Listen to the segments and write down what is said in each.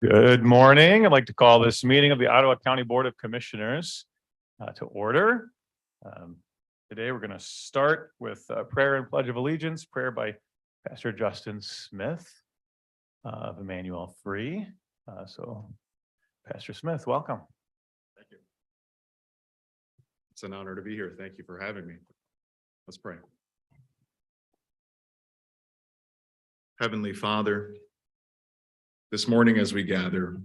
Good morning. I'd like to call this meeting of the Ottawa County Board of Commissioners to order. Today we're going to start with prayer and pledge of allegiance, prayer by Pastor Justin Smith of Emmanuel Free. So Pastor Smith, welcome. Thank you. It's an honor to be here. Thank you for having me. Let's pray. Heavenly Father, this morning as we gather,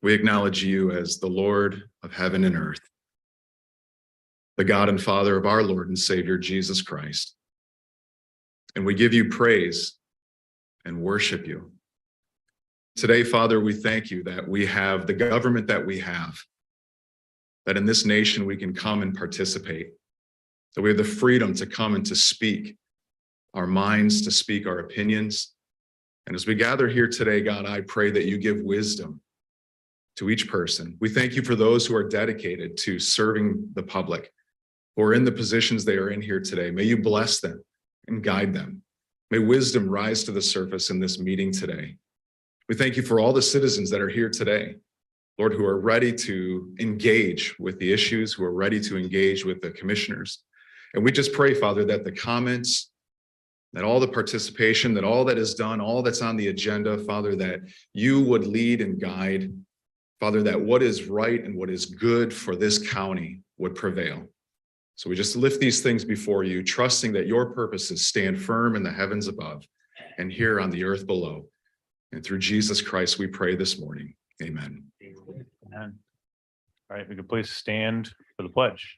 we acknowledge you as the Lord of heaven and earth, the God and Father of our Lord and Savior, Jesus Christ. And we give you praise and worship you. Today, Father, we thank you that we have the government that we have, that in this nation we can come and participate, that we have the freedom to come and to speak our minds, to speak our opinions. And as we gather here today, God, I pray that you give wisdom to each person. We thank you for those who are dedicated to serving the public, who are in the positions they are in here today. May you bless them and guide them. May wisdom rise to the surface in this meeting today. We thank you for all the citizens that are here today, Lord, who are ready to engage with the issues, who are ready to engage with the commissioners. And we just pray, Father, that the comments, that all the participation, that all that is done, all that's on the agenda, Father, that you would lead and guide, Father, that what is right and what is good for this county would prevail. So we just lift these things before you, trusting that your purposes stand firm in the heavens above and here on the earth below. And through Jesus Christ, we pray this morning. Amen. Amen. All right, we can please stand for the pledge.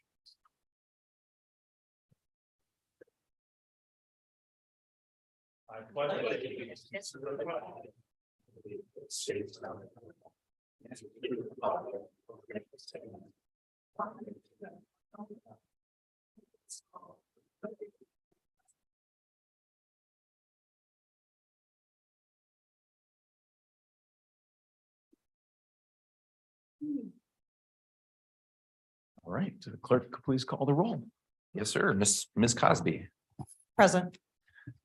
I pledge allegiance to the flag of the United States of America and to the republic for which it stands, one nation, under God, all right, the clerk, please call the roll. Yes, sir. Ms. Cosby. Present.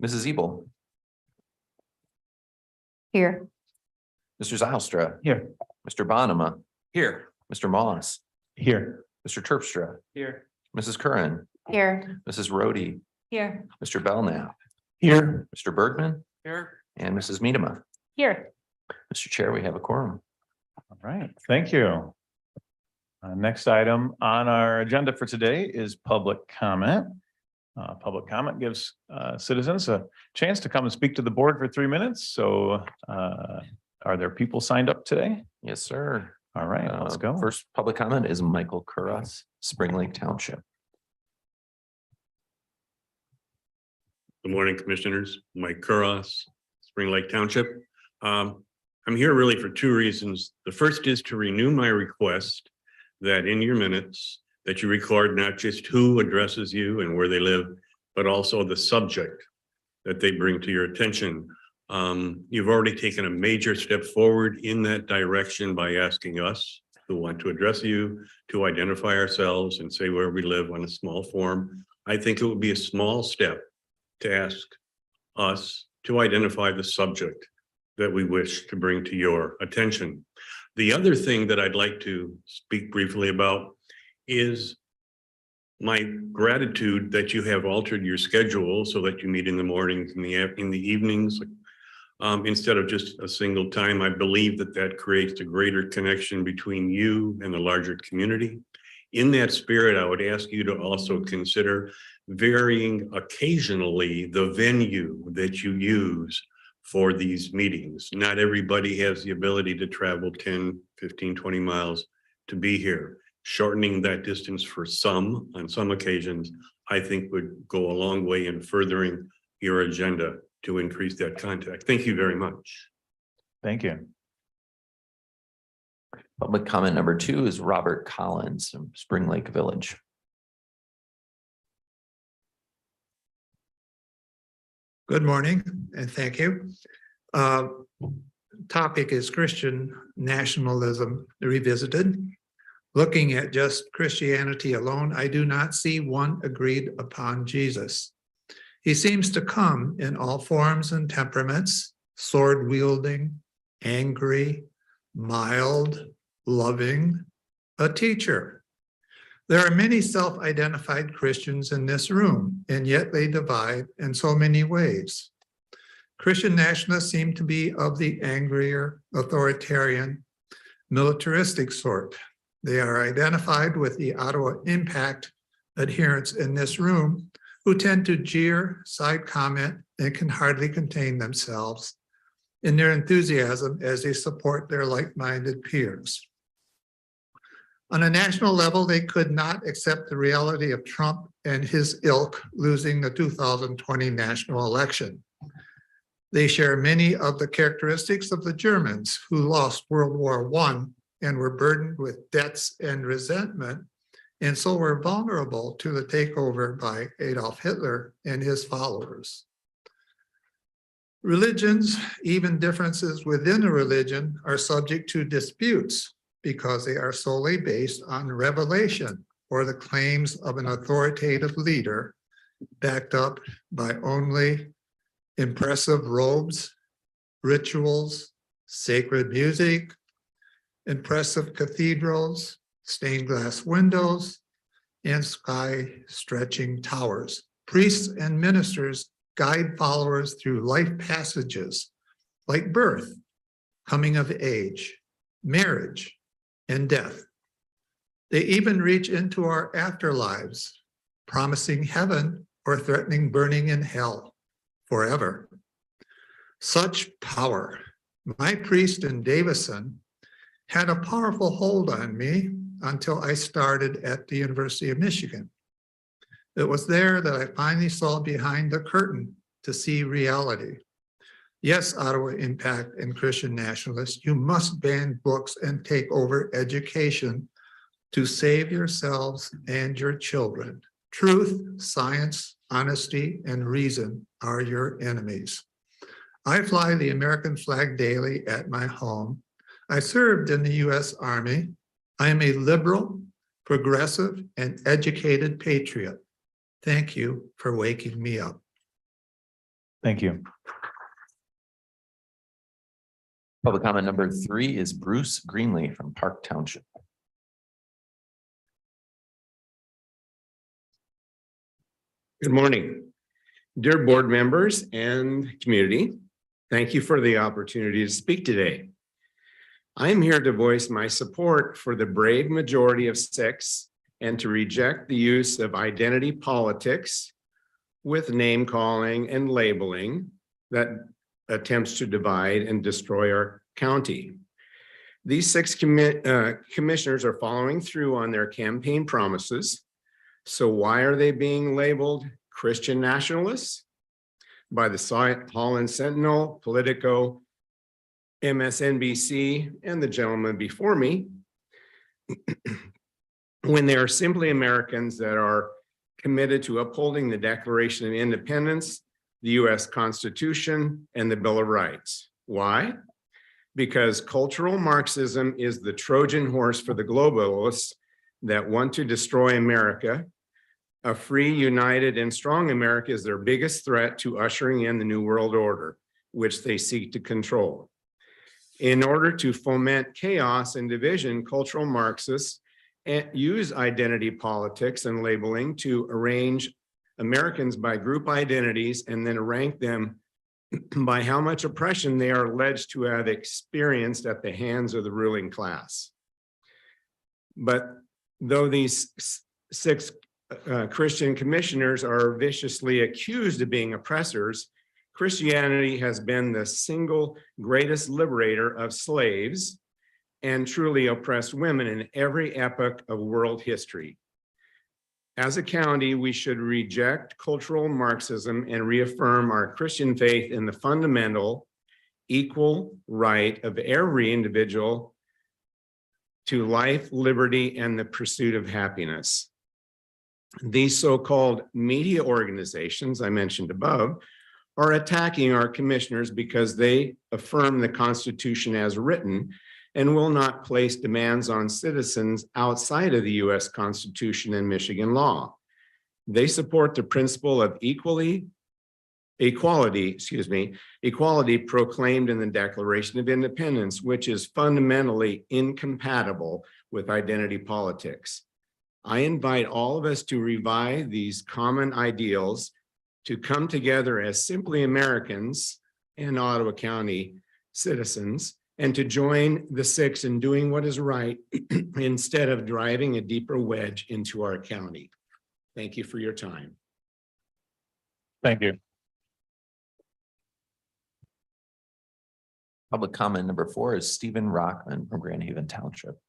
Mrs. Ebel. Here. Mr. Zylstra. Here. Mr. Bonema. Here. Mr. Moss. Here. Mr. Terpstra. Here. Mrs. Curran. Here. Mrs. Rhodey. Here. Mr. Belknap. Here. Mr. Bergman. Here. And Mrs. Miedema. Here. Mr. Chair, we have a quorum. All right, thank you. Next item on our agenda for today is public comment. Public comment gives citizens a chance to come and speak to the board for 3 minutes. So are there people signed up today? Yes, sir. All right, let's go. First public comment is Michael Kuras, Spring Lake Township. Good morning, commissioners. Mike Kuras, Spring Lake Township. I'm here really for two reasons. The first is to renew my request that in your minutes that you record not just who addresses you and where they live, but also the subject that they bring to your attention. You've already taken a major step forward in that direction by asking us who want to address you to identify ourselves and say where we live on a small form. I think it would be a small step to ask us to identify the subject that we wish to bring to your attention. The other thing that I'd like to speak briefly about is my gratitude that you have altered your schedule so that you meet in the mornings and in the evenings instead of just a single time. I believe that that creates a greater connection between you and the larger community. In that spirit, I would ask you to also consider varying occasionally the venue that you use for these meetings. Not everybody has the ability to travel 10, 15, 20 miles to be here. Shortening that distance for some, on some occasions, I think would go a long way in furthering your agenda to increase that contact. Thank you very much. Thank you. Public comment number 2 is Robert Collins from Spring Lake Village. Good morning and thank you. Topic is Christian nationalism revisited. Looking at just Christianity alone, I do not see one agreed upon Jesus. He seems to come in all forms and temperaments, sword wielding, angry, mild, loving, a teacher. There are many self-identified Christians in this room, and yet they divide in so many ways. Christian nationalists seem to be of the angrier, authoritarian, militaristic sort. They are identified with the Ottawa Impact adherents in this room who tend to jeer, side comment, and can hardly contain themselves in their enthusiasm as they support their like-minded peers. On a national level, they could not accept the reality of Trump and his ilk losing the 2020 national election. They share many of the characteristics of the Germans who lost World War I and were burdened with debts and resentment, and so were vulnerable to the takeover by Adolf Hitler and his followers. Religions, even differences within a religion, are subject to disputes because they are solely based on revelation or the claims of an authoritative leader backed up by only impressive robes, rituals, sacred music, impressive cathedrals, stained glass windows, and sky-stretching towers. Priests and ministers guide followers through life passages like birth, coming of age, marriage, and death. They even reach into our afterlives, promising heaven or threatening burning in hell forever. Such power. My priest in Davison had a powerful hold on me until I started at the University of Michigan. It was there that I finally saw behind the curtain to see reality. Yes, Ottawa Impact and Christian nationalists, you must ban books and take over education to save yourselves and your children. Truth, science, honesty, and reason are your enemies. I fly the American flag daily at my home. I served in the U.S. Army. I am a liberal, progressive, and educated patriot. Thank you for waking me up. Thank you. Public comment number 3 is Bruce Greenlee from Park Township. Good morning, dear board members and community. Thank you for the opportunity to speak today. I am here to voice my support for the brave majority of 6 and to reject the use of identity politics with name calling and labeling that attempts to divide and destroy our county. These 6 commissioners are following through on their campaign promises. So why are they being labeled Christian nationalists? By the Holland Sentinel, Politico, MSNBC, and the gentleman before me, when they are simply Americans that are committed to upholding the Declaration of Independence, the US Constitution, and the Bill of Rights. Why? Because cultural Marxism is the Trojan horse for the globalists that want to destroy America. A free, united, and strong America is their biggest threat to ushering in the New World Order, which they seek to control. In order to foment chaos and division, cultural Marxists use identity politics and labeling to arrange Americans by group identities and then rank them by how much oppression they are alleged to have experienced at the hands of the ruling class. But though these 6 Christian commissioners are viciously accused of being oppressors, Christianity has been the single greatest liberator of slaves and truly oppressed women in every epoch of world history. As a county, we should reject cultural Marxism and reaffirm our Christian faith in the fundamental equal right of every individual to life, liberty, and the pursuit of happiness. These so-called media organizations I mentioned above are attacking our commissioners because they affirm the Constitution as written and will not place demands on citizens outside of the U.S. Constitution and Michigan law. They support the principle of equality proclaimed in the Declaration of Independence, which is fundamentally incompatible with identity politics. I invite all of us to revive these common ideals, to come together as simply Americans and Ottawa County citizens, and to join the six in doing what is right instead of driving a deeper wedge into our county. Thank you for your time. Thank you. Public comment number 4 is Stephen Rockman from Grand Haven Township.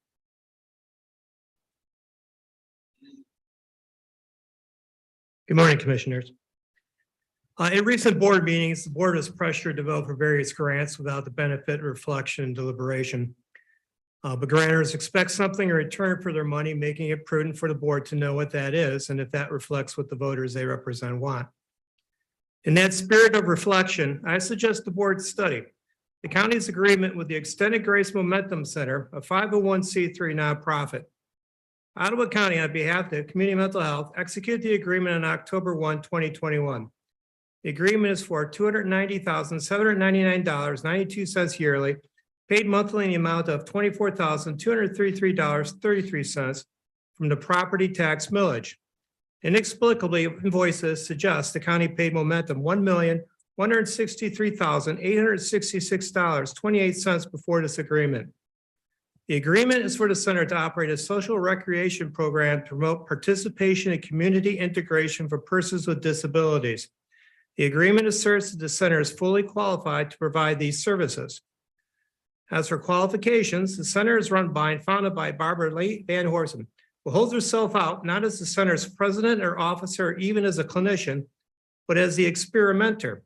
Good morning, Commissioners. In recent board meetings, the board was pressured to vote for various grants without the benefit, reflection, and deliberation. But grantors expect something in return for their money, making it prudent for the board to know what that is and if that reflects what the voters they represent want. In that spirit of reflection, I suggest the board study the county's agreement with the Extended Grace Momentum Center, a 501c3 nonprofit. Ottawa County, on behalf of the Community Mental Health, executed the agreement on October 1, 2021. The agreement is for $290,799.92 yearly, paid monthly in the amount of $24,233.33 from the property tax millage. Inexplicably, invoices suggest the county paid Momentum $1,163,866.28 before this agreement. The agreement is for the center to operate a social recreation program to promote participation in community integration for persons with disabilities. The agreement asserts that the center is fully qualified to provide these services. As for qualifications, the center is run by and founded by Barbara Lee Van Horsen, who holds herself out not as the center's president or officer, or even as a clinician, but as the experimenter.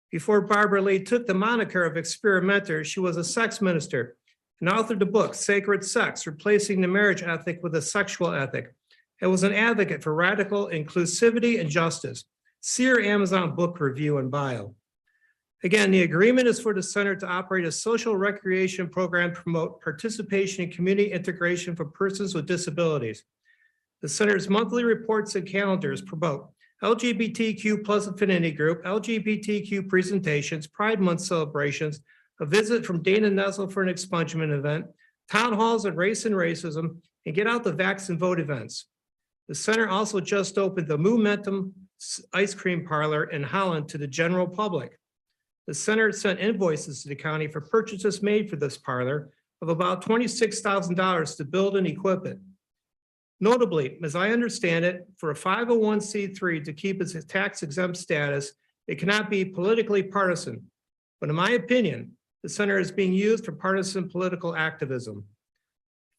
Before Barbara Lee took the moniker of experimenter, she was a sex minister and authored the book Sacred Sex, Replacing the Marriage Ethic with a Sexual Ethic, and was an advocate for radical inclusivity and justice. See her Amazon book review and bio. Again, the agreement is for the center to operate a social recreation program to promote participation in community integration for persons with disabilities. The center's monthly reports and calendars promote LGBTQ plus affinity group, LGBTQ presentations, Pride Month celebrations, a visit from Dana Nessel for an expungement event, town halls on race and racism, and get out the vax and vote events. The center also just opened the Momentum ice cream parlor in Holland to the general public. The center sent invoices to the county for purchases made for this parlor of about $26,000 to build and equip it. Notably, as I understand it, for a 501c3 to keep its tax exempt status, it cannot be politically partisan. But in my opinion, the center is being used for partisan political activism.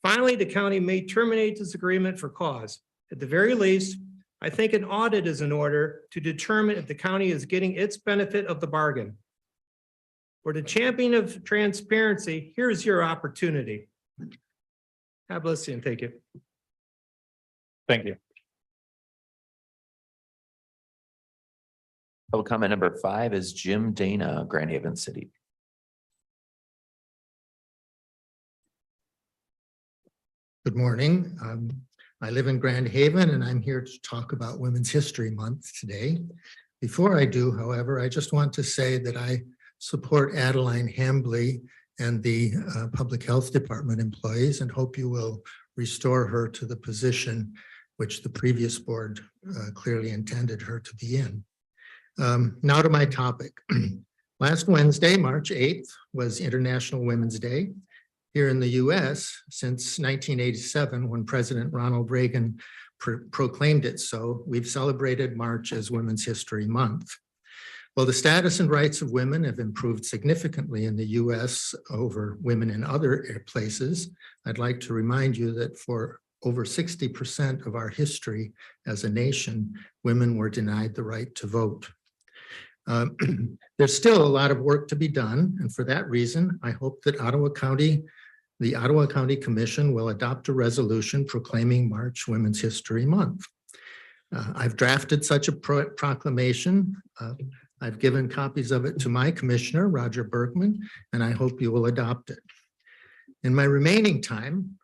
Finally, the county may terminate this agreement for cause. At the very least, I think an audit is in order to determine if the county is getting its benefit of the bargain. For the champion of transparency, here's your opportunity. God bless you and thank you. Thank you. Public comment number 5 is Jim Dana, Grand Haven City. Good morning. I live in Grand Haven and I'm here to talk about Women's History Month today. Before I do, however, I just want to say that I support Adeline Hambly and the Public Health Department employees and hope you will restore her to the position which the previous board clearly intended her to be in. Now to my topic. Last Wednesday, March 8th, was International Women's Day. Here in the US, since 1987, when President Ronald Reagan proclaimed it so, we've celebrated March as Women's History Month. While the status and rights of women have improved significantly in the US over women in other places, I'd like to remind you that for over 60% of our history as a nation, women were denied the right to vote. There's still a lot of work to be done, and for that reason, I hope that the Ottawa County Commission will adopt a resolution proclaiming March Women's History Month. I've drafted such a proclamation. I've given copies of it to my commissioner, Roger Bergman, and I hope you will adopt it. In my remaining time,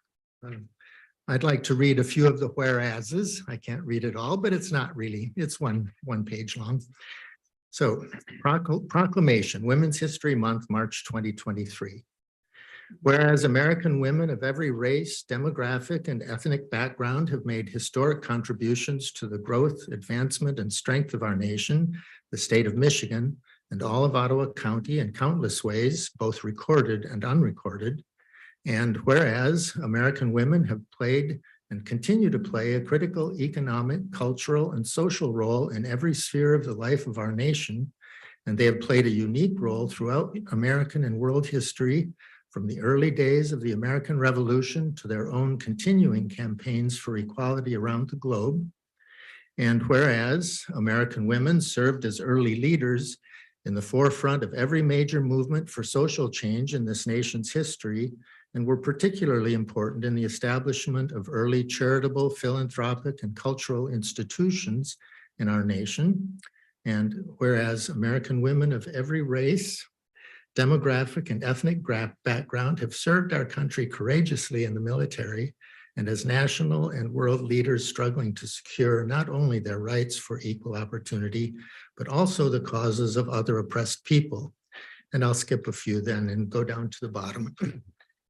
I'd like to read a few of the whereases. I can't read it all, but it's not really, it's one page long. So proclamation, Women's History Month, March 2023. Whereas American women of every race, demographic, and ethnic background have made historic contributions to the growth, advancement, and strength of our nation, the state of Michigan, and all of Ottawa County in countless ways, both recorded and unrecorded. And whereas American women have played and continue to play a critical economic, cultural, and social role in every sphere of the life of our nation, and they have played a unique role throughout American and world history, from the early days of the American Revolution to their own continuing campaigns for equality around the globe. And whereas American women served as early leaders in the forefront of every major movement for social change in this nation's history, and were particularly important in the establishment of early charitable, philanthropic, and cultural institutions in our nation. And whereas American women of every race, demographic, and ethnic background have served our country courageously in the military and as national and world leaders struggling to secure not only their rights for equal opportunity, but also the causes of other oppressed people. And I'll skip a few then and go down to the bottom.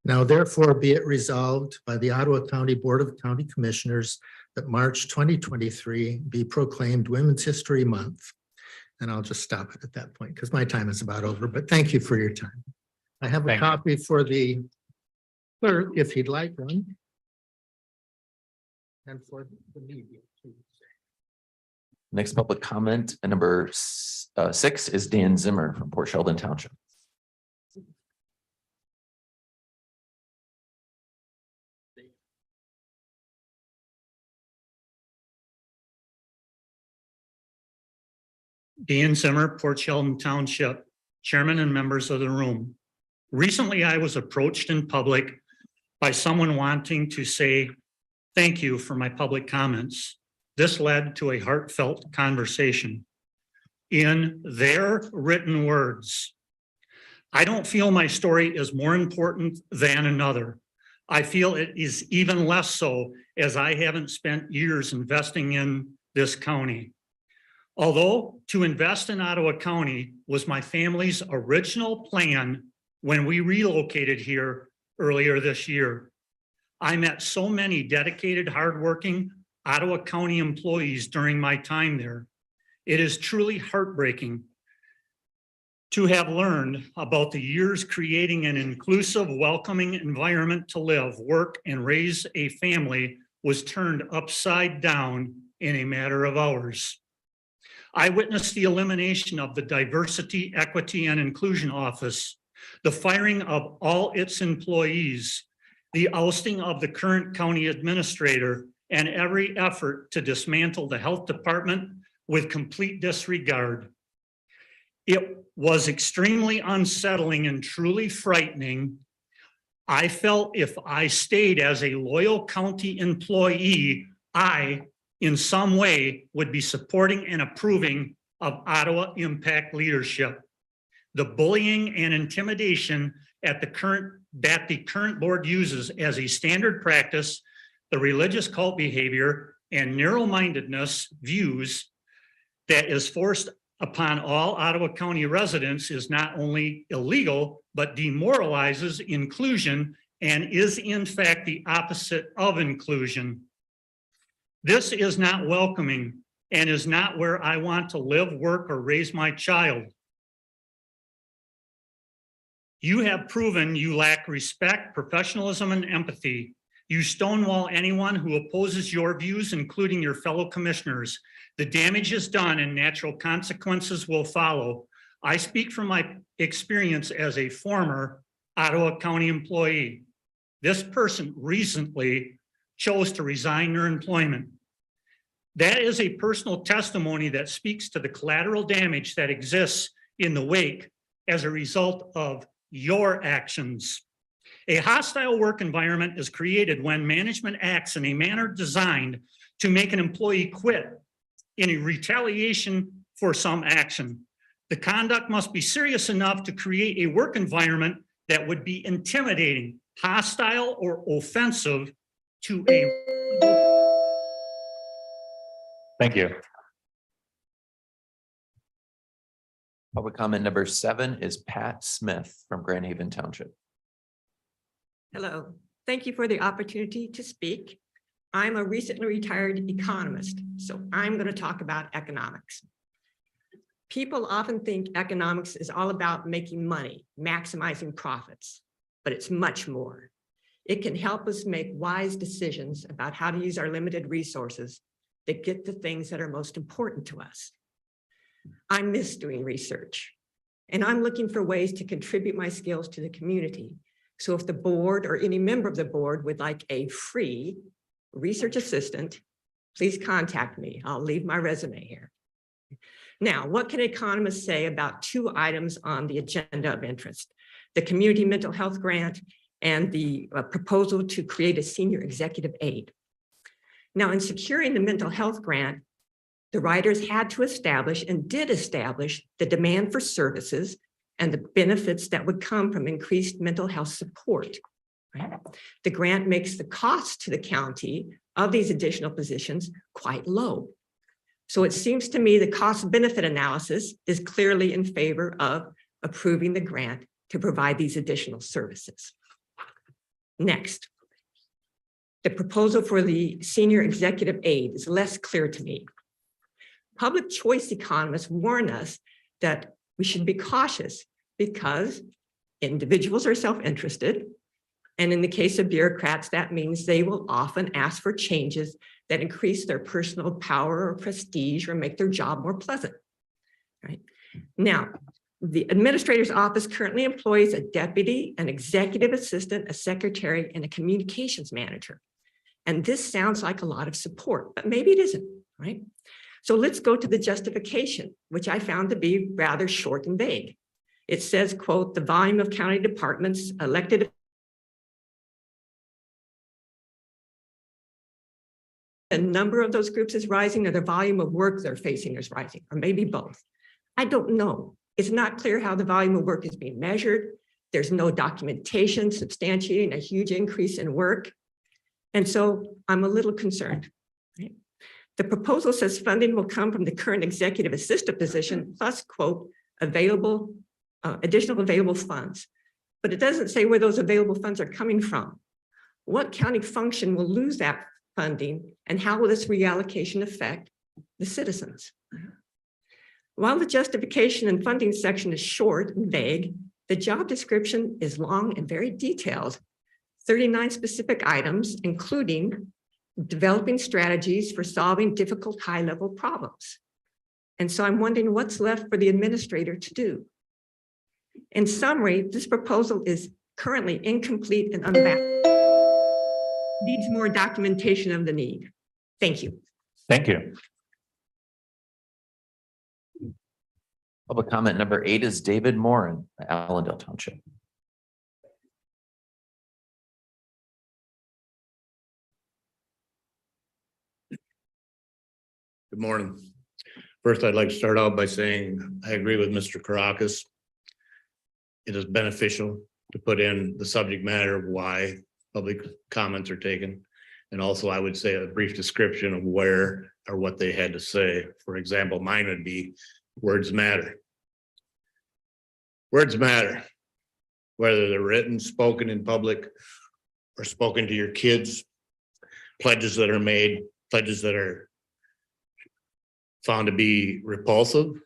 Now, therefore, be it resolved by the Ottawa County Board of County Commissioners that March 2023 be proclaimed Women's History Month. And I'll just stop it at that point because my time is about over, but thank you for your time. I have a Thank you. copy for the clerk if he'd like one. And for the media, too. Next public comment, number 6 is Dan Zimmer from Port Sheldon Township. Dan Zimmer, Port Sheldon Township, Chairman and members of the room. Recently, I was approached in public by someone wanting to say thank you for my public comments. This led to a heartfelt conversation. In their written words, I don't feel my story is more important than another. I feel it is even less so as I haven't spent years investing in this county. Although to invest in Ottawa County was my family's original plan when we relocated here earlier this year, I met so many dedicated, hardworking Ottawa County employees during my time there. It is truly heartbreaking to have learned about the years creating an inclusive, welcoming environment to live, work, and raise a family was turned upside down in a matter of hours. I witnessed the elimination of the Diversity, Equity, and Inclusion Office, the firing of all its employees, the ousting of the current county administrator, and every effort to dismantle the health department with complete disregard. It was extremely unsettling and truly frightening. I felt if I stayed as a loyal county employee, I, in some way, would be supporting and approving of Ottawa Impact leadership. The bullying and intimidation that the current board uses as a standard practice, the religious cult behavior and narrow-mindedness views that is forced upon all Ottawa County residents is not only illegal, but demoralizes inclusion and is in fact the opposite of inclusion. This is not welcoming and is not where I want to live, work, or raise my child. You have proven you lack respect, professionalism, and empathy. You stonewall anyone who opposes your views, including your fellow commissioners. The damage is done and natural consequences will follow. I speak from my experience as a former Ottawa County employee. This person recently chose to resign their employment. That is a personal testimony that speaks to the collateral damage that exists in the wake as a result of your actions. A hostile work environment is created when management acts in a manner designed to make an employee quit in a retaliation for some action. The conduct must be serious enough to create a work environment that would be intimidating hostile or offensive to a Thank you. Public comment number 7 is Pat Smith from Grand Haven Township. Hello, thank you for the opportunity to speak. I'm a recently retired economist, so I'm going to talk about economics. People often think economics is all about making money, maximizing profits, but it's much more. It can help us make wise decisions about how to use our limited resources to get the things that are most important to us. I miss doing research, and I'm looking for ways to contribute my skills to the community. So if the board or any member of the board would like a free research assistant, please contact me. I'll leave my resume here. Now, what can economists say about 2 items on the agenda of interest? The community mental health grant and the proposal to create a senior executive aide. Now, in securing the mental health grant, the writers had to establish and did establish the demand for services and the benefits that would come from increased mental health support. Right? The grant makes the cost to the county of these additional positions quite low. So it seems to me the cost benefit analysis is clearly in favor of approving the grant to provide these additional services. Next, the proposal for the senior executive aide is less clear to me. Public choice economists warn us that we should be cautious because individuals are self-interested. And in the case of bureaucrats, that means they will often ask for changes that increase their personal power or prestige or make their job more pleasant. Right? Now, the administrator's office currently employs a deputy, an executive assistant, a secretary, and a communications manager. And this sounds like a lot of support, but maybe it isn't, right? So let's go to the justification, which I found to be rather short and vague. It says, quote, the volume of county departments elected the number of those groups is rising or the volume of work they're facing is rising, or maybe both. I don't know. It's not clear how the volume of work is being measured. There's no documentation substantiating a huge increase in work. And so I'm a little concerned. Right? The proposal says funding will come from the current executive assistant position plus, quote, additional available funds. But it doesn't say where those available funds are coming from. What county function will lose that funding and how will this reallocation affect the citizens? While the justification and funding section is short and vague, the job description is long and very detailed. 39 specific items, including developing strategies for solving difficult high-level problems. And so I'm wondering what's left for the administrator to do. In summary, this proposal is currently incomplete and unbalanced. Needs more documentation of the need. Thank you. Thank you. Public comment number 8 is David Moran, Allendale Township. Good morning. First, I'd like to start out by saying I agree with Mr. Karakis. It is beneficial to put in the subject matter of why public comments are taken. And also, I would say a brief description of where or what they had to say. For example, mine would be words matter. Words matter, whether they're written, spoken in public, or spoken to your kids, pledges that are made, pledges that are found to be repulsive.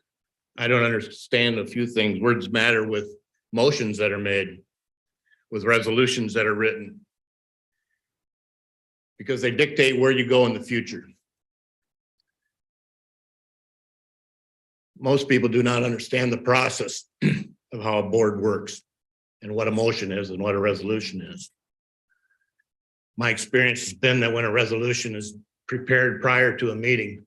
I don't understand a few things. Words matter with motions that are made, with resolutions that are written, because they dictate where you go in the future. Most people do not understand the process of how a board works and what a motion is and what a resolution is. My experience has been that when a resolution is prepared prior to a meeting,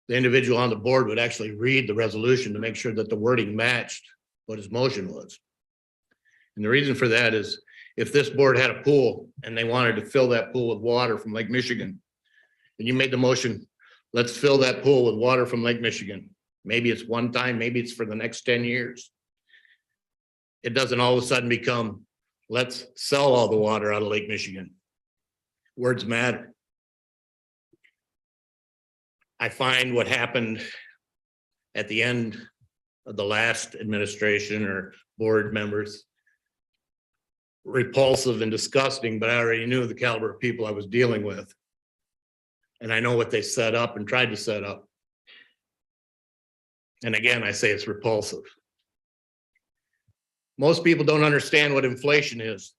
the individual on the board would actually read the resolution to make sure that the wording matched what his motion was. And the reason for that is if this board had a pool and they wanted to fill that pool with water from Lake Michigan, and you made the motion, let's fill that pool with water from Lake Michigan. Maybe it's one time, maybe it's for the next 10 years. It doesn't all of a sudden become, Let's sell all the water out of Lake Michigan. Words matter. I find what happened at the end of the last administration or board members repulsive and disgusting, but I already knew the caliber of people I was dealing with. And I know what they set up and tried to set up. And again, I say it's repulsive. Most people don't understand what inflation is.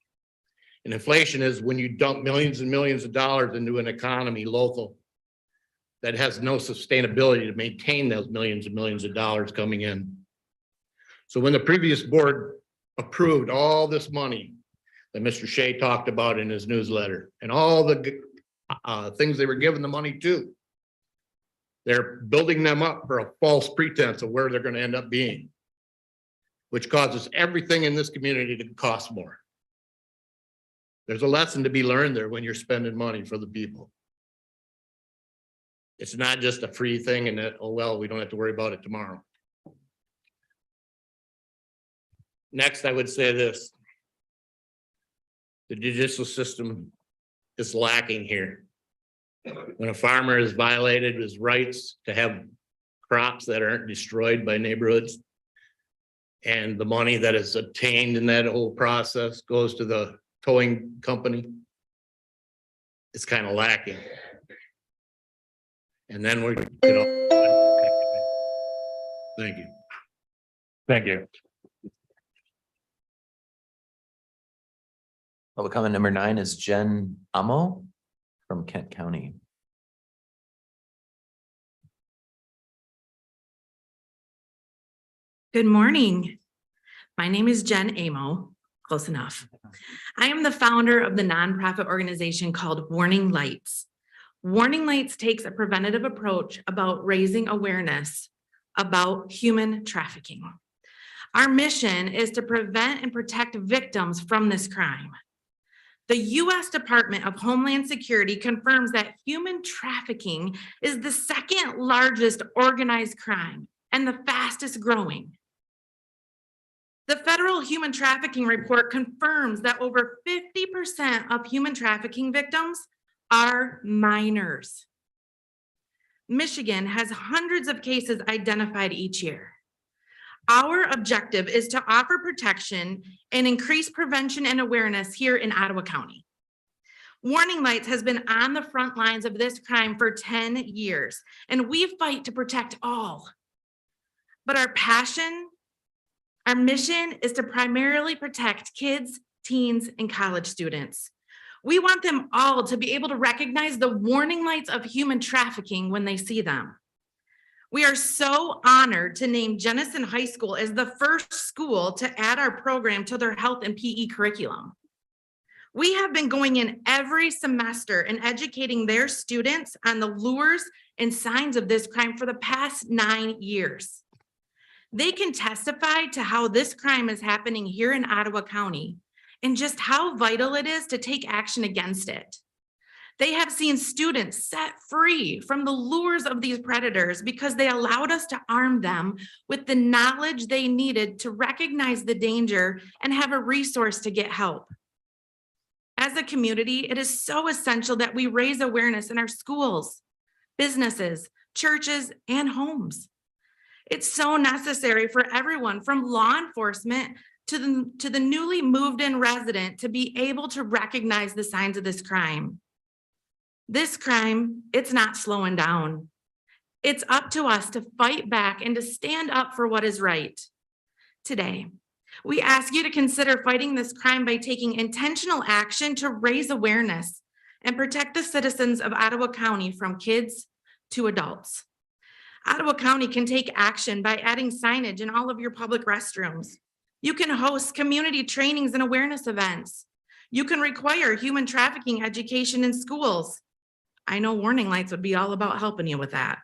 And inflation is when you dump millions and millions of dollars into an economy local that has no sustainability to maintain those millions and millions of dollars coming in. So when the previous board approved all this money that Mr. Shea talked about in his newsletter and all the things they were giving the money to, they're building them up for a false pretense of where they're going to end up being, which causes everything in this community to cost more. There's a lesson to be learned there when you're spending money for the people. It's not just a free thing and that, oh, well, we don't have to worry about it tomorrow. Next, I would say this. The judicial system is lacking here. When a farmer has violated his rights to have crops that aren't destroyed by neighborhoods, and the money that is obtained in that whole process goes to the towing company, it's kind of lacking. And then we're, thank you. Thank you. Public comment number 9 is Jen Amo from Kent County. Good morning. My name is Jen Amo, close enough. I am the founder of the nonprofit organization called Warning Lights. Warning Lights takes a preventative approach about raising awareness about human trafficking. Our mission is to prevent and protect victims from this crime. The U.S. Department of Homeland Security confirms that human trafficking is the second largest organized crime and the fastest growing. The Federal Human Trafficking Report confirms that over 50% of human trafficking victims are minors. Michigan has hundreds of cases identified each year. Our objective is to offer protection and increase prevention and awareness here in Ottawa County. Warning Lights has been on the front lines of this crime for 10 years, and we fight to protect all. But our mission is to primarily protect kids, teens, and college students. We want them all to be able to recognize the warning lights of human trafficking when they see them. We are so honored to name Jenison High School as the first school to add our program to their health and PE curriculum. We have been going in every semester and educating their students on the lures and signs of this crime for the past 9 years. They can testify to how this crime is happening here in Ottawa County and just how vital it is to take action against it. They have seen students set free from the lures of these predators because they allowed us to arm them with the knowledge they needed to recognize the danger and have a resource to get help. As a community, it is so essential that we raise awareness in our schools, businesses, churches, and homes. It's so necessary for everyone from law enforcement to the newly moved in resident to be able to recognize the signs of this crime. This crime, it's not slowing down. It's up to us to fight back and to stand up for what is right. Today, we ask you to consider fighting this crime by taking intentional action to raise awareness and protect the citizens of Ottawa County from kids to adults. Ottawa County can take action by adding signage in all of your public restrooms. You can host community trainings and awareness events. You can require human trafficking education in schools. I know Warning Lights would be all about helping you with that.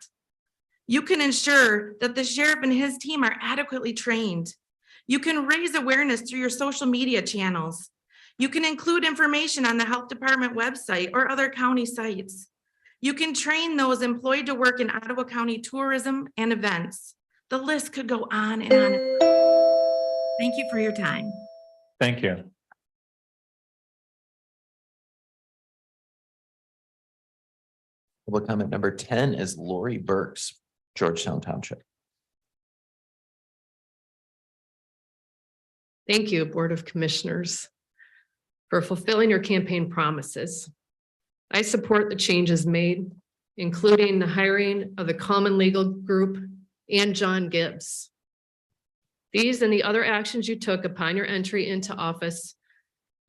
You can ensure that the sheriff and his team are adequately trained. You can raise awareness through your social media channels. You can include information on the health department website or other county sites. You can train those employed to work in Ottawa County tourism and events. The list could go on and on. Thank you for your time. Thank you. Public comment number 10 is Lori Burks, Georgetown Township. Thank you, Board of Commissioners, for fulfilling your campaign promises. I support the changes made, including the hiring of the Common Legal Group and John Gibbs. These and the other actions you took upon your entry into office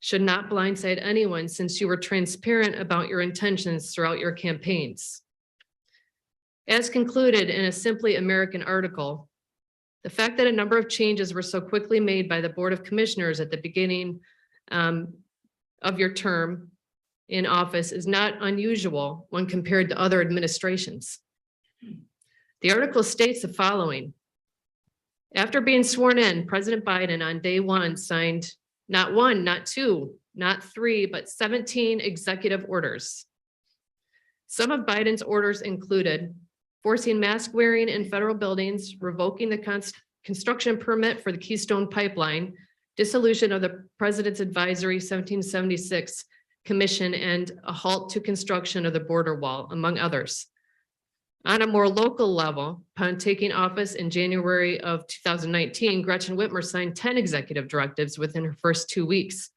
should not blindside anyone, since you were transparent about your intentions throughout your campaigns. As concluded in a Simply American article, the fact that a number of changes were so quickly made by the Board of Commissioners at the beginning of your term in office is not unusual when compared to other administrations. The article states the following. After being sworn in, President Biden on day one signed not one, not two, not three, but 17 executive orders. Some of Biden's orders included forcing mask wearing in federal buildings, revoking the construction permit for the Keystone Pipeline, dissolution of the President's Advisory 1776 Commission, and a halt to construction of the border wall, among others. On a more local level, upon taking office in January of 2019, Gretchen Whitmer signed 10 executive directives within her first 2 weeks.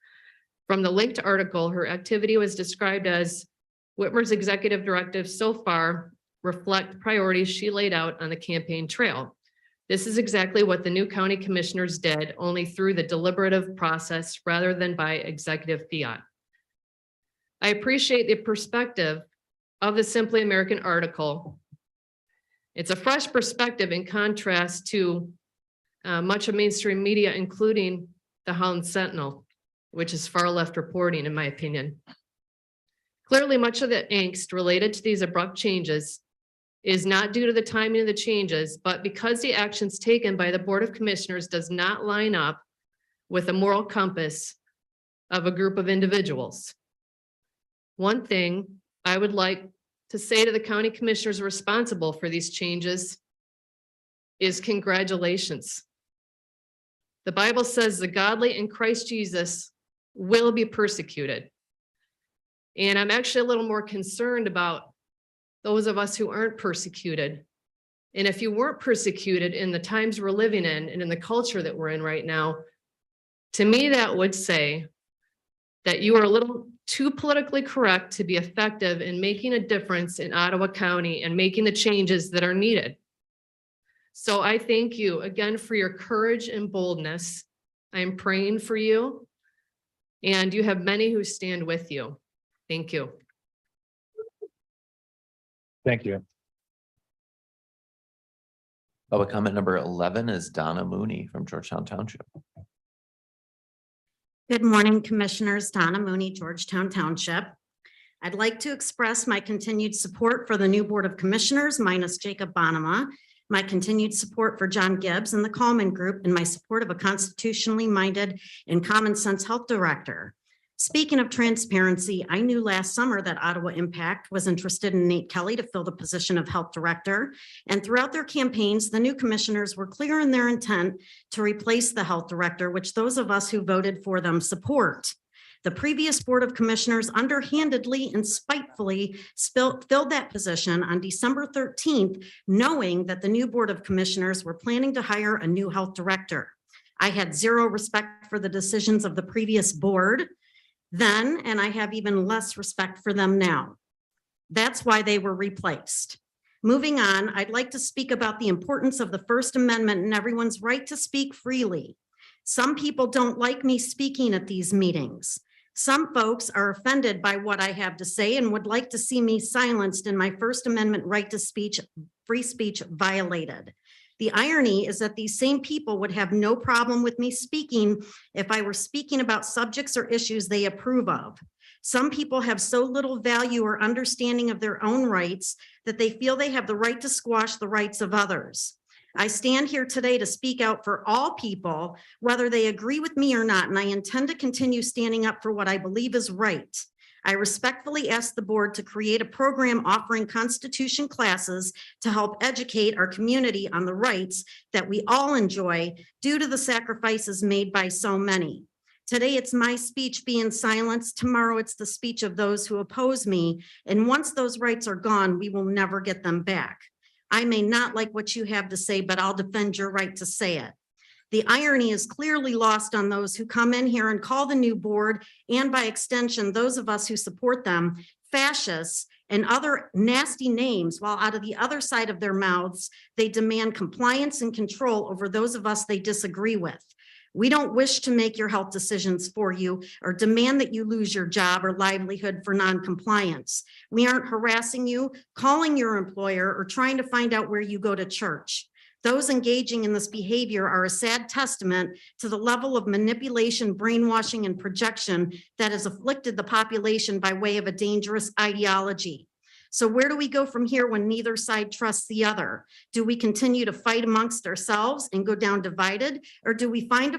From the linked article, her activity was described as Whitmer's executive directives so far reflect priorities she laid out on the campaign trail. This is exactly what the new county commissioners did, only through the deliberative process rather than by executive fiat. I appreciate the perspective of the Simply American article. It's a fresh perspective in contrast to much of mainstream media, including the Holland Sentinel, which is far left reporting, in my opinion. Clearly, much of the angst related to these abrupt changes is not due to the timing of the changes, but because the actions taken by the Board of Commissioners does not line up with the moral compass of a group of individuals. One thing I would like to say to the county commissioners responsible for these changes is congratulations. The Bible says the godly in Christ Jesus will be persecuted. And I'm actually a little more concerned about those of us who aren't persecuted. And if you weren't persecuted in the times we're living in and in the culture that we're in right now, to me, that would say that you are a little too politically correct to be effective in making a difference in Ottawa County and making the changes that are needed. So I thank you again for your courage and boldness. I'm praying for you, and you have many who stand with you. Thank you. Thank you. Public comment number 11 is Donna Mooney from Georgetown Township. Good morning, Commissioners. Donna Mooney, Georgetown Township. I'd like to express my continued support for the new Board of Commissioners, minus Jacob Bonema, my continued support for John Gibbs and the Coleman Group, and my support of a constitutionally minded and common sense health director. Speaking of transparency, I knew last summer that Ottawa Impact was interested in Nate Kelly to fill the position of health director. And throughout their campaigns, the new commissioners were clear in their intent to replace the health director, which those of us who voted for them support. The previous Board of Commissioners underhandedly and spitefully filled that position on December 13th, knowing that the new Board of Commissioners were planning to hire a new health director. I had zero respect for the decisions of the previous board then, and I have even less respect for them now. That's why they were replaced. Moving on, I'd like to speak about the importance of the First Amendment and everyone's right to speak freely. Some people don't like me speaking at these meetings. Some folks are offended by what I have to say and would like to see me silenced and my First Amendment right to speech, free speech violated. The irony is that these same people would have no problem with me speaking if I were speaking about subjects or issues they approve of. Some people have so little value or understanding of their own rights that they feel they have the right to squash the rights of others. I stand here today to speak out for all people, whether they agree with me or not, and I intend to continue standing up for what I believe is right. I respectfully ask the board to create a program offering Constitution classes to help educate our community on the rights that we all enjoy due to the sacrifices made by so many. Today, it's my speech being silenced. Tomorrow, it's the speech of those who oppose me. And once those rights are gone, we will never get them back. I may not like what you have to say, but I'll defend your right to say it. The irony is clearly lost on those who come in here and call the new board, and by extension, those of us who support them, fascists and other nasty names, while out of the other side of their mouths, they demand compliance and control over those of us they disagree with. We don't wish to make your health decisions for you or demand that you lose your job or livelihood for non-compliance. We aren't harassing you, calling your employer, or trying to find out where you go to church. Those engaging in this behavior are a sad testament to the level of manipulation, brainwashing, and projection that has afflicted the population by way of a dangerous ideology. So where do we go from here when neither side trusts the other? Do we continue to fight amongst ourselves and go down divided? Or do we find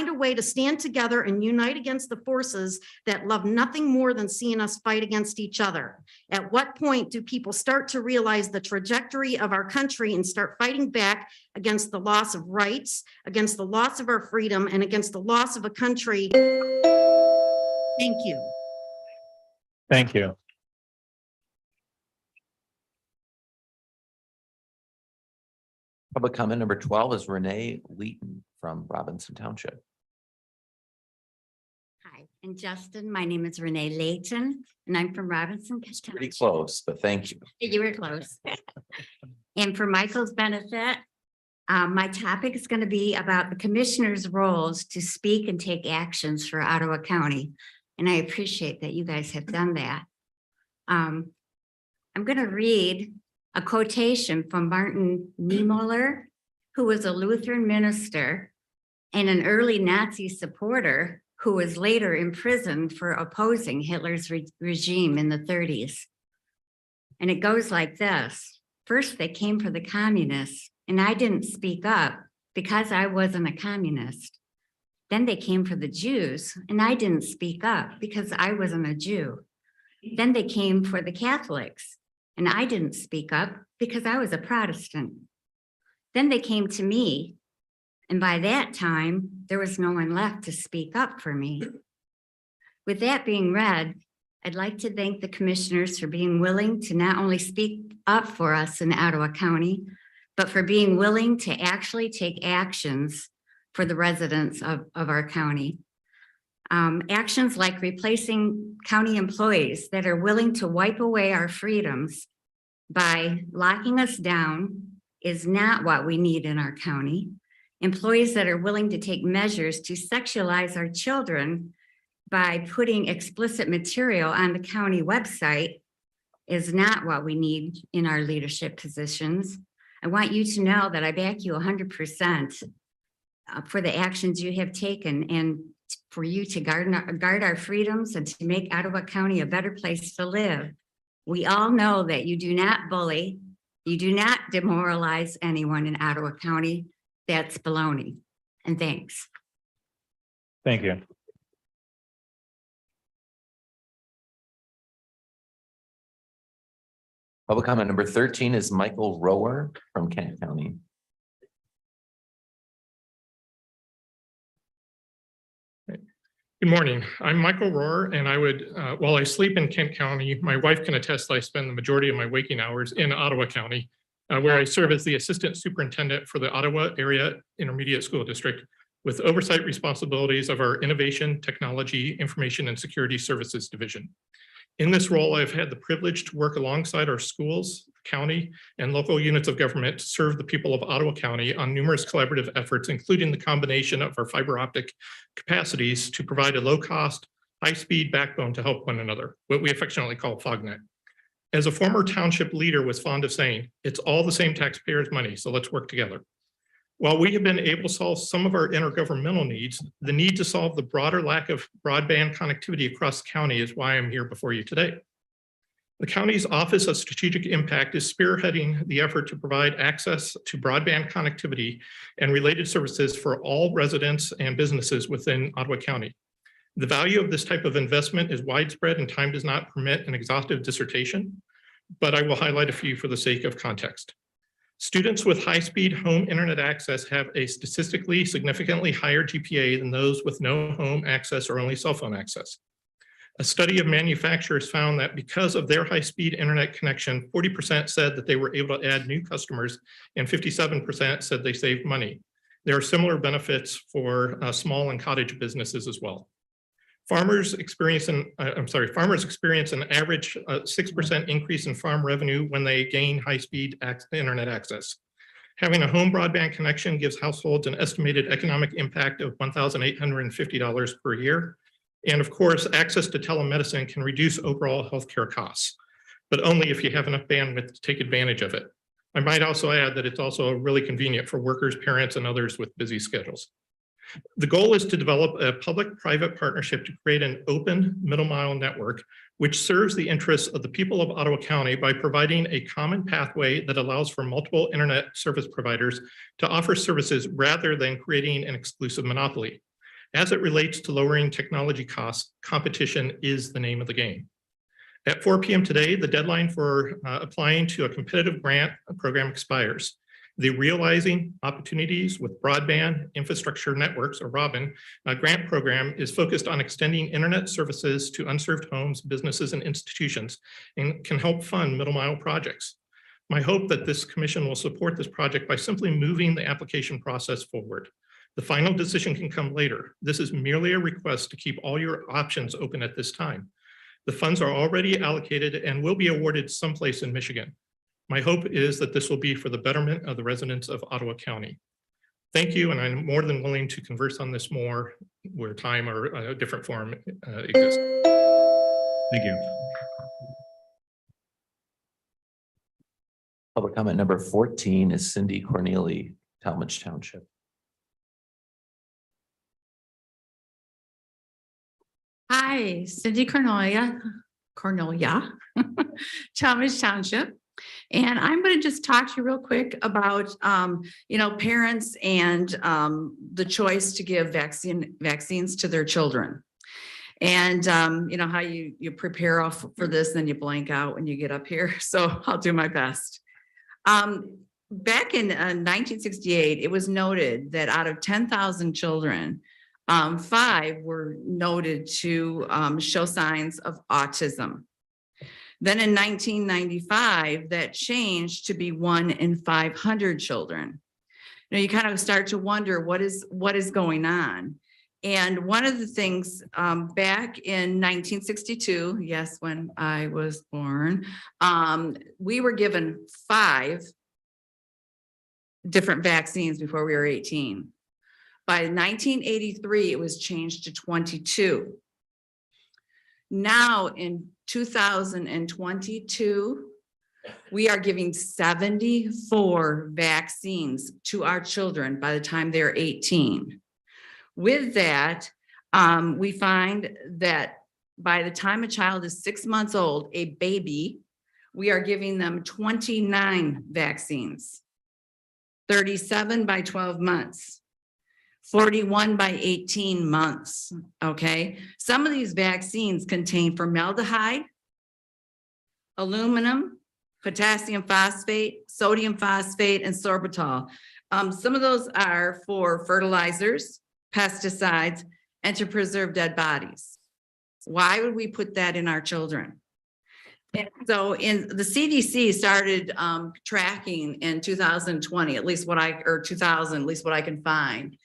a way to stand together and unite against the forces that love nothing more than seeing us fight against each other? At what point do people start to realize the trajectory of our country and start fighting back against the loss of rights, against the loss of our freedom, and against the loss of a country? Thank you. Thank you. Public comment number 12 is Renee Wheaton from Robinson Township. Hi, and Justin, my name is Renee Layton, and I'm from Robinson. Pretty close, but thank you. You were close. And for Michael's benefit, my topic is going to be about the commissioner's roles to speak and take actions for Ottawa County. And I appreciate that you guys have done that. I'm going to read a quotation from Martin Niemöller, who was a Lutheran minister and an early Nazi supporter who was later imprisoned for opposing Hitler's regime in the 30s. And it goes like this. First, they came for the communists, and I didn't speak up because I wasn't a communist. Then they came for the Jews, and I didn't speak up because I wasn't a Jew. Then they came for the Catholics, and I didn't speak up because I was a Protestant. Then they came to me, and by that time, there was no one left to speak up for me. With that being read, I'd like to thank the commissioners for being willing to not only speak up for us in Ottawa County, but for being willing to actually take actions for the residents of our county. Actions like replacing county employees that are willing to wipe away our freedoms by locking us down is not what we need in our county. Employees that are willing to take measures to sexualize our children by putting explicit material on the county website is not what we need in our leadership positions. I want you to know that I back you 100% for the actions you have taken and for you to guard our freedoms and to make Ottawa County a better place to live. We all know that you do not bully, you do not demoralize anyone in Ottawa County. That's baloney. And thanks. Thank you. Public comment number 13 is Michael Rower from Kent County. Good morning. I'm Michael Rohr, and I would, while I sleep in Kent County, my wife can attest that I spend the majority of my waking hours in Ottawa County, where I serve as the Assistant Superintendent for the Ottawa Area Intermediate School District with oversight responsibilities of our Innovation, Technology, Information, and Security Services Division. In this role, I've had the privilege to work alongside our schools, county, and local units of government to serve the people of Ottawa County on numerous collaborative efforts, including the combination of our fiber optic capacities to provide a low-cost, high-speed backbone to help one another, what we affectionately call FogNet. As a former township leader was fond of saying, it's all the same taxpayers' money, so let's work together. While we have been able to solve some of our intergovernmental needs, the need to solve the broader lack of broadband connectivity across the county is why I'm here before you today. The county's Office of Strategic Impact is spearheading the effort to provide access to broadband connectivity and related services for all residents and businesses within Ottawa County. The value of this type of investment is widespread and time does not permit an exhaustive dissertation, but I will highlight a few for the sake of context. Students with high-speed home internet access have a statistically significantly higher GPA than those with no home access or only cell phone access. A study of manufacturers found that because of their high-speed internet connection, 40% said that they were able to add new customers and 57% said they saved money. There are similar benefits for small and cottage businesses as well. Farmers experience an average 6% increase in farm revenue when they gain high-speed internet access. Having a home broadband connection gives households an estimated economic impact of $1,850 per year. And of course, access to telemedicine can reduce overall healthcare costs, but only if you have enough bandwidth to take advantage of it. I might also add that it's also really convenient for workers, parents, and others with busy schedules. The goal is to develop a public-private partnership to create an open middle mile network, which serves the interests of the people of Ottawa County by providing a common pathway that allows for multiple internet service providers to offer services rather than creating an exclusive monopoly. As it relates to lowering technology costs, competition is the name of the game. At 4 p.m. today, the deadline for applying to a competitive grant program expires. The Realizing Opportunities with Broadband Infrastructure Networks, or ROBIN, grant program is focused on extending internet services to unserved homes, businesses, and institutions, and can help fund middle mile projects. My hope that this commission will support this project by simply moving the application process forward. The final decision can come later. This is merely a request to keep all your options open at this time. The funds are already allocated and will be awarded someplace in Michigan. My hope is that this will be for the betterment of the residents of Ottawa County. Thank you, and I'm more than willing to converse on this more where time or a different forum exists. Thank you. Public comment number 14 is Cindy Corneli, Talmadge Township. Hi, Cindy Cornelia, Talmadge Township. And I'm going to just talk to you real quick about, parents and the choice to give vaccines to their children. And, how you prepare off for this, then you blank out when you get up here. So I'll do my best. Back in 1968, it was noted that out of 10,000 children, 5 were noted to show signs of autism. Then in 1995, that changed to be 1 in 500 children. Now you kind of start to wonder what is going on. And one of the things back in 1962, yes, when I was born, we were given 5 different vaccines before we were 18. By 1983, it was changed to 22. Now in 2022, we are giving 74 vaccines to our children by the time they're 18. With that, we find that by the time a child is 6 months old, a baby, we are giving them 29 vaccines, 37 by 12 months. 41 by 18 months, okay? Some of these vaccines contain formaldehyde, aluminum, potassium phosphate, sodium phosphate, and sorbitol. Some of those are for fertilizers, pesticides, and to preserve dead bodies. Why would we put that in our children? And so in the CDC started tracking in 2020, at least what I can find.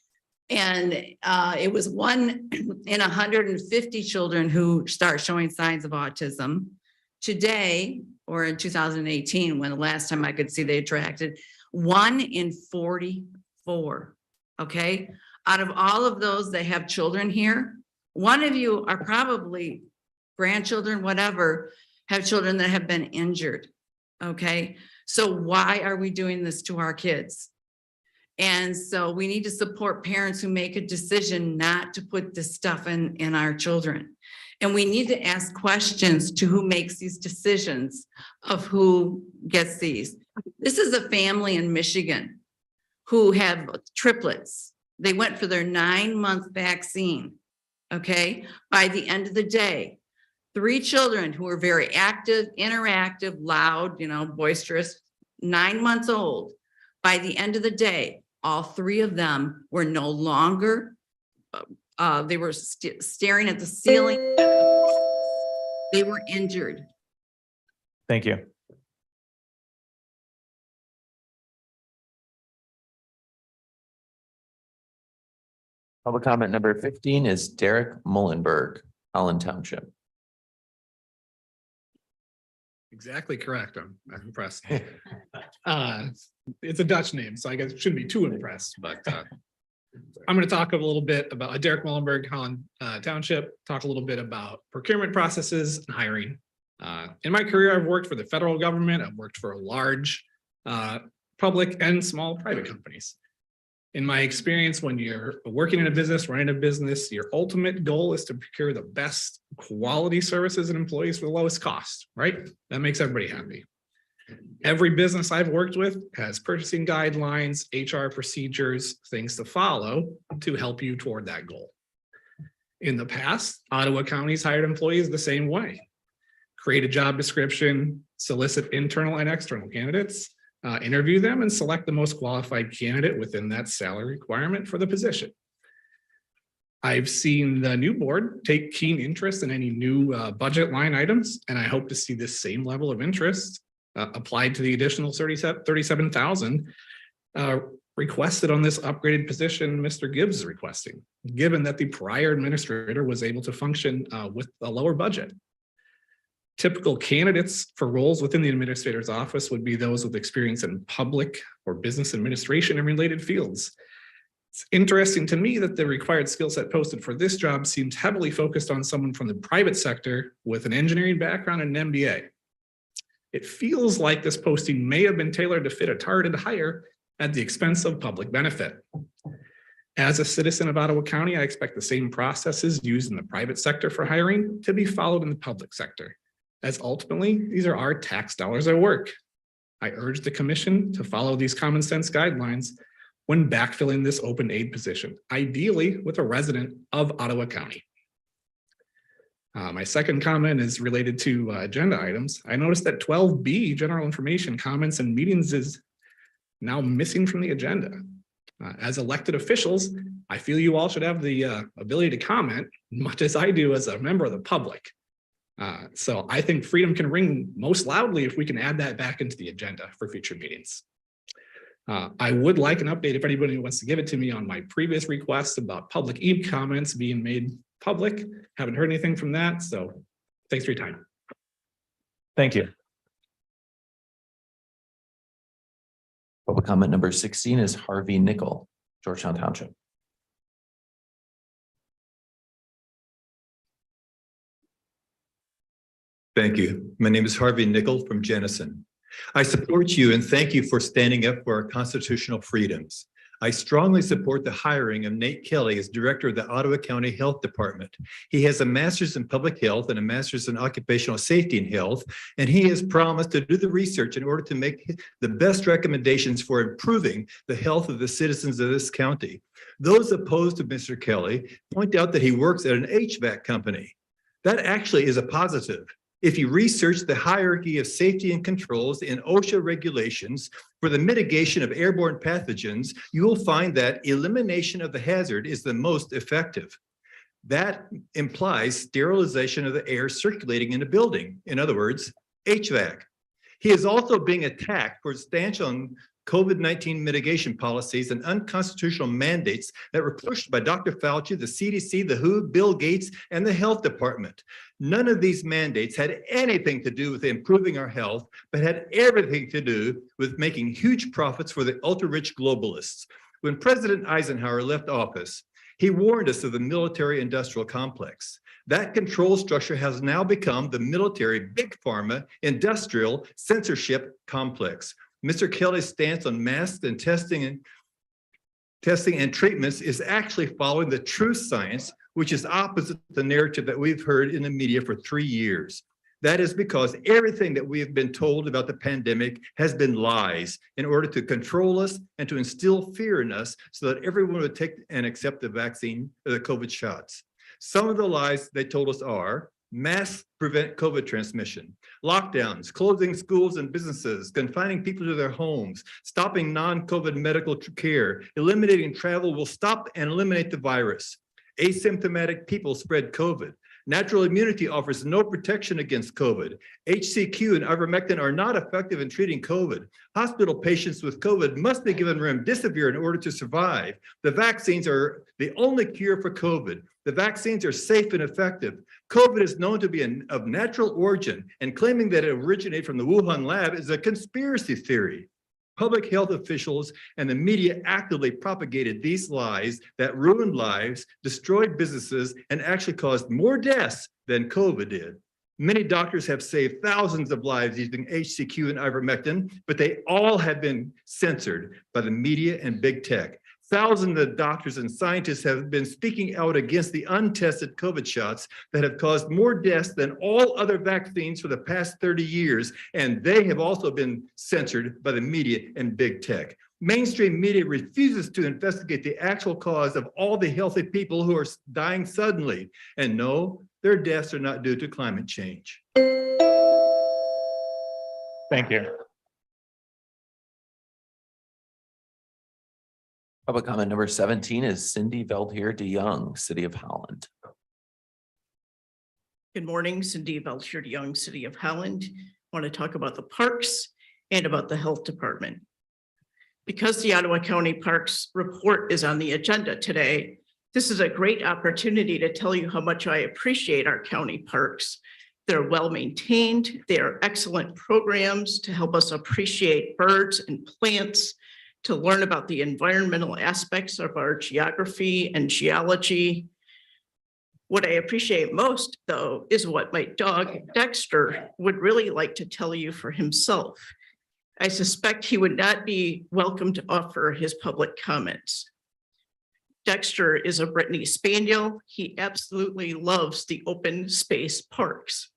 And it was 1 in 150 children who start showing signs of autism. Today, or in 2018, when the last time I could see they tracked it, 1 in 44, okay? Out of all of those that have children here, one of you are probably grandchildren, whatever, have children that have been injured, okay? So why are we doing this to our kids? And so we need to support parents who make a decision not to put this stuff in our children. And we need to ask questions to who makes these decisions of who gets these. This is a family in Michigan who have triplets. They went for their 9-month vaccine, okay? By the end of the day, 3 children who were very active, interactive, loud, boisterous, 9 months old, By the end of the day, all three of them were no longer, they were staring at the ceiling. They were injured. Thank you. Public comment number 15 is Derek Mullenberg, Holland Township. Exactly correct. I'm impressed. It's a Dutch name, so I guess it shouldn't be too impressed, but I'm going to talk a little bit about Derek Mullenberg, Holland Township, talk a little bit about procurement processes and hiring. In my career, I've worked for the federal government. I've worked for large public and small private companies. In my experience, when you're working in a business, running a business, your ultimate goal is to procure the best quality services and employees for the lowest cost, right? That makes everybody happy. Every business I've worked with has purchasing guidelines, HR procedures, things to follow to help you toward that goal. In the past, Ottawa County's hired employees the same way. Create a job description, solicit internal and external candidates, interview them, and select the most qualified candidate within that salary requirement for the position. I've seen the new board take keen interest in any new budget line items, and I hope to see this same level of interest applied to the additional $37,000 requested on this upgraded position Mr. Gibbs is requesting, given that the prior administrator was able to function with a lower budget. Typical candidates for roles within the administrator's office would be those with experience in public or business administration and related fields. It's interesting to me that the required skill set posted for this job seems heavily focused on someone from the private sector with an engineering background and an MBA. It feels like this posting may have been tailored to fit a targeted hire at the expense of public benefit. As a citizen of Ottawa County, I expect the same processes used in the private sector for hiring to be followed in the public sector, as ultimately, these are our tax dollars at work. I urge the commission to follow these common sense guidelines when backfilling this open aid position, ideally with a resident of Ottawa County. My second comment is related to agenda items. I noticed that 12B, general information, comments, and meetings is now missing from the agenda. As elected officials, I feel you all should have the ability to comment, much as I do as a member of the public. So I think freedom can ring most loudly if we can add that back into the agenda for future meetings. I would like an update if anybody wants to give it to me on my previous requests about public comments being made public. Haven't heard anything from that, so thanks for your time. Thank you. Public comment number 16 is Harvey Nickel, Georgetown Township. Thank you. My name is Harvey Nickel from Jenison. I support you and thank you for standing up for our constitutional freedoms. I strongly support the hiring of Nate Kelly as director of the Ottawa County Health Department. He has a master's in public health and a master's in occupational safety and health, and he has promised to do the research in order to make the best recommendations for improving the health of the citizens of this county. Those opposed to Mr. Kelly point out that he works at an HVAC company. That actually is a positive. If you research the hierarchy of safety and controls in OSHA regulations for the mitigation of airborne pathogens, you will find that elimination of the hazard is the most effective. That implies sterilization of the air circulating in a building. In other words, HVAC. He is also being attacked for his stance on COVID-19 mitigation policies and unconstitutional mandates that were pushed by Dr. Fauci, the CDC, the WHO, Bill Gates, and the health department. None of these mandates had anything to do with improving our health, but had everything to do with making huge profits for the ultra-rich globalists. When President Eisenhower left office, he warned us of the military-industrial complex. That control structure has now become the military, big pharma, industrial, censorship complex. Mr. Kelly's stance on masks and testing and treatments is actually following the true science, which is opposite the narrative that we've heard in the media for 3 years. That is because everything that we have been told about the pandemic has been lies in order to control us and to instill fear in us so that everyone would take and accept the vaccine or the COVID shots. Some of the lies they told us are Masks prevent COVID transmission. Lockdowns, closing schools and businesses, confining people to their homes, stopping non-COVID medical care, eliminating travel will stop and eliminate the virus. Asymptomatic people spread COVID. Natural immunity offers no protection against COVID. HCQ and ivermectin are not effective in treating COVID. Hospital patients with COVID must be given remdesivir in order to survive. The vaccines are the only cure for COVID. The vaccines are safe and effective. COVID is known to be of natural origin, and claiming that it originated from the Wuhan lab is a conspiracy theory. Public health officials and the media actively propagated these lies that ruined lives, destroyed businesses, and actually caused more deaths than COVID did. Many doctors have saved thousands of lives using HCQ and ivermectin, but they all have been censored by the media and big tech. Thousands of doctors and scientists have been speaking out against the untested COVID shots that have caused more deaths than all other vaccines for the past 30 years, and they have also been censored by the media and big tech. Mainstream media refuses to investigate the actual cause of all the healthy people who are dying suddenly. And no, their deaths are not due to climate change. Thank you. Public comment number 17 is Cindy Veldheer de Young, City of Holland. Good morning, Cindy Veldheer de Young, City of Holland. I want to talk about the parks and about the health department. Because the Ottawa County Parks report is on the agenda today, this is a great opportunity to tell you how much I appreciate our county parks. They're well maintained. They are excellent programs to help us appreciate birds and plants, to learn about the environmental aspects of our geography and geology. What I appreciate most, though, is what my dog Dexter would really like to tell you for himself. I suspect he would not be welcome to offer his public comments. Dexter is a Brittany Spaniel. He absolutely loves the open space parks.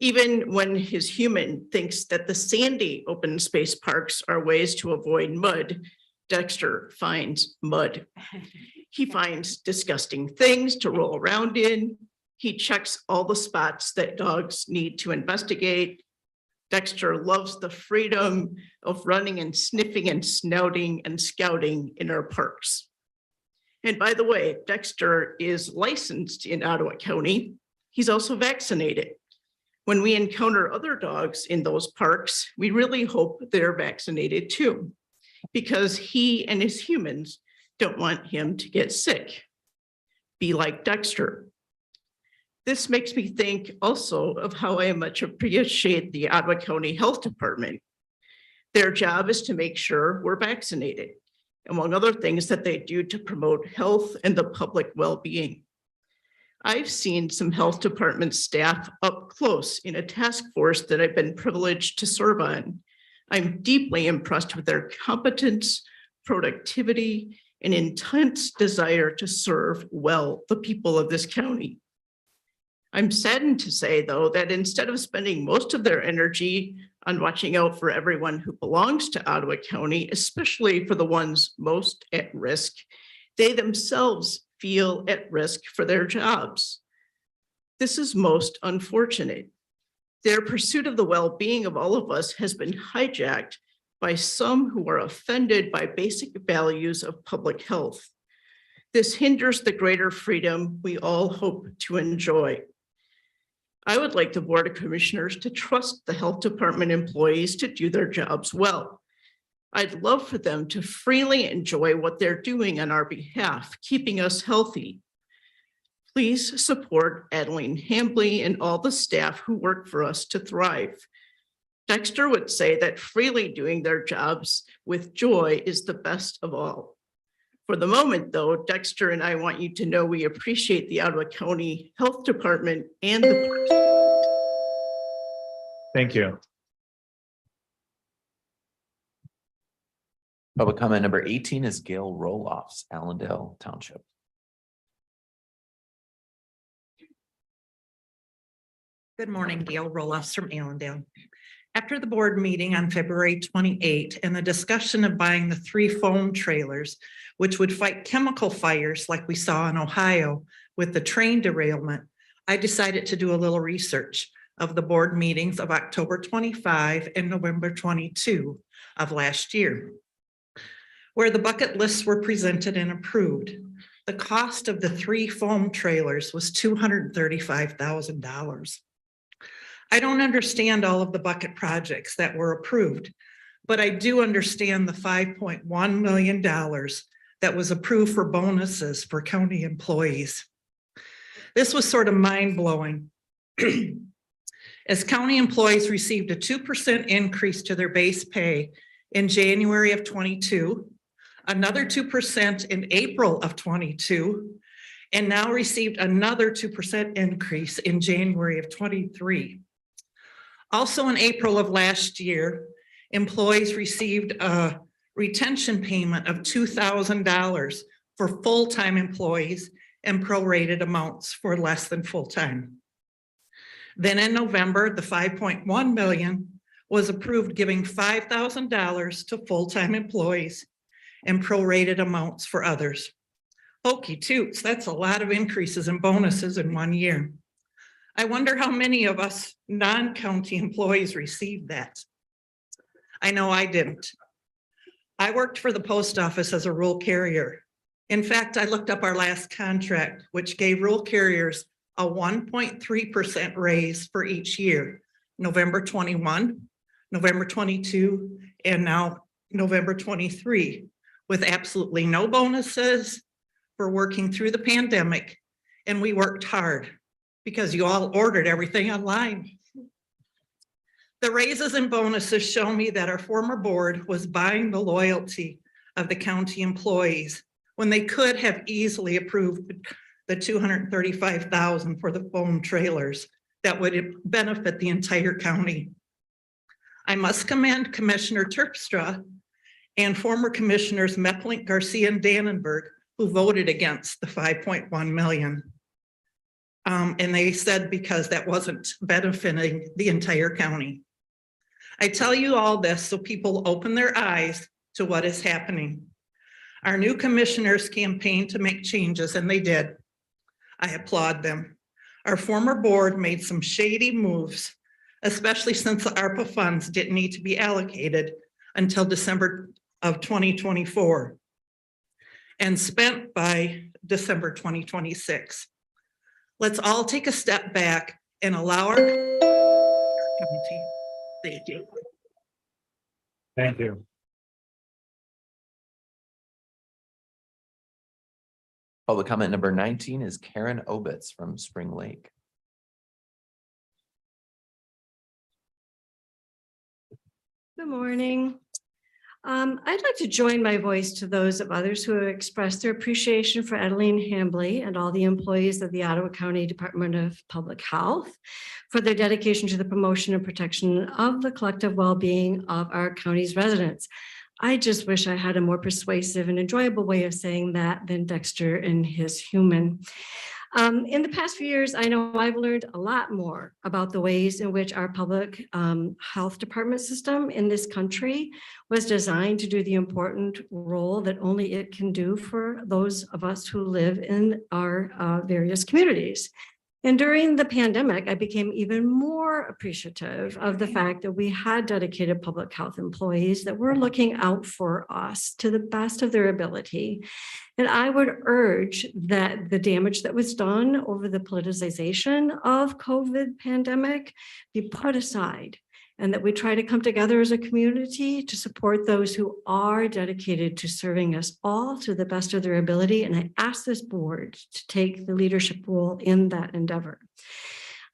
Even when his human thinks that the sandy open space parks are ways to avoid mud, Dexter finds mud. He finds disgusting things to roll around in. He checks all the spots that dogs need to investigate. Dexter loves the freedom of running and sniffing and snouting and scouting in our parks. And by the way, Dexter is licensed in Ottawa County. He's also vaccinated. When we encounter other dogs in those parks, we really hope they're vaccinated too, because he and his humans don't want him to get sick. Be like Dexter. This makes me think also of how I much appreciate the Ottawa County Health Department. Their job is to make sure we're vaccinated, among other things that they do to promote health and the public well-being. I've seen some health department staff up close in a task force that I've been privileged to serve on. I'm deeply impressed with their competence, productivity, and intense desire to serve well the people of this county. I'm saddened to say, though, that instead of spending most of their energy on watching out for everyone who belongs to Ottawa County, especially for the ones most at risk, they themselves feel at risk for their jobs. This is most unfortunate. Their pursuit of the well-being of all of us has been hijacked by some who are offended by basic values of public health. This hinders the greater freedom we all hope to enjoy. I would like the Board of Commissioners to trust the health department employees to do their jobs well. I'd love for them to freely enjoy what they're doing on our behalf, keeping us healthy. Please support Adeline Hambley and all the staff who work for us to thrive. Dexter would say that freely doing their jobs with joy is the best of all. For the moment, though, Dexter and I want you to know we appreciate the Ottawa County Health Department and the. Thank you. Public comment number 18 is Gail Roloffs, Allendale Township. Good morning, Gail Roloffs from Allendale. After the board meeting on February 28 and the discussion of buying the 3 foam trailers, which would fight chemical fires like we saw in Ohio with the train derailment, I decided to do a little research of the board meetings of October 25 and November 22 of last year, where the bucket lists were presented and approved. The cost of the 3 foam trailers was $235,000. I don't understand all of the bucket projects that were approved, but I do understand the $5.1 million that was approved for bonuses for county employees. This was sort of mind-blowing. As county employees received a 2% increase to their base pay in January of 22, another 2% in April of 22, and now received another 2% increase in January of 23. Also in April of last year, employees received a retention payment of $2,000 for full-time employees and prorated amounts for less than full-time. Then in November, the $5.1 million was approved, giving $5,000 to full-time employees and prorated amounts for others. Hokey toots, that's a lot of increases in bonuses in 1 year. I wonder how many of us non-county employees received that. I know I didn't. I worked for the post office as a rural carrier. In fact, I looked up our last contract, which gave rural carriers a 1.3% raise for each year, November 21, November 22, and now November 23, with absolutely no bonuses for working through the pandemic. And we worked hard because you all ordered everything online. The raises and bonuses show me that our former board was buying the loyalty of the county employees when they could have easily approved the $235,000 for the foam trailers that would benefit the entire county. I must commend Commissioner Terpstra and former commissioners Mecklenk, Garcia, and Dannenberg, who voted against the $5.1 million. And they said because that wasn't benefiting the entire county. I tell you all this so people open their eyes to what is happening. Our new commissioners campaigned to make changes, and they did. I applaud them. Our former board made some shady moves, especially since the ARPA funds didn't need to be allocated until December of 2024 and spent by December 2026. Let's all take a step back and allow our county. Thank you. Thank you. Public comment number 19 is Karen Obitz from Spring Lake. Good morning. I'd like to join my voice to those of others who have expressed their appreciation for Adeline Hambley and all the employees of the Ottawa County Department of Public Health for their dedication to the promotion and protection of the collective well-being of our county's residents. I just wish I had a more persuasive and enjoyable way of saying that than Dexter and his human. In the past few years, I know I've learned a lot more about the ways in which our public health department system in this country was designed to do the important role that only it can do for those of us who live in our various communities. And during the pandemic, I became even more appreciative of the fact that we had dedicated public health employees that were looking out for us to the best of their ability. And I would urge that the damage that was done over the politicization of COVID pandemic be put aside, and that we try to come together as a community to support those who are dedicated to serving us all to the best of their ability. And I ask this board to take the leadership role in that endeavor.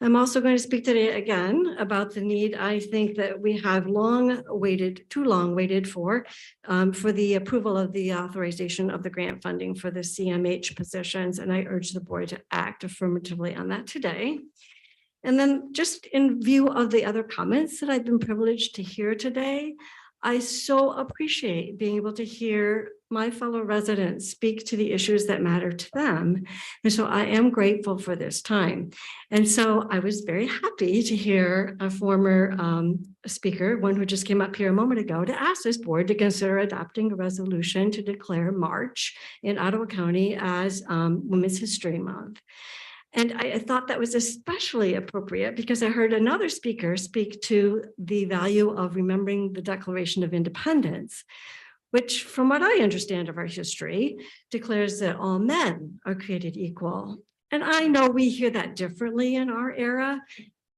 I'm also going to speak today again about the need I think that we have too long waited for the approval of the authorization of the grant funding for the CMH positions. And I urge the board to act affirmatively on that today. And then just in view of the other comments that I've been privileged to hear today, I so appreciate being able to hear my fellow residents speak to the issues that matter to them. And so I am grateful for this time. And so I was very happy to hear a former speaker, one who just came up here a moment ago, to ask this board to consider adopting a resolution to declare March in Ottawa County as Women's History Month. And I thought that was especially appropriate because I heard another speaker speak to the value of remembering the Declaration of Independence, which, from what I understand of our history, declares that all men are created equal. And I know we hear that differently in our era,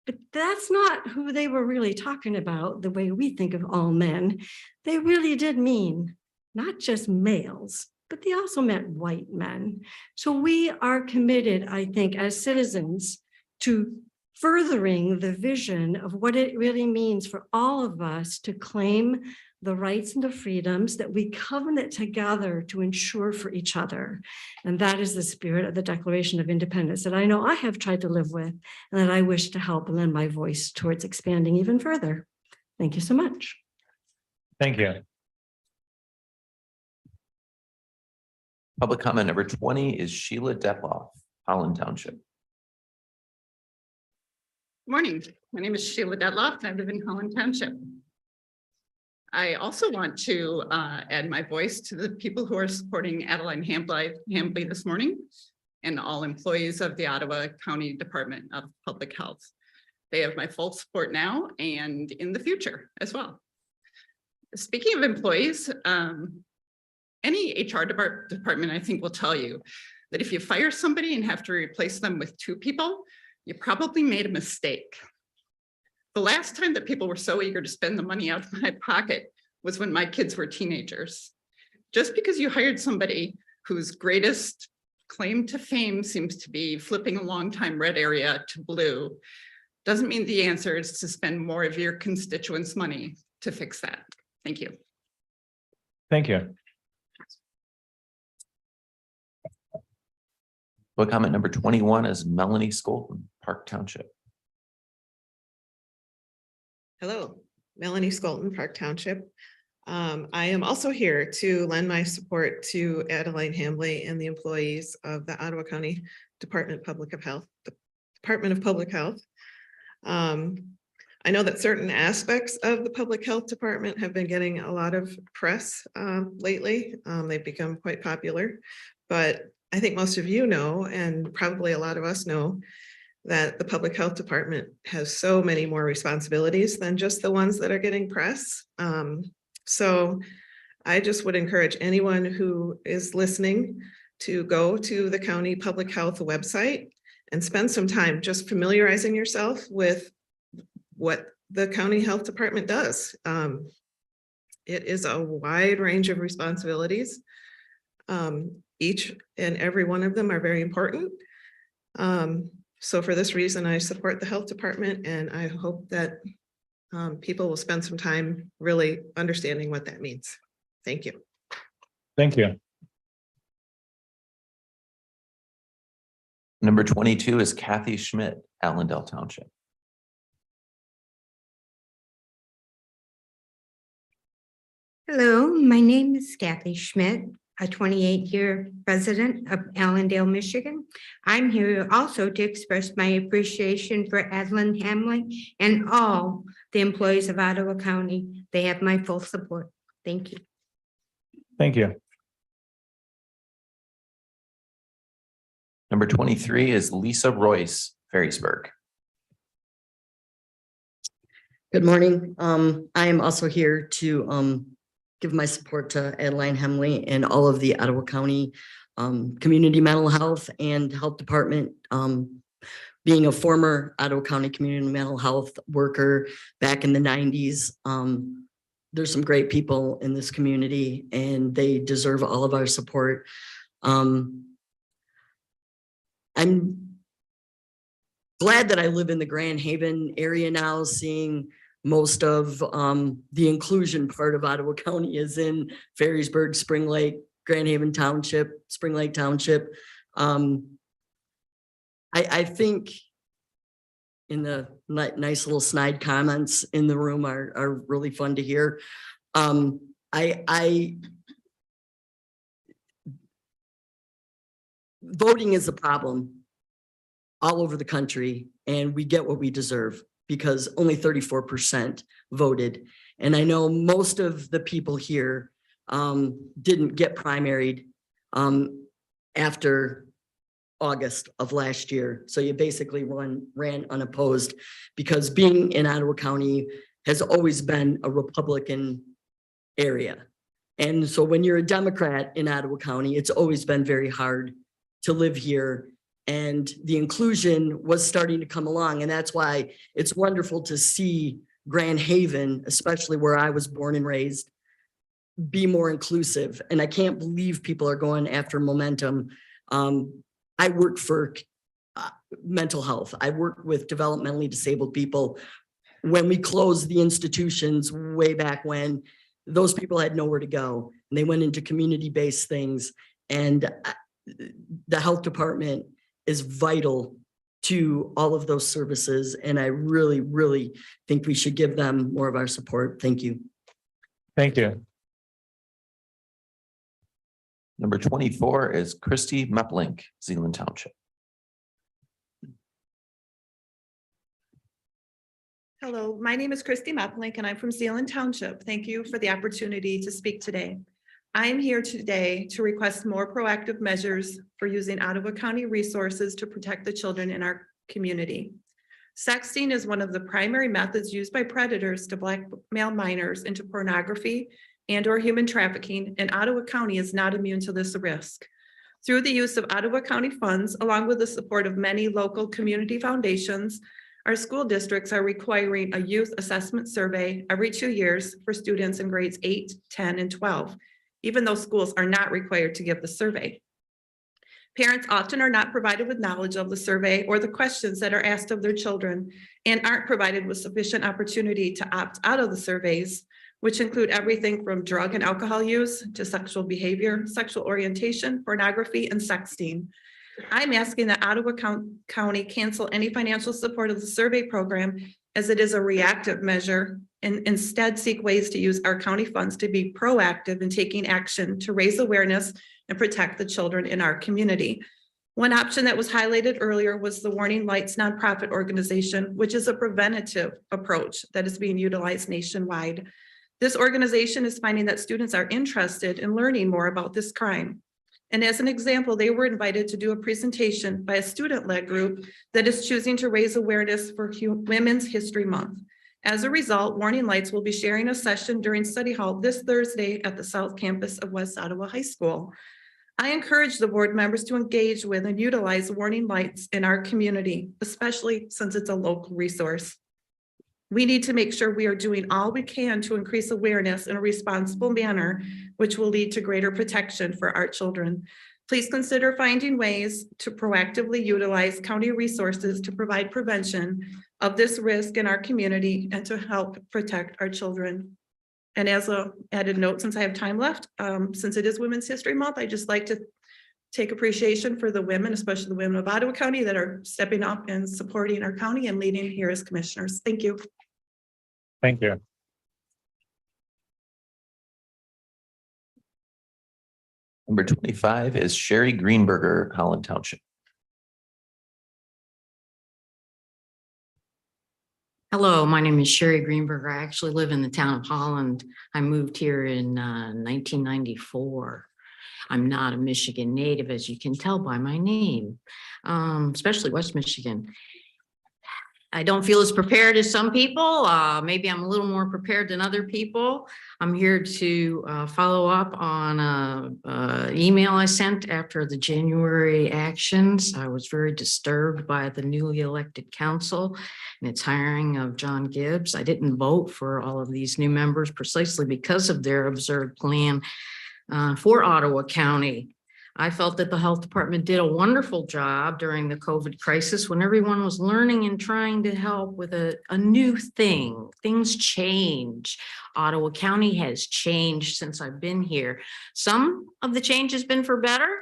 but that's not who they were really talking about the way we think of all men. They really did mean not just males, but they also meant white men. So we are committed, I think, as citizens to furthering the vision of what it really means for all of us to claim the rights and the freedoms that we covenant together to ensure for each other. And that is the spirit of the Declaration of Independence that I know I have tried to live with and that I wish to help lend my voice towards expanding even further. Thank you so much. Thank you. Public comment number 20 is Sheila Detloff, Holland Township. Morning, my name is Sheila Detloff and I live in Holland Township. I also want to add my voice to the people who are supporting Adeline Hambley this morning and all employees of the Ottawa County Department of Public Health. They have my full support now and in the future as well. Speaking of employees, any HR department, I think, will tell you that if you fire somebody and have to replace them with two people, you probably made a mistake. The last time that people were so eager to spend the money out of my pocket was when my kids were teenagers. Just because you hired somebody whose greatest claim to fame seems to be flipping a long time red area to blue, doesn't mean the answer is to spend more of your constituents' money to fix that. Thank you. Thank you. Public comment number 21 is Melanie Skolton, Park Township. Hello, Melanie Skolton, Park Township. I am also here to lend my support to Adeline Hambley and the employees of the Ottawa County Department of Public Health. I know that certain aspects of the Public Health Department have been getting a lot of press lately. They've become quite popular, but I think most of you know, and probably a lot of us know, that the Public Health Department has so many more responsibilities than just the ones that are getting press. So I just would encourage anyone who is listening to go to the county public health website and spend some time just familiarizing yourself with what the county health department does. It is a wide range of responsibilities. Each and every one of them are very important. So for this reason, I support the health department, and I hope that people will spend some time really understanding what that means. Thank you. Thank you. Number 22 is Kathy Schmidt, Allendale Township. Hello, my name is Kathy Schmidt, a 28-year resident of Allendale, Michigan. I'm here also to express my appreciation for Adeline Hambley and all the employees of Ottawa County. They have my full support. Thank you. Thank you. Number 23 is Lisa Royce, Ferrisburg. Good morning. I am also here to give my support to Adeline Hambley and all of the Ottawa County Community Mental Health and Health Department. Being a former Ottawa County Community Mental Health worker back in the 90s, there's some great people in this community and they deserve all of our support. I'm glad that I live in the Grand Haven area now, seeing most of the inclusion part of Ottawa County is in Ferrisburg, Spring Lake, Grand Haven Township, Spring Lake Township. I think in the nice little snide comments in the room are really fun to hear. Voting is a problem all over the country, and we get what we deserve because only 34% voted. And I know most of the people here didn't get primaried after August of last year. So you basically ran unopposed because being in Ottawa County has always been a Republican area. And so when you're a Democrat in Ottawa County, it's always been very hard to live here. And the inclusion was starting to come along. And that's why it's wonderful to see Grand Haven, especially where I was born and raised, be more inclusive. And I can't believe people are going after momentum. I work for mental health. I work with developmentally disabled people. When we closed the institutions way back when, those people had nowhere to go. And they went into community-based things. And the health department is vital to all of those services. And I really, really think we should give them more of our support. Thank you. Thank you. Number 24 is Christy Meplink, Zeeland Township. Hello, my name is Christy Meplink and I'm from Zeeland Township. Thank you for the opportunity to speak today. I am here today to request more proactive measures for using Ottawa County resources to protect the children in our community. Sexting is one of the primary methods used by predators to blackmail minors into pornography and/or human trafficking, and Ottawa County is not immune to this risk. Through the use of Ottawa County funds, along with the support of many local community foundations, our school districts are requiring a youth assessment survey every 2 years for students in grades 8, 10, and 12, even though schools are not required to give the survey. Parents often are not provided with knowledge of the survey or the questions that are asked of their children and aren't provided with sufficient opportunity to opt out of the surveys, which include everything from drug and alcohol use to sexual behavior, sexual orientation, pornography, and sexting. I'm asking that Ottawa County cancel any financial support of the survey program as it is a reactive measure and instead seek ways to use our county funds to be proactive in taking action to raise awareness and protect the children in our community. One option that was highlighted earlier was the Warning Lights nonprofit organization, which is a preventative approach that is being utilized nationwide. This organization is finding that students are interested in learning more about this crime. And as an example, they were invited to do a presentation by a student-led group that is choosing to raise awareness for Women's History Month. As a result, Warning Lights will be sharing a session during study hall this Thursday at the South Campus of West Ottawa High School. I encourage the board members to engage with and utilize Warning Lights in our community, especially since it's a local resource. We need to make sure we are doing all we can to increase awareness in a responsible manner, which will lead to greater protection for our children. Please consider finding ways to proactively utilize county resources to provide prevention of this risk in our community and to help protect our children. And as an added note, since I have time left, since it is Women's History Month, I just like to take appreciation for the women, especially the women of Ottawa County, that are stepping up and supporting our county and leading here as commissioners. Thank you. Thank you. Number 25 is Sherry Greenberger, Holland Township. Hello, my name is Sherry Greenberger. I actually live in the town of Holland. I moved here in 1994. I'm not a Michigan native, as you can tell by my name, especially West Michigan. I don't feel as prepared as some people. Maybe I'm a little more prepared than other people. I'm here to follow up on an email I sent after the January actions. I was very disturbed by the newly elected council and its hiring of John Gibbs. I didn't vote for all of these new members precisely because of their absurd plan for Ottawa County. I felt that the health department did a wonderful job during the COVID crisis when everyone was learning and trying to help with a new thing. Things change. Ottawa County has changed since I've been here. Some of the change has been for better.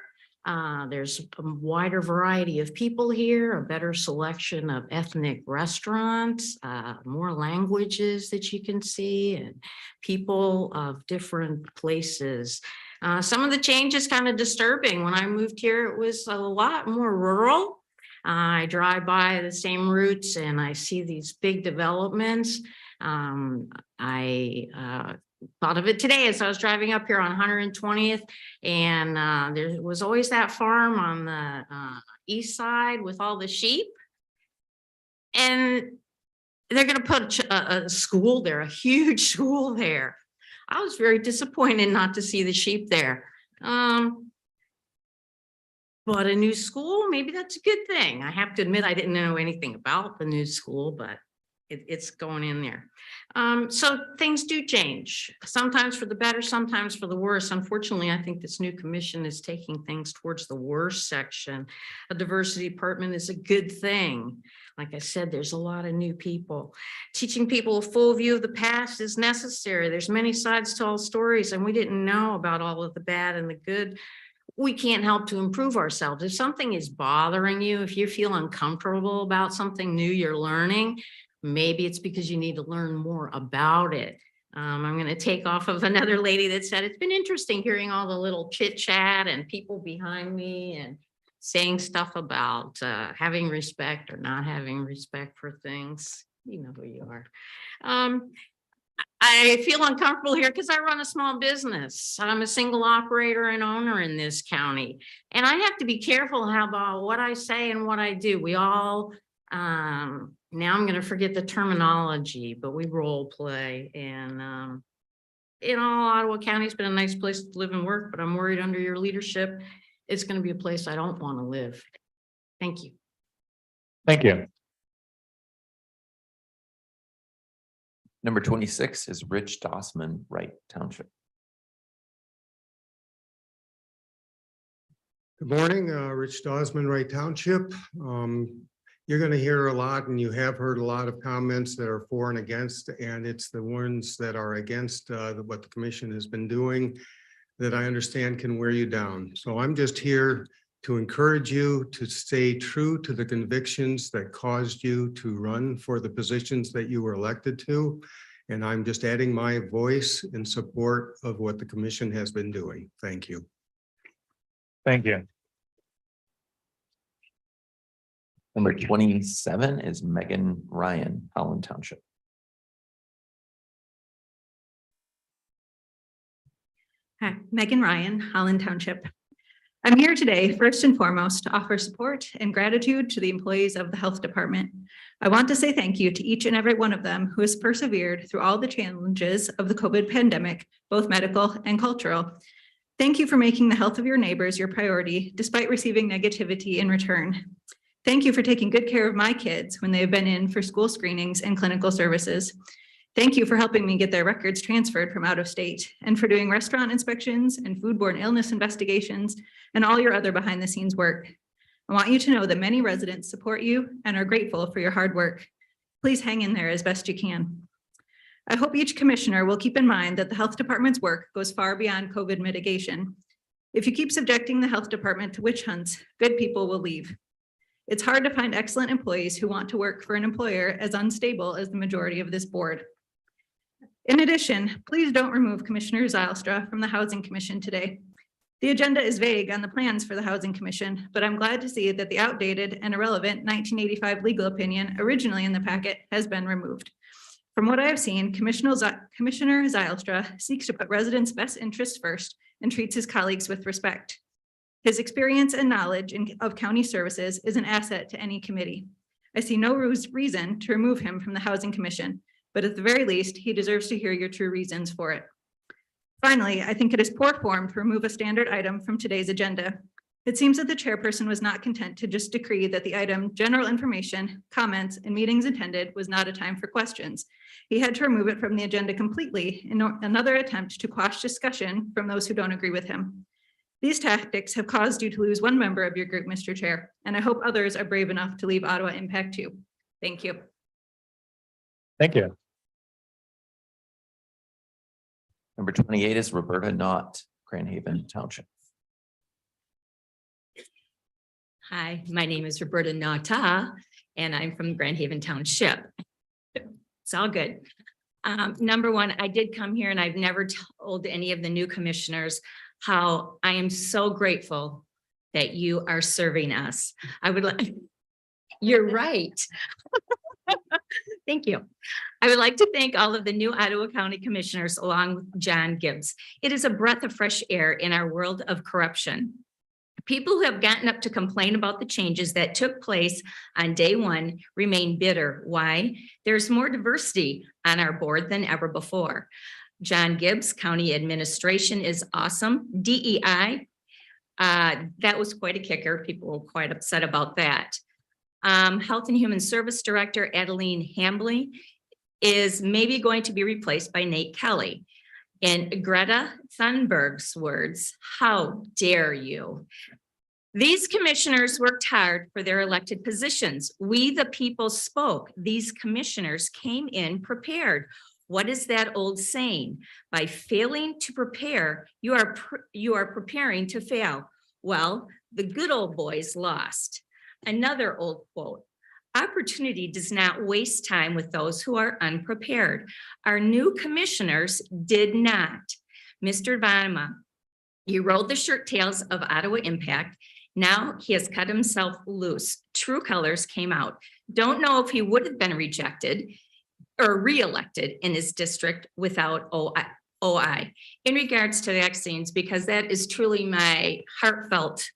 There's a wider variety of people here, a better selection of ethnic restaurants, more languages that you can see, and people of different places. Some of the change is kind of disturbing. When I moved here, it was a lot more rural. I drive by the same routes and I see these big developments. I thought of it today as I was driving up here on 120th, and there was always that farm on the east side with all the sheep. And they're gonna put a school there, a huge school there. I was very disappointed not to see the sheep there. But a new school, maybe that's a good thing. I have to admit, I didn't know anything about the new school, but it's going in there. So things do change, sometimes for the better, sometimes for the worse. Unfortunately, I think this new commission is taking things towards the worst section. A diversity department is a good thing. Like I said, there's a lot of new people. Teaching people a full view of the past is necessary. There's many sides to all stories, and we didn't know about all of the bad and the good. We can't help to improve ourselves. If something is bothering you, if you feel uncomfortable about something new you're learning, maybe it's because you need to learn more about it. I'm going to take off of another lady that said, it's been interesting hearing all the little chit chat and people behind me and saying stuff about having respect or not having respect for things. You know who you are. I feel uncomfortable here because I run a small business. I'm a single operator and owner in this county. And I have to be careful about what I say and what I do. We all, now I'm going to forget the terminology, but we role play. And in all, Ottawa County has been a nice place to live and work, but I'm worried under your leadership, it's going to be a place I don't want to live. Thank you. Thank you. Number 26 is Rich Dossman, Wright Township. Good morning, Rich Dosman, Wright Township. You're going to hear a lot, and you have heard a lot of comments that are for and against, and it's the ones that are against what the commission has been doing that I understand can wear you down. So I'm just here to encourage you to stay true to the convictions that caused you to run for the positions that you were elected to. And I'm just adding my voice in support of what the commission has been doing. Thank you. Thank you. Number 27 is Megan Ryan, Holland Township. Hi, Megan Ryan, Holland Township. I'm here today, first and foremost, to offer support and gratitude to the employees of the health department. I want to say thank you to each and every one of them who has persevered through all the challenges of the COVID pandemic, both medical and cultural. Thank you for making the health of your neighbors your priority, despite receiving negativity in return. Thank you for taking good care of my kids when they have been in for school screenings and clinical services. Thank you for helping me get their records transferred from out of state and for doing restaurant inspections and foodborne illness investigations and all your other behind the scenes work. I want you to know that many residents support you and are grateful for your hard work. Please hang in there as best you can. I hope each commissioner will keep in mind that the health department's work goes far beyond COVID mitigation. If you keep subjecting the health department to witch hunts, good people will leave. It's hard to find excellent employees who want to work for an employer as unstable as the majority of this board. In addition, please don't remove Commissioner Zylstra from the Housing Commission today. The agenda is vague on the plans for the Housing Commission, but I'm glad to see that the outdated and irrelevant 1985 legal opinion originally in the packet has been removed. From what I have seen, Commissioner Zylstra seeks to put residents' best interests first and treats his colleagues with respect. His experience and knowledge of county services is an asset to any committee. I see no reason to remove him from the Housing Commission, but at the very least, he deserves to hear your true reasons for it. Finally, I think it is poor form to remove a standard item from today's agenda. It seems that the chairperson was not content to just decree that the item general information, comments, and meetings attended was not a time for questions. He had to remove it from the agenda completely in another attempt to quash discussion from those who don't agree with him. These tactics have caused you to lose one member of your group, Mr. Chair, and I hope others are brave enough to leave Ottawa Impact too. Thank you. Thank you. Number 28 is Roberta Knott, Grand Haven Township. Hi, my name is Roberta Nata, and I'm from Grand Haven Township. It's all good. Number one, I did come here and I've never told any of the new commissioners how I am so grateful that you are serving us. I would like, you're right. Thank you. I would like to thank all of the new Ottawa County Commissioners along with John Gibbs. It is a breath of fresh air in our world of corruption. People who have gotten up to complain about the changes that took place on day one remain bitter. Why? There's more diversity on our board than ever before. John Gibbs, County Administration is awesome. DEI, that was quite a kicker. People were quite upset about that. Health and Human Service Director Adeline Hambley is maybe going to be replaced by Nate Kelly. In Greta Thunberg's words, how dare you? These commissioners worked hard for their elected positions. We, the people, spoke. These commissioners came in prepared. What is that old saying? By failing to prepare, you are preparing to fail. Well, the good old boys lost. Another old quote, opportunity does not waste time with those who are unprepared. Our new commissioners did not. Mr. Vanema, you rode the shirt tails of Ottawa Impact. Now he has cut himself loose. True colors came out. Don't know if he would have been rejected or reelected in his district without OI. In regards to vaccines, because that is truly my heartfelt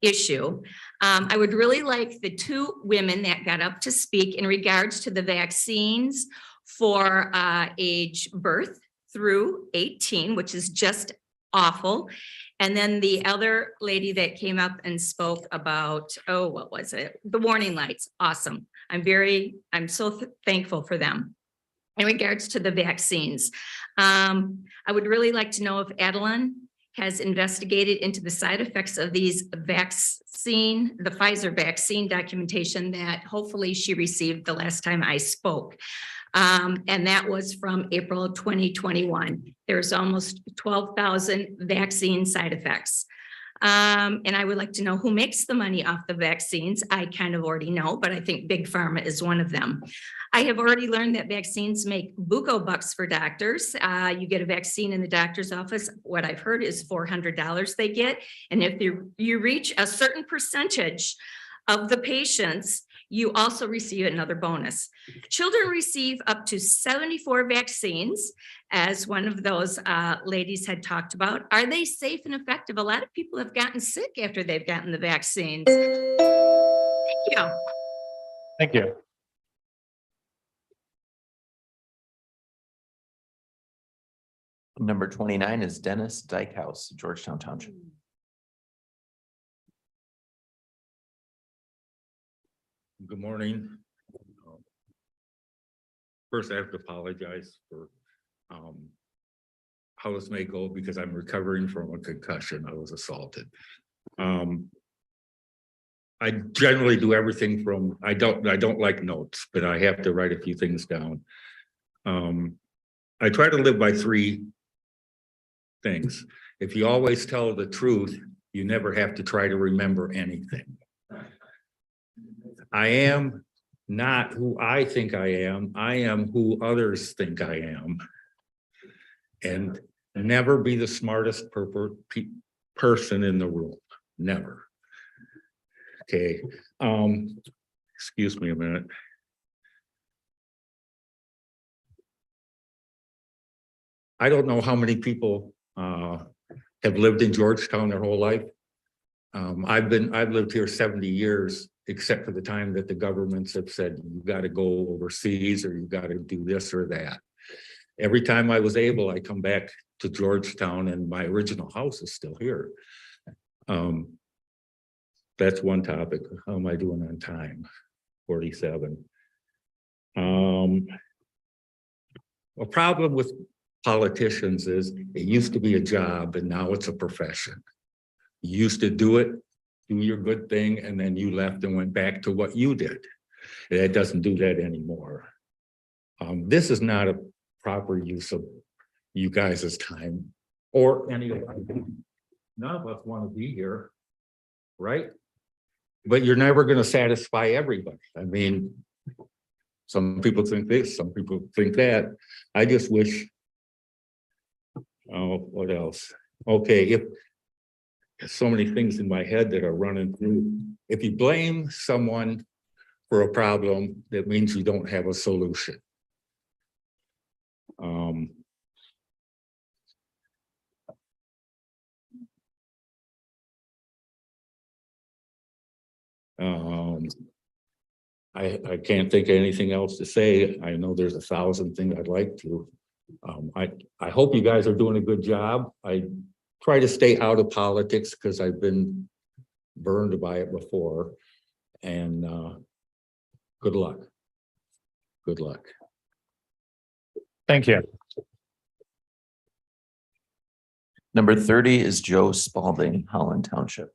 issue. I would really like the two women that got up to speak in regards to the vaccines for age birth through 18, which is just awful. And then the other lady that came up and spoke about, what was it? The warning lights. Awesome. I'm so thankful for them. In regards to the vaccines, I would really like to know if Adeline has investigated into the side effects of these vaccine, the Pfizer vaccine documentation that hopefully she received the last time I spoke. And that was from April 2021. There's almost 12,000 vaccine side effects. And I would like to know who makes the money off the vaccines. I kind of already know, but I think Big Pharma is one of them. I have already learned that vaccines make buco bucks for doctors. You get a vaccine in the doctor's office. What I've heard is $400 they get. And if you reach a certain percentage of the patients, you also receive another bonus. Children receive up to 74 vaccines, as one of those ladies had talked about. Are they safe and effective? A lot of people have gotten sick after they've gotten the vaccines. Thank you. Thank you. Number 29 is Dennis Dykehouse, Georgetown Township. Good morning. First, I have to apologize for how this may go because I'm recovering from a concussion. I was assaulted. I generally do everything from, I don't like notes, but I have to write a few things down. I try to live by three things. If you always tell the truth, you never have to try to remember anything. I am not who I think I am who others think I am. And never be the smartest person in the room, never. Okay, excuse me a minute. I don't know how many people have lived in Georgetown their whole life. I've lived here 70 years, except for the time that the governments have said, you got to go overseas or you got to do this or that. Every time I was able, I come back to Georgetown and my original house is still here. That's one topic. How am I doing on time? 47. A problem with politicians is it used to be a job and now it's a profession. You used to do it, do your good thing, and then you left and went back to what you did. It doesn't do that anymore. This is not a proper use of you guys' time or any of us. None of us want to be here, right? But you're never going to satisfy everybody. I mean, some people think this, some people think that. I just wish, oh, what else? Okay, if so many things in my head that are running through. If you blame someone for a problem, that means you don't have a solution. I can't think of anything else to say. I know there's 1,000 things I'd like to. I hope you guys are doing a good job. I try to stay out of politics because I've been burned by it before. And good luck. Good luck. Thank you. Number 30 is Joe Spalding, Holland Township.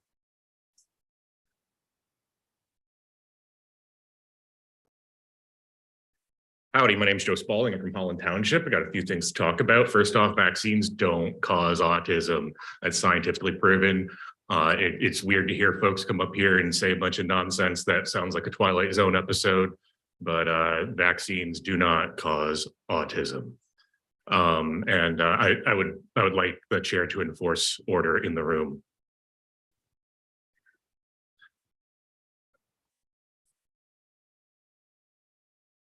Howdy, my name is Joe Spalding. I'm from Holland Township. I got a few things to talk about. First off, vaccines don't cause autism. That's scientifically proven. It's weird to hear folks come up here and say a bunch of nonsense that sounds like a Twilight Zone episode, but vaccines do not cause autism. I would like the chair to enforce order in the room.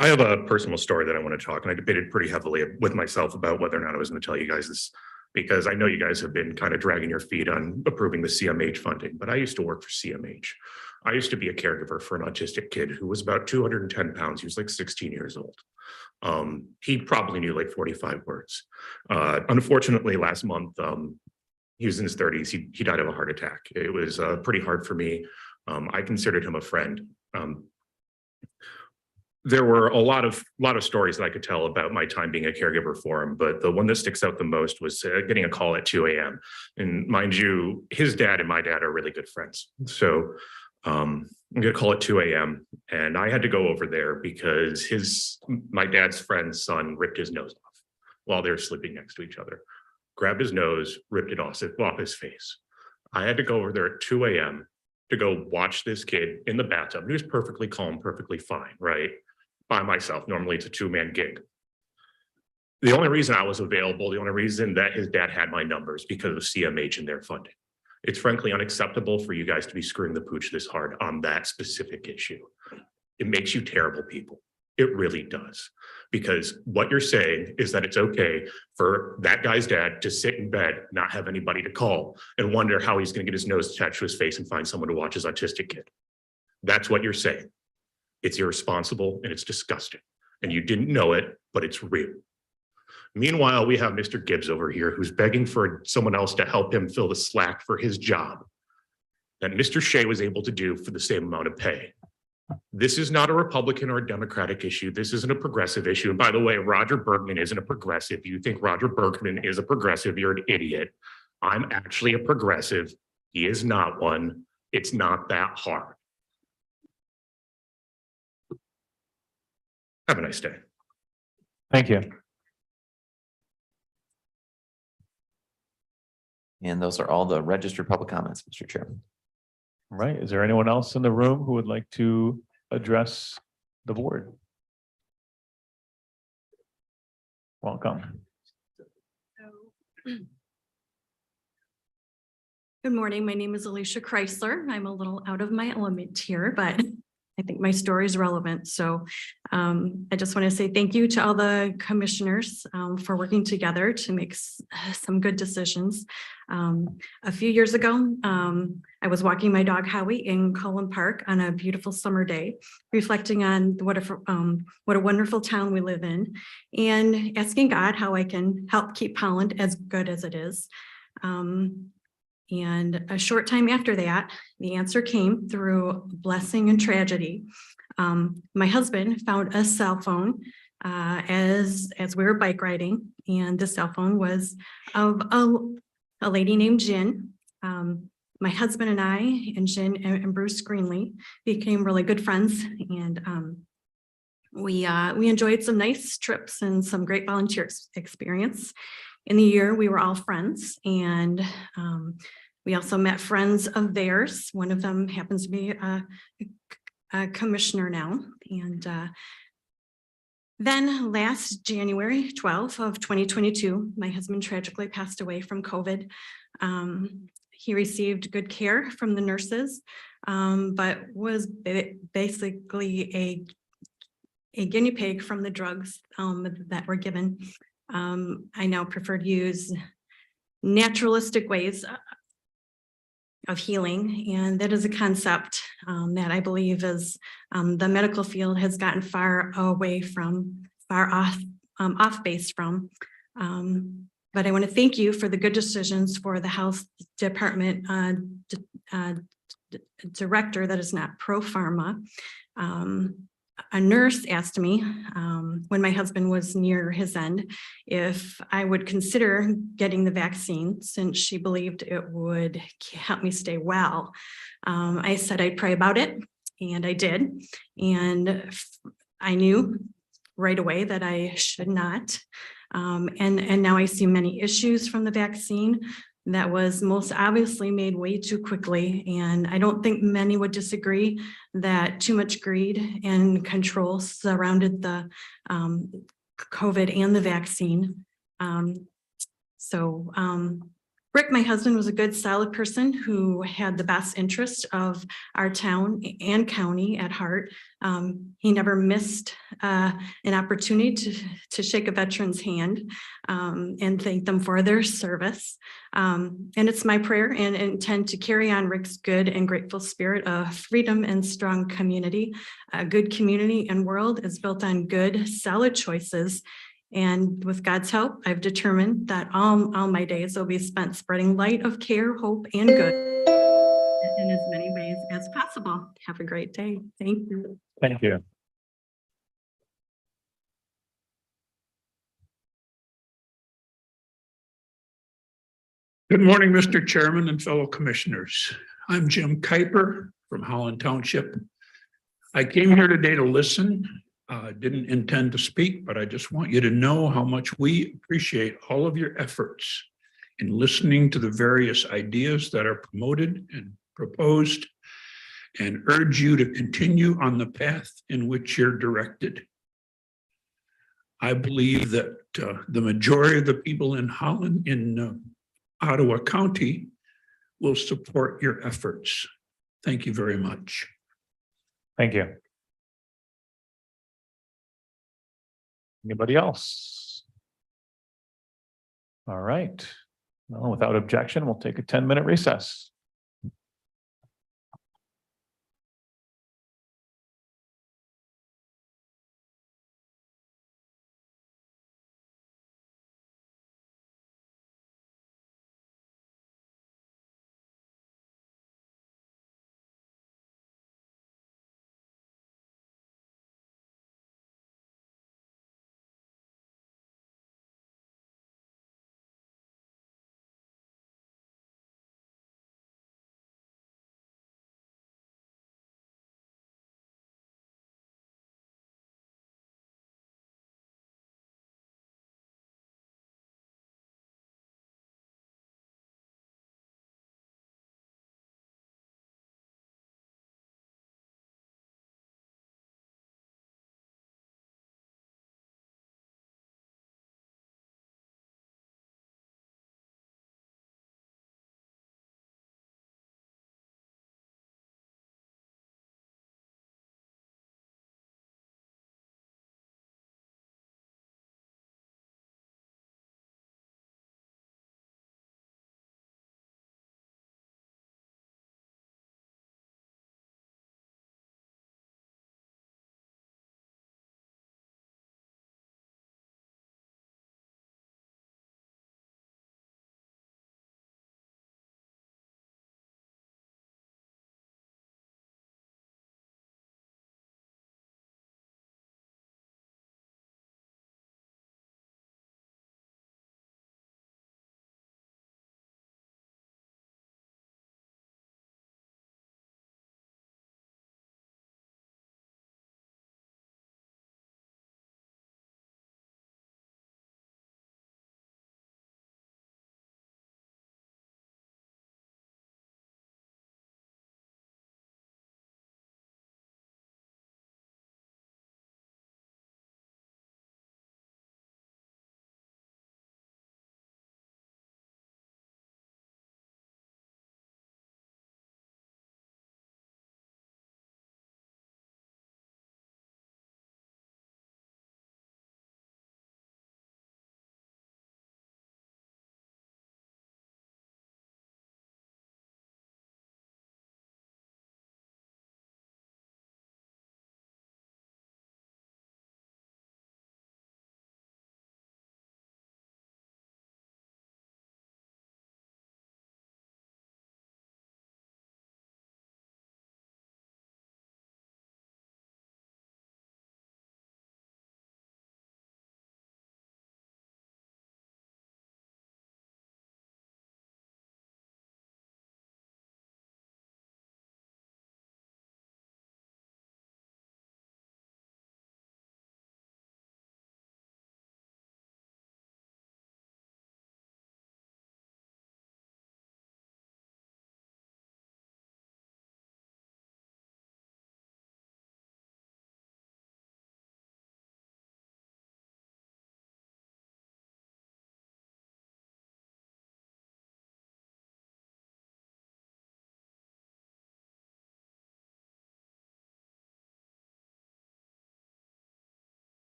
I have a personal story that I want to talk, and I debated pretty heavily with myself about whether or not I was going to tell you guys this, because I know you guys have been kind of dragging your feet on approving the CMH funding, but I used to work for CMH. I used to be a caregiver for an autistic kid who was about 210 pounds. He was like 16 years old. He probably knew like 45 words. Unfortunately, last month, he was in his 30s. He died of a heart attack. It was pretty hard for me. I considered him a friend. There were a lot of stories that I could tell about my time being a caregiver for him, but the one that sticks out the most was getting a call at 2 a.m. And mind you, his dad and my dad are really good friends. So I'm gonna call at 2 a.m. and I had to go over there because my dad's friend's son ripped his nose off while they were sleeping next to each other. Grabbed his nose, ripped it off his face. I had to go over there at 2 a.m. to go watch this kid in the bathtub. He was perfectly calm, perfectly fine, right? By myself. Normally it's a two-man gig. The only reason I was available, the only reason that his dad had my numbers because of CMH and their funding. It's frankly unacceptable for you guys to be screwing the pooch this hard on that specific issue. It makes you terrible people. It really does. Because what you're saying is that it's okay for that guy's dad to sit in bed, not have anybody to call, and wonder how he's going to get his nose attached to his face and find someone to watch his autistic kid. That's what you're saying. It's irresponsible and it's disgusting. And you didn't know it, but it's real. Meanwhile, we have Mr. Gibbs over here who's begging for someone else to help him fill the slack for his job that Mr. Shea was able to do for the same amount of pay. This is not a Republican or a Democratic issue. This isn't a progressive issue. And by the way, Roger Bergman isn't a progressive. You think Roger Bergman is a progressive, you're an idiot. I'm actually a progressive. He is not one. It's not that hard. Have a nice day. Thank you. And those are all the registered public comments, Mr. Chair. All right. Is there anyone else in the room who would like to address the board? Welcome. Good morning. My name is Alicia Chrysler. I'm a little out of my element here, but I think my story is relevant. So I just want to say thank you to all the commissioners for working together to make some good decisions. A few years ago, I was walking my dog Howie in Cullen Park on a beautiful summer day, reflecting on what a wonderful town we live in, and asking God how I can help keep Holland as good as it is. And a short time after that, the answer came through blessing and tragedy. My husband found a cell phone as we were bike riding, and the cell phone was of a lady named Jen. My husband and I and Jen and Bruce Greenlee became really good friends, and we enjoyed some nice trips and some great volunteer experience. In the year, we were all friends, and we also met friends of theirs. One of them happens to be a commissioner now. And then last January 12th of 2022, my husband tragically passed away from COVID. He received good care from the nurses, but was basically a guinea pig from the drugs that were given. I now prefer to use naturalistic ways healing. And that is a concept that I believe is the medical field has gotten far off base from. But I want to thank you for the good decisions for the health department director that is not pro pharma. A nurse asked me when my husband was near his end if I would consider getting the vaccine since she believed it would help me stay well. I said I'd pray about it, and I did. And I knew right away that I should not. And now I see many issues from the vaccine that was most obviously made way too quickly. And I don't think many would disagree that too much greed and control surrounded the COVID and the vaccine. Rick, my husband, was a good, solid person who had the best interest of our town and county at heart. He never missed an opportunity to shake a veteran's hand and thank them for their service. And it's my prayer and intent to carry on Rick's good and grateful spirit of freedom and strong community. A good community and world is built on good, solid choices. And with God's help, I've determined that all my days will be spent spreading light of care, hope, and good in as many ways as possible. Have a great day. Thank you. Thank you. Good morning, Mr. Chairman and fellow commissioners. I'm Jim Kuiper from Holland Township. I came here today to listen. Didn't intend to speak, but I just want you to know how much we appreciate all of your efforts in listening to the various ideas that are promoted and proposed, and urge you to continue on the path in which you're directed. I believe that the majority of the people in Holland, in Ottawa County, will support your efforts. Thank you very much. Thank you. Anybody else? All right. Well, without objection, we'll take a 10-minute recess.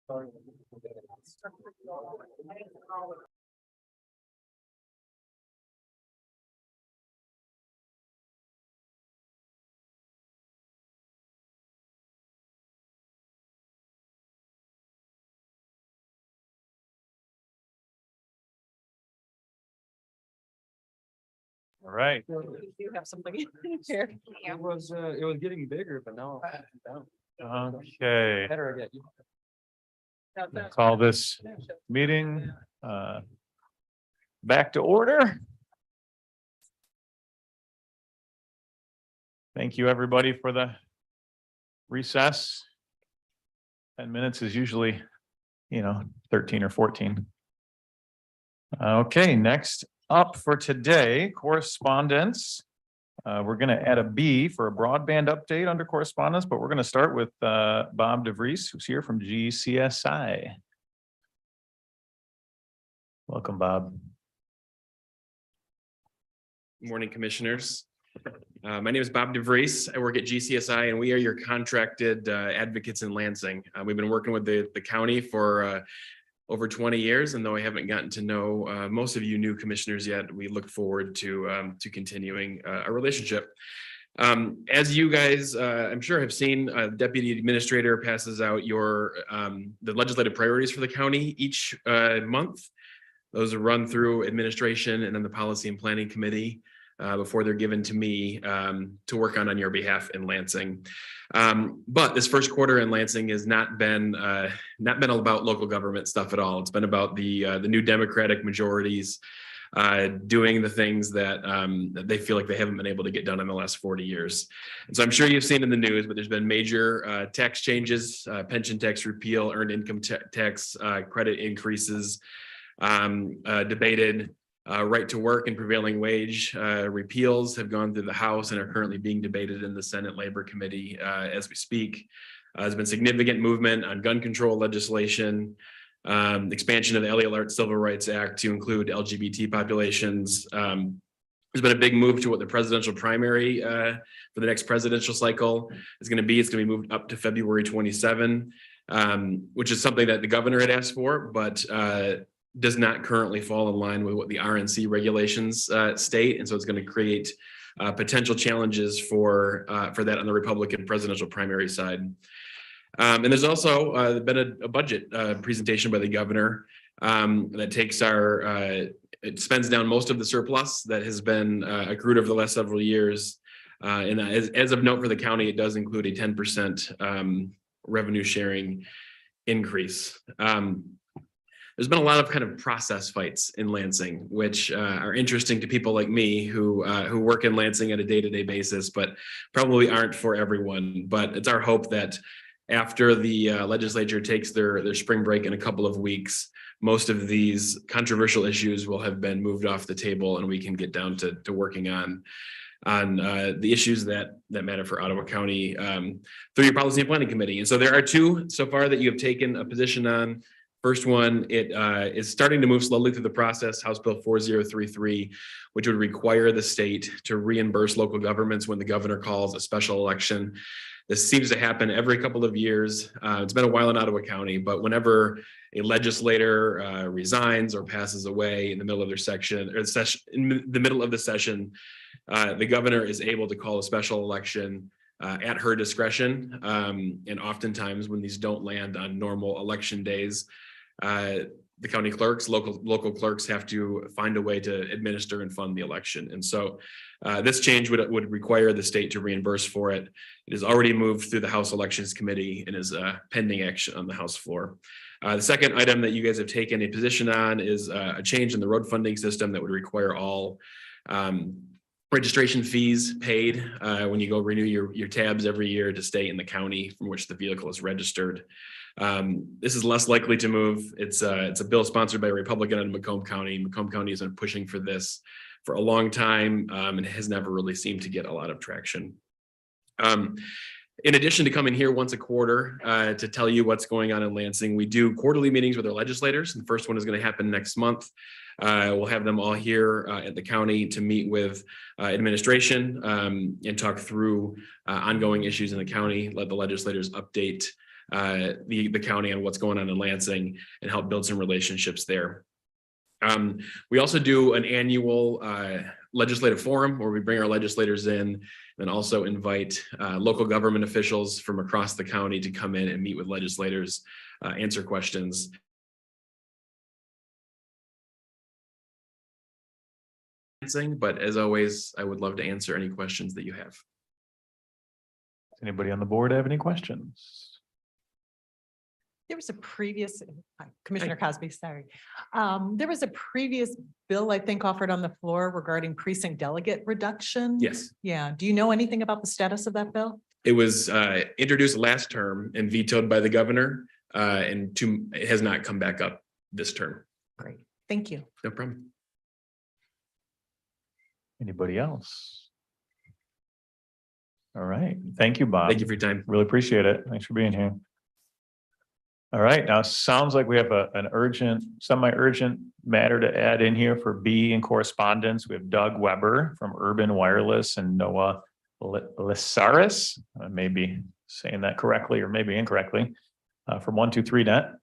All right. You have something here. It was getting bigger, but now. Okay. Better Call this meeting back to order. Thank you, everybody, for the recess. 10 minutes is usually, 13 or 14. Okay, next up for today, correspondence. We're going to add a B for a broadband update under correspondence, but we're going to start with Bob DeVries, who's here from GCSI. Welcome, Bob. Good morning, commissioners. My name is Bob DeVries. I work at GCSI, and we are your contracted advocates in Lansing. We've been working with the county for over 20 years, and though I haven't gotten to know most of you new commissioners yet, we look forward to continuing a relationship. As you guys, I'm sure have seen, Deputy Administrator passes out the legislative priorities for the county each month. Those are run through administration and then the Policy and Planning Committee before they're given to me to work on your behalf in Lansing. But this first quarter in Lansing has not been about local government stuff at all. It's been about the new Democratic majorities doing the things that they feel like they haven't been able to get done in the last 40 years. And so I'm sure you've seen in the news, but there's been major tax changes, pension tax repeal, earned income tax credit increases, debated. Right to work and prevailing wage repeals have gone through the House and are currently being debated in the Senate Labor Committee as we speak. There's been significant movement on gun control legislation, expansion of the LA Civil Rights Act to include LGBT populations. There's been a big move to what the presidential primary for the next presidential cycle is going to be. It's going to be moved up to February 27, which is something that the governor had asked for, but does not currently fall in line with what the RNC regulations state. And so it's going to create potential challenges for that on the Republican presidential primary side. And there's also been a budget presentation by the governor that takes it spends down most of the surplus that has been accrued over the last several years. And as of note for the county, it does include a 10% revenue sharing increase. There's been a lot of kind of process fights in Lansing, which are interesting to people like me who work in Lansing at a day-to-day basis, but probably aren't for everyone. But it's our hope that after the legislature takes their spring break in a couple of weeks, most of these controversial issues will have been moved off the table and we can get down to working on the issues that matter for Ottawa County through your Policy and Planning Committee. And so there are two so far that you have taken a position on. First one, it is starting to move slowly through the process, House Bill 4033, which would require the state to reimburse local governments when the governor calls a special election. This seems to happen every couple of years. It's been a while in Ottawa County, but whenever a legislator resigns or passes away in the middle of their in the middle of the session, the governor is able to call a special election at her discretion. And oftentimes when these don't land on normal election days, the county clerks, local clerks have to find a way to administer and fund the election. And so this change would require the state to reimburse for it. It has already moved through the House Elections Committee and is pending action on the House floor. The second item that you guys have taken a position on is a change in the road funding system that would require all registration fees paid when you go renew your tabs every year to stay in the county from which the vehicle is registered. This is less likely to move. It's a bill sponsored by a Republican in Macomb County. Macomb County has been pushing for this for a long time and has never really seemed to get a lot of traction. In addition to coming here once a quarter to tell you what's going on in Lansing, we do quarterly meetings with our legislators. The first one is going to happen next month. We'll have them all here at the county to meet with administration and talk through ongoing issues in the county, let the legislators update the county on what's going on in Lansing and help build some relationships there. We also do an annual legislative forum where we bring our legislators in and also invite local government officials from across the county to come in and meet with legislators, answer questions. But as always, I would love to answer any questions that you have. Anybody on the board have any questions? There was a previous, Commissioner Cosby, sorry. There was a previous bill, I think, offered on the floor regarding precinct delegate reduction. Yes. Yeah. Do you know anything about the status of that bill? It was introduced last term and vetoed by the governor, and it has not come back up this term. Great. Thank you. No problem. Anybody else? All right. Thank you, Bob. Thank you for your time. Really appreciate it. Thanks for being here. All right. Now, sounds like we have an urgent, semi-urgent matter to add in here for B in correspondence. We have Doug Weber from Urban Wireless and Noah Lissaris. I may be saying that correctly or maybe incorrectly, from 123net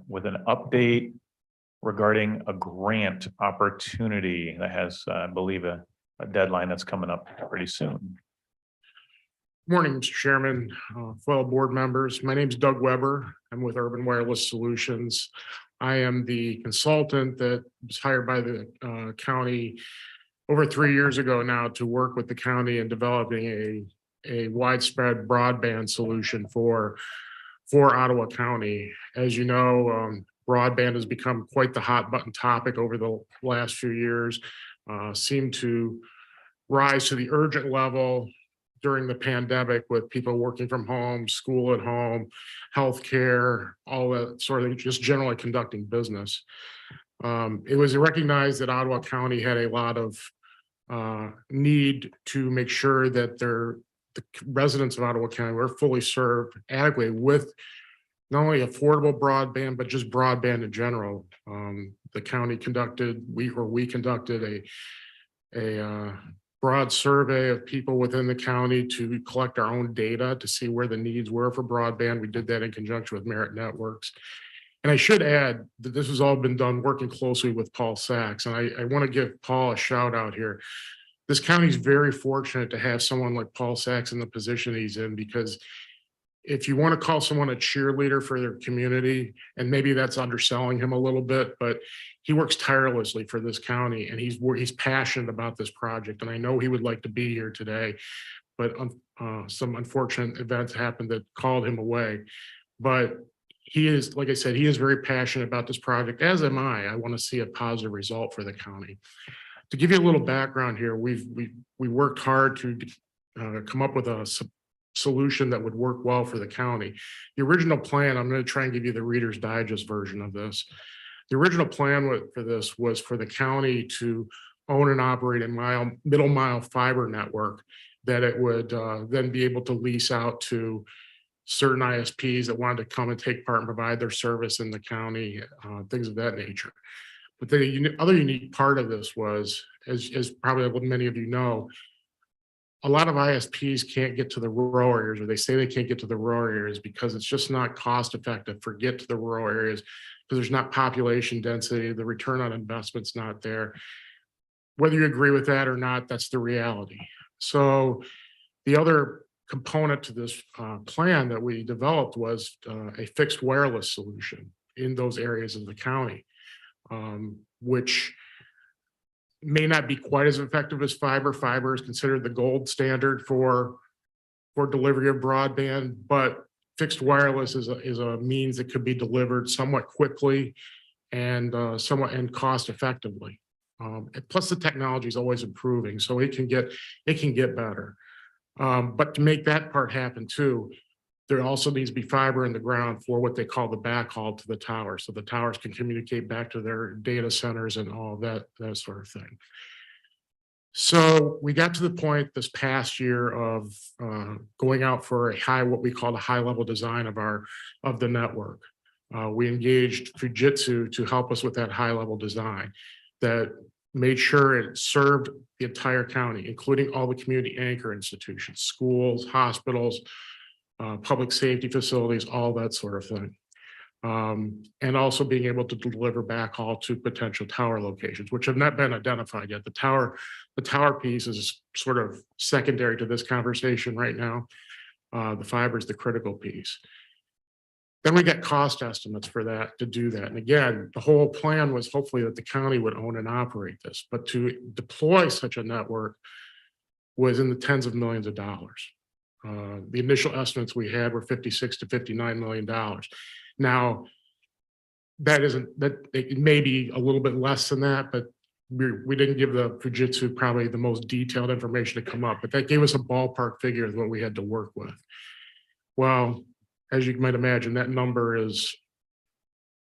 with an update regarding a grant opportunity that has, I believe, a deadline that's coming up pretty soon. Morning, Mr. Chairman, fellow board members. My name is Doug Weber. I'm with Urban Wireless Solutions. I am the consultant that was hired by the county over 3 years ago now to work with the county in developing a widespread broadband solution for Ottawa County. As you know, broadband has become quite the hot button topic over the last few years, seemed to rise to the urgent level during the pandemic with people working from home, school at home, healthcare, all that sort of just generally conducting business. It was recognized that Ottawa County had a lot of need to make sure that the residents of Ottawa County were fully served adequately with not only affordable broadband, but just broadband in general. The county conducted, we conducted a broad survey of people within the county to collect our own data to see where the needs were for broadband. We did that in conjunction with Merit Networks. And I should add that this has all been done working closely with Paul Sachs. And I want to give Paul a shout out here. This county is very fortunate to have someone like Paul Sachs in the position he's in, because if you want to call someone a cheerleader for their community, and maybe that's underselling him a little bit, but he works tirelessly for this county and he's passionate about this project. And I know he would like to be here today, but some unfortunate events happened that called him away. But he is, like I said, he is very passionate about this project, as am I. I want to see a positive result for the county. To give you a little background here, we worked hard to come up with a solution that would work well for the county. The original plan, I'm going to try and give you the Reader's Digest version of this. The original plan for this was for the county to own and operate a middle mile fiber network that it would then be able to lease out to certain ISPs that wanted to come and take part and provide their service in the county, things of that nature. But the other unique part of this was, as probably what many of you know, a lot of ISPs can't get to the rural areas, or they say they can't get to the rural areas because it's just not cost effective for get to the rural areas because there's not population density, the return on investment's not there. Whether you agree with that or not, that's the reality. So the other component to this plan that we developed was a fixed wireless solution in those areas of the county, which may not be quite as effective as fiber. Fiber is considered the gold standard for delivery of broadband, but fixed wireless is a means that could be delivered somewhat quickly and cost effectively. Plus the technology is always improving, so it can get better. But to make that part happen too, there also needs to be fiber in the ground for what they call the backhaul to the tower. So the towers can communicate back to their data centers and all that sort of thing. So we got to the point this past year of going out for what we call a high level design of the network. We engaged Fujitsu to help us with that high level design that made sure it served the entire county, including all the community anchor institutions, schools, hospitals, public safety facilities, all that sort of thing. And also being able to deliver backhaul to potential tower locations, which have not been identified yet. The tower piece is sort of secondary to this conversation right now. The fiber is the critical piece. Then we get cost estimates for that to do that. And again, the whole plan was hopefully that the county would own and operate this, but to deploy such a network was in the tens of millions of dollars. The initial estimates we had were $56 to $59 million. Now, it may be a little bit less than that, but we didn't give the Fujitsu probably the most detailed information to come up, but that gave us a ballpark figure of what we had to work with. Well, as you might imagine, that number is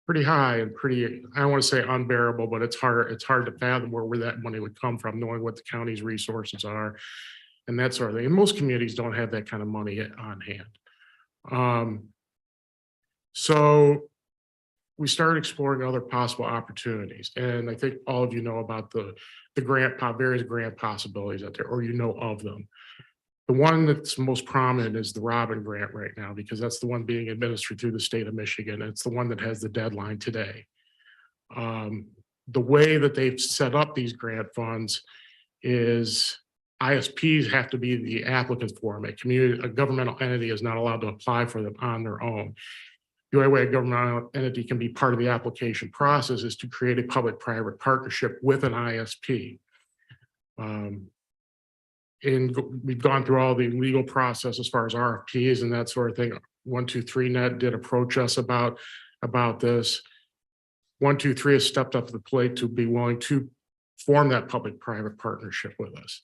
pretty high and pretty, I don't want to say unbearable, but it's hard to fathom where that money would come from, knowing what the county's resources are and that sort of thing. And most communities don't have that kind of money on hand. So we started exploring other possible opportunities. And I think all of you know about the various grant possibilities out there, or you know of them. The one that's most prominent is the Robin grant right now, because that's the one being administered through the state of Michigan. It's the one that has the deadline today. The way that they've set up these grant funds is ISPs have to be the applicants for them. A governmental entity is not allowed to apply for them on their own. The only way a governmental entity can be part of the application process is to create a public-private partnership with an ISP. And we've gone through all the legal process as far as RFPs and that sort of thing. 123Net did approach us about this. 123 has stepped up to the plate to be willing to form that public-private partnership with us.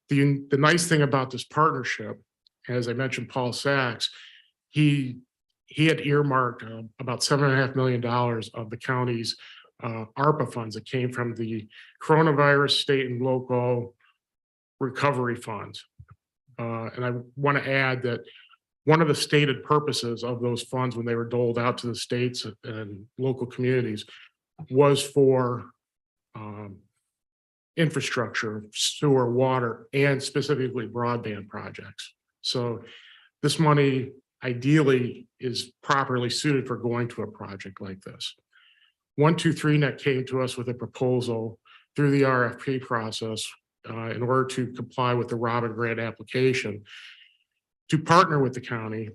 The nice thing about this partnership, as I mentioned, Paul Sachs, he had earmarked about $7.5 million of the county's ARPA funds that came from the coronavirus state and local recovery funds. And I want to add that one of the stated purposes of those funds when they were doled out to the states and local communities was for infrastructure, sewer, water, and specifically broadband projects. So this money ideally is properly suited for going to a project like this. 123Net came to us with a proposal through the RFP process in order to comply with the Robin grant application to partner with the county,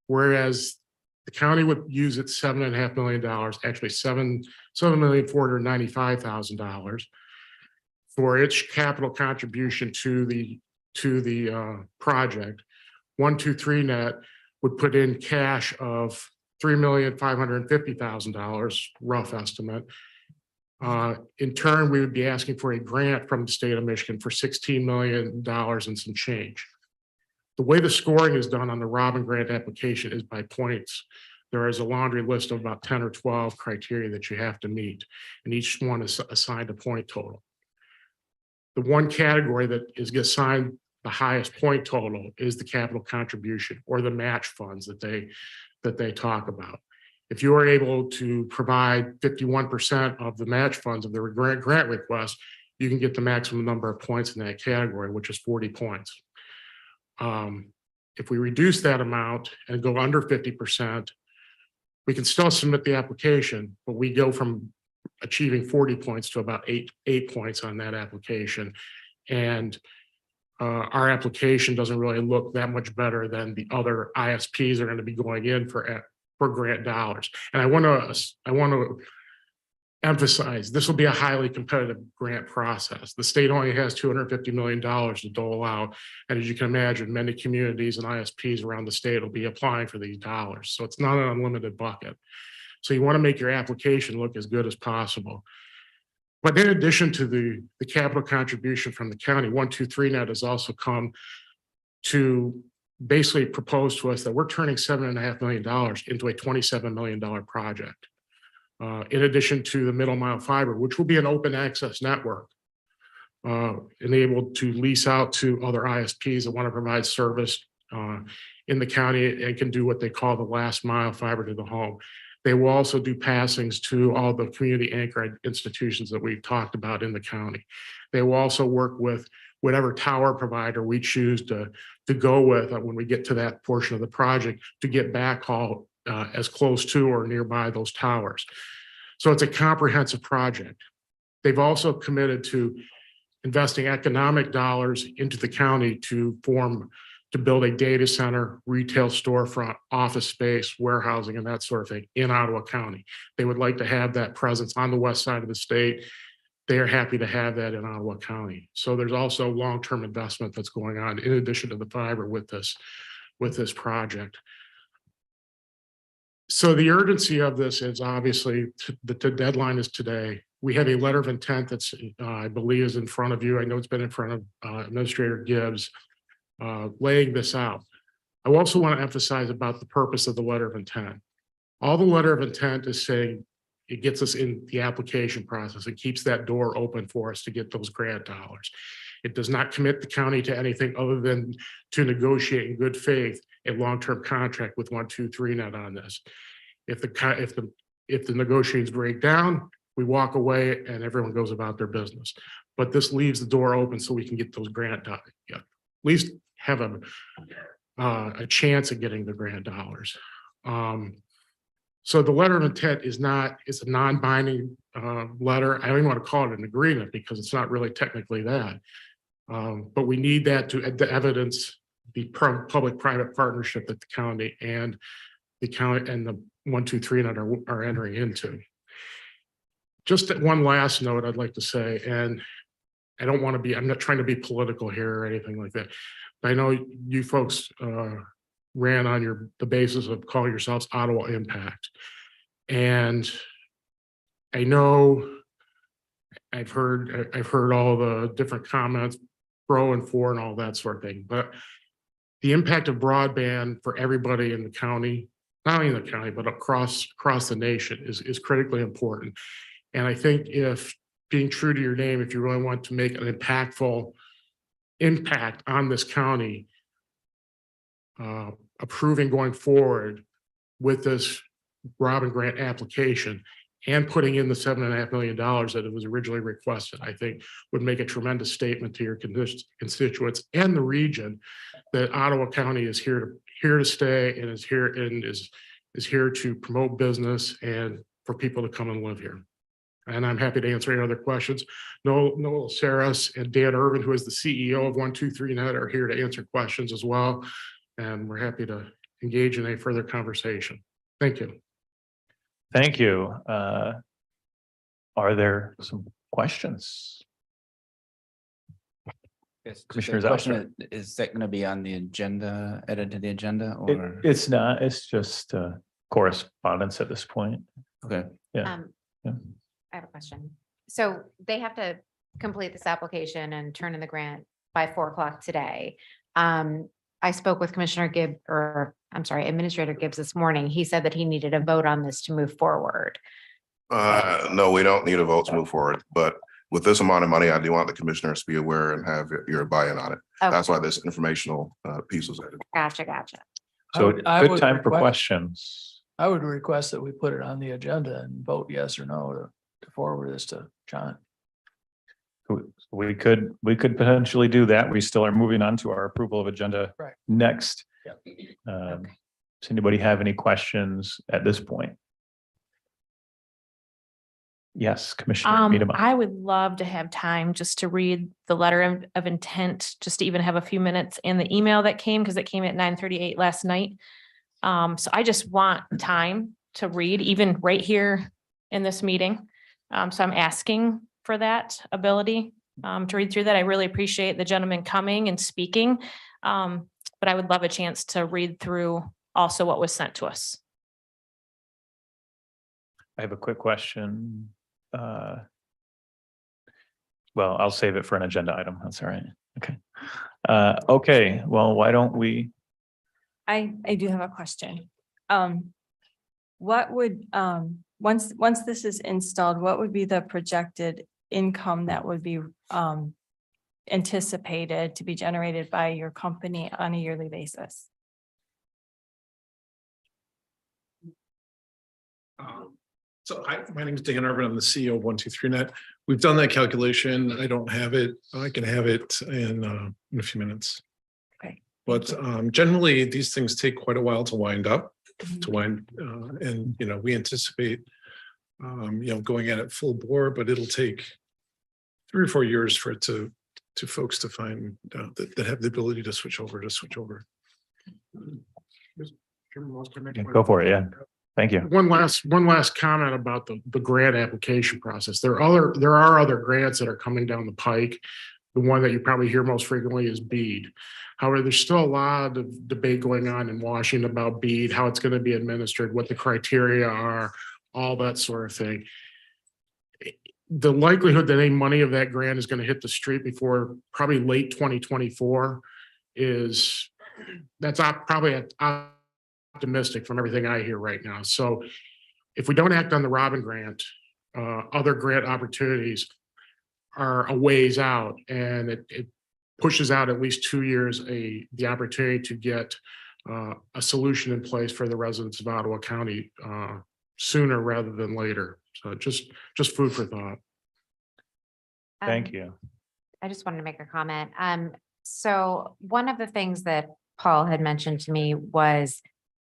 whereas the county would use its $7.5 million, actually $7,495,000 for its capital contribution to the project. 123Net would put in cash of $3,550,000, rough estimate. In turn, we would be asking for a grant from the state of Michigan for $16 million and some change. The way the scoring is done on the Robin grant application is by points. There is a laundry list of about 10 or 12 criteria that you have to meet, and each one is assigned a point total. The one category that is assigned the highest point total is the capital contribution or the match funds that they talk about. If you are able to provide 51% of the match funds of the grant request, you can get the maximum number of points in that category, which is 40 points. If we reduce that amount and go under 50%, we can still submit the application, but we go from achieving 40 points to about eight points on that application. And our application doesn't really look that much better than the other ISPs that are going to be going in for grant dollars. And I want to emphasize, this will be a highly competitive grant process. The state only has $250 million to dole out. And as you can imagine, many communities and ISPs around the state will be applying for these dollars. So it's not an unlimited bucket. So you want to make your application look as good as possible. But in addition to the capital contribution from the county, 123Net has also come to basically propose to us that we're turning $7.5 million into a $27 million project. In addition to the middle mile fiber, which will be an open access network, enabled to lease out to other ISPs that want to provide service in the county and can do what they call the last mile fiber to the home. They will also do passings to all the community anchored institutions that we've talked about in the county. They will also work with whatever tower provider we choose to go with when we get to that portion of the project to get backhaul as close to or nearby those towers. So it's a comprehensive project. They've also committed to investing economic dollars into the county to build a data center, retail storefront, office space, warehousing, and that sort of thing in Ottawa County. They would like to have that presence on the west side of the state. They are happy to have that in Ottawa County. So there's also long-term investment that's going on in addition to the fiber with this project. So the urgency of this is obviously the deadline is today. We have a letter of intent that's I believe is in front of you. I know it's been in front of Administrator Gibbs laying this out. I also want to emphasize about the purpose of the letter of intent. All the letter of intent is saying it gets us in the application process. It keeps that door open for us to get those grant dollars. It does not commit the county to anything other than to negotiate in good faith a long-term contract with 123Net on this. If the negotiations break down, we walk away and everyone goes about their business. But this leaves the door open so we can get those grant dollars. At least have a chance of getting the grant dollars. So the letter of intent it's a non-binding letter. I don't even want to call it an agreement because it's not really technically that. But we need that to evidence the public-private partnership that the county and the 123Net are entering into. Just one last note I'd like to say, and I'm not trying to be political here or anything like that. I know you folks ran on the basis of calling yourselves Ottawa Impact. And I know I've heard all the different comments, pro and for and all that sort of thing, but the impact of broadband for everybody in the county, not only in the county, but across the nation is critically important. And I think if being true to your name, if you really want to make an impactful impact on this county, approving going forward with this Robin grant application and putting in the $7.5 million that it was originally requested, I think would make a tremendous statement to your constituents and the region that Ottawa County is here to stay and is here to promote business and for people to come and live here. And I'm happy to answer any other questions. Noel Saras and Dan Irvin, who is the CEO of 123Net, are here to answer questions as well. And we're happy to engage in a further conversation. Thank you. Thank you. Are there some questions? Yes, Commissioner the Zalstra. question is that going to be on the agenda, added to the agenda, or? It's not, it's just correspondence at this point. Okay. Yeah. Yeah. I have a question. So they have to complete this application and turn in the grant by 4 o'clock today. I spoke with Administrator Gibbs this morning. He said that he needed a vote on this to move forward. No, we don't need a vote to move forward, but with this amount of money, I do want the commissioners to be aware and have your buy-in on it. Okay. That's why this informational piece was added. Gotcha. So I good would time for request- questions. I would request that we put it on the agenda and vote yes or no to forward this to John. We could potentially do that. We still are moving on to our approval of agenda Right. next. Yeah. Does anybody have any questions at this point? Yes, Commissioner Miedema. I would love to have time just to read the letter of intent, just to even have a few minutes and the email that came, because it came at 9:38 last night. So I just want time to read, even right here in this meeting. So I'm asking for that ability to read through that. I really appreciate the gentleman coming and speaking. But I would love a chance to read through also what was sent to us. I have a quick question. Well, I'll save it for an agenda item. That's all right. Okay. Okay, well, why don't we? I do have a question. What would, once this is installed, what would be the projected income that would be anticipated to be generated by your company on a yearly basis? So hi, my name is Dan Arvin. I'm the CEO of 123Net. We've done that calculation. I don't have it. I can have it in a few minutes. Okay. But generally, these things take quite a while to wind up, and we anticipate going at it full bore, but it'll take 3 or 4 years for it to folks to find that have the ability to switch over. Go for it. Yeah. Thank you. One last comment about the grant application process. There are other grants that are coming down the pike. The one that you probably hear most frequently is BEAD. However, there's still a lot of debate going on in Washington about BEAD, how it's going to be administered, what the criteria are, all that sort of thing. The likelihood that any money of that grant is going to hit the street before probably late 2024 that's probably optimistic from everything I hear right now. So if we don't act on the Robin grant, other grant opportunities are a ways out, and it pushes out at least 2 years the opportunity to get a solution in place for the residents of Ottawa County sooner rather than later. So just food for thought. Thank you. I just wanted to make a comment. So one of the things that Paul had mentioned to me was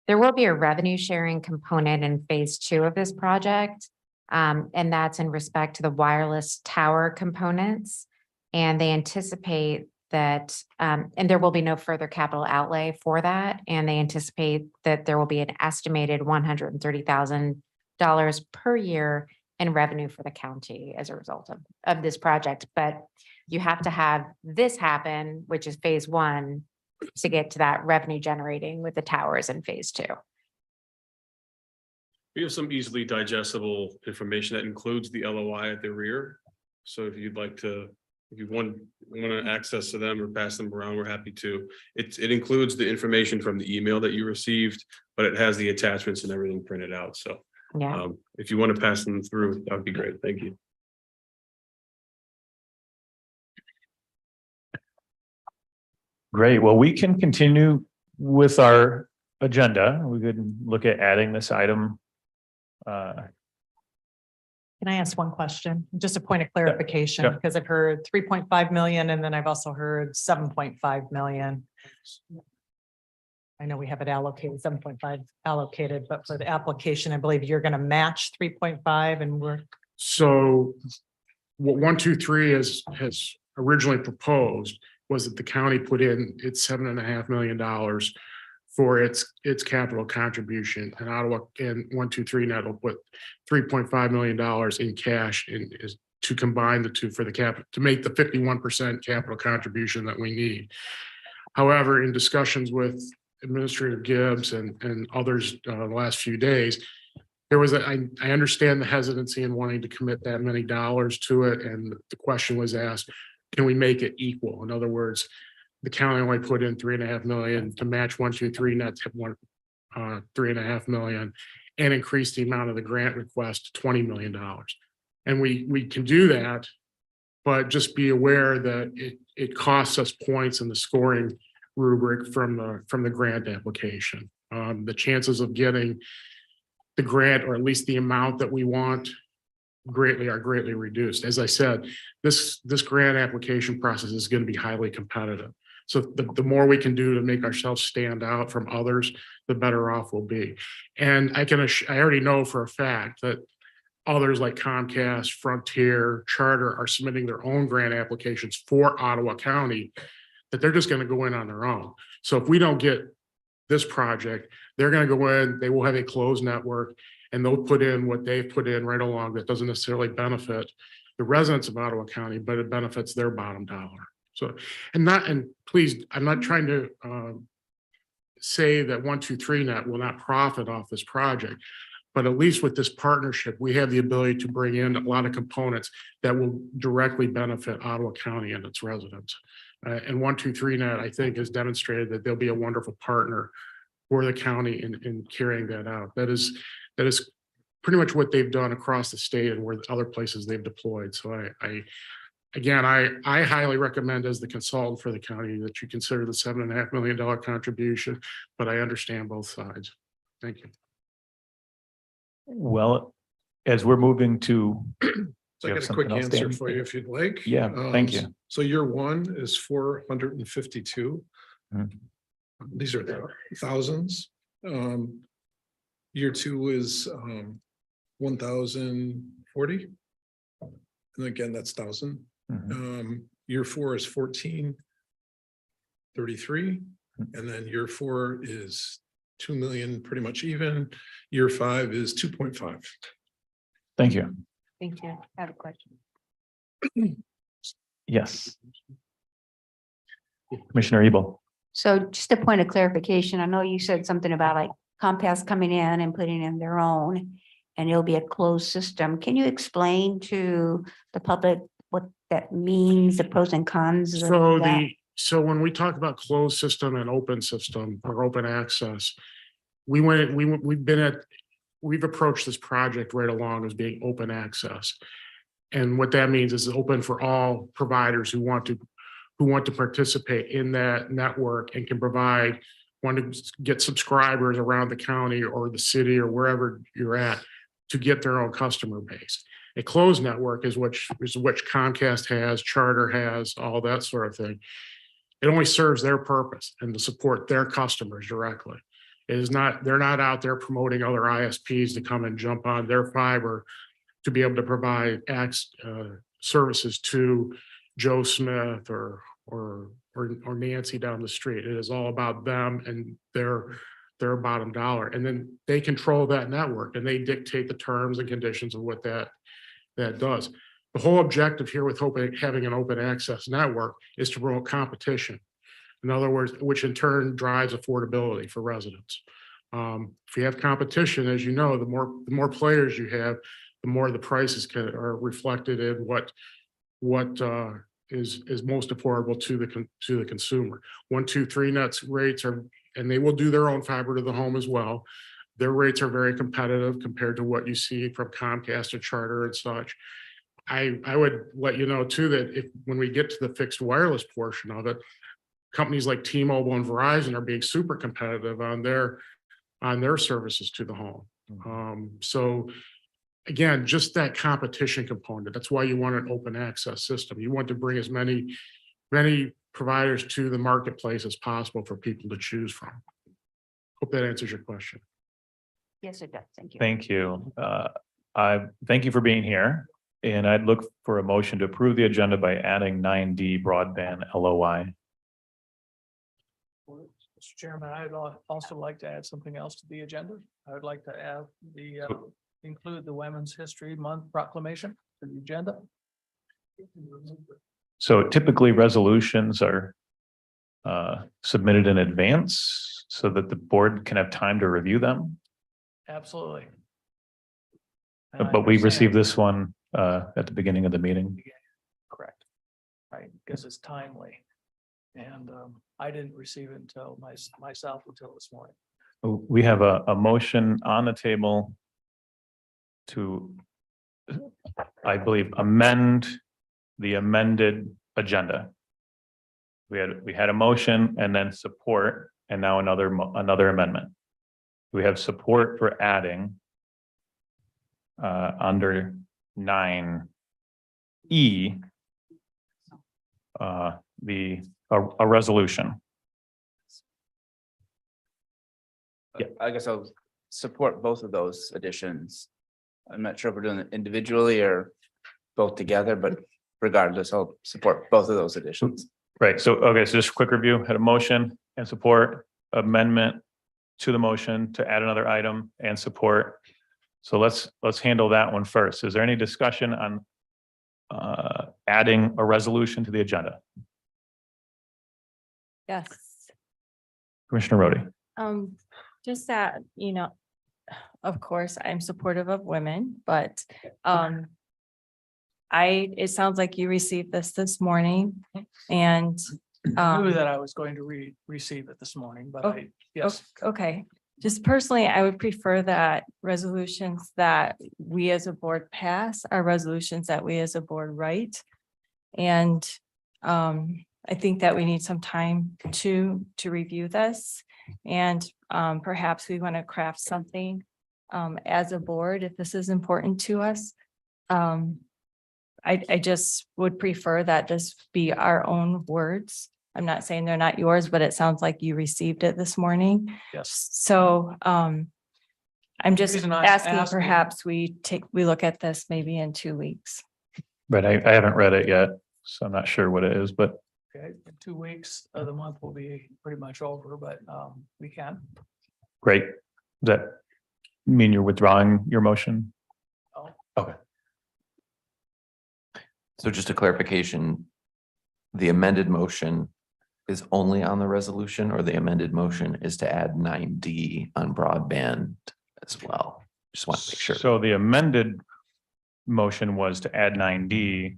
there will be a revenue sharing component in phase 2 of this project. And that's in respect to the wireless tower components. And they anticipate that, and there will be no further capital outlay for that. And they anticipate that there will be an estimated $130,000 per year in revenue for the county as a result of this project. But you have to have this happen, which is phase 1, to get to that revenue generating with the towers in phase 2. We have some easily digestible information that includes the LOI at the rear. So if you'd like to, if you want access to them or pass them around, we're happy to. It includes the information from the email that you received, but it has the attachments and everything printed out. So yeah, if you want to pass them through, that would be great. Thank you. Great. Well, we can continue with our agenda. We could look at adding this item. Can I ask one question? Just a point of clarification, Yeah. because I've heard 3.5 million and then I've also heard 7.5 million. I know we have it allocated, 7.5 allocated, but for the application, I believe you're going to match 3.5 and we're. So what 123 has originally proposed was that the county put in its $7.5 million for its capital contribution, and Ottawa and 123Net will put $3.5 million in cash to combine the two for the to make the 51% capital contribution that we need. However, in discussions with Administrator Gibbs and others the last few days, there was I understand the hesitancy in wanting to commit that many dollars to it, and the question was asked, can we make it equal? In other words, the county only put in $3.5 million to match 123Net's $3.5 million and increase the amount of the grant request to $20 million. And we can do that, but just be aware that it costs us points in the scoring rubric from the grant application. The chances of getting the grant, or at least the amount that we want, are greatly reduced. As I said, this grant application process is going to be highly competitive. So the more we can do to make ourselves stand out from others, the better off we'll be. And I already know for a fact that others like Comcast, Frontier, Charter are submitting their own grant applications for Ottawa County, that they're just going to go in on their own. So if we don't get this project, they're going to go in, they will have a closed network, and they'll put in what they've put in right along that doesn't necessarily benefit the residents of Ottawa County, but it benefits their bottom dollar. So, and please, I'm not trying to say that 123Net will not profit off this project, but at least with this partnership, we have the ability to bring in a lot of components that will directly benefit Ottawa County and its residents. And 123Net, I think, has demonstrated that they'll be a wonderful partner for the county in carrying that out. That is pretty much what they've done across the state and where other places they've deployed. So I highly recommend, as the consultant for the county, that you consider the $7.5 million contribution, but I understand both sides. Thank you. Well, as we're moving to. So you I have got a quick something else, answer Dan? for you if you'd like. Yeah, thank you. So year one is 452. Mhm. These are the thousands. Year two is 1,040. And again, that's 1,000. Mhm. Year four is 1,433. And then year four is 2 million, pretty much even. Year five is 2.5. Thank you. Thank you. I have a question. Yes. Commissioner Ebel. So just a point of clarification, I know you said something about like Comcast coming in and putting in their own, and it'll be a closed system. Can you explain to the public what that means, the pros and cons? of So that? so when we talk about closed system and open system or open access, we've approached this project right along as being open access. And what that means is it's open for all providers who want to participate in that network and can want to get subscribers around the county or the city or wherever you're at to get their own customer base. A closed network is which Comcast has, Charter has, all that sort of thing. It only serves their purpose and to support their customers directly. They're not out there promoting other ISPs to come and jump on their fiber to be able to provide services to Joe Smith or Nancy down the street. It is all about them and their bottom dollar. And then they control that network and they dictate the terms and conditions of what that does. The whole objective here with having an open access network is to promote competition. In other words, which in turn drives affordability for residents. If you have competition, as you know, the more players you have, the more the prices are reflected in what is most affordable to the consumer. 1, 2, 3 nets rates are, and they will do their own fiber to the home as well. Their rates are very competitive compared to what you see from Comcast or Charter and such. I would let you know too that when we get to the fixed wireless portion of it, companies like T-Mobile and Verizon are being super competitive on their services to the home. So again, just that competition component. That's why you want an open access system. You want to bring as many providers to the marketplace as possible for people to choose from. Hope that answers your question. Yes, it does. Thank you. Thank you. I thank you for being here. And I'd look for a motion to approve the agenda by adding 9D broadband LOI. Mr. Chairman, I'd also like to add something else to the agenda. I would like to add include the Women's History Month proclamation to the agenda. So typically resolutions are submitted in advance so that the board can have time to review them. Absolutely. And I But we understand. received this one at the beginning of the meeting. Correct. Right, because it's timely. And I didn't receive it until myself until this morning. We have a motion on the table to, I believe, amend the amended agenda. We had a motion and then support, and now another amendment. We have support for adding under 9E a resolution. Yeah. I guess I'll support both of those additions. I'm not sure if we're doing it individually or both together, but regardless, I'll support both of those additions. Right. So, okay. So just a quick review, had a motion and support, amendment to the motion to add another item and support. So let's handle that one first. Is there any discussion on adding a resolution to the agenda? Yes. Commissioner Rhodey. Just that, of course, I'm supportive of women, but it sounds like you received this morning and I knew that I was going to receive it this morning, but yes. Okay, just personally, I would prefer that resolutions that we as a board pass are resolutions that we as a board write. And I think that we need some time to review this and perhaps we want to craft something as a board, if this is important to us. I just would prefer that this be our own words. I'm not saying they're not yours, but it sounds like you received it this morning. Yes. So, I'm just reason I'm asking asking- perhaps we look at this maybe in 2 weeks. But I haven't read it yet, so I'm not sure what it is, but Okay, in 2 weeks, the month will be pretty much over, but we can. great. Does that mean you're withdrawing your motion? Oh. Okay. So just a clarification, the amended motion is only on the resolution, or the amended motion is to add 9D on broadband as well? Just want to make sure. So the amended motion was to add 9D,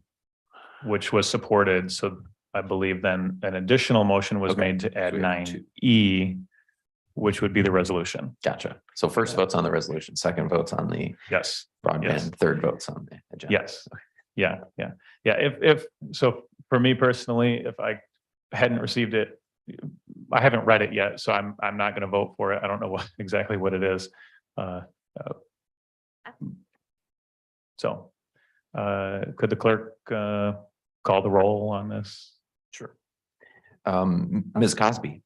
which was supported. So I believe then an additional motion was Okay. made to add So we have two. 9E, which would be the resolution. Gotcha. So first vote's on the resolution, second vote's on the Yes. broadband, Yes. third vote's on the agenda. Yes. Yeah, yeah, yeah. If, so for me personally, if I hadn't received it, I haven't read it yet, so I'm not going to vote for it. I don't know exactly what it is. So, could the clerk, call the roll on this? Sure. Ms. Cosby,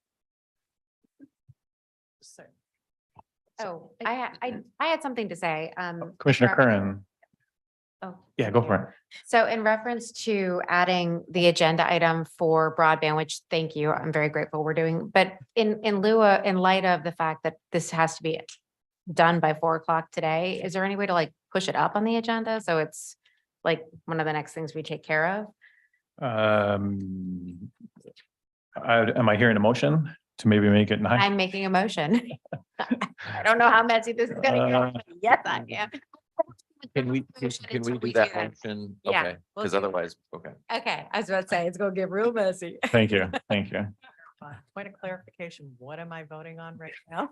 Oh, I had something to say. Commissioner Curran. Oh. Yeah, go for it. So in reference to adding the agenda item for broadband, which thank you, I'm very grateful we're doing, but in light of the fact that this has to be done by 4 o'clock today, is there any way to like push it up on the agenda? So it's like one of the next things we take care of? Am I hearing a motion to maybe make it 9? I'm making a motion. I don't know how messy this is gonna get. but Yes, I am. can we do that motion? Yeah, Okay, we'll because do that. otherwise, okay. Okay, I was about to say, it's gonna get real messy. Thank you, thank you. Point of clarification, what am I voting on right now?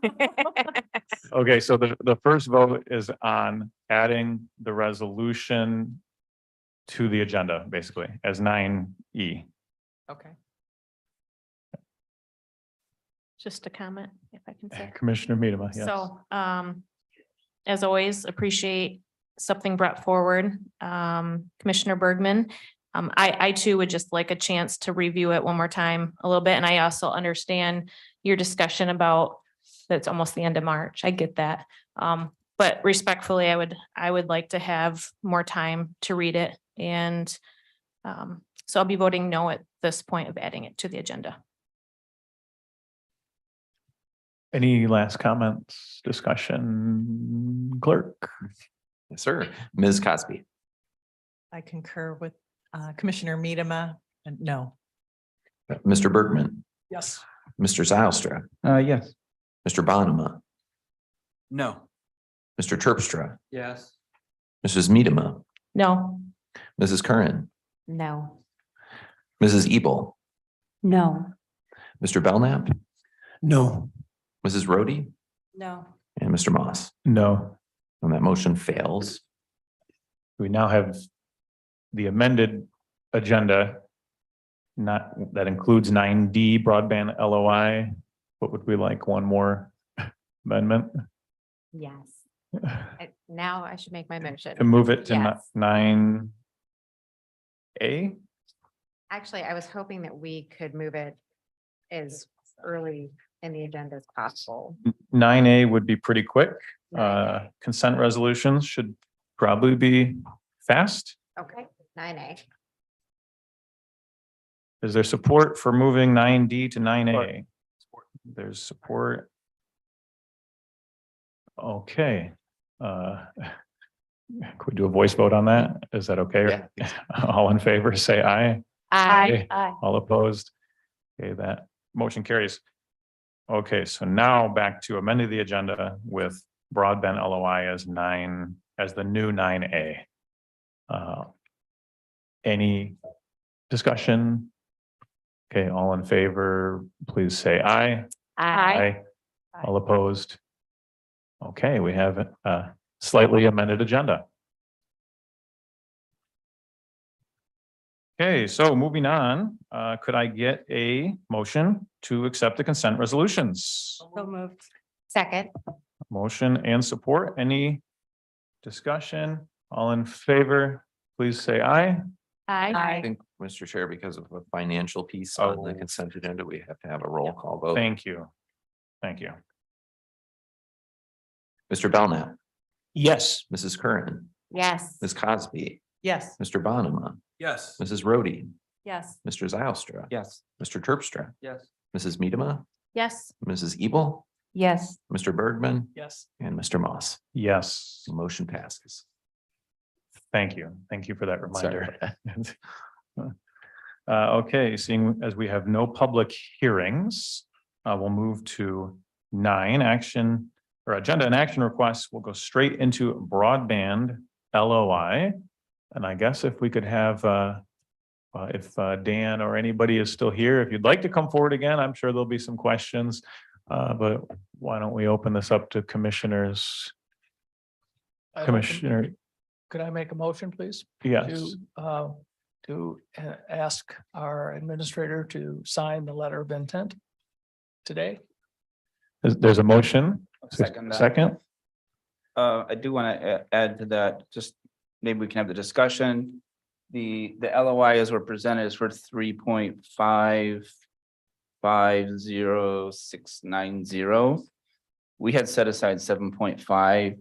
Okay, so the first vote is on adding the resolution to the agenda, basically, as 9E. Okay. Just a comment, if I can say. Commissioner Miedema, yes. So, as always, appreciate something brought forward. Commissioner Bergman. I too would just like a chance to review it one more time a little bit. And I also understand your discussion about that's almost the end of March. I get that. But respectfully, I would like to have more time to read it. And so I'll be voting no at this point of adding it to the agenda. Any last comments, discussion, clerk? Yes, sir. Ms. Cosby, I concur with Commissioner Miedema, and no. Mr. Bergman, Yes. Mr. Zylstra, Yes. Mr. Bonema, No. Mr. Terpstra, Yes. Mrs. Miedema, No. Mrs. Curran, No. Mrs. Ebel, No. Mr. Belknap, No. Mrs. Rhodey, No. and Mr. Moss. No. And that motion fails. We now have the amended agenda. That includes 9D broadband LOI. What would we like? One more amendment Yes. Now I should make my motion. to move it to Yes. 9A? Actually, I was hoping that we could move it as early in the agenda as possible. 9A would be pretty quick. 9A. Consent resolutions should probably be fast. Okay, 9A. Is there support for moving 9D to 9A? There's support. Okay. Could we do a voice vote on that? Is that okay? Yeah. All in favor, say aye. Aye. All opposed? Okay, that motion carries. Okay, so now back to amending the agenda with broadband LOI as the new 9A. Any discussion? Okay, all in favor, please say aye. Aye. All opposed? Okay, we have a slightly amended agenda. Okay, so moving on, could I get a motion to accept the consent resolutions? So moved. Second. Motion and support. Any discussion? All in favor, please say aye. I think, Mr. Chair, because of the financial piece on the Oh. consent agenda, we have to have a roll call vote. Thank you. Thank you. Mr. Belknap, Yes. Mrs. Curran, Yes. Ms. Cosby, Yes. Mr. Bonema, Yes. Mrs. Rhodey, Yes. Mr. Zylstra. Yes. Mr. Terpstra, Yes. Mrs. Medema, Yes. Mrs. Ebel, Yes. Mr. Bergman, Yes. and Mr. Moss. Yes. The motion passes. Thank you. Thank you for that Sorry reminder. about Okay, seeing as we have no public hearings, we'll move to 9 action or agenda and action requests. We'll go straight into broadband LOI. And I guess if we could have, if Dan or anybody is still here, if you'd like to come forward again, I'm sure there'll be some questions. But why don't we open this up to commissioners? I'd like to- Commissioner, Could I make a motion, please? yes, To ask our administrator to sign the letter of intent today. there's a motion. Second that. Second, I do want to add to that, just maybe we can have the discussion. The LOI as we're presented is for 3.550690. We had set aside 7.5.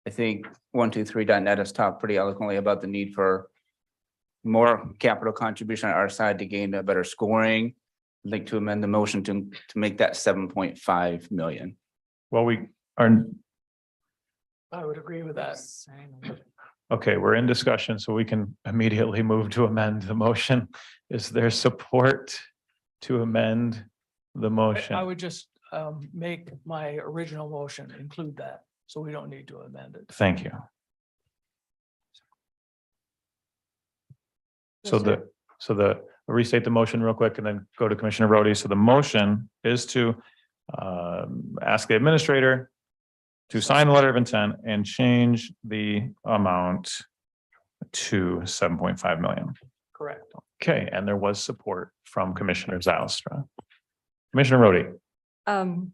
I think 123.net has talked pretty eloquently about the need for more capital contribution on our side to gain a better scoring. I'd like to amend the motion to make that 7.5 million. well, we are, I would agree with that. okay, we're in discussion, so we can immediately move to amend the motion. Is there support to amend the I motion? would just make my original motion include that, so we don't need to amend it. Thank you. So restate the motion real quick and then go to Commissioner Rhodey. So the motion is to ask the administrator to sign the letter of intent and change the amount to 7.5 million. Correct. Okay, and there was support from Commissioner Zylstra. Commissioner Rhodey.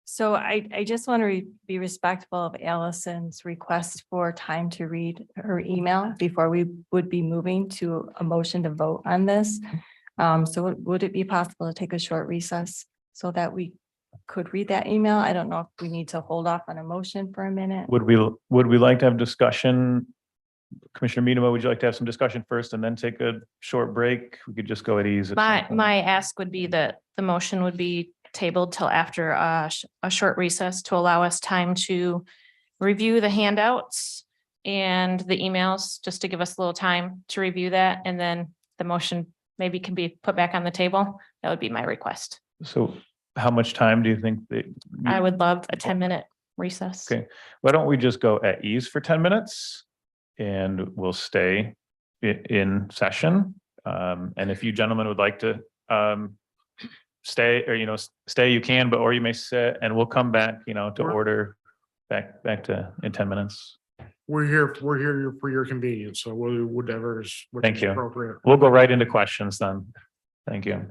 So I just want to be respectful of Allison's request for time to read her email before we would be moving to a motion to vote on this. So would it be possible to take a short recess so that we could read that email? I don't know if we need to hold off on a motion for a minute. Would we like to have discussion? Commissioner Medema, would you like to have some discussion first and then take a short break? We could just go at ease. My ask would be that the motion would be tabled till after a short recess to allow us time to review the handouts and the emails, just to give us a little time to review that. And then the motion maybe can be put back on the table. That would be my request. So how much time do you think that? I would love a 10-minute recess. Okay, why don't we just go at ease for 10 minutes and we'll stay in session. And if you gentlemen would like to stay or, stay, you can, or you may sit and we'll come back, to order back to in 10 minutes. We're here for your convenience, so whatever is. Thank you. Appropriate. We'll go right into questions then. Thank you.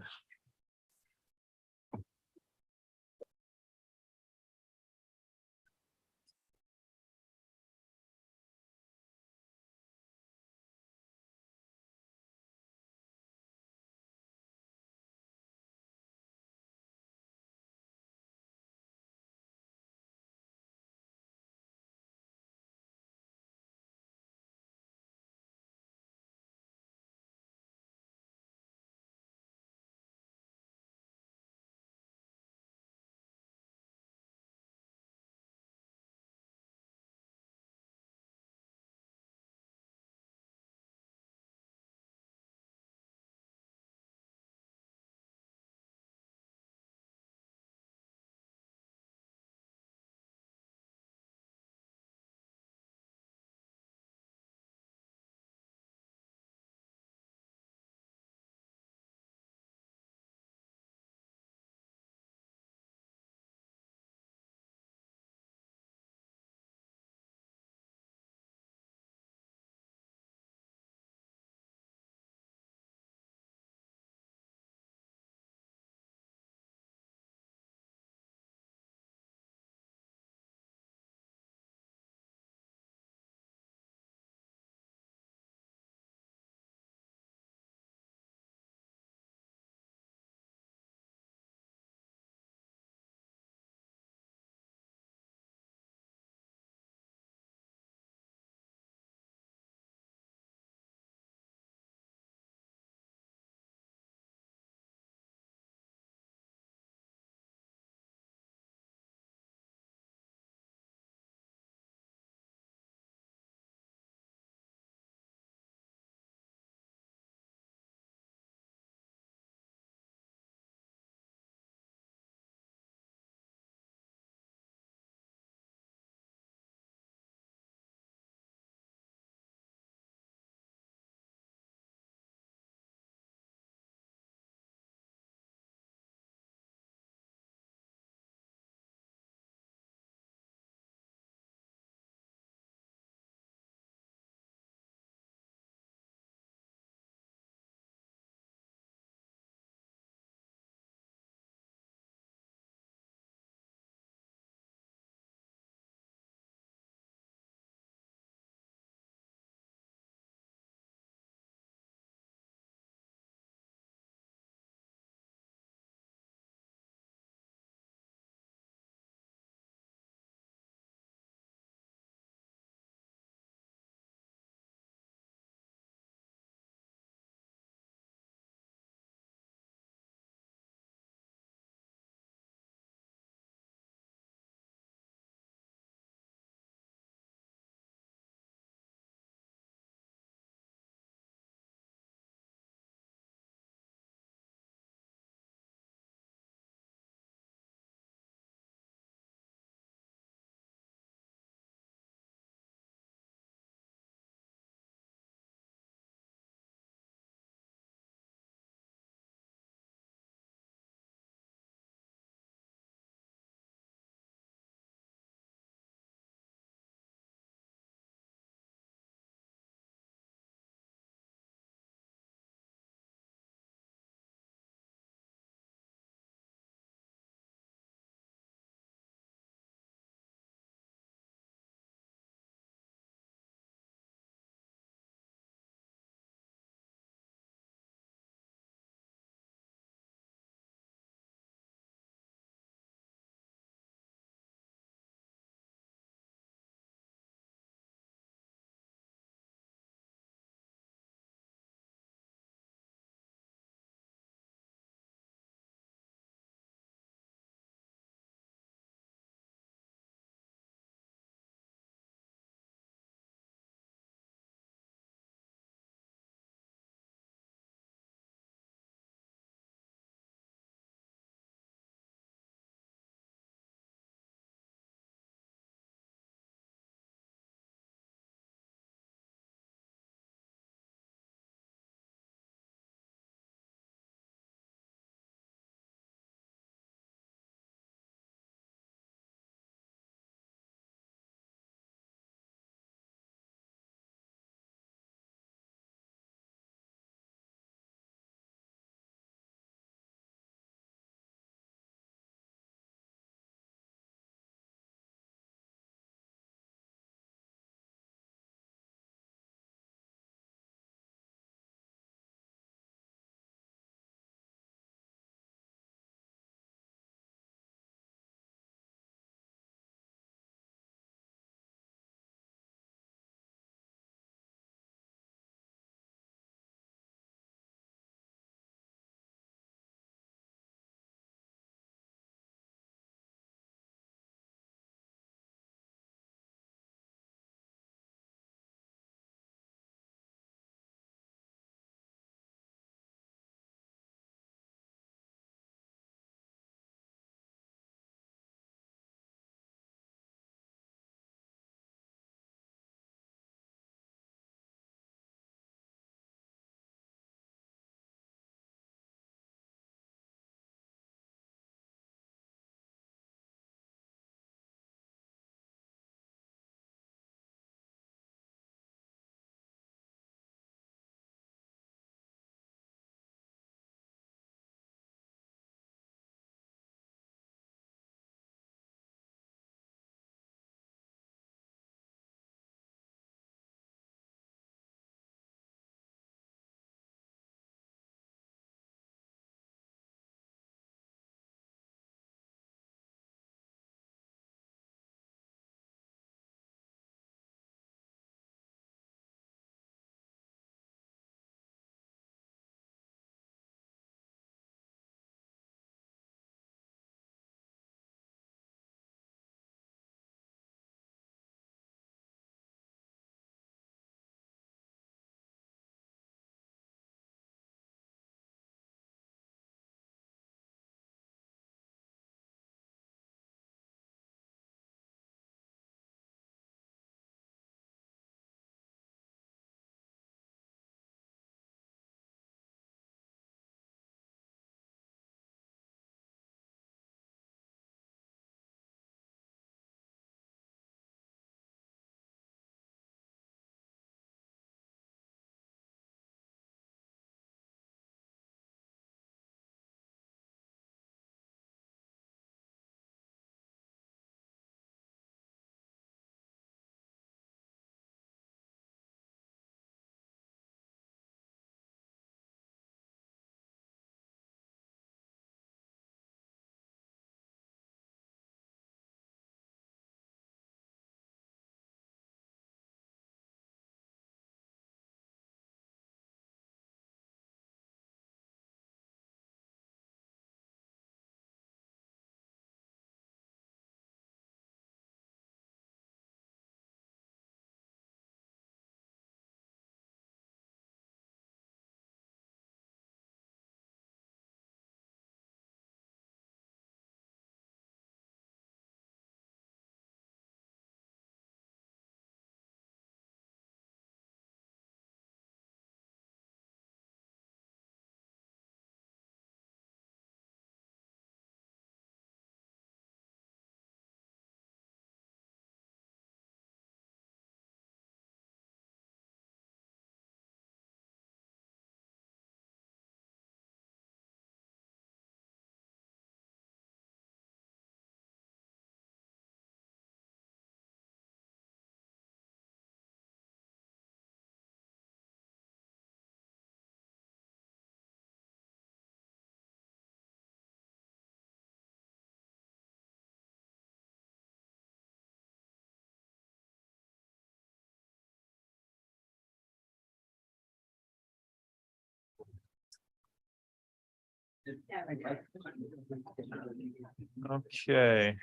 Okay.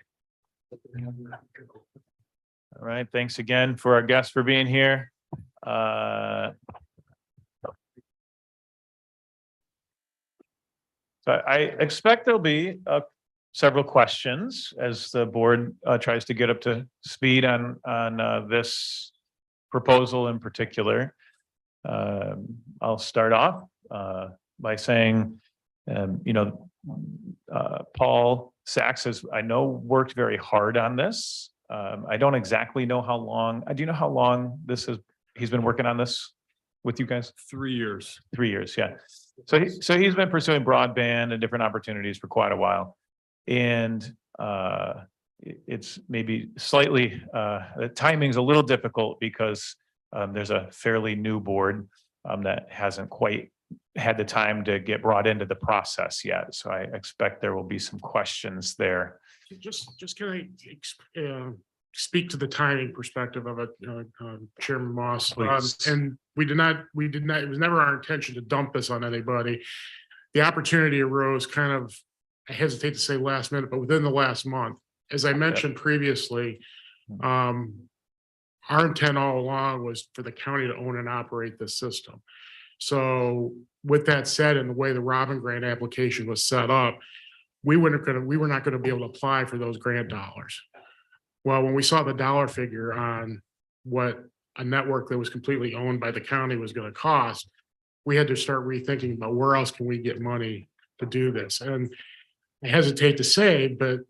All right, thanks again for our guests for being here. So I expect there'll be several questions as the board tries to get up to speed on this proposal in particular. I'll start off by saying, Paul Sachs has, I know, worked very hard on this. I don't exactly know how long. Do you know how long he's been working on this with you guys? 3 years. 3 years, yeah. So he's been pursuing broadband and different opportunities for quite a while. And it's maybe slightly, the timing's a little difficult because there's a fairly new board that hasn't quite had the time to get brought into the process yet. So I expect there will be some questions there. Just can I speak to the timing perspective of it, Chairman Moss? Please. And we did not, it was never our intention to dump this on anybody. The opportunity arose kind of, I hesitate to say last minute, but within the last month. As I mentioned previously, our intent all along was for the county to own and operate this system. So with that said, and the way the Robin grant application was set up, we were not going to be able to apply for those grant dollars. Well, when we saw the dollar figure on what a network that was completely owned by the county was going to cost, we had to start rethinking about where else can we get money to do this. And I hesitate to say, but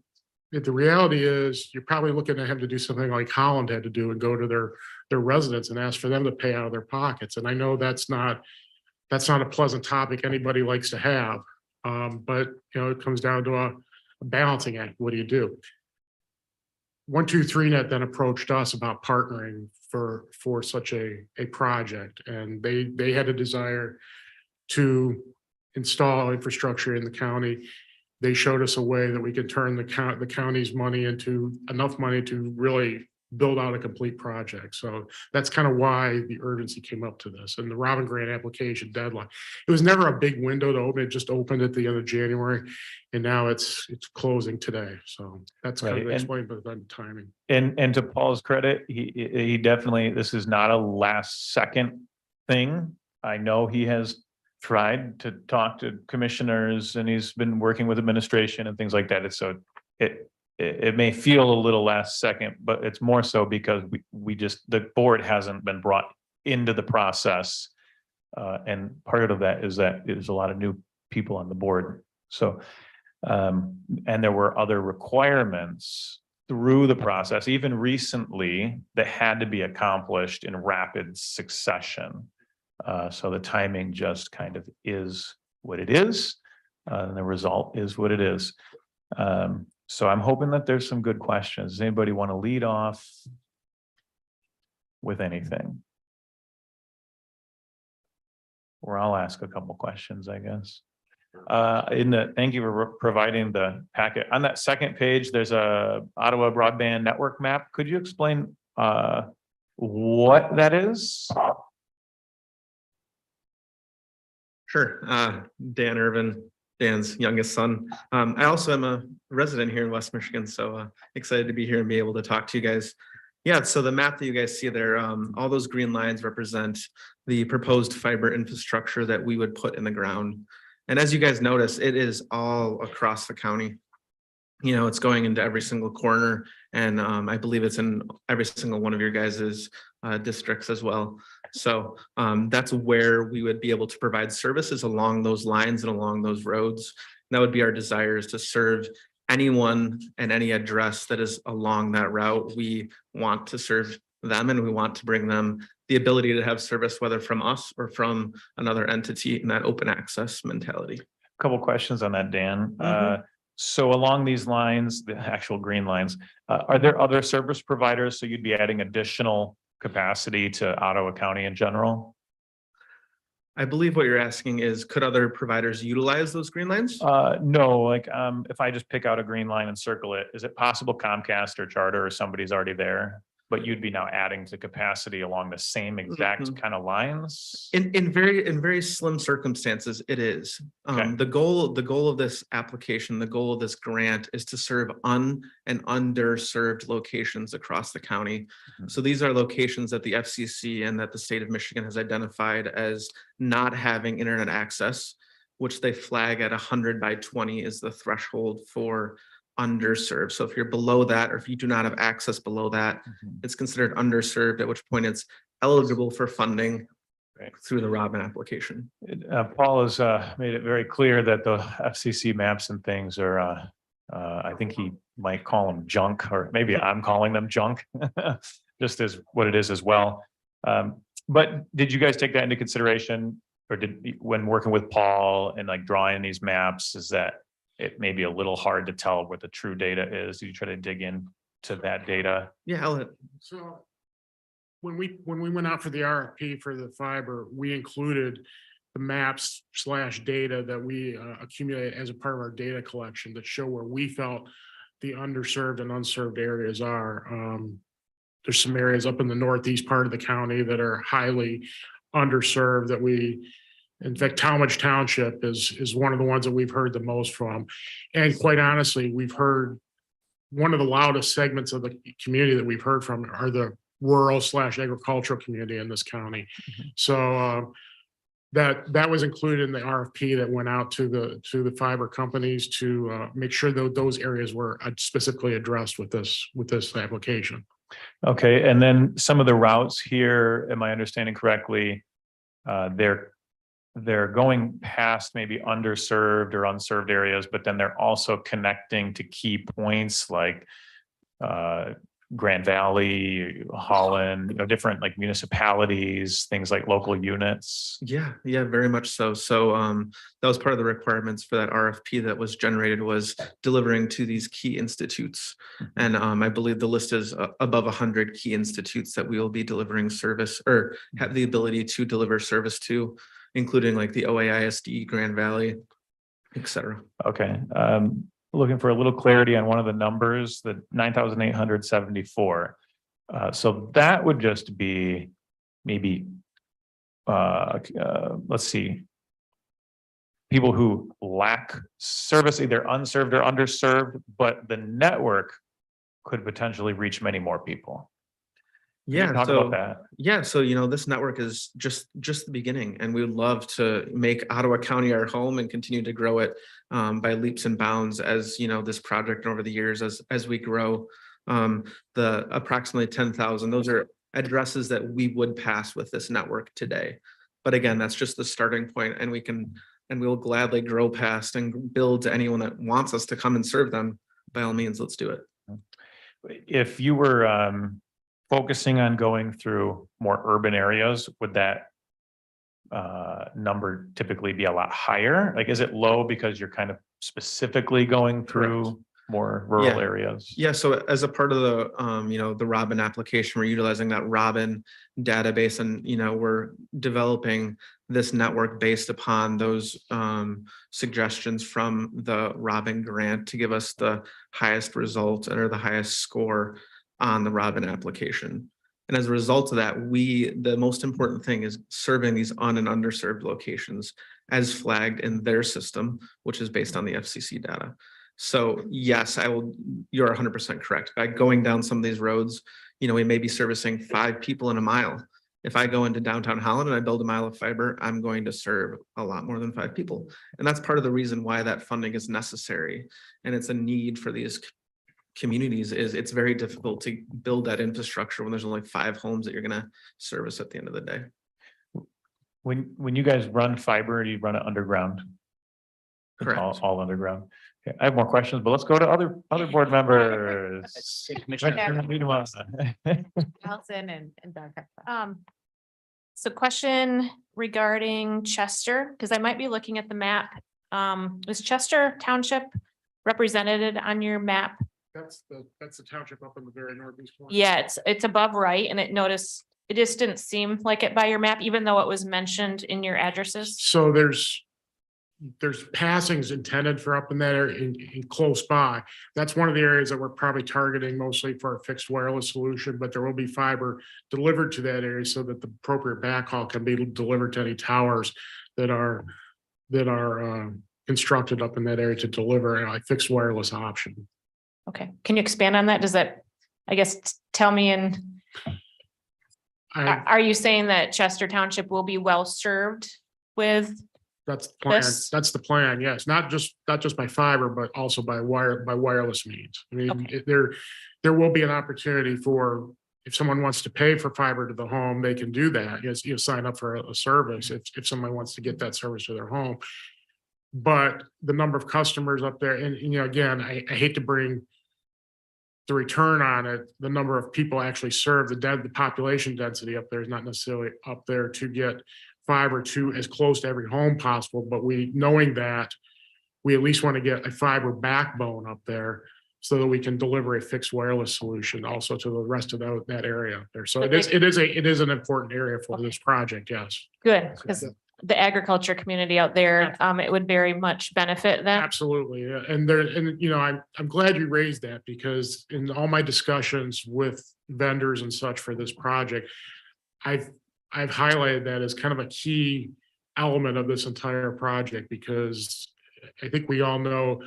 the reality is you're probably looking at having to do something like Holland had to do and go to their residents and ask for them to pay out of their pockets. And I know that's not a pleasant topic anybody likes to have. But it comes down to a balancing act. What do you do? 123Net then approached us about partnering for such a project, and they had a desire to install infrastructure in the county. They showed us a way that we could turn the county's money into enough money to really build out a complete project. So that's kind of why the urgency came up to this, and the Robin grant application deadline. It was never a big window to open. It just opened at the end of January, and now it's closing today. So that's kind of explained by the timing. And to Paul's credit, he definitely, this is not a last second thing. I know he has tried to talk to commissioners and he's been working with administration and things like that. So it may feel a little last second, but it's more so because the board hasn't been brought into the process. And part of that is that there's a lot of new people on the board. So, and there were other requirements through the process, even recently, that had to be accomplished in rapid succession. So the timing just kind of is what it is. And the result is what it is. So I'm hoping that there's some good questions. Does anybody want to lead off with anything? Or I'll ask a couple questions, I guess. Thank you for providing the packet. On that second page, there's a Ottawa broadband network map. Could you explain what that is? Sure. Dan Irvin, Dan's youngest son. I also am a resident here in West Michigan, so excited to be here and be able to talk to you guys. Yeah, so the map that you guys see there, all those green lines represent the proposed fiber infrastructure that we would put in the ground. And as you guys notice, it is all across the county. It's going into every single corner, and I believe it's in every single one of your guys's districts as well. So that's where we would be able to provide services along those lines and along those roads. And that would be our desire, is to serve anyone and any address that is along that route. We want to serve them, and we want to bring them the ability to have service, whether from us or from another entity, in that open access mentality. A couple questions on that, Dan. So along these lines, the actual green lines, are there other service providers? So you'd be adding additional capacity to Ottawa County in general? I believe what you're asking is, could other providers utilize those green lines? No, like if I just pick out a green line and circle it, is it possible Comcast or Charter or somebody's already there? but you'd be now adding to capacity along the same exact kind of lines? In very slim circumstances, it is. The goal of this application, the goal of this grant is to serve and underserved locations across the county. So these are locations that the FCC and that the state of Michigan has identified as not having internet access, which they flag at 100 by 20 is the threshold for underserved. So if you're below that, or if you do not have access below that, it's considered underserved, at which point it's eligible for funding through the Robin application. Paul has made it very clear that the FCC maps and things are, I think he might call them junk, or maybe I'm calling them junk, just as what it is as well. But did you guys take that into consideration, or when working with Paul and like drawing these maps, is that it may be a little hard to tell what the true data is? Do you try to dig into that data? Yeah, So when we went out for the RFP for the fiber, we included the maps / data that we accumulate as a part of our data collection that show where we felt the underserved and unserved areas are. There's some areas up in the northeast part of the county that are highly underserved that in fact, Talmadge Township is one of the ones that we've heard the most from. And quite honestly, we've heard one of the loudest segments of the community that we've heard from are the rural / agricultural community in this county. So that was included in the RFP that went out to the fiber companies to make sure that those areas were specifically addressed with this application. Okay, and then some of the routes here, am I understanding correctly? They're going past maybe underserved or unserved areas, but then they're also connecting to key points like Grand Valley, Holland, different like municipalities, things like local units. Yeah, very much so. So that was part of the requirements for that RFP that was generated, was delivering to these key institutes. And I believe the list is above 100 key institutes that we will be delivering service, or have the ability to deliver service to, including like the OAISD, Grand Valley, et cetera. Okay. Looking for a little clarity on one of the numbers, the 9,874. So that would just be maybe, let's see, people who lack service, either unserved or underserved, but the network could potentially reach many more people. Yeah, talk about that. Yeah, so this network is just the beginning, and we would love to make Ottawa County our home and continue to grow it by leaps and bounds as this project over the years as we grow. The approximately 10,000, those are addresses that we would pass with this network today. But again, that's just the starting point, and we will gladly grow past and build to anyone that wants us to come and serve them. By all means, let's do it. If you were focusing on going through more urban areas, would that number typically be a lot higher? Like, is it low because you're kind of specifically going through more rural areas? Yeah, so as a part of the the Robin application, we're utilizing that Robin database, and we're developing this network based upon those suggestions from the Robin grant to give us the highest result or the highest score on the Robin application. And as a result of that, the most important thing is serving these and underserved locations as flagged in their system, which is based on the FCC data. So yes, you're 100% correct. By going down some of these roads, we may be servicing 5 people in a mile. If I go into downtown Holland and I build a mile of fiber, I'm going to serve a lot more than 5 people. And that's part of the reason why that funding is necessary. And it's a need for these communities. It's very difficult to build that infrastructure when there's only 5 homes that you're going to service at the end of the day. When you guys run fiber, you run it underground? Correct. All underground. Okay, I have more questions, but let's go to other board members. Nelson and Doug. So question regarding Chester, because I might be looking at the map. Is Chester Township represented on your map? That's the township up in the very northeast corner. Yeah, it's above right, and it just didn't seem like it by your map, even though it was mentioned in your addresses. So there's there's passings intended for up in that area in close by. That's one of the areas that we're probably targeting mostly for a fixed wireless solution, but there will be fiber delivered to that area so that the appropriate backhaul can be delivered to any towers that are constructed up in that area to deliver a fixed wireless option. Okay, can you expand on that? Does that, I guess, tell me are you saying that Chester Township will be well served with? That's the plan. This- That's the plan. Yes, not just by fiber, but also by wireless means. I mean, Okay. there will be an opportunity for, if someone wants to pay for fiber to the home, they can do that. You sign up for a service if someone wants to get that service to their home. But the number of customers up there, and you know, again, I hate to bring the return on it, the number of people actually served, the population density up there is not necessarily up there to get fiber to as close to every home possible, but knowing that, we at least want to get a fiber backbone up there so that we can deliver a fixed wireless solution also to the rest of that area up there. So it is an important area for this project, yes. Good, because the agriculture community out there, it would very much benefit them. Absolutely, yeah. And you know, I'm glad you raised that, because in all my discussions with vendors and such for this project, I've highlighted that as kind of a key element of this entire project, because I think we all know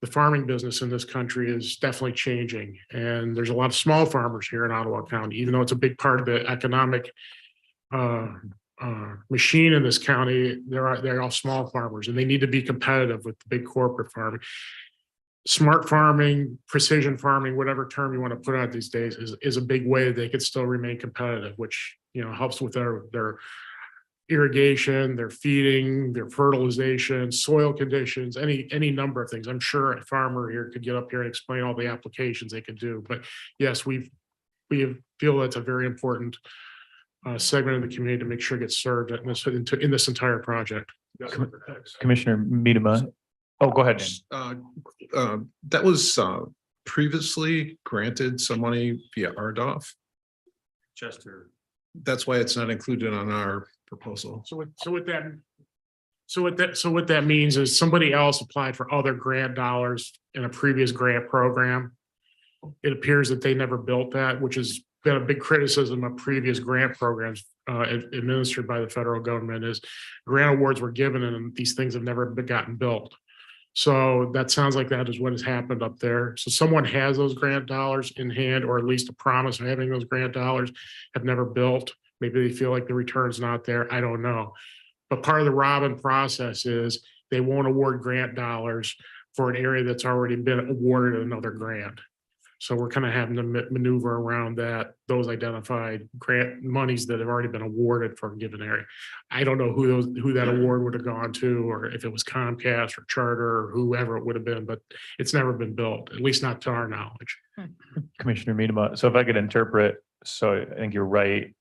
the farming business in this country is definitely changing. And there's a lot of small farmers here in Ottawa County, even though it's a big part of the economic machine in this county. They're all small farmers, and they need to be competitive with the big corporate farming. Smart farming, precision farming, whatever term you want to put on it these days, is a big way they could still remain competitive, which, you know, helps with their irrigation, their feeding, their fertilization, soil conditions, any number of things. I'm sure a farmer here could get up here and explain all the applications they could do. But yes, we feel that's a very important segment of the community to make sure it gets served in this entire project. Commissioner Miedema. Oh, go ahead. That was previously granted some money via RDOF. Chester. That's why it's not included on our proposal. So what that means is somebody else applied for other grant dollars in a previous grant program. It appears that they never built that, which has been a big criticism of previous grant programs administered by the federal government, is grant awards were given and these things have never gotten built. So that sounds like that is what has happened up there. So someone has those grant dollars in hand, or at least a promise of having those grant dollars, have never built. Maybe they feel like the return's not there. I don't know. But part of the Robin process is they won't award grant dollars for an area that's already been awarded another grant. So we're kind of having to maneuver around those identified grant monies that have already been awarded for a given area. I don't know who that award would have gone to, or if it was Comcast or Charter or whoever it would have been, but it's never been built, at least not to our knowledge. Commissioner Miedema. So if I could interpret, so I think you're right.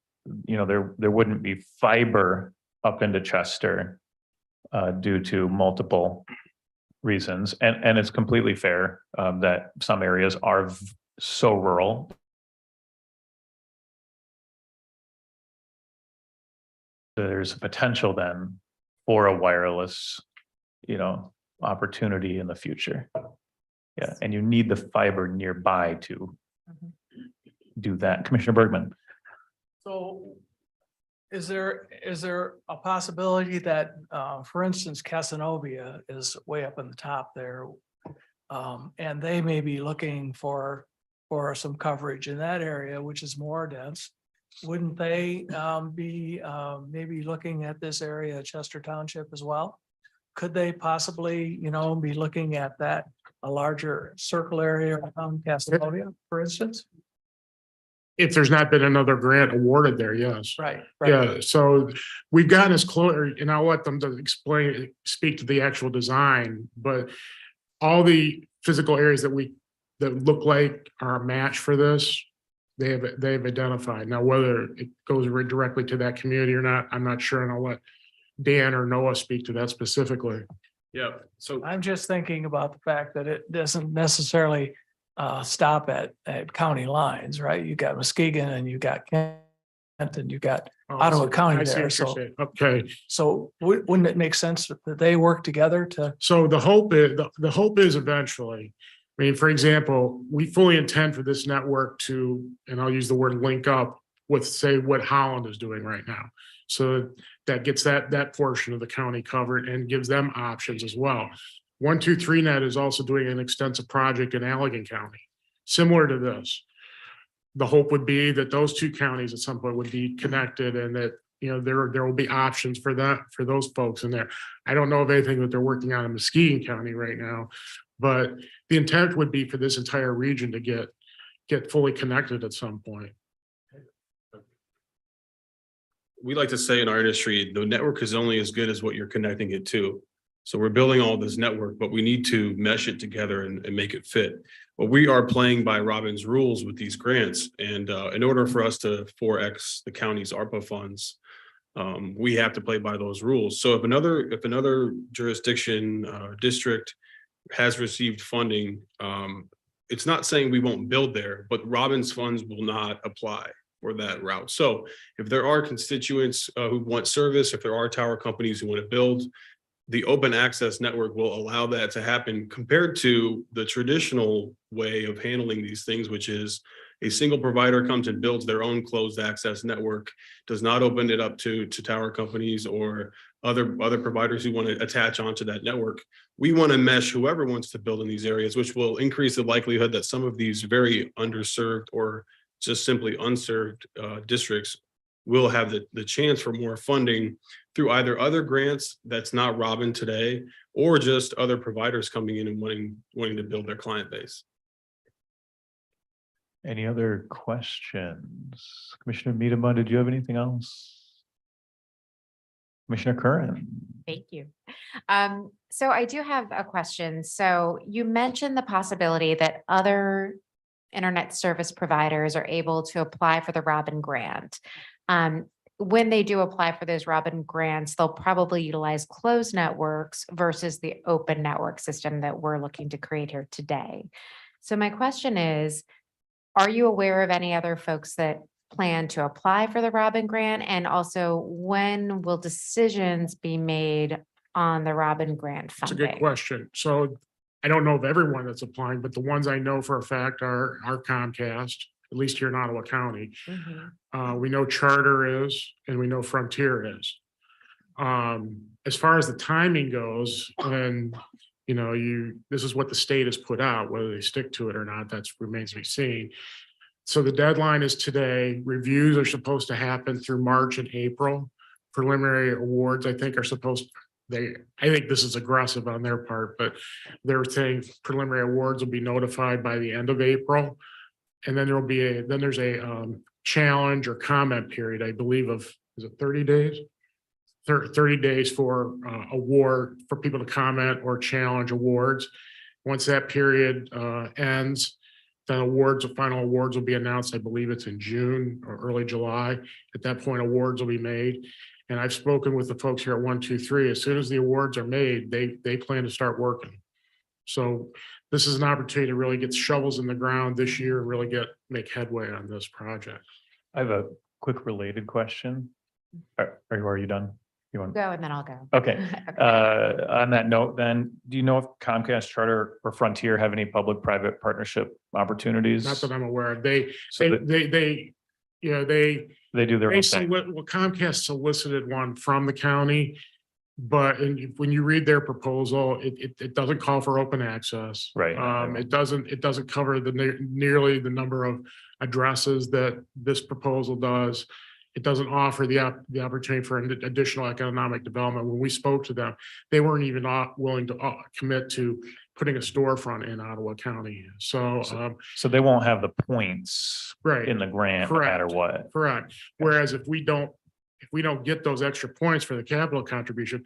You know, there wouldn't be fiber up into Chester due to multiple reasons, and it's completely fair that some areas are so rural. There's a potential then for a wireless, you know, opportunity in the future. Yeah, and you need the fiber nearby to do that. Commissioner Bergman. So is there a possibility that, for instance, Casanova is way up in the top there? And they may be looking for some coverage in that area, which is more dense. Wouldn't they be maybe looking at this area, Chester Township as well? Could they possibly, you know, be looking at a larger circle area around Casanova, for instance? If there's not been another grant awarded there, yes. Right. Yeah, so we've gotten as close, and I'll let them speak to the actual design, but all the physical areas that look like are a match for this, they've identified. Now, whether it goes directly to that community or not, I'm not sure, and I'll let Dan or Noah speak to that specifically. Yeah, so I'm just thinking about the fact that it doesn't necessarily stop at county lines, right? You got Muskegon and you got and you got Oh, Ottawa I County see there, what you're so, saying. Okay, so wouldn't it make sense that they work together to? so the hope is, the hope is eventually, I mean, for example, we fully intend for this network to, and I'll use the word link up with, say, what Holland is doing right now. So that gets that portion of the county covered and gives them options as well. 123 Net is also doing an extensive project in Allegan County, similar to this. The hope would be that those two counties at some point would be connected and that, you know, there will be options for that, for those folks in there. I don't know of anything that they're working on in Muskegon County right now, but the intent would be for this entire region to get fully connected at some point. We like to say in our industry, the network is only as good as what you're connecting it to. So we're building all this network, but we need to mesh it together and make it fit. But we are playing by Robin's rules with these grants. And in order for us to 4X the county's ARPA funds, we have to play by those rules. So if another jurisdiction, district has received funding, it's not saying we won't build there, but Robin's funds will not apply for that route. So if there are constituents who want service, if there are tower companies who want to build, the open access network will allow that to happen compared to the traditional way of handling these things, which is a single provider comes and builds their own closed access network, does not open it up to tower companies or other providers who want to attach onto that network. We want to mesh whoever wants to build in these areas, which will increase the likelihood that some of these very underserved or just simply unserved districts will have the chance for more funding through either other grants that's not Robin today, or just other providers coming in and wanting to build their client base. Any other questions? Commissioner Miedema, did you have anything else? Commissioner Curran? Thank you. So I do have a question. So you mentioned the possibility that other internet service providers are able to apply for the Robin grant. When they do apply for those Robin grants, they'll probably utilize closed networks versus the open network system that we're looking to create here today. So my question is, are you aware of any other folks that plan to apply for the Robin grant? And also, when will decisions be made on the Robin grant That's a funding? good question. So I don't know of everyone that's applying, but the ones I know for a fact are Comcast, at least here in Ottawa County. We know Charter is, and we know Frontier is. As far as the timing goes, and you know, this is what the state has put out, whether they stick to it or not, that remains to be seen. So the deadline is today. Reviews are supposed to happen through March and April. Preliminary awards, I think, are supposed, I think this is aggressive on their part, but they're saying preliminary awards will be notified by the end of April. And then there's a challenge or comment period, I believe is it 30 days? 30 days for award, for people to comment or challenge awards. Once that period ends, then final awards will be announced. I believe it's in June or early July. At that point, awards will be made. And I've spoken with the folks here at 123. As soon as the awards are made, they plan to start working. So this is an opportunity to really get shovels in the ground this year and really make headway on this project. I have a quick related question. Are you done? You want? Go and then I'll go. Okay. On that note, then, do you know if Comcast, Charter, or Frontier have any public-private partnership opportunities? Not that I'm aware of. They So do their own thing. well, Comcast solicited one from the county. But when you read their proposal, it doesn't call for open access. Right. It doesn't cover nearly the number of addresses that this proposal does. It doesn't offer the opportunity for additional economic development. When we spoke to them, they weren't even willing to commit to putting a storefront in Ottawa County. So they won't have the points right in the grant no matter what. Correct. Whereas if we don't get those extra points for the capital contribution,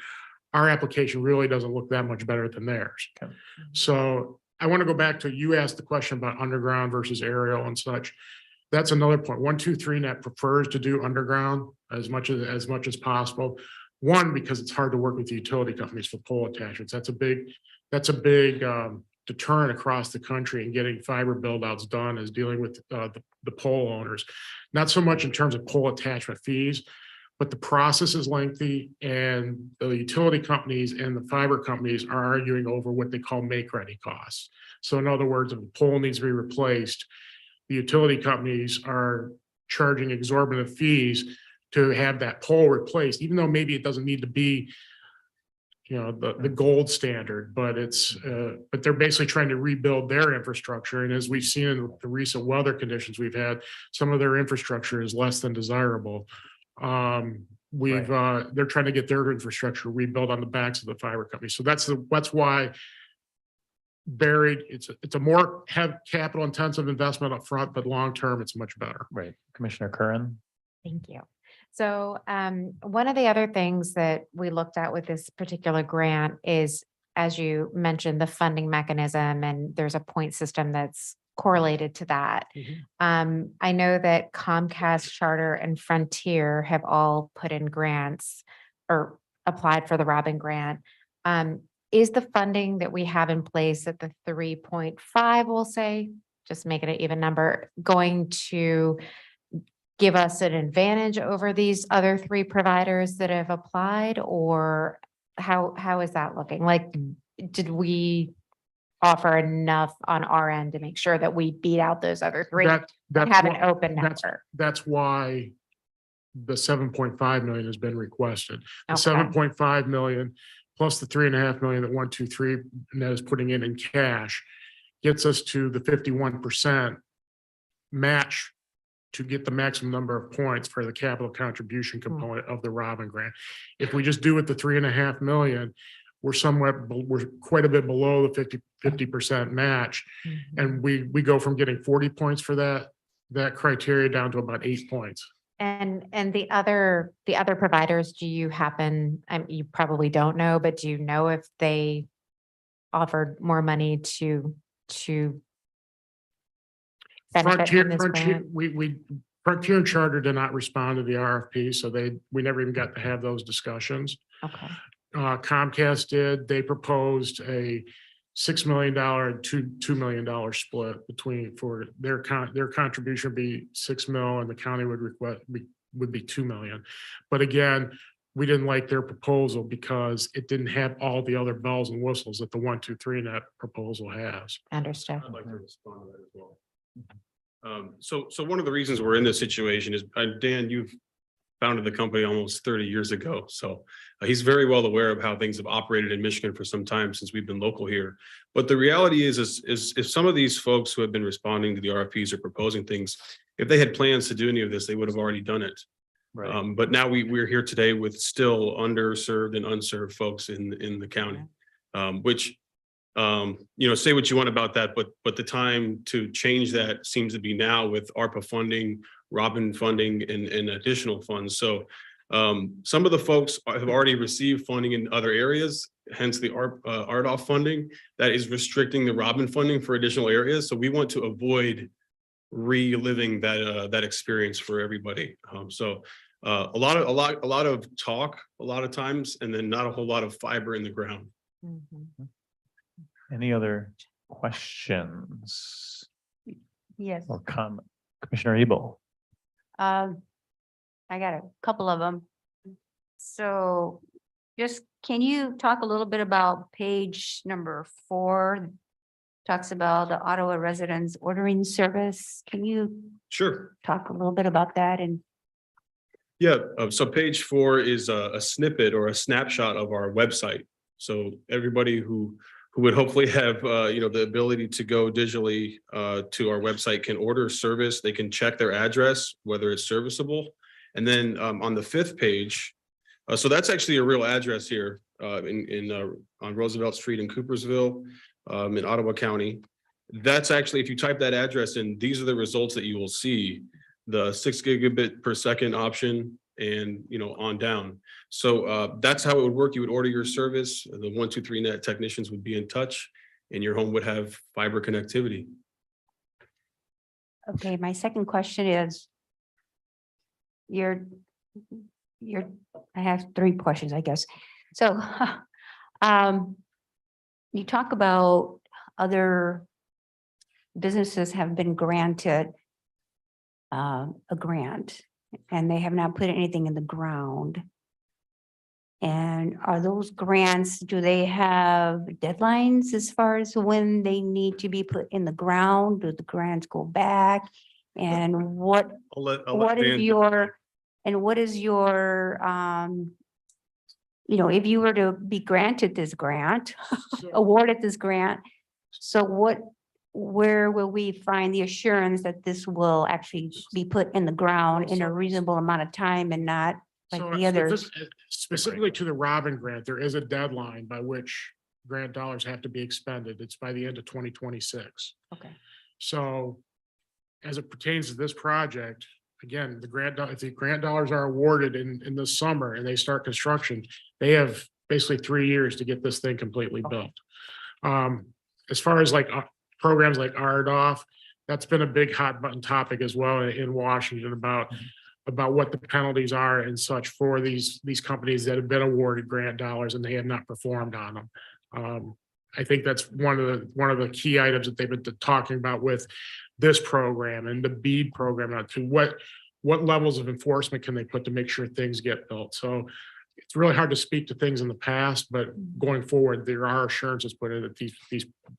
our application really doesn't look that much better than theirs. Okay. So I want to go back to, you asked the question about underground versus aerial and such. That's another point. 123 Net prefers to do underground as much as possible. One, because it's hard to work with the utility companies for pole attachments. That's a big deterrent across the country and getting fiber build outs done is dealing with the pole owners. Not so much in terms of pole attachment fees, but the process is lengthy and the utility companies and the fiber companies are arguing over what they call make-ready costs. So in other words, if a pole needs to be replaced, the utility companies are charging exorbitant fees to have that pole replaced, even though maybe it doesn't need to be, you know, the gold standard, but but they're basically trying to rebuild their infrastructure. And as we've seen in the recent weather conditions we've had, some of their infrastructure is less than desirable. They're trying to get their infrastructure rebuilt on the backs of the fiber company. So that's why buried, it's a more capital intensive investment up front, but long term, it's much better. Right. Commissioner Curran? Thank you. So one of the other things that we looked at with this particular grant is, as you mentioned, the funding mechanism, and there's a point system that's correlated to that. I know that Comcast, Charter, and Frontier have all put in grants or applied for the Robin grant. Is the funding that we have in place at the 3.5, we'll say, just making it even number, going to give us an advantage over these other 3 providers that have applied, or how is that looking? Like, did we offer enough on our end to make sure that we beat out those other 3 and have an open number? That's why the 7.5 million has been requested. The Okay. 7.5 million plus the 3.5 million that 123 net is putting in cash gets us to the 51% match to get the maximum number of points for the capital contribution component of the Robin grant. If we just do it the 3.5 million, we're quite a bit below the 50% match. And we go from getting 40 points for that criteria down to about 8 points. And the other providers, do you happen, you probably don't know, but do you know if they offered more money to benefit from this grant? Frontier and Charter did not respond to the RFP, so we never even got to have those discussions. Okay. Comcast did. They proposed a $6 million and $2 million split for their contribution would be 6 mil and the county would be 2 million. But again, we didn't like their proposal because it didn't have all the other bells and whistles that the 123 net proposal has. Understood. I'd like to respond to that as well. So one of the reasons we're in this situation is, Dan, you've founded the company almost 30 years ago. So he's very well aware of how things have operated in Michigan for some time since we've been local here. But the reality is if some of these folks who have been responding to the RFPs or proposing things, if they had plans to do any of this, they would have already done it. Right. But now we're here today with still underserved and unserved folks in the county, which, say what you want about that, but the time to change that seems to be now with ARPA funding, Robin funding, and additional funds. So some of the folks have already received funding in other areas, hence the RDOF funding that is restricting the Robin funding for additional areas. So we want to avoid reliving that experience for everybody. A lot of talk a lot of times, and then not a whole lot of fiber in the ground. Any other questions Yes. or comment? Commissioner Ebel? I got a couple of them. So just, can you talk a little bit about page number 4? Talks about the Ottawa residents ordering service. Can you Sure. talk a little bit about that? And Yeah, so page 4 is a snippet or a snapshot of our website. So everybody who would hopefully have the ability to go digitally to our website can order service. They can check their address, whether it's serviceable. And then on the 5th page, so that's actually a real address here on Roosevelt Street in Coopersville, in Ottawa County. That's actually, if you type that address in, these are the results that you will see. The 6 gigabit per second option and on down. So that's how it would work. You would order your service. The 123 net technicians would be in touch and your home would have fiber connectivity. okay, my second question is, I have 3 questions, I guess. So you talk about other businesses have been granted a grant and they have not put anything in the ground. And are those grants, do they have deadlines as far as when they need to be put in the ground? Do the grants go back? And what what is your, and what is your, if you were to be granted this grant, awarded this grant, so where will we find the assurance that this will actually be put in the ground in a reasonable amount of time and not like So the other? specifically to the Robin grant, there is a deadline by which grant dollars have to be expended. It's by the end of 2026. Okay. So as it pertains to this project, again, if the grant dollars are awarded in the summer and they start construction, they have basically 3 years to get this thing completely built. As far as like programs like RDOF, that's been a big hot button topic as well in Washington about what the penalties are and such for these companies that have been awarded grant dollars and they have not performed on them. I think that's one of the key items that they've been talking about with this program and the BEAD program, to what levels of enforcement can they put to make sure things get built. So it's really hard to speak to things in the past, but going forward, there are assurances put in that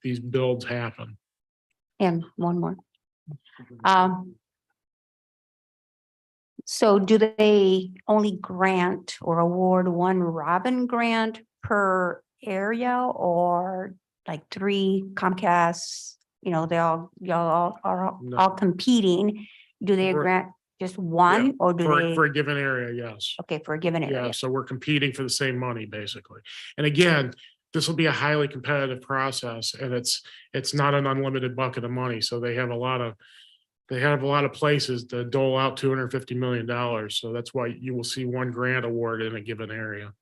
these builds happen. And one more. So do they only grant or award one Robin grant per area, or like 3 Comcasts, y'all are all competing? Do they grant just one, or do they? For a given area, yes. Okay, for a given Yeah, area. so we're competing for the same money, basically. And again, this will be a highly competitive process, and it's not an unlimited bucket of money. So they have a lot of places to dole out $250 million. So that's why you will see one grant award in a given area.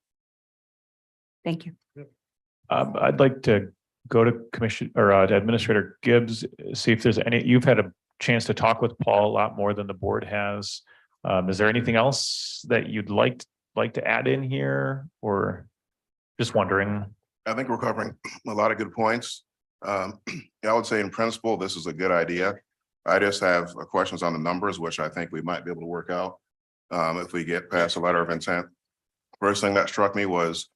Thank you. I'd like to go to Commission or to Administrator Gibbs, see if there's you've had a chance to talk with Paul a lot more than the board has. Is there anything else that you'd like to add in here, or just wondering? I think we're covering a lot of good points. I would say in principle, this is a good idea. I just have questions on the numbers, which I think we might be able to work out if we get past a letter of intent. First thing that struck me was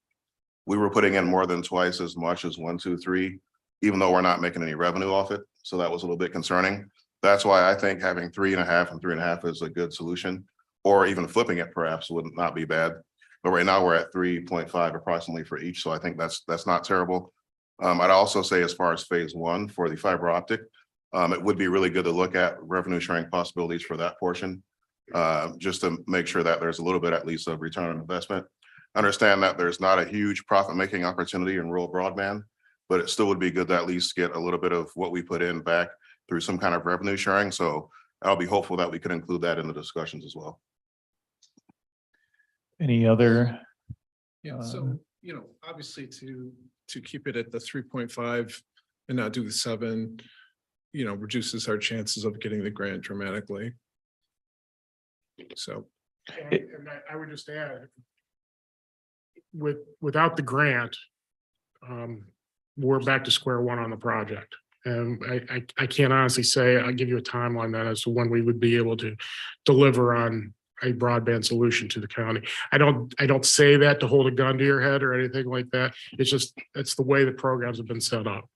we were putting in more than twice as much as 1, 2, 3, even though we're not making any revenue off it. So that was a little bit concerning. That's why I think having 3.5 and 3.5 is a good solution, or even flipping it perhaps would not be bad. But right now we're at 3.5 approximately for each. So I think that's not terrible. I'd also say as far as phase 1 for the fiber optic, it would be really good to look at revenue sharing possibilities for that portion, just to make sure that there's a little bit at least of return on investment. Understand that there's not a huge profit-making opportunity in rural broadband, but it still would be good to at least get a little bit of what we put in back through some kind of revenue sharing. So I'll be hopeful that we could include that in the discussions as well. Any other? Yeah, so, obviously to keep it at the 3.5 and not do the 7, reduces our chances of getting the grant dramatically. So. And I would just add, without the grant, we're back to square one on the project. And I can't honestly say, I'll give you a timeline then as to when we would be able to deliver on a broadband solution to the county. I don't say that to hold a gun to your head or anything like that. It's the way the programs have been set up.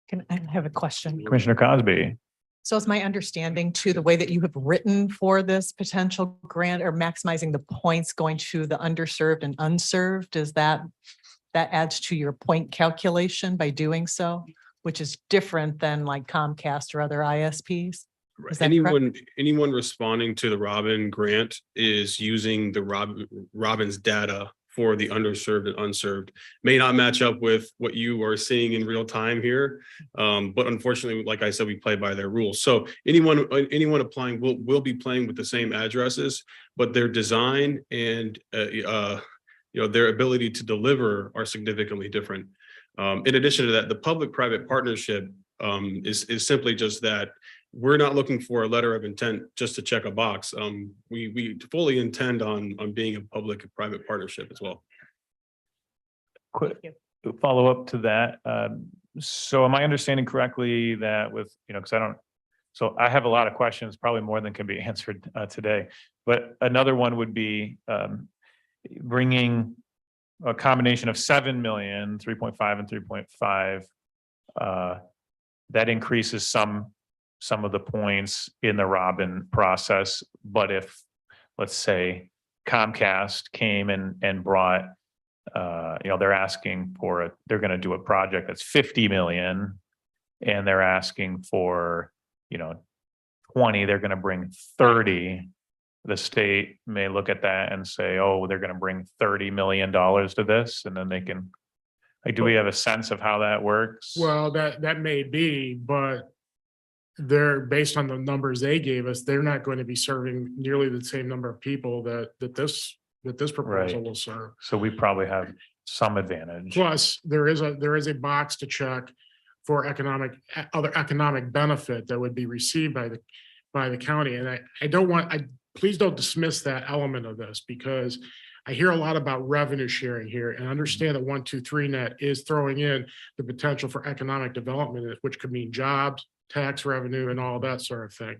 Can I have a question? Commissioner Cosby. So is my understanding too, the way that you have written for this potential grant or maximizing the points going to the underserved and unserved, is that adds to your point calculation by doing so, which is different than like Comcast or other ISPs? Is that correct? Anyone responding to the Robin grant is using the Robin's data for the underserved and unserved. May not match up with what you are seeing in real time here, but unfortunately, like I said, we play by their rules. So anyone applying will be playing with the same addresses, but their design and their ability to deliver are significantly different. In addition to that, the public-private partnership is simply just that. We're not looking for a letter of intent just to check a box. We fully intend on being a public-private partnership as well. Quick follow up to that. So am I understanding correctly that with, because so I have a lot of questions, probably more than can be answered today. But another one would be bringing a combination of 7 million, 3.5 and 3.5. That increases some of the points in the Robin process. But if, let's say, Comcast came and brought, they're asking for they're going to do a project that's 50 million, and they're asking for 20, they're going to bring 30. The state may look at that and say, oh, they're going to bring $30 million to this, and then they can, do we have a sense of how that works? Well, that may be, but they're based on the numbers they gave us, they're not going to be serving nearly the same number of people that this proposal Right. will serve. So we probably have some advantage. Plus, there is a box to check for other economic benefit that would be received by the county. And please don't dismiss that element of this, because I hear a lot about revenue sharing here, and understand that 123 net is throwing in the potential for economic development, which could mean jobs, tax revenue, and all that sort of thing.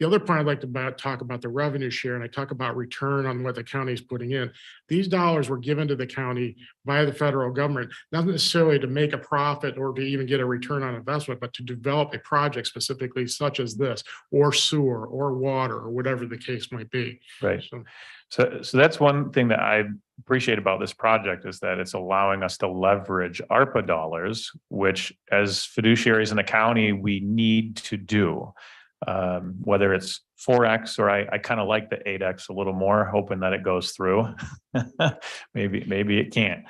The other part I'd like to talk about the revenue share, and I talk about return on what the county is putting in. These dollars were given to the county by the federal government, not necessarily to make a profit or to even get a return on investment, but to develop a project specifically such as this, or sewer, or water, or whatever the case might be. Right. So that's one thing that I appreciate about this project, is that it's allowing us to leverage ARPA dollars, which as fiduciaries in the county, we need to do. Whether it's 4X or I kind of like the 8X a little more, hoping that it goes through. maybe it can't.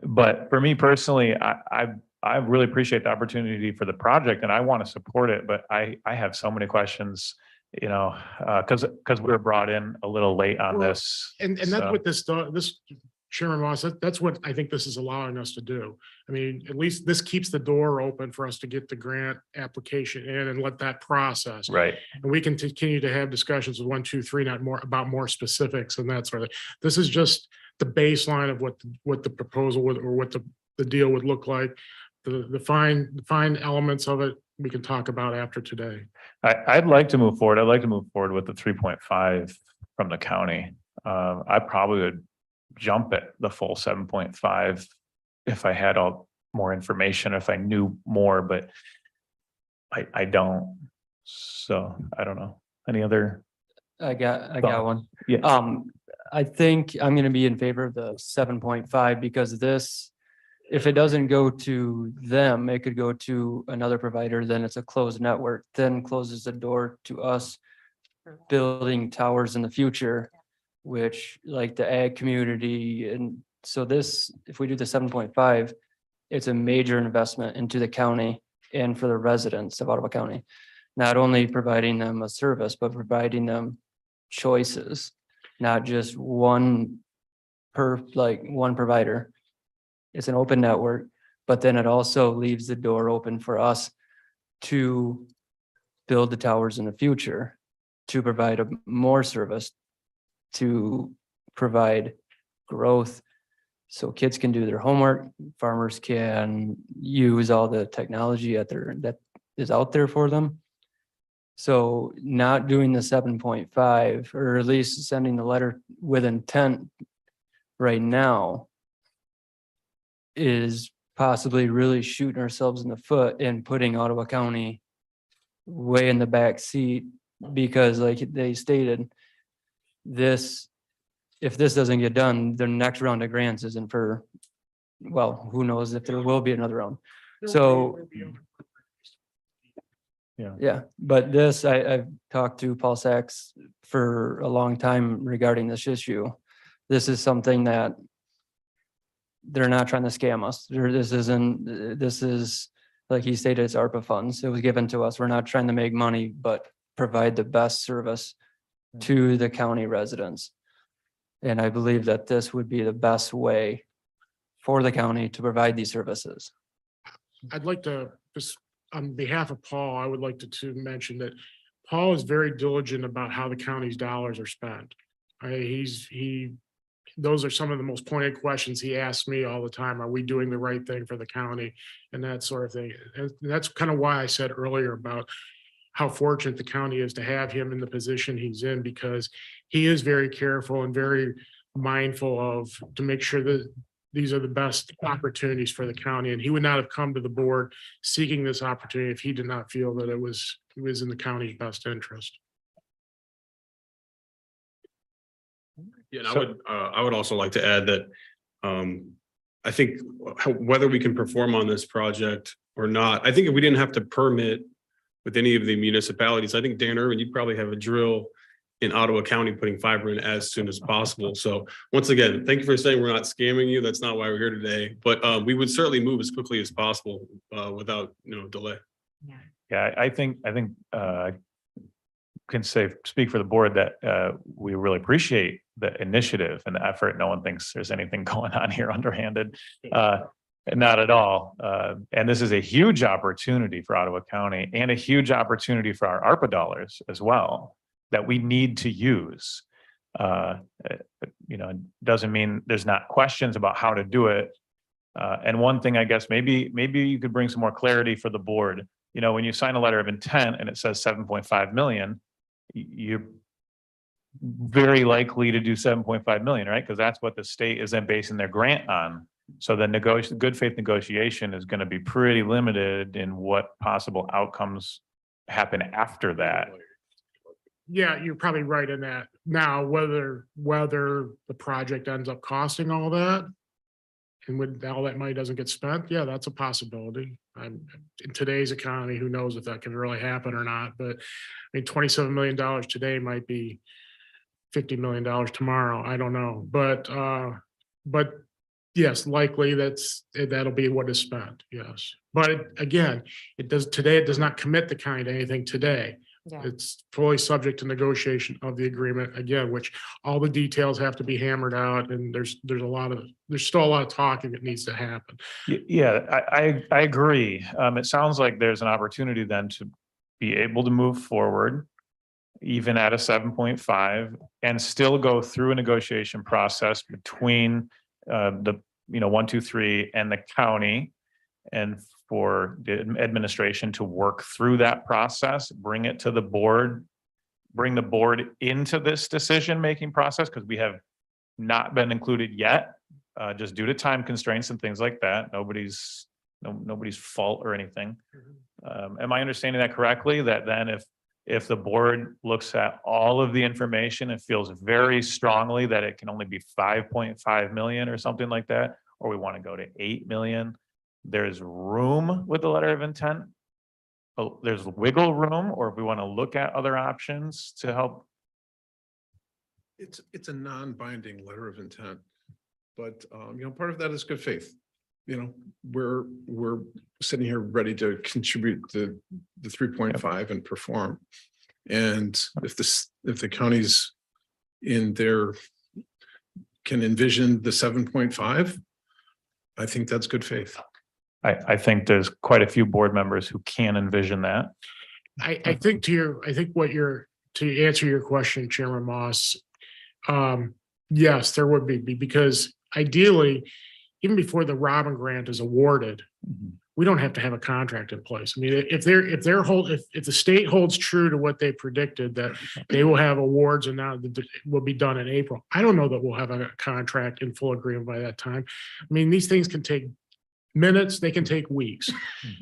But for me personally, I really appreciate the opportunity for the project, and I want to support it. But I have so many questions, because we were brought in a little late on this. And that's what this Chairman Moss, that's what I think this is allowing us to do. I mean, at least this keeps the door open for us to get the grant application in and let that process. Right. And we can continue to have discussions with 123, not more specifics and that sort of thing. This is just the baseline of what the proposal would, or what the deal would look like. The fine elements of it, we can talk about after today. I'd like to move forward. I'd like to move forward with the 3.5 from the county. I probably would jump at the full 7.5 if I had more information, if I knew more, but I don't. So I don't know. Any other? I got thoughts? one. Yeah. I think I'm gonna be in favor of the 7.5, because this, if it doesn't go to them, it could go to another provider, then it's a closed network, then closes the door to us building towers in the future, which like the ag community. And so this, if we do the 7.5, it's a major investment into the county and for the residents of Ottawa County. Not only providing them a service, but providing them choices, not just one provider. It's an open network, but then it also leaves the door open for us to build the towers in the future, to provide more service, to provide growth, so kids can do their homework, farmers can use all the technology that is out there for them. So not doing the 7.5, or at least sending the letter with intent right now, is possibly really shooting ourselves in the foot and putting Ottawa County way in the back seat, because like they stated, if this doesn't get done, the next round of grants isn't for, well, who knows if there will be another round. So yeah, but this, I've talked to Paul Sachs for a long time regarding this issue. This is something that they're not trying to scam us. This is, like he stated, it's ARPA funds. It was given to us. We're not trying to make money, but provide the best service to the county residents. And I believe that this would be the best way for the county to provide these services. I'd like to, just on behalf of Paul, I would like to mention that Paul is very diligent about how the county's dollars are spent. He those are some of the most pointed questions he asks me all the time. Are we doing the right thing for the county? And that sort of thing. And that's kind of why I said earlier about how fortunate the county is to have him in the position he's in, because he is very careful and very mindful of, to make sure that these are the best opportunities for the county. And he would not have come to the board seeking this opportunity if he did not feel that it was in the county's best interest. Yeah, and I would also like to add that I think whether we can perform on this project or not, I think if we didn't have to permit with any of the municipalities, I think Dan Irvin, you'd probably have a drill in Ottawa County putting fiber in as soon as possible. So once again, thank you for saying we're not scamming you. That's not why we're here today, but we would certainly move as quickly as possible without, delay. Yeah, I think can speak for the board that we really appreciate the initiative and the effort. No one thinks there's anything going on here underhanded. Not at all. And this is a huge opportunity for Ottawa County and a huge opportunity for our ARPA dollars as well that we need to use. It doesn't mean there's not questions about how to do it. And one thing, I guess, maybe you could bring some more clarity for the board. When you sign a letter of intent and it says 7.5 million, you're very likely to do 7.5 million, right? Because that's what the state is then basing their grant on. So the good faith negotiation is going to be pretty limited in what possible outcomes happen after that. Yeah, you're probably right in that. Now, whether the project ends up costing all that, and when all that money doesn't get spent, yeah, that's a possibility. In today's economy, who knows if that can really happen or not? But I mean, $27 million today might be $50 million tomorrow. I don't know, but yes, likely that'll be what is spent. Yes, but again, it does not commit the county to anything today. Yeah. It's fully subject to negotiation of the agreement again, which all the details have to be hammered out, and there's still a lot of talking that needs to happen. Yeah, I agree. It sounds like there's an opportunity then to be able to move forward even at a 7.5 and still go through a negotiation process between the 1, 2, 3 and the county, and for the administration to work through that process, bring it to the board, bring the board into this decision-making process, because we have not been included yet, just due to time constraints and things like that. Nobody's fault or anything. Am I understanding that correctly? That then if the board looks at all of the information and feels very strongly that it can only be 5.5 million or something like that, or we want to go to 8 million, there's room with the letter of intent. Oh, there's wiggle room, or if we want to look at other options to help. It's a non-binding letter of intent, but part of that is good faith. We're sitting here ready to contribute the 3.5 and perform. And if the counties in there can envision the 7.5, I think that's good faith. I think there's quite a few board members who can envision that. I think to answer your question, Chairman Moss, yes, there would be, because ideally, even before the Robin grant is awarded, we don't have to have a contract in place. I mean, if the state holds true to what they predicted, that they will have awards and now will be done in April, I don't know that we'll have a contract in full agreement by that time. I mean, these things can take minutes, they can take weeks.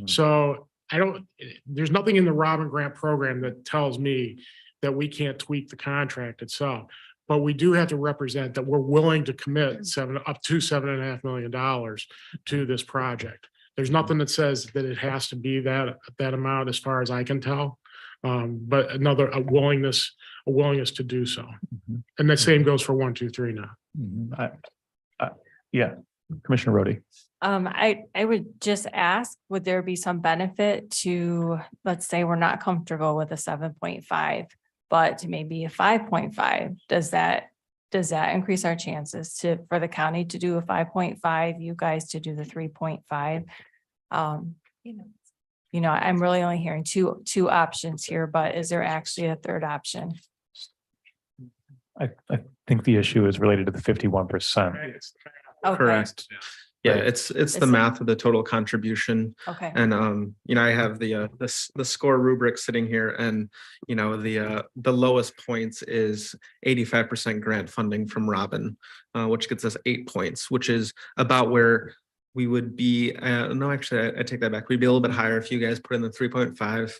So there's nothing in the Robin grant program that tells me that we can't tweak the contract itself. But we do have to represent that we're willing to commit up to $7.5 million to this project. There's nothing that says that it has to be that amount, as far as I can tell. But a willingness to do so. And the same goes for 1, 2, 3 now. Yeah, Commissioner Rhodey. I would just ask, would there be some benefit to, let's say we're not comfortable with a 7.5, but maybe a 5.5? Does that increase our chances for the county to do a 5.5, you guys to do the 3.5? I'm really only hearing two options here, but is there actually a third option? I think the issue is related to the 51%. Okay. Correct. Yeah, Right. it's the Is it- math of the total contribution. Okay. And I have the score rubric sitting here, and the lowest points is 85% grant funding from Robin, which gets us 8 points, which is about where we would be. No, actually, I take that back. We'd be a little bit higher if you guys put in the 3.5.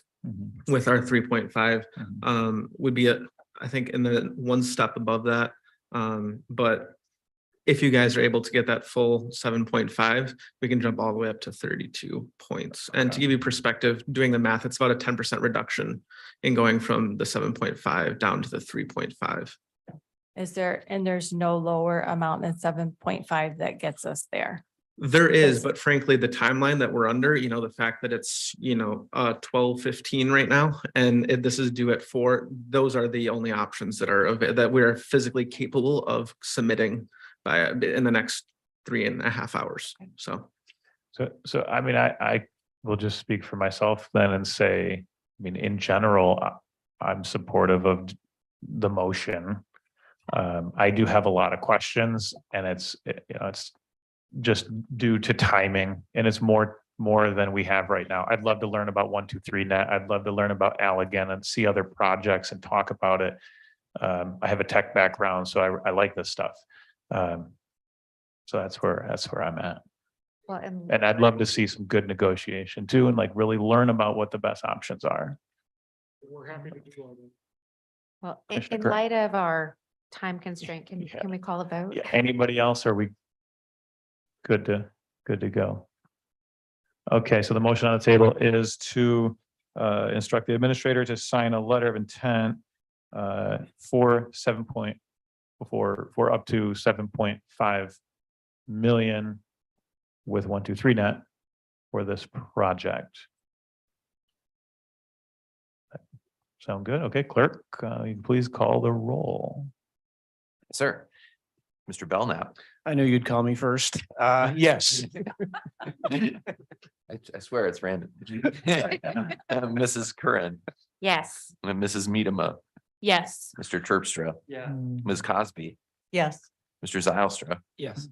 With our 3.5, would be I think in the one step above that. But if you guys are able to get that full 7.5, we can jump all the way up to 32 points. And to give you perspective, doing the math, it's about a 10% reduction in going from the 7.5 down to the 3.5. There's no lower amount than 7.5 that gets us there. There is, but frankly, the timeline that we're under, the fact that it's, 12:15 right now, and this is due at 4, those are the only options that we are physically capable of submitting in the next 3.5 hours. So I mean, I will just speak for myself then and say, I mean, in general, I'm supportive of the motion. I do have a lot of questions, and it's just due to timing, and it's more than we have right now. I'd love to learn about 123 net. I'd love to learn about again and see other projects and talk about it. I have a tech background, so I like this stuff. So that's where I'm at. Well, And I'd love to see some good negotiation too, and like really learn about what the best options are. We're happy to do all that. well, Commissioner in Kern. light of our time constraint, can Yeah. we call a vote? Yeah, anybody else? Are we good to go? Okay, so the motion on the table is to instruct the administrator to sign a letter of intent for up to 7.5 million with 123 net for this project. Sound good? Okay, clerk, you can please call the roll. Sir. Mr. Belknap. I knew you'd call me first. Yes. I swear it's random. Mrs. Curran, Yes. and Mrs. Medema, Yes. Mr. Terpstra, Yeah. Ms. Cosby, Yes. Mr. Zylstra, Yes.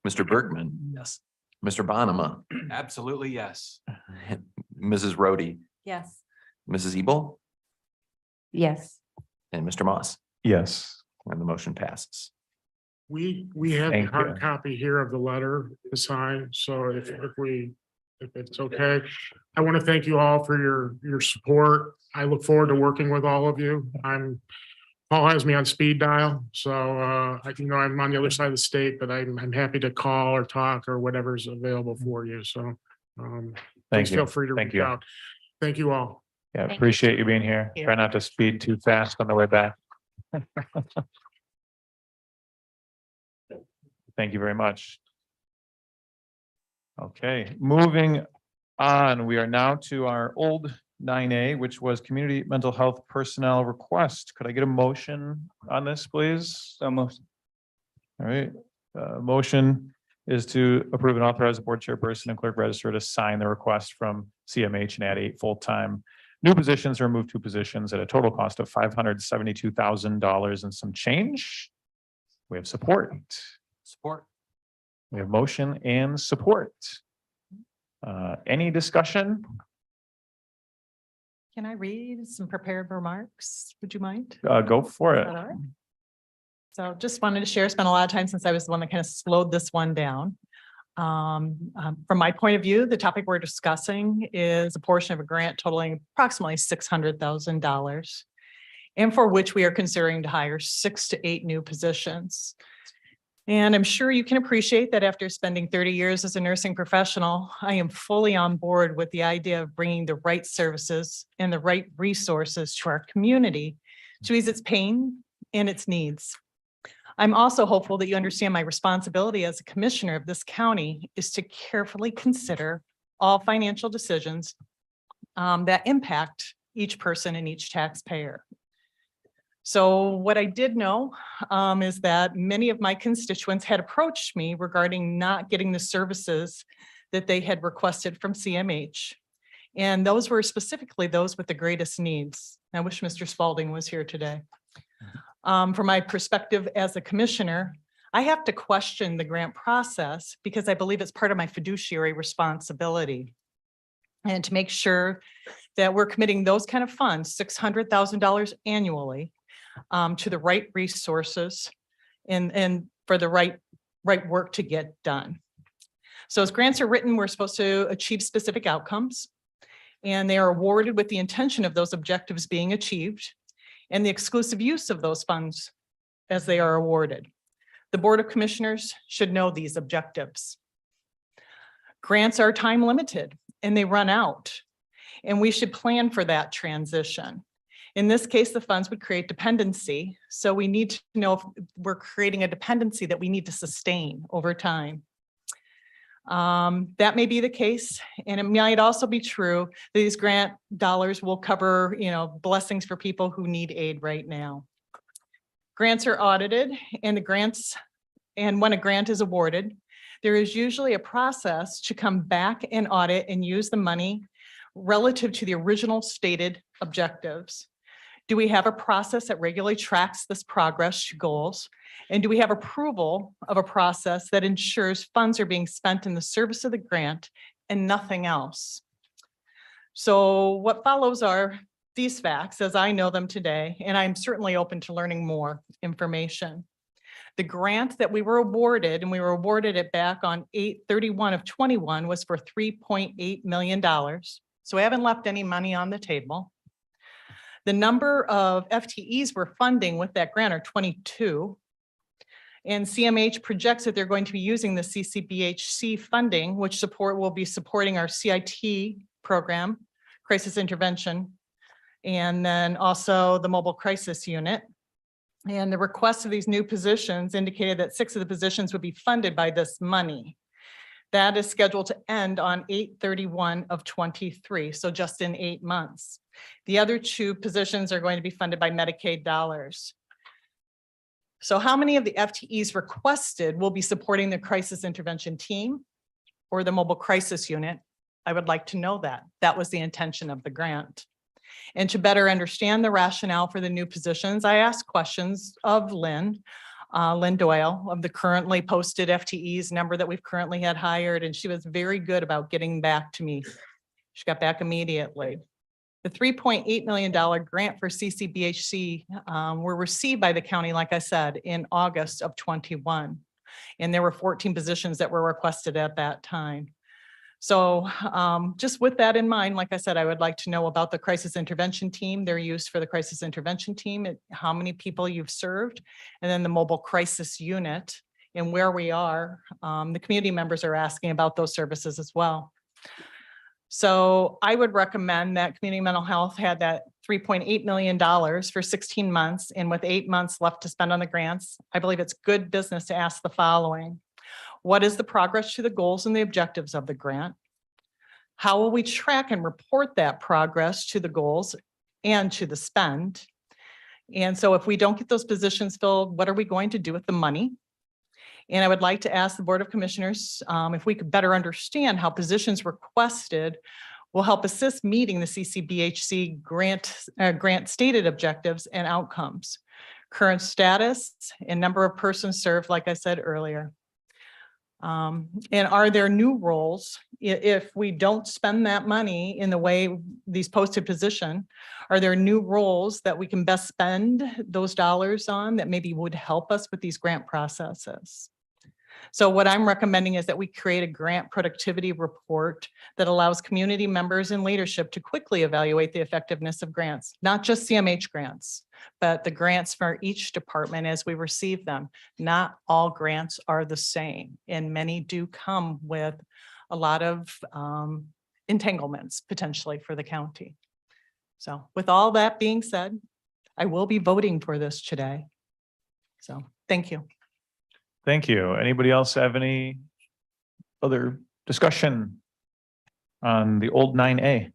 Mr. Bergman, Yes. Mr. Bonema, Absolutely, yes. Mrs. Rhodey, Yes. Mrs. Ebel, Yes. and Mr. Moss. Yes. And the motion passes. We have a Thank hard you. copy here of the letter to sign, so if it's okay. I want to thank you all for your support. I look forward to working with all of you. Paul has me on speed dial, so I'm on the other side of the state, but I'm happy to call or talk or whatever's available for you, so Thank please you. feel free to Thank reach you. out. Thank you all. Yeah, you. appreciate you being here. Yeah. Try not to speed too fast on the way back. Thank you very much. Okay, moving on, we are now to our old 9A, which was community mental health personnel request. Could I get a motion on this, please? So moved. All right, motion is to approve and authorize the board chairperson and clerk register to sign the request from CMH and add 8 full-time new positions or remove 2 positions at a total cost of $572,000 and some change. We have support. Support. We have motion and support. Any discussion? Can I read some prepared remarks? Would you mind? Go for Is it. that all right? So just wanted to share, spent a lot of time since I was the one that kind of slowed this one down. From my point of view, the topic we're discussing is a portion of a grant totaling approximately $600,000, and for which we are considering to hire 6 to 8 new positions. And I'm sure you can appreciate that after spending 30 years as a nursing professional, I am fully on board with the idea of bringing the right services and the right resources to our community to ease its pain and its needs. I'm also hopeful that you understand my responsibility as a commissioner of this county is to carefully consider all financial decisions that impact each person and each taxpayer. So what I did know is that many of my constituents had approached me regarding not getting the services that they had requested from CMH. And those were specifically those with the greatest needs. I wish Mr. Spalding was here today. From my perspective as a commissioner, I have to question the grant process because I believe it's part of my fiduciary responsibility. And to make sure that we're committing those kind of funds, $600,000 annually, to the right resources and for the right work to get done. So as grants are written, we're supposed to achieve specific outcomes, and they are awarded with the intention of those objectives being achieved and the exclusive use of those funds as they are awarded. The Board of Commissioners should know these objectives. Grants are time limited and they run out, and we should plan for that transition. In this case, the funds would create dependency. So we need to know if we're creating a dependency that we need to sustain over time. That may be the case, and it might also be true that these grant dollars will cover, blessings for people who need aid right now. Grants are audited, and when a grant is awarded, there is usually a process to come back and audit and use the money relative to the original stated objectives. Do we have a process that regularly tracks this progress to goals? And do we have approval of a process that ensures funds are being spent in the service of the grant and nothing else? So what follows are these facts as I know them today, and I'm certainly open to learning more information. The grant that we were awarded, and we were awarded it back on 8/31 of 21, was for $3.8 million. So we haven't left any money on the table. The number of FTEs we're funding with that grant are 22. And CMH projects that they're going to be using the CCBHC funding, which will be supporting our CIT program, crisis intervention, and then also the mobile crisis unit. And the request of these new positions indicated that 6 of the positions would be funded by this money. That is scheduled to end on 8/31 of 23, so just in 8 months. The other 2 positions are going to be funded by Medicaid dollars. So how many of the FTEs requested will be supporting the crisis intervention team or the mobile crisis unit? I would like to know that. That was the intention of the grant. And to better understand the rationale for the new positions, I asked questions of Lynn Doyle, of the currently posted FTEs number that we've currently had hired, and she was very good about getting back to me. She got back immediately. The $3.8 million grant for CCBHC were received by the county, like I said, in August of 21. And there were 14 positions that were requested at that time. So just with that in mind, like I said, I would like to know about the crisis intervention team, their use for the crisis intervention team, how many people you've served, and then the mobile crisis unit and where we are. The community members are asking about those services as well. So I would recommend that community mental health had that $3.8 million for 16 months. And with 8 months left to spend on the grants, I believe it's good business to ask the following. What is the progress to the goals and the objectives of the grant? How will we track and report that progress to the goals and to the spend? And so if we don't get those positions filled, what are we going to do with the money? And I would like to ask the Board of Commissioners if we could better understand how positions requested will help assist meeting the CCBHC grant stated objectives and outcomes, current status and number of persons served, like I said earlier. And are there new roles if we don't spend that money in the way these posted position? Are there new roles that we can best spend those dollars on that maybe would help us with these grant processes? So what I'm recommending is that we create a grant productivity report that allows community members and leadership to quickly evaluate the effectiveness of grants, not just CMH grants, but the grants for each department as we receive them. Not all grants are the same, and many do come with a lot of entanglements potentially for the county. So with all that being said, I will be voting for this today. So thank you. Thank you. Anybody else have any other discussion on the old 9A?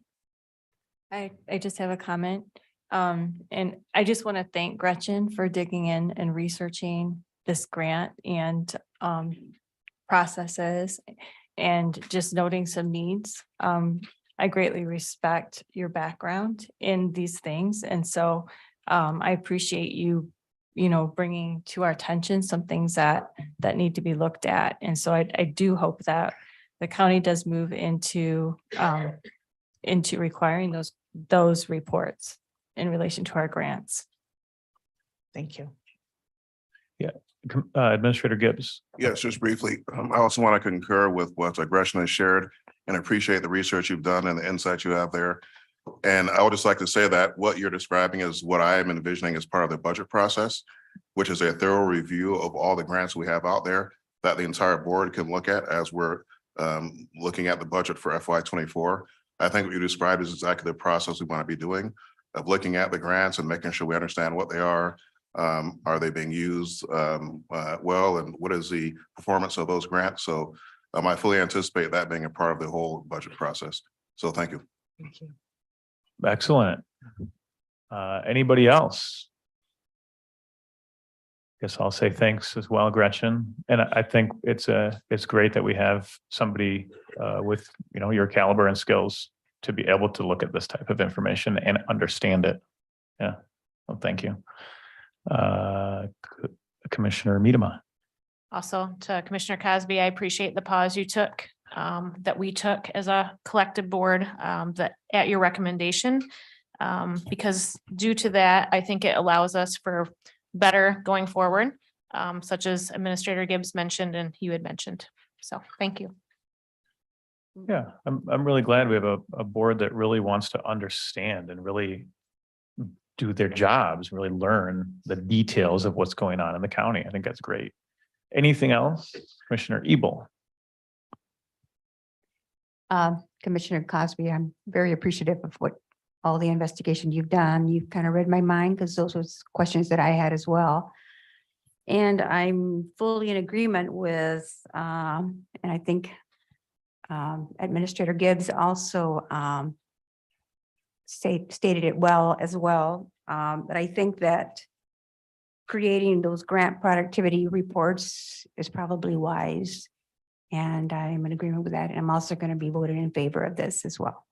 I just have a comment. And I just want to thank Gretchen for digging in and researching this grant and processes and just noting some needs. I greatly respect your background in these things. And so I appreciate you bringing to our attention some things that need to be looked at. And so I do hope that the county does move into requiring those reports in relation to our grants. Thank you. Administrator Gibbs. Yes, just briefly, I also want to concur with what Gretchen has shared and appreciate the research you've done and the insights you have there. And I would just like to say that what you're describing is what I am envisioning as part of the budget process, which is a thorough review of all the grants we have out there that the entire board can look at as we're looking at the budget for FY24. I think what you described is exactly the process we want to be doing, of looking at the grants and making sure we understand what they are. Are they being used well, and what is the performance of those grants? So I fully anticipate that being a part of the whole budget process. So thank you. Thank you. Excellent. Anybody else? Guess I'll say thanks as well, Gretchen. And I think it's great that we have somebody with, your caliber and skills to be able to look at this type of information and understand it. Yeah. Well, thank you. Commissioner Miedema. Also to Commissioner Cosby, I appreciate the pause you took, that we took as a collective board, that at your recommendation, because due to that, I think it allows us for better going forward, such as Administrator Gibbs mentioned and you had mentioned. So thank you. Yeah, I'm really glad we have a board that really wants to understand and really do their jobs, really learn the details of what's going on in the county. I think that's great. Anything else? Commissioner Ebel. Commissioner Cosby, I'm very appreciative of what all the investigation you've done. You've kind of read my mind because those was questions that I had as well. And I'm fully in agreement with, and I think Administrator Gibbs also stated it well as well. But I think that creating those grant productivity reports is probably wise. And I'm in agreement with that. And I'm also going to be voting in favor of this as well.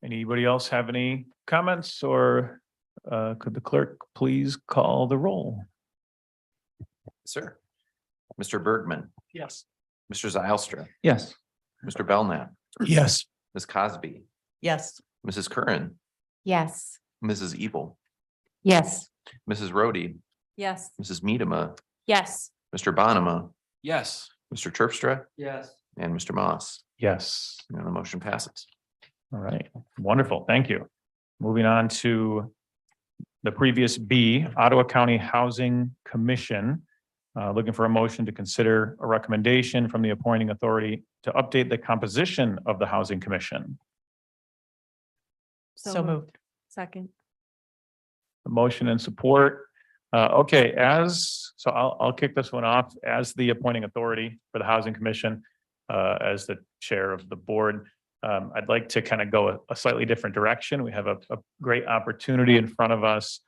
Anybody else have any comments, or could the clerk please call the roll? Sir. Mr. Bergman, Yes. Mr. Zylstra, Yes. Mr. Belknap, Yes. Ms. Cosby, Yes. Mrs. Curran, Yes. Mrs. Ebel, Yes. Mrs. Rhodey, Yes. Mrs. Miedema, Yes. Mr. Bonema, Yes. Mr. Terpstra, Yes. and Mr. Moss. Yes. And the motion passes. All right. Wonderful. Thank you. Moving on to the previous B, Ottawa County Housing Commission. Looking for a motion to consider a recommendation from the appointing authority to update the composition of the Housing Commission. So moved. Second. The motion and support. Okay, so I'll kick this one off as the appointing authority for the Housing Commission, as the chair of the board. I'd like to kind of go a slightly different direction. We have a great opportunity in front of us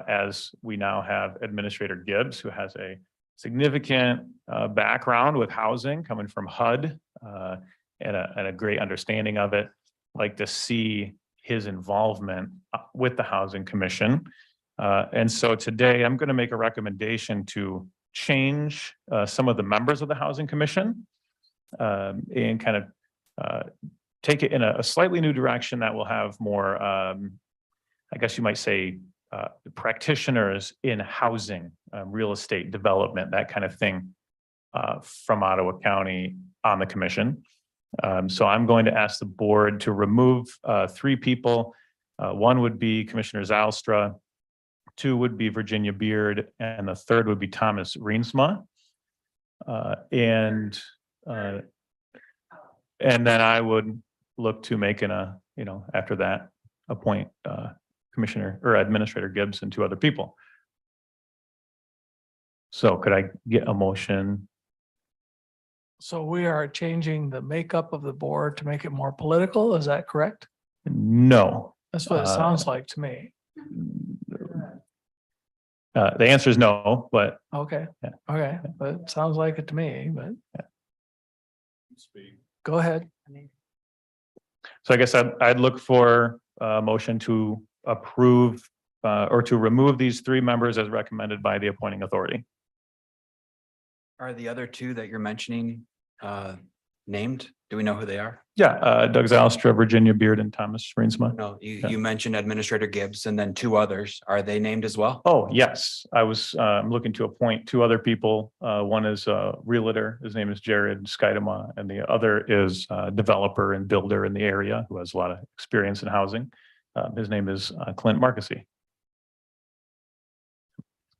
as we now have Administrator Gibbs, who has a significant background with housing coming from HUD and a great understanding of it. Like to see his involvement with the Housing Commission. And so today I'm going to make a recommendation to change some of the members of the Housing Commission and kind of take it in a slightly new direction that will have more, I guess you might say, practitioners in housing, real estate development, that kind of thing from Ottawa County on the commission. So I'm going to ask the board to remove 3 people. One would be Commissioner Zylstra, 2 would be Virginia Beard, and the 3rd would be Thomas Reensma. And then I would look to making after that, appoint Commissioner or Administrator Gibbs and 2 other people. So could I get a motion? So we are changing the makeup of the board to make it more political. Is that correct? No. That's what it sounds like to me. The answer is no, but Okay. Yeah. Okay, but it sounds like it to me, but. Go ahead. so I guess I'd look for a motion to approve or to remove these 3 members as recommended by the appointing authority. Are the other 2 that you're mentioning named? Do we know who they are? Yeah, Doug Zylstra, Virginia Beard, and Thomas Reensma. No, you, Yeah. you mentioned Administrator Gibbs and then 2 others. Are they named as well? Oh, yes, I was looking to appoint 2 other people. One is a realtor, his name is Jared Skidema, and the other is a developer and builder in the area who has a lot of experience in housing. His name is Clint Markesy.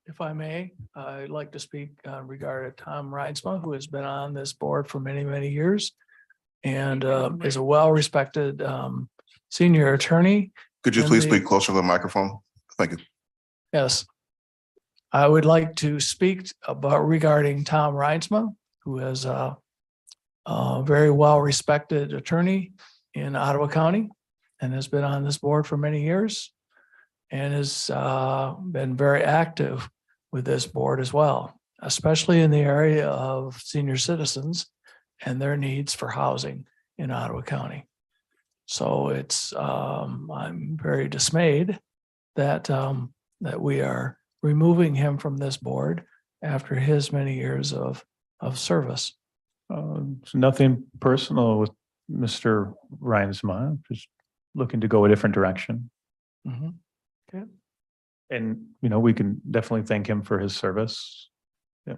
If I may, I'd like to speak regarding Tom Reidsma, who has been on this board for many, many years and is a well-respected senior attorney. Could you in please the- speak closer to the microphone? Thank you. Yes. I would like to speak about regarding Tom Reidsma, who is a very well-respected attorney in Ottawa County and has been on this board for many years and has been very active with this board as well, especially in the area of senior citizens and their needs for housing in Ottawa County. So it's, I'm very dismayed that, that we are removing him from this board after his many years of service. It's nothing personal with Mr. Reinsma, just looking to go a different direction. Mhm. Okay. And, you know, we can definitely thank him for his service. Yeah.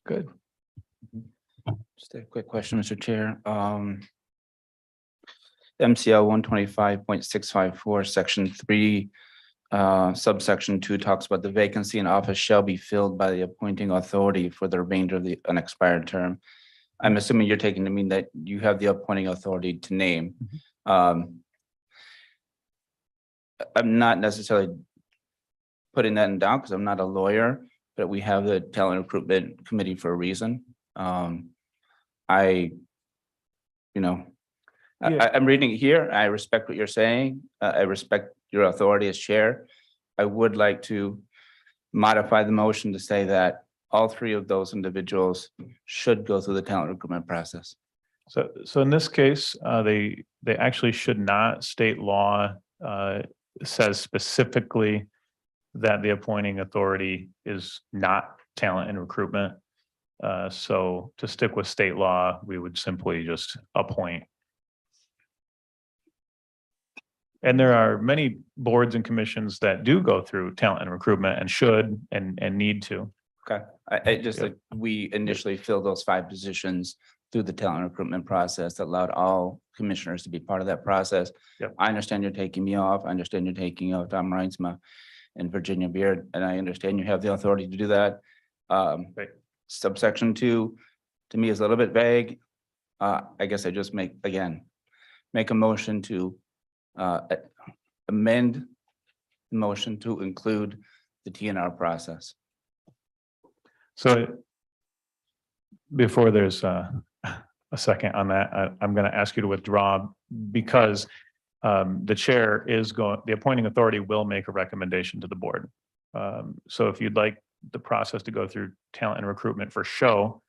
Good. Just a quick question, Mr. Chair. MCL 125.654, section 3, subsection 2 talks about the vacancy in office shall be filled by the appointing authority for the remainder of the unexpired term. I'm assuming you're taking to mean that you have the appointing authority to name. I'm not necessarily putting that in down because I'm not a lawyer, but we have the talent recruitment committee for a reason. I'm reading it here. I respect what you're saying. I respect your authority as chair. I would like to modify the motion to say that all 3 of those individuals should go through the talent recruitment process. So in this case, they actually should not. State law says specifically that the appointing authority is not talent and recruitment. So to stick with state law, we would simply just appoint. And there are many boards and commissions that do go through talent and recruitment and should and need to. Okay, I just like we initially filled those 5 positions through the talent recruitment process that allowed all commissioners to be part of that process. Yep. I understand you're taking me off. I understand you're taking off Tom Reinsma and Virginia Beard, and I understand you have the authority to do that. Subsection 2 to me is a little bit vague. I guess I just make a motion to amend the motion to include the TNR process. So before there's a second on that, I'm going to ask you to withdraw because the chair is the appointing authority will make a recommendation to the board. So if you'd like the process to go through talent and recruitment for show,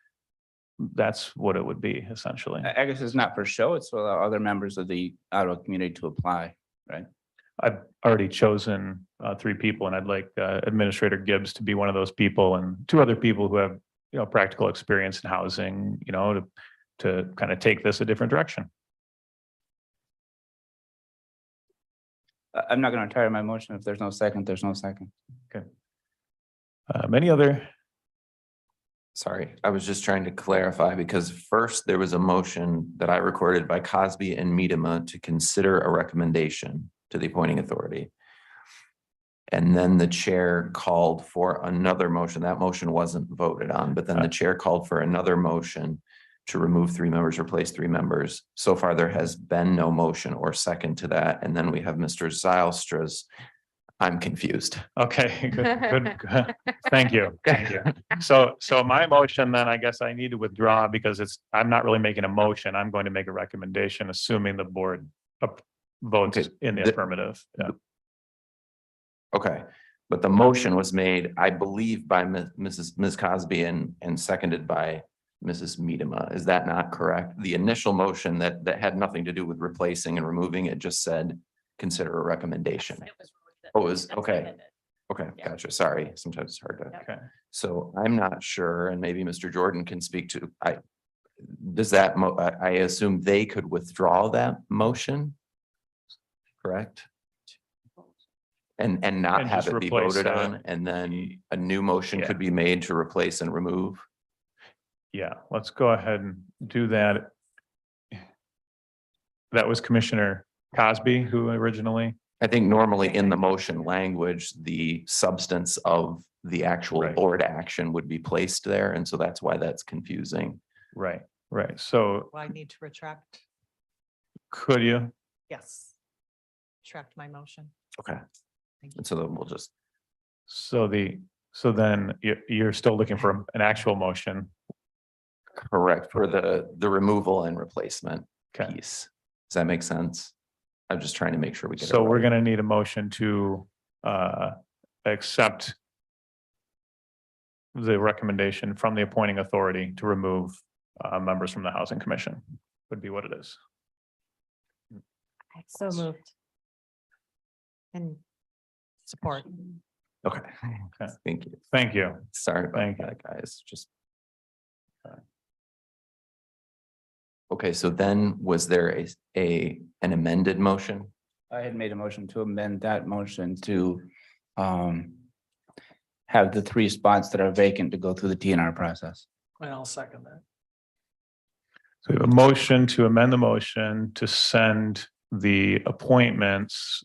that's what it would be essentially. I guess it's not for show, it's for other members of the Ottawa community to apply, right? I've already chosen 3 people and I'd like Administrator Gibbs to be one of those people and 2 other people who have, you know, practical experience in housing, you know, to kind of take this a different direction. I'm not going to retire my motion. If there's no second, there's no second. Okay. Many other. Sorry, I was just trying to clarify because first there was a motion that I recorded by Cosby and Miedema to consider a recommendation to the appointing authority. And then the chair called for another motion. That motion wasn't voted on, but then the chair called for another motion to remove 3 members, replace 3 members. So far, there has been no motion or second to that. And then we have Mr. Zylstra's. I'm confused. Okay, good. Thank you. Thank you. So my motion then I guess I need to withdraw because I'm not really making a motion. I'm going to make a recommendation, assuming the board votes in the affirmative. Yeah. Okay, but the motion was made, I believe, by Ms. Cosby and seconded by Mrs. Miedema. Is that not correct? The initial motion that had nothing to do with replacing and removing, it just said, consider a recommendation. It was Oh, is, That's okay, amended. okay, Yeah. gotcha, sorry, sometimes it's hard to. Okay. So I'm not sure, and maybe Mr. Jordan can speak to, does that, I assume they could withdraw that motion? Correct? And not And have just it be replace voted it. on, and then a new motion Yeah. could be made to replace and remove? Yeah, let's go ahead and do that. That was Commissioner Cosby who originally, I think normally in the motion language, the substance of the actual Right. board action would be placed there, and so that's why that's confusing. right, so Do I need to retract? could you? Yes. Retract my motion. Okay. And so then we'll just, So then you're still looking for an actual motion. correct, for the removal and replacement Okay. piece. Does that make sense? I'm just trying to make sure we get it So we're right. gonna need a motion to accept the recommendation from the appointing authority to remove members from the Housing Commission, would be what it is. So moved. And support. Okay, Okay. thank you. Thank you. Sorry about Thank you. that, guys, just. Okay, so then was there an amended motion? I had made a motion to amend that motion to have the 3 spots that are vacant to go through the TNR process. And I'll second that. So we have a motion to amend the motion to send the appointments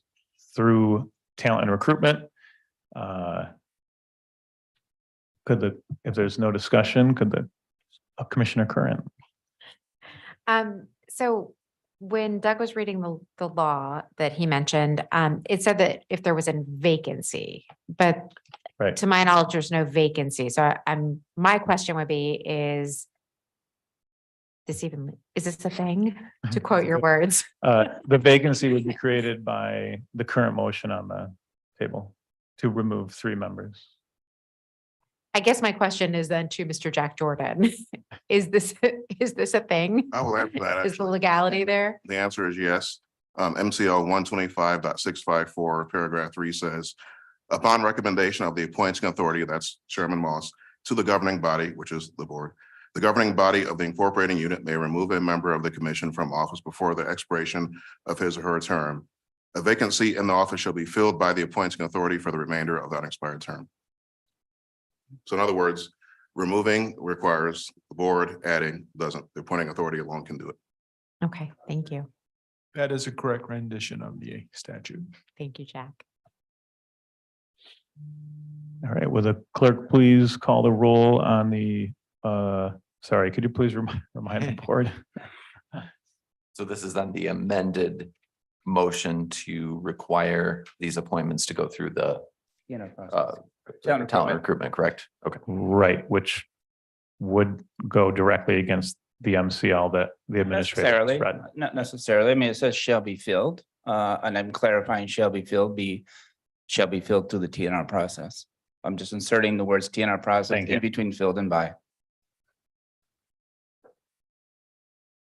through talent and recruitment. If there's no discussion, could the Commissioner Curran? So when Doug was reading the law that he mentioned, it said that if there was a vacancy, but Right. to my knowledge, there's no vacancy. So my question would be, is this a thing? To quote your words. The vacancy would be created by the current motion on the table to remove 3 members. I guess my question is then to Mr. Jack Jordan. Is this a thing? I will answer that. Is the Actually, legality there? the answer is yes. MCL 125.654, paragraph 3 says, upon recommendation of the appointing authority, that's Chairman Moss, to the governing body, which is the board, the governing body of the incorporating unit may remove a member of the commission from office before the expiration of his or her term. A vacancy in the office shall be filled by the appointing authority for the remainder of the unexpired term. So in other words, removing requires the board, adding doesn't. The appointing authority alone can do it. Okay, thank you. That is a correct rendition of the statute. Thank you, Jack. All right, will the clerk please call the roll on the, sorry, could you please remind the board? So this is on the amended motion to require these appointments to go through the TNR process. talent recruitment, correct? Okay. Right, which would go directly against the MCL that the administrator Necessarily, just read. not necessarily. I mean, it says shall be filled, and I'm clarifying shall be filled through the TNR process. I'm just inserting the words TNR process Thank you. in between filled and by.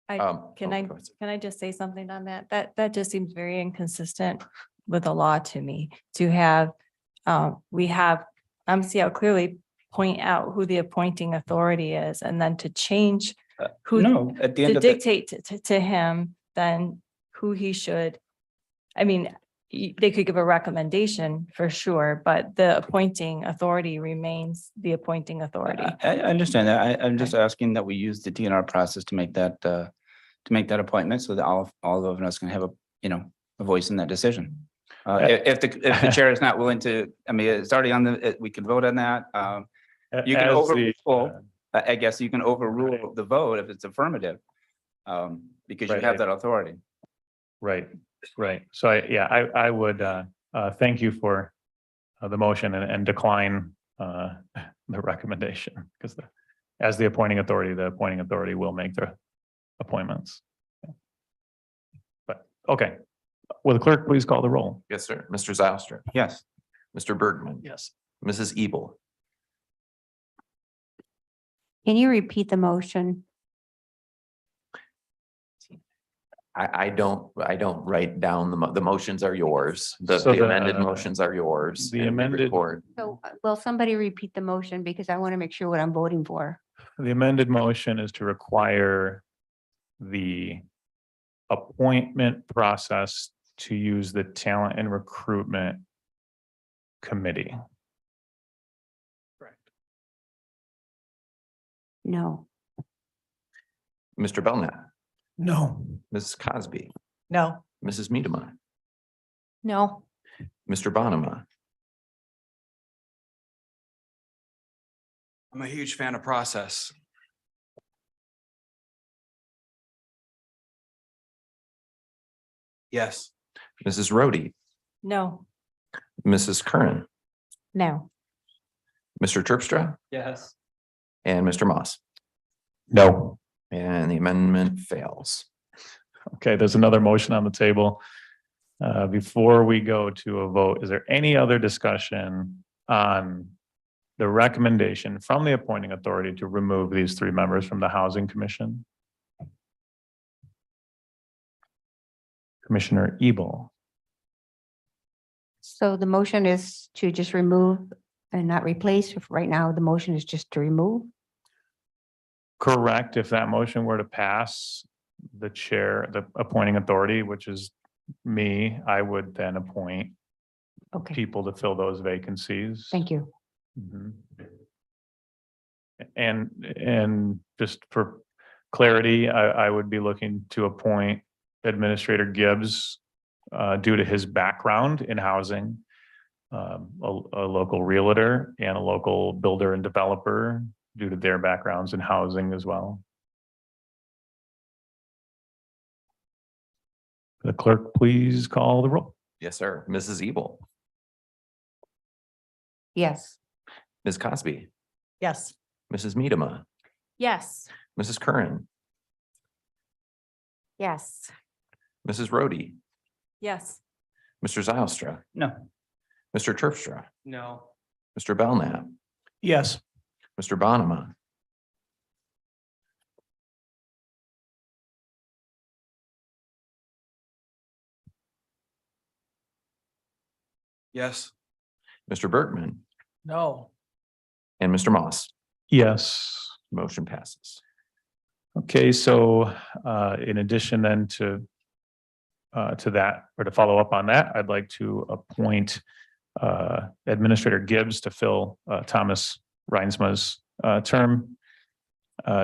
Can I just say something on that? That just seems very inconsistent with the law to me, to have, we have MCL clearly point out who the appointing authority is, and then to change who, No, at the end to of the, dictate to him, then who he should. I mean, they could give a recommendation for sure, but the appointing authority remains the appointing authority. I understand that. I'm just asking that we use the TNR process to make that appointment so that all of us can have a voice in that decision. If the chair is not willing to, I mean, it's already on we can vote on that. You can overrule, I guess you can overrule the vote if it's affirmative. Because you have that authority. Right. So I would thank you for the motion and decline the recommendation, because as the appointing authority will make the appointments. But okay, will the clerk please call the roll? Yes, sir. Mr. Zylstra. Yes. Mr. Bergman. Yes. Mrs. Ebel. Can you repeat the motion? I don't write down the motions are yours. The So amended motions are yours. the and we amended- record. So will somebody repeat the motion because I want to make sure what I'm voting for? The amended motion is to require the appointment process to use the talent and recruitment committee. No. Mr. Belknap, No. Mrs. Cosby, No. Mrs. Medema, No. Mr. Bonema, I'm a huge fan of process. Yes. Mrs. Rhodey, No. Mrs. Curran, No. Mr. Terpstra, Yes. and Mr. Moss. No. And the amendment fails. Okay, there's another motion on the table. Before we go to a vote, is there any other discussion on the recommendation from the appointing authority to remove these three members from the Housing Commission? Commissioner Ebel. So the motion is to just remove and not replace. Right now, the motion is just to remove. Correct. If that motion were to pass, the chair, the appointing authority, which is me, I would then appoint Okay, people to fill those vacancies. thank you. Mhm. And just for clarity, I would be looking to appoint Administrator Gibbs due to his background in housing, a local realtor and a local builder and developer due to their backgrounds in housing as well. The clerk, please call the roll. Yes, sir. Mrs. Ebel, Yes. Ms. Cosby, Yes. Mrs. Medema, Yes. Mrs. Curran, Yes. Mrs. Rhodey, Yes. Mr. Zylstra, No. Mr. Terpstra, No. Mr. Belknap, Yes. Mr. Bonema, Yes. Mr. Bergman, No. and Mr. Moss. Yes. Motion passes. Okay, so in addition then to that, or to follow up on that, I'd like to appoint Administrator Gibbs to fill Thomas Reinsma's term,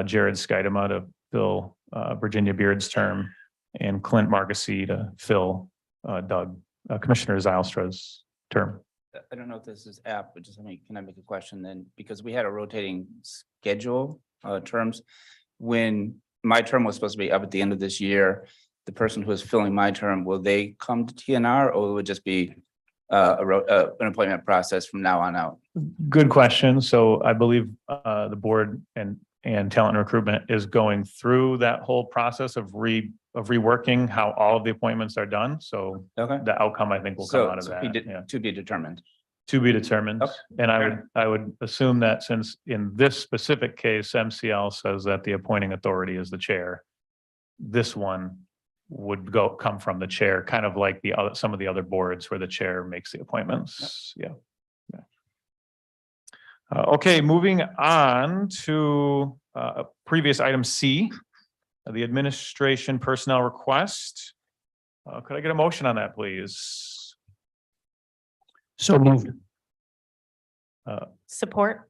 Jared Skidema to fill Virginia Beard's term, and Clint Marquis to fill Commissioner Zylstra's term. I don't know if this is apt, but just can I make a question then? Because we had a rotating schedule terms. When my term was supposed to be up at the end of this year, the person who is filling my term, will they come to TNR or will it just be an appointment process from now on out? Good question. So I believe the board and talent and recruitment is going through that whole process of reworking how all of the appointments are done. So Okay. the outcome, I think, will come out of that. Yeah. To be determined. To be determined. Okay. And I would assume that since in this specific case, MCL says that the appointing authority is the chair, this one would come from the chair, kind of like some of the other boards where the chair makes the appointments. Yeah. Okay, moving on to previous item C, the administration personnel request. Could I get a motion on that, please? So moved. Support.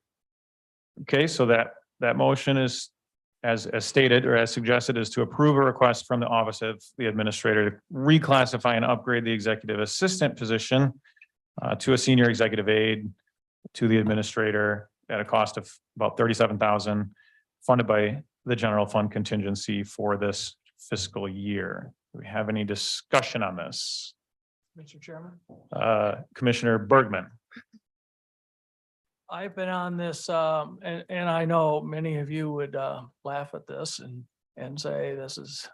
Okay, so that motion is as stated or as suggested is to approve a request from the office of the administrator to reclassify and upgrade the executive assistant position to a senior executive aide to the administrator at a cost of about $37,000 funded by the general fund contingency for this fiscal year. Do we have any discussion on this? Mr. Chairman, Commissioner Bergman. I've been on this, and I know many of you would laugh at this and say this is,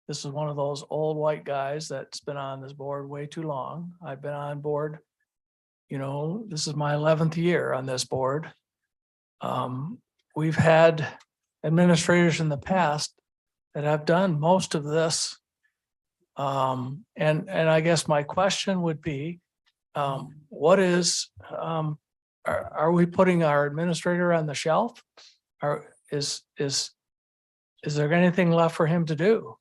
this is one of those old white guys that's been on this board way too long. I've been on board, this is my 11th year on this board. We've had administrators in the past that have done most of this. And I guess my question would be, what is, are we putting our administrator on the shelf? Or is there anything left for him to do?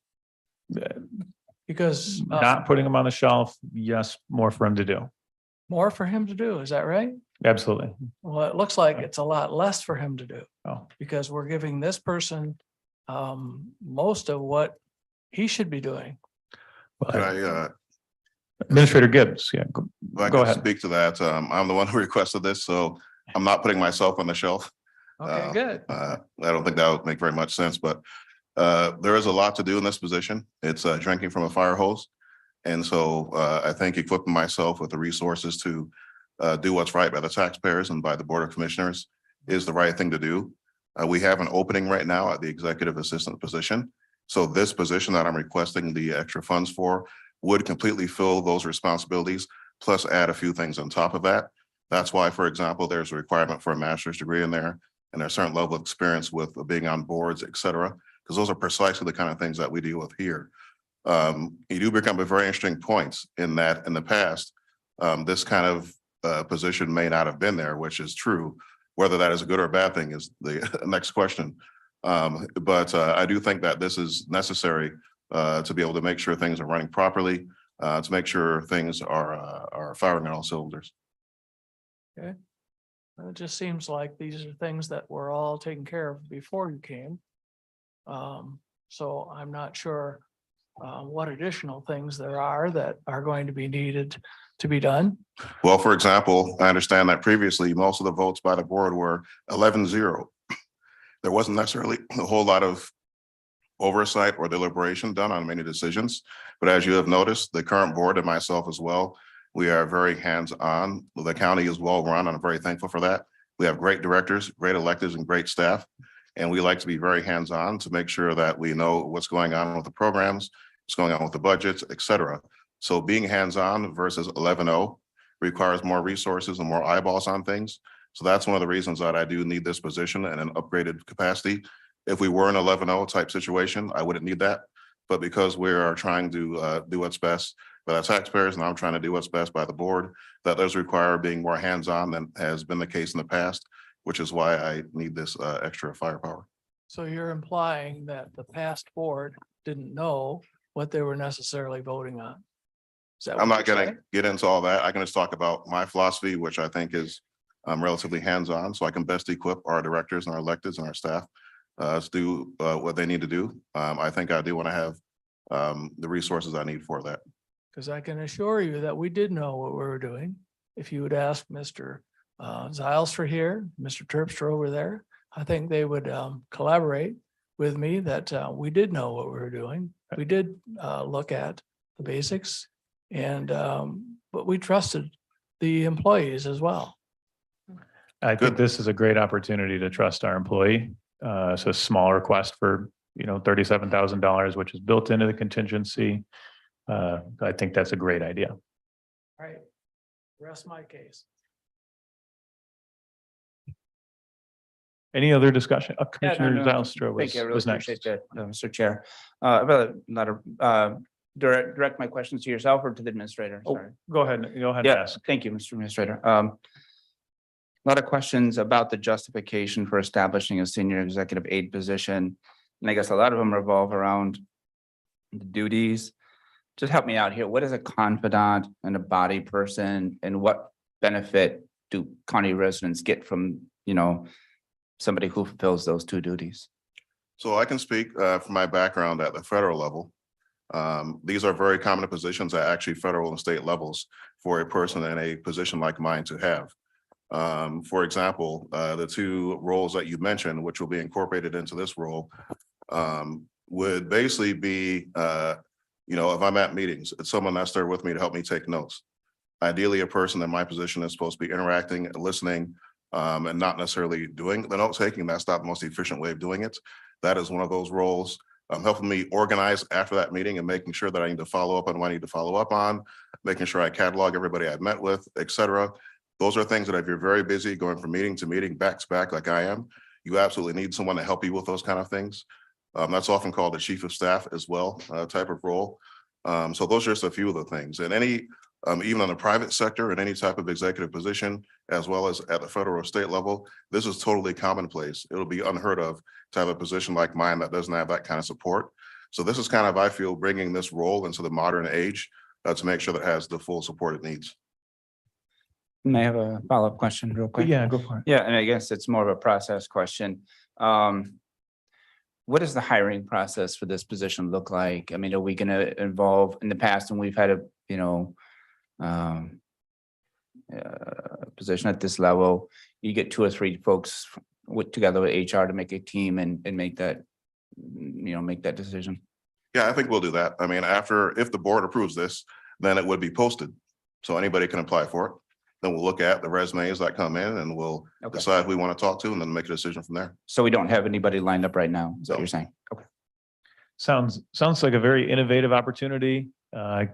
Because Not putting them on the shelf, yes, more for him to do. more for him to do, is that right? Absolutely. Well, it looks like it's a lot less for him to do. Oh. Because we're giving this person most of what he should be doing. Could I, Administrator Gibbs, yeah, if I go could ahead. speak to that, I'm the one who requested this, so I'm not putting myself on the shelf. Okay, good. I don't think that would make very much sense, but there is a lot to do in this position. It's drinking from a fire hose. And so I think equipping myself with the resources to do what's right by the taxpayers and by the Board of Commissioners is the right thing to do. We have an opening right now at the executive assistant position. So this position that I'm requesting the extra funds for would completely fill those responsibilities, plus add a few things on top of that. That's why, for example, there's a requirement for a master's degree in there and a certain level of experience with being on boards, et cetera, because those are precisely the kind of things that we deal with here. You do become a very interesting points in that in the past, this kind of position may not have been there, which is true. Whether that is a good or a bad thing is the next question. But I do think that this is necessary to be able to make sure things are running properly, to make sure things are firing on all cylinders. Okay. It just seems like these are things that were all taken care of before you came. So I'm not sure what additional things there are that are going to be needed to be done. Well, for example, I understand that previously most of the votes by the board were 11-0. There wasn't necessarily a whole lot of oversight or deliberation done on many decisions. But as you have noticed, the current board and myself as well, we are very hands-on. The county is well run, and I'm very thankful for that. We have great directors, great electeds, and great staff. And we like to be very hands-on to make sure that we know what's going on with the programs, what's going on with the budgets, et cetera. So being hands-on versus 11-0 requires more resources and more eyeballs on things. So that's one of the reasons that I do need this position in an upgraded capacity. If we were in 11-0 type situation, I wouldn't need that. But because we are trying to do what's best by the taxpayers, and I'm trying to do what's best by the board, that does require being more hands-on than has been the case in the past, which is why I need this extra firepower. So you're implying that the past board didn't know what they were necessarily voting on? Is that I'm what not you're gonna saying? get into all that. I can just talk about my philosophy, which I think is relatively hands-on, so I can best equip our directors and our electeds and our staff to do what they need to do. I think I do want to have the resources I need for that. Because I can assure you that we did know what we were doing. If you would ask Mr. Zylstra here, Mr. Terpstra over there, I think they would collaborate with me that we did know what we were doing. We did look at the basics and but we trusted the employees as well. I think this is a great opportunity to trust our employee. It's a small request for, $37,000, which is built into the contingency. I think that's a great idea. All right, rest my case. Any other discussion? Yeah, no, Commissioner no. Zylstra Thank you. I really was next. appreciate that, Mr. Chair. I'd rather not direct my questions to yourself or to the administrator. Oh, Sorry. go ahead and Yeah, ask. thank you, Mr. Administrator. A lot of questions about the justification for establishing a senior executive aide position. And I guess a lot of them revolve around the duties. Just help me out here. What is a confidant and a body person, and what benefit do county residents get from, somebody who fulfills those two duties? So I can speak from my background at the federal level. These are very common positions at actually federal and state levels for a person in a position like mine to have. For example, the two roles that you mentioned, which will be incorporated into this role, would basically be, if I'm at meetings, it's someone that's there with me to help me take notes. Ideally, a person in my position is supposed to be interacting, listening, and not necessarily doing the note taking. That's not the most efficient way of doing it. That is one of those roles. Helping me organize after that meeting and making sure that I need to follow up on what I need to follow up on, making sure I catalog everybody I've met with, et cetera. Those are things that if you're very busy going from meeting to meeting, back to back like I am, you absolutely need someone to help you with those kind of things. That's often called the chief of staff as well, type of role. So those are just a few of the things. And any, even on the private sector in any type of executive position, as well as at the federal or state level, this is totally commonplace. It'll be unheard of to have a position like mine that doesn't have that kind of support. So this is kind of, I feel, bringing this role into the modern age to make sure that it has the full support it needs. May I have a follow-up question real quick? Yeah, go for it. Yeah, and I guess it's more of a process question. What does the hiring process for this position look like? I mean, are we gonna involve, in the past when we've had a, you know, position at this level, you get 2 or 3 folks together with HR to make a team and make that, you know, make that decision? Yeah, I think we'll do that. I mean, if the board approves this, then it would be posted. So anybody can apply for it. Then we'll look at the resumes that come in and we'll decide who we want to talk to and then make a decision from there. So we don't have anybody lined up right now, is that what you're saying? Okay. Sounds like a very innovative opportunity. I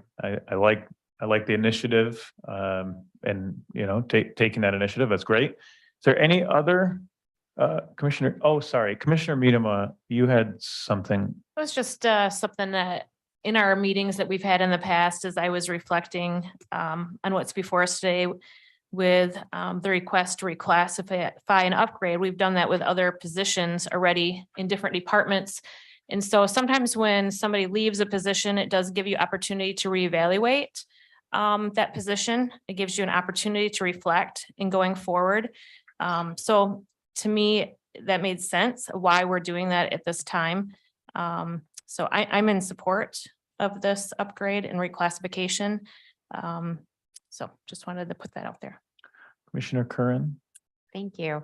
like the initiative, and, you know, taking that initiative. That's great. Is there any other, Commissioner? Oh, sorry, Commissioner Miedema, you had something. It was just something that in our meetings that we've had in the past, as I was reflecting on what's before us today with the request to reclassify and upgrade. We've done that with other positions already in different departments. And so sometimes when somebody leaves a position, it does give you opportunity to reevaluate that position. It gives you an opportunity to reflect in going forward. So to me, that made sense why we're doing that at this time. So I'm in support of this upgrade and reclassification. So just wanted to put that out there. Commissioner Curran? Thank you.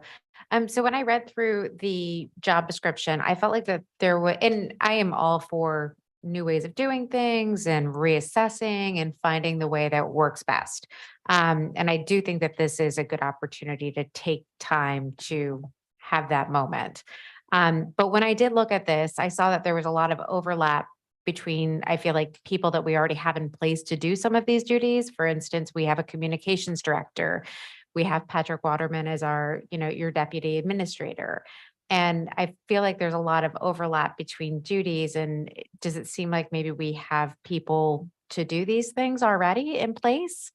So when I read through the job description, I felt like that there were, and I am all for new ways of doing things and reassessing and finding the way that works best. And I do think that this is a good opportunity to take time to have that moment. But when I did look at this, I saw that there was a lot of overlap between, I feel like, people that we already have in place to do some of these duties. For instance, we have a communications director. We have Patrick Waterman as our, your deputy administrator. And I feel like there's a lot of overlap between duties. And does it seem like maybe we have people to do these things already in place?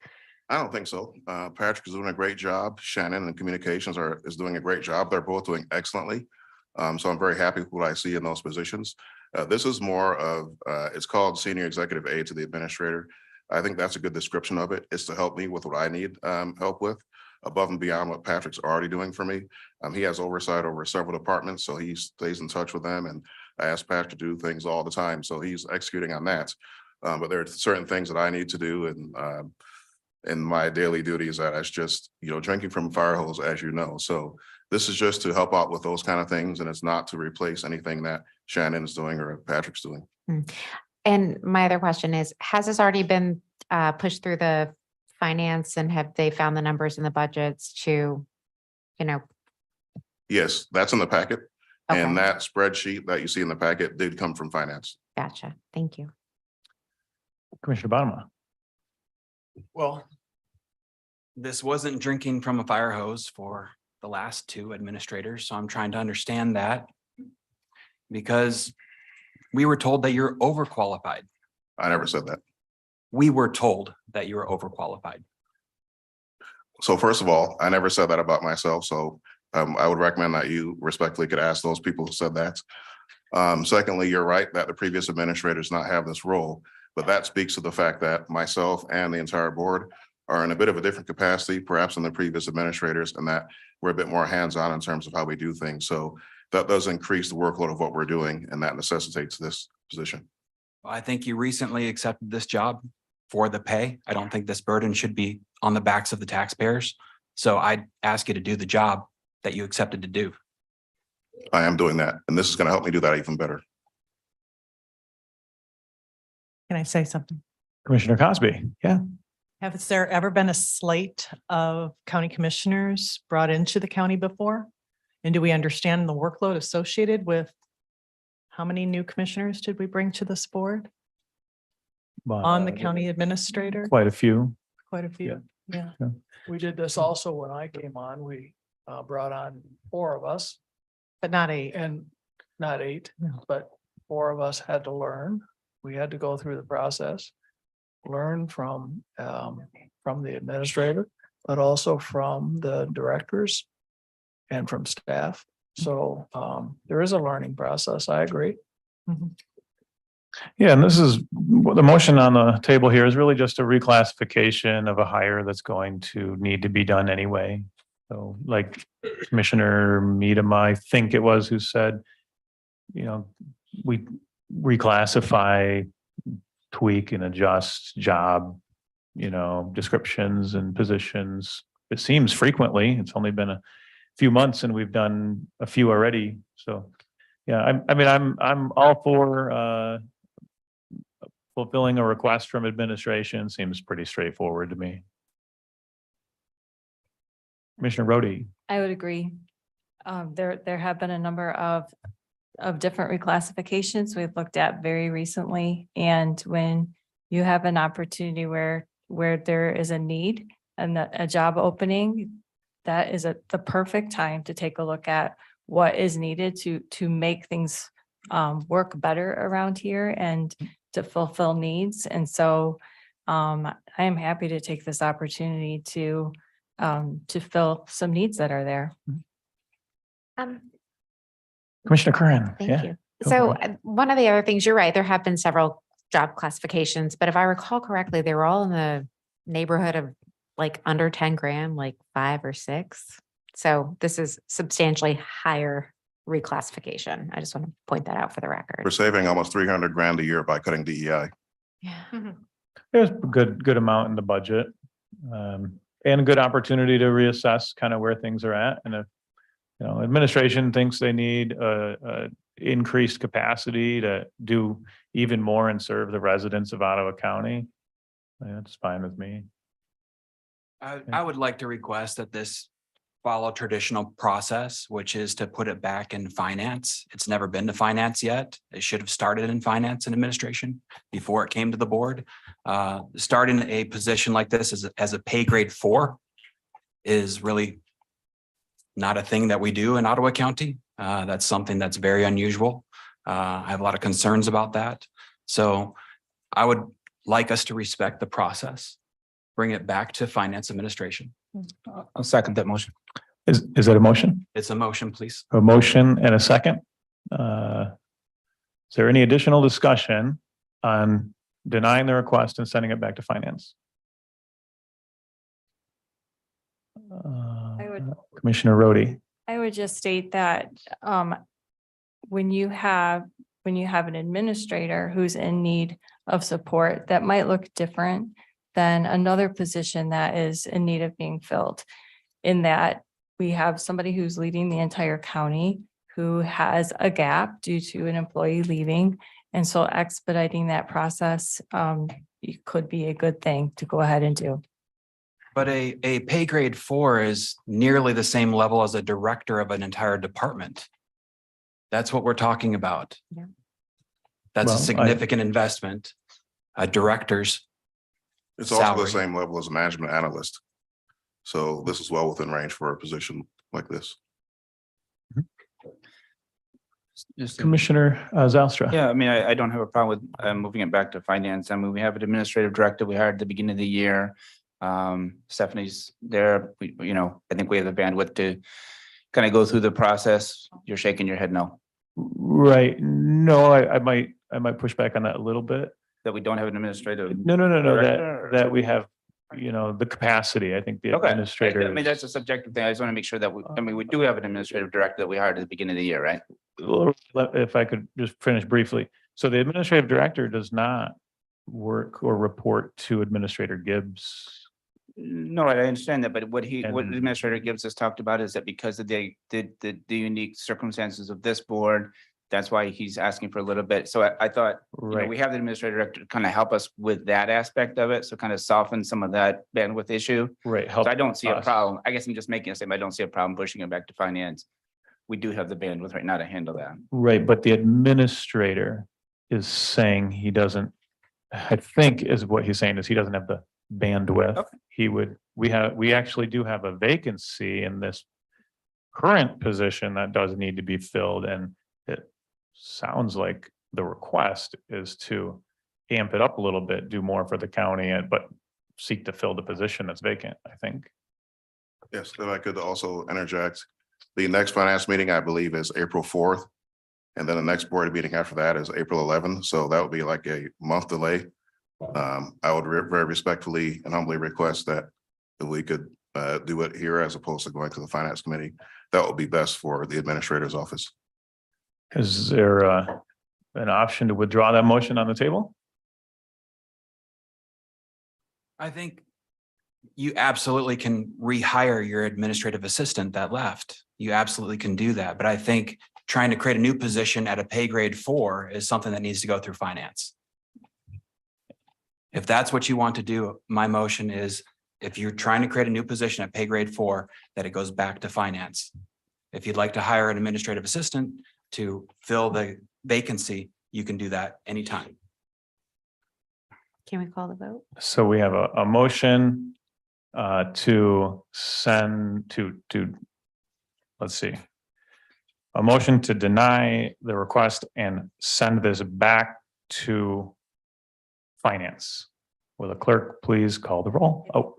I don't think so. Patrick is doing a great job. Shannon and communications is doing a great job. They're both doing excellently. So I'm very happy with what I see in those positions. This is more of, it's called senior executive aide to the administrator. I think that's a good description of it. It's to help me with what I need help with, above and beyond what Patrick's already doing for me. He has oversight over several departments, so he stays in touch with them, and I ask Patrick to do things all the time, so he's executing on that. But there are certain things that I need to do and in my daily duties that it's just, drinking from a fire hose, as you know. So this is just to help out with those kind of things, and it's not to replace anything that Shannon is doing or Patrick's doing. And my other question is, has this already been pushed through the finance, and have they found the numbers in the budgets to, Yes, that's in the packet. Okay. And that spreadsheet that you see in the packet did come from finance. Gotcha. Thank you. Commissioner Bonema? Well, this wasn't drinking from a fire hose for the last 2 administrators, so I'm trying to understand that. Because we were told that you're overqualified. I never said that. We were told that you were overqualified. So first of all, I never said that about myself. So I would recommend that you respectfully could ask those people who said that. Secondly, you're right that the previous administrators not have this role, but that speaks to the fact that myself and the entire board are in a bit of a different capacity, perhaps than the previous administrators, and that we're a bit more hands-on in terms of how we do things. So that does increase the workload of what we're doing, and that necessitates this position. I think you recently accepted this job for the pay. I don't think this burden should be on the backs of the taxpayers. So I'd ask you to do the job that you accepted to do. I am doing that, and this is going to help me do that even better. Can I say something? Commissioner Cosby? Yeah. Has there ever been a slate of county commissioners brought into the county before? And do we understand the workload associated with how many new commissioners did we bring to this board? On the county administrator? Quite a few. Quite a few, yeah. We did this also when I came on. We brought on 4 of us. But not 8. And not 8, but 4 of us had to learn. We had to go through the process, learn from the administrator, but also from the directors and from staff. So there is a learning process. I agree. Yeah, and this is, the motion on the table here is really just a reclassification of a hire that's going to need to be done anyway. So like Commissioner Meadam, I think it was, who said, we reclassify, tweak and adjust job, descriptions and positions. It seems frequently. It's only been a few months and we've done a few already. So yeah, I'm all for fulfilling a request from administration. Seems pretty straightforward to me. Commissioner Rhodey. I would agree. There have been a number of different reclassifications we've looked at very recently. And when you have an opportunity where there is a need and a job opening, that is the perfect time to take a look at what is needed to make things work better around here and to fulfill needs. And so I am happy to take this opportunity to fill some needs that are there. Commissioner Curran. Thank you. So one of the other things, you're right, there have been several job classifications, but if I recall correctly, they were all in the neighborhood of like under 10 grand, like 5 or 6. So this is substantially higher reclassification. I just want to point that out for the record. We're saving almost 300 grand a year by cutting DEI. Yeah. There's a good amount in the budget. And a good opportunity to reassess kind of where things are at. And if, administration thinks they need increased capacity to do even more and serve the residents of Ottawa County, that's fine with me. I would like to request that this follow traditional process, which is to put it back in finance. It's never been to finance yet. It should have started in finance and administration before it came to the board. Starting a position like this as a pay grade 4 is really not a thing that we do in Ottawa County. That's something that's very unusual. I have a lot of concerns about that. So I would like us to respect the process, bring it back to finance administration. I'll second that motion. Is that a motion? It's a motion, please. A motion and a second. Is there any additional discussion on denying the request and sending it back to finance? Commissioner Rhodey. I would just state that when you have an administrator who's in need of support, that might look different than another position that is in need of being filled. In that we have somebody who's leading the entire county who has a gap due to an employee leaving. And so expediting that process could be a good thing to go ahead and do. But a pay grade 4 is nearly the same level as a director of an entire department. That's what we're talking about. Yeah. That's Well, a significant investment. A director's It's also salary. the same level as a management analyst. So this is well within range for a position like this. Commissioner Zylstra. Yeah, I mean, I don't have a problem with moving it back to finance. I mean, we have an administrative director we hired at the beginning of the year. Stephanie's there. I think we have the bandwidth to kind of go through the process. You're shaking your head no. Right. No, I might push back on that a little bit. That we don't have an administrative. No, director, or- that we have, the capacity. I think the Okay, administrator. I mean, that's a subjective thing. I just want to make sure that we do have an administrative director that we hired at the beginning of the year, right? If I could just finish briefly. So the administrative director does not work or report to Administrator Gibbs. No, I understand that, but what And- Administrator Gibbs has talked about is that because of the unique circumstances of this board, that's why he's asking for a little bit. So I thought, Right. we have the administrator director to kind of help us with that aspect of it. So kind of soften some of that bandwidth issue. Right. So Help I don't see a us. problem. I guess I'm just making a statement. I don't see a problem pushing it back to finance. We do have the bandwidth right now to handle that. Right, but the administrator is saying he doesn't, I think is what he's saying is he doesn't have the bandwidth. Okay. We actually do have a vacancy in this current position that does need to be filled, and sounds like the request is to amp it up a little bit, do more for the county, but seek to fill the position that's vacant, I think. Yes, if I could also interject, the next finance meeting, I believe, is April 4th. And then the next board meeting after that is April 11th. So that would be like a month delay. I would very respectfully and humbly request that if we could do it here as opposed to going to the finance committee. That would be best for the administrator's office. Is there an option to withdraw that motion on the table? I think you absolutely can rehire your administrative assistant that left. You absolutely can do that. But I think trying to create a new position at a pay grade 4 is something that needs to go through finance. If that's what you want to do, my motion is if you're trying to create a new position at pay grade 4, that it goes back to finance. If you'd like to hire an administrative assistant to fill the vacancy, you can do that anytime. Can we call the vote? So we have a motion to send to, let's see. A motion to deny the request and send this back to finance. Will the clerk please call the roll? Oh,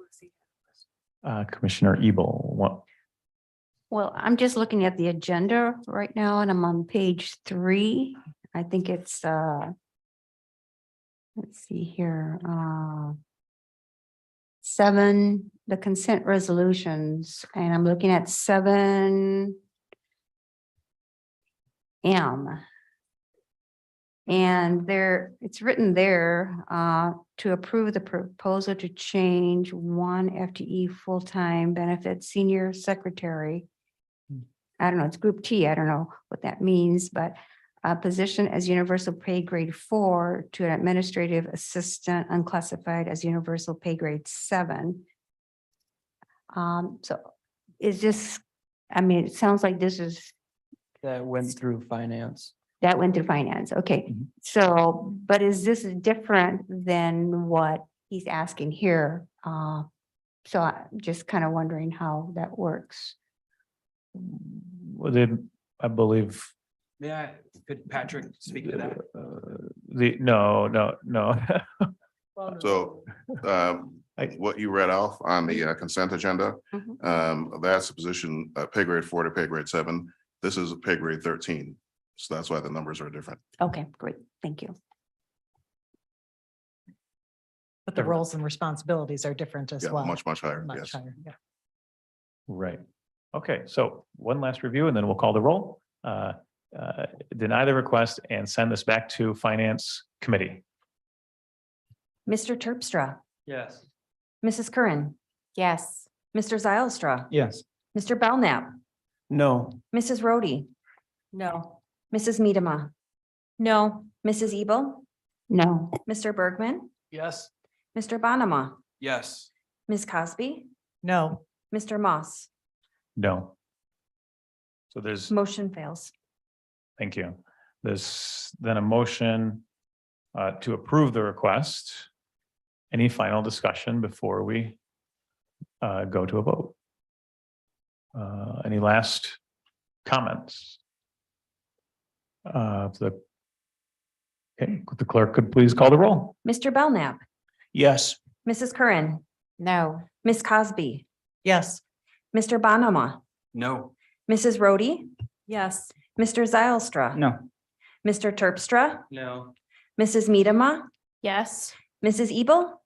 Commissioner Ebel, what? Well, I'm just looking at the agenda right now and I'm on page 3. I think it's, let's see here, 7, the consent resolutions, and I'm looking at 7M. And there, it's written there, to approve the proposal to change 1 FTE full-time benefit senior secretary. I don't know, it's group T, I don't know what that means, but a position as universal pay grade 4 to an administrative assistant unclassified as universal pay grade 7. So is this, I mean, it sounds like this is. That went through finance. That went through finance, okay. So, but is this different than what he's asking here? So I'm just kind of wondering how that works. Well, I believe Yeah, could Patrick speak to that? no. So what you read off on the consent agenda, that's a position, pay grade 4 to pay grade 7. This is a pay grade 13. So that's why the numbers are different. Okay, great, thank you. But the roles and responsibilities are different as Yeah, well. much higher. Much Yes. higher, yeah. Right. Okay, so one last review and then we'll call the roll. Deny the request and send this back to Finance Committee. Mr. Terpstra, Yes. Mrs. Curran, Yes. Mr. Zylstra, Yes. Mr. Belknap, No. Mrs. Rhodey, No. Mrs. Medema, No. Mrs. Ebel, No, Mr. Bergman, Yes. Mr. Bonema, Yes. Ms. Cosby, No, Mr. Moss. No. So there's, Motion fails. thank you. There's then a motion to approve the request. Any final discussion before we go to a vote? Any last comments? Okay, the clerk could please call the roll. Mr. Belknap, Yes. Mrs. Curran, No. Ms. Cosby, yes, Mr. Bonema, No. Mrs. Rhodey, Yes. Mr. Zylstra. No. Mr. Terpstra, No. Mrs. Medema, Yes. Mrs. Ebel,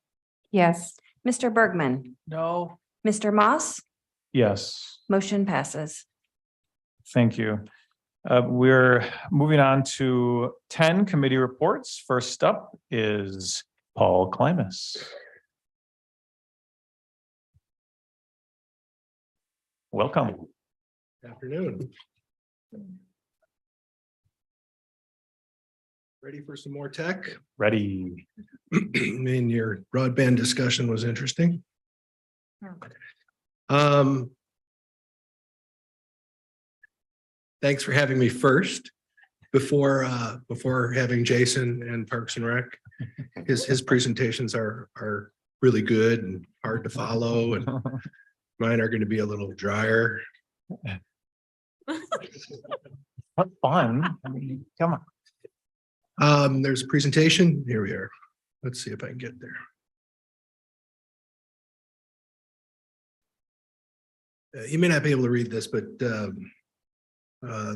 yes, Mr. Bergman, No. Mr. Moss, Yes. motion passes. Thank you. We're moving on to 10 committee reports. First up is Paul Klimas. Welcome. Afternoon. Ready for some more tech? Ready. I mean, your broadband discussion was interesting. Thanks for having me first before having Jason and Parks and Rec. His presentations are really good and hard to follow, and mine are going to be a little drier. What fun. I mean, come on. There's a presentation. Here we are. Let's see if I can get there. You may not be able to read this, but there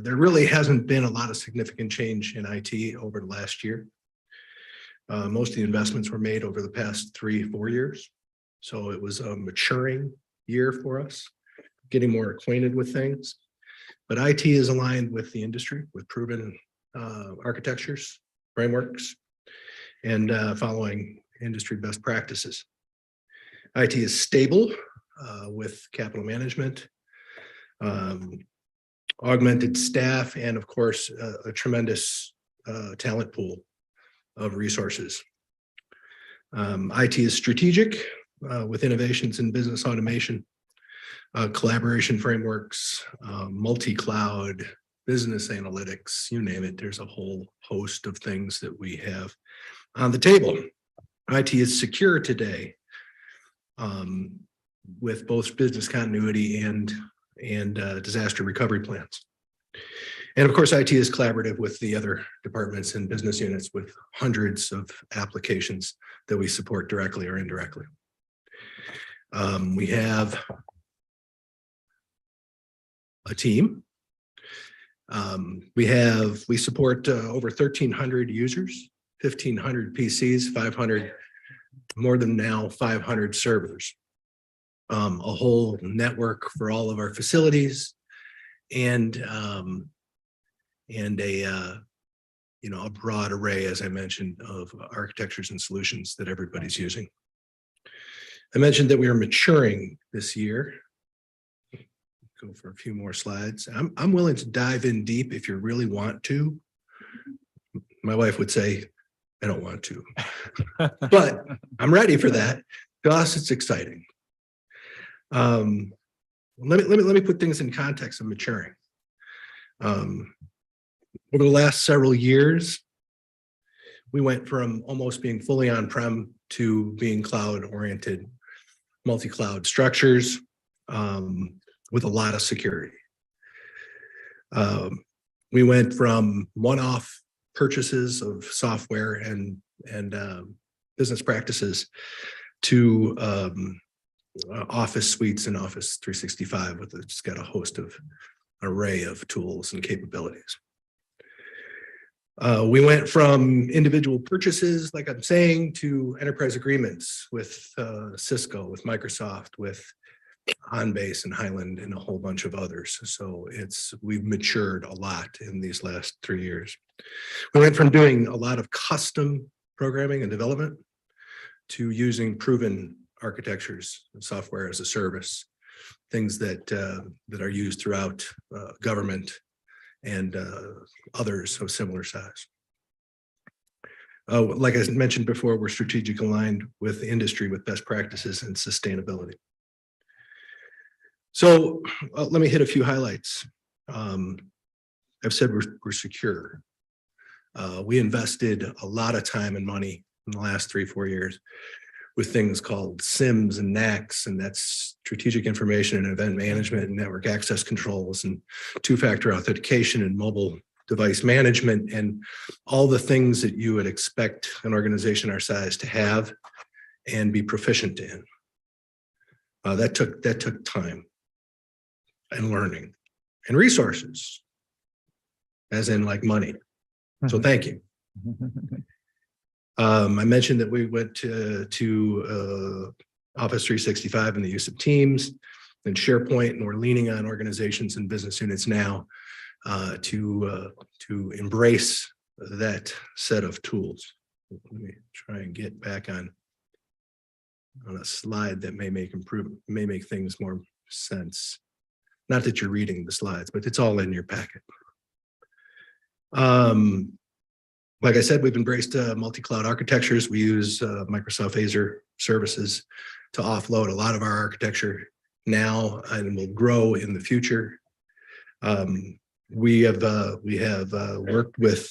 really hasn't been a lot of significant change in IT over the last year. Most of the investments were made over the past 3-4 years. So it was a maturing year for us, getting more acquainted with things. But IT is aligned with the industry, with proven architectures, frameworks, and following industry best practices. IT is stable with capital management, augmented staff, and of course, a tremendous talent pool of resources. IT is strategic with innovations in business automation, collaboration frameworks, multi-cloud, business analytics, you name it. There's a whole host of things that we have on the table. IT is secure today with both business continuity and disaster recovery plans. And of course, IT is collaborative with the other departments and business units with hundreds of applications that we support directly or indirectly. We have a team. We support over 1,300 users, 1,500 PCs, 500, more than now 500 servers. A whole network for all of our facilities, and a broad array, as I mentioned, of architectures and solutions that everybody's using. I mentioned that we are maturing this year. Go for a few more slides. I'm willing to dive in deep if you really want to. My wife would say, I don't want to, but I'm ready for that. To us, it's exciting. Let me put things in context of maturing. Over the last several years, we went from almost being fully on-prem to being cloud-oriented, multi-cloud structures with a lot of security. We went from one-off purchases of software and business practices to Office suites and Office 365 with it's got a host of array of tools and capabilities. We went from individual purchases, like I'm saying, to enterprise agreements with Cisco, with Microsoft, with OnBase and Highland, and a whole bunch of others. So we've matured a lot in these last 3 years. We went from doing a lot of custom programming and development to using proven architectures, software as a service, things that are used throughout government and others of similar size. Like I mentioned before, we're strategic aligned with the industry with best practices and sustainability. So let me hit a few highlights. I've said we're secure. We invested a lot of time and money in the last 3-4 years with things called SIMs and NACs, and that's strategic information and event management and network access controls and two-factor authentication and mobile device management and all the things that you would expect an organization our size to have and be proficient in. That took time and learning and resources, as in like money. So thank you. I mentioned that we went to Office 365 and the use of Teams and SharePoint, and we're leaning on organizations and business units now to embrace that set of tools. Let me try and get back on a slide that may make things more sense. Not that you're reading the slides, but it's all in your packet. Like I said, we've embraced multi-cloud architectures. We use Microsoft Azure services to offload a lot of our architecture now and will grow in the future. We have worked with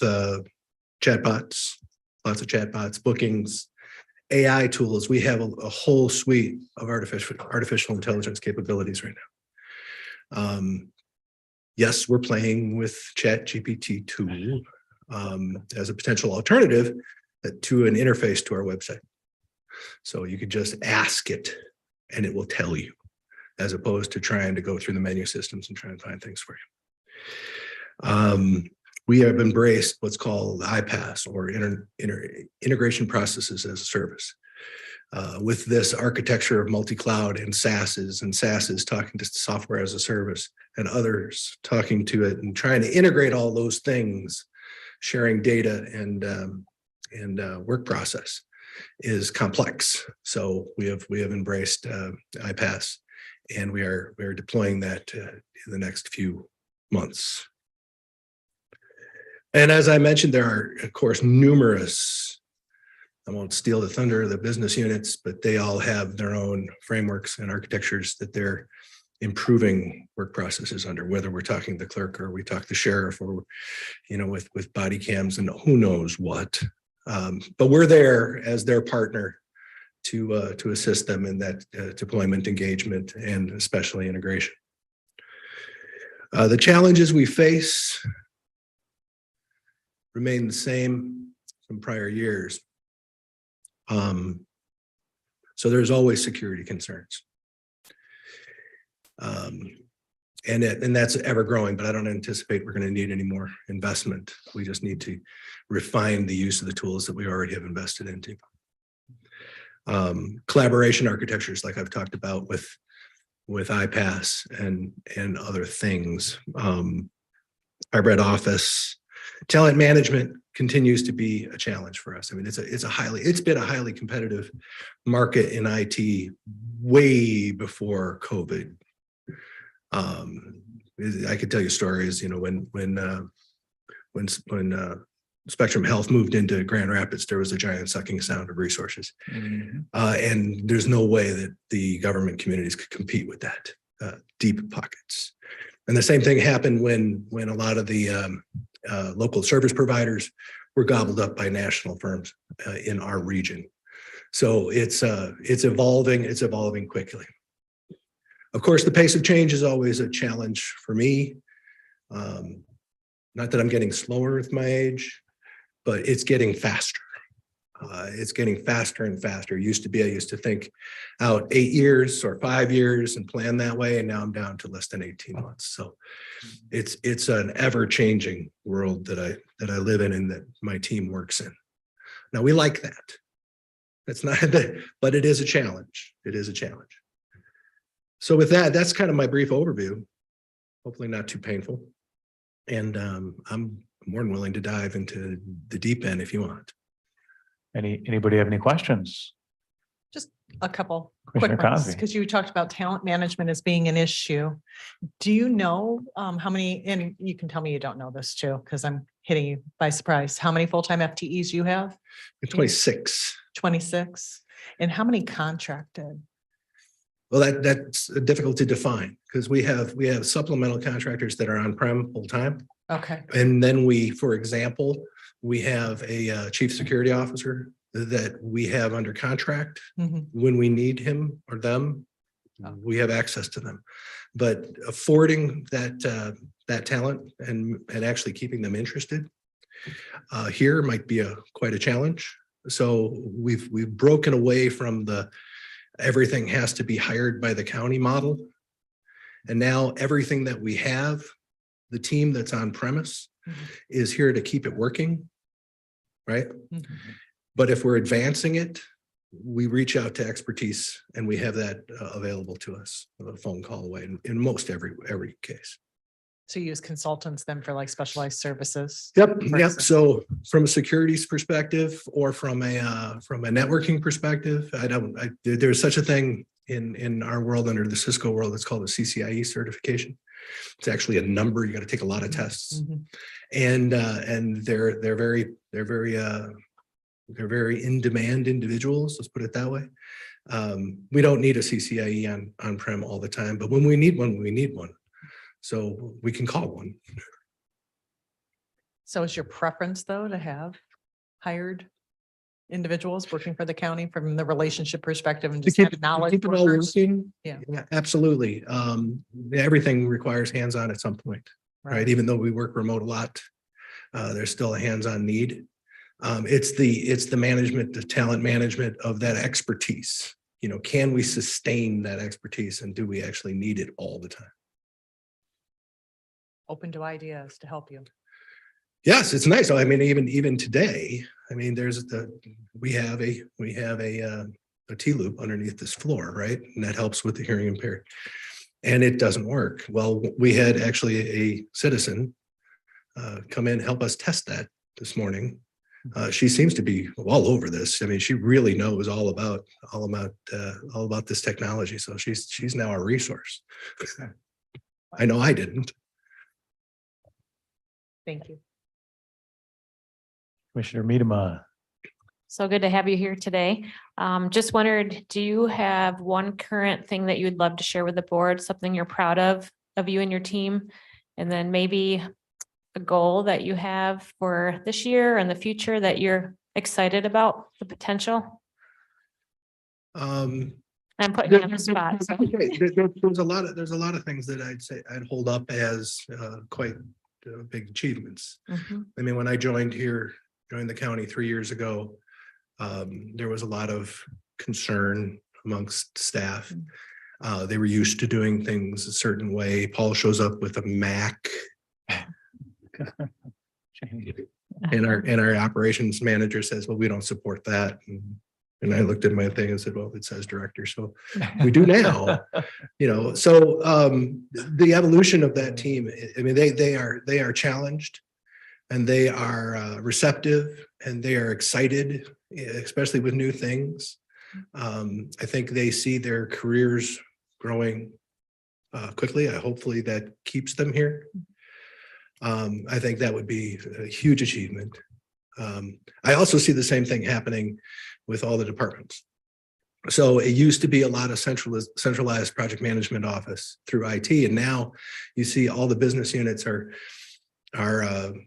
chatbots, lots of chatbots, bookings, AI tools. We have a whole suite of artificial intelligence capabilities right now. yes, we're playing with ChatGPT 2 as a potential alternative to an interface to our website. So you could just ask it and it will tell you, as opposed to trying to go through the menu systems and try and find things for you. We have embraced what's called iPaaS, or integration processes as a service. With this architecture of multi-cloud and SaaSes talking to software as a service and others talking to it and trying to integrate all those things, sharing data and work process is complex. So we have embraced iPaaS, and we are deploying that in the next few months. And as I mentioned, there are, of course, numerous, I won't steal the thunder of the business units, but they all have their own frameworks and architectures that they're improving work processes under, whether we're talking the clerk or we talk the sheriff, or, you know, with body cams and who knows what. But we're there as their partner to assist them in that deployment, engagement, and especially integration. The challenges we face remain the same from prior years. So there's always security concerns. And that's ever growing, but I don't anticipate we're going to need any more investment. We just need to refine the use of the tools that we already have invested into. Collaboration architectures, like I've talked about with iPaaS and other things. Hybrid office, talent management continues to be a challenge for us. I mean, it's been a highly competitive market in IT way before COVID. I could tell you stories, you know, when Spectrum Health moved into Grand Rapids, there was a giant sucking sound of resources. And there's no way that the government communities could compete with that, deep pockets. And the same thing happened when a lot of the local service providers were gobbled up by national firms in our region. So it's evolving quickly. Of course, the pace of change is always a challenge for me. Not that I'm getting slower with my age, but it's getting faster. It's getting faster and faster. I used to think out 8 years or 5 years and plan that way, and now I'm down to less than 18 months. So it's an ever-changing world that I live in and that my team works in. Now, we like that. That's not, but it is a challenge. It is a challenge. So with that, that's kind of my brief overview. Hopefully not too painful. And I'm more than willing to dive into the deep end if you want. Anybody have any questions? Just a couple Commissioner quick ones, Cosby. because you talked about talent management as being an issue. Do you know how many, and you can tell me you don't know this too, because I'm hitting you by surprise, how many full-time FTEs you have? 26. 26. And how many contracted? Well, that's difficult to define because we have supplemental contractors that are on-prem full-time. Okay. And then for example, we have a chief security officer that we have under contract. When we need him or them, we have access to them. But affording that talent and actually keeping them interested here might be quite a challenge. So we've broken away from the everything has to be hired by the county model. And now everything that we have, the team that's on premise is here to keep it working, right? But if we're advancing it, we reach out to expertise and we have that available to us a phone call away in most every case. So you use consultants then for like specialized services? Yep. So from a securities perspective or from a networking perspective, there's such a thing in our world under the Cisco world. It's called a CCIE certification. It's actually a number. You got to take a lot of tests, and they're very in demand individuals. Let's put it that way. We don't need a CCIE on-prem all the time, but when we need one, we need one. So we can call one. So is your preference though to have hired individuals working for the county from the relationship perspective and just kind of knowledge? Keep it all workers? working. Yeah. Absolutely. Everything requires hands-on at some point. right? Even though we work remote a lot, there's still a hands-on need. It's the management, the talent management of that expertise. You know, can we sustain that expertise and do we actually need it all the time? Open to ideas to help you. Yes, it's nice. I mean, even today, I mean, we have a T-loop underneath this floor, right? And that helps with the hearing impaired. And it doesn't work. Well, we had actually a citizen come in, help us test that this morning. She seems to be all over this. I mean, she really knows all about this technology. So she's now a resource. I know I didn't. Thank you. Commissioner Miedema. So good to have you here today. Just wondered, do you have one current thing that you would love to share with the board, something you're proud of you and your team? And then maybe a goal that you have for this year and the future that you're excited about the potential? I'm putting you on the spot. So. There's a lot of things that I'd hold up as quite big achievements. I mean, when I joined the county 3 years ago, there was a lot of concern amongst staff. They were used to doing things a certain way. Paul shows up with a Mac. And our operations manager says, well, we don't support that. And I looked at my thing and said, well, it says director, so we do now. You know, so the evolution of that team, I mean, they are challenged and they are receptive and they are excited, especially with new things. I think they see their careers growing quickly. Hopefully that keeps them here. I think that would be a huge achievement. I also see the same thing happening with all the departments. So it used to be a lot of centralized project management office through IT, and now you see all the business units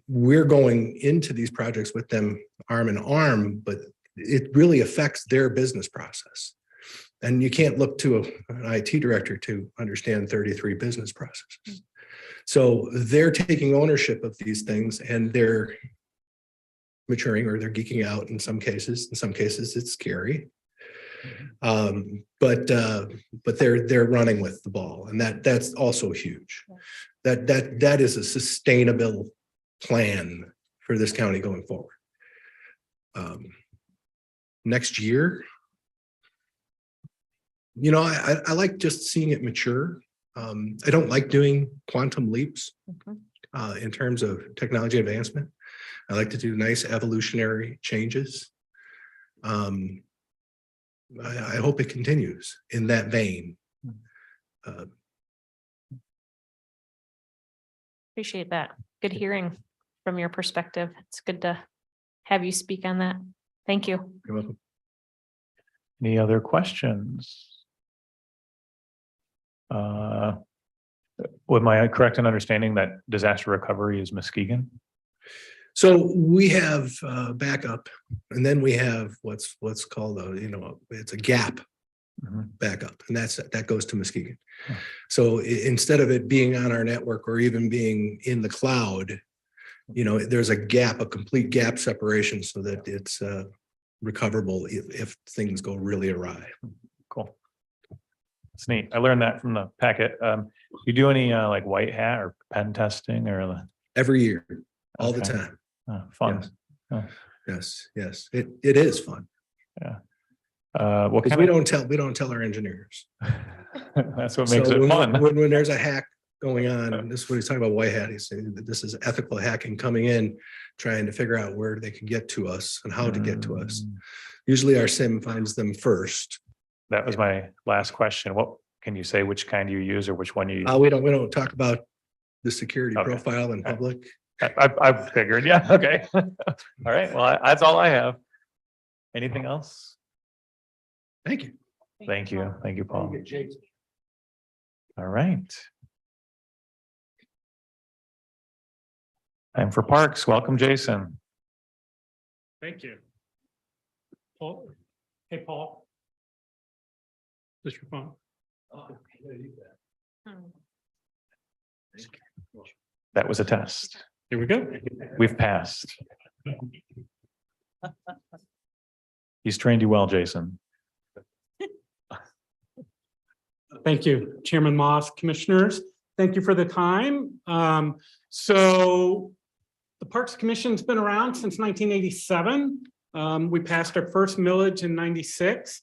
we're going into these projects with them arm in arm, but it really affects their business process. And you can't look to an IT director to understand 33 business processes. So they're taking ownership of these things and they're maturing or they're geeking out in some cases. In some cases, it's scary. But they're running with the ball, and that's also huge. That is a sustainable plan for this county going forward. Next year, you know, I like just seeing it mature. I don't like doing quantum leaps in terms of technology advancement. I like to do nice evolutionary changes. I hope it continues in that vein. Appreciate that. Good hearing from your perspective. It's good to have you speak on that. Thank you. You're welcome. Any other questions? With my correct in understanding that disaster recovery is Muskegon? So we have backup, and then we have what's called it's a gap backup, and that goes to Muskegon. So instead of it being on our network or even being in the cloud, you know, there's a complete gap separation so that it's recoverable if things go really awry. Cool. It's neat. I learned that from the packet. You do any like white hat or pen testing or every year, all the time. Fun. Yes. It is fun. Yeah. What we don't tell our engineers. That's what makes it fun. When there's a hack going on, and this is what he's talking about, white hat. He's saying that this is ethical hacking coming in, trying to figure out where they can get to us and how to get to us. Usually our SIM finds them first. That was my last question. What can you say? Which kind you use or which one you use? We don't talk about the security profile in public. I figured. Yeah. Okay. All right. Well, that's all I have. Anything else? Thank you. Thank you. Thank you, Paul. All right. Time for parks. Welcome, Jason. Thank you. Paul. Hey, Paul. Is this your phone? That was a test. Here we go. We've passed. He's trained you well, Jason. Thank you, Chairman Moss, Commissioners. Thank you for the time. So the Parks Commission's been around since 1987. We passed our first millage in 96.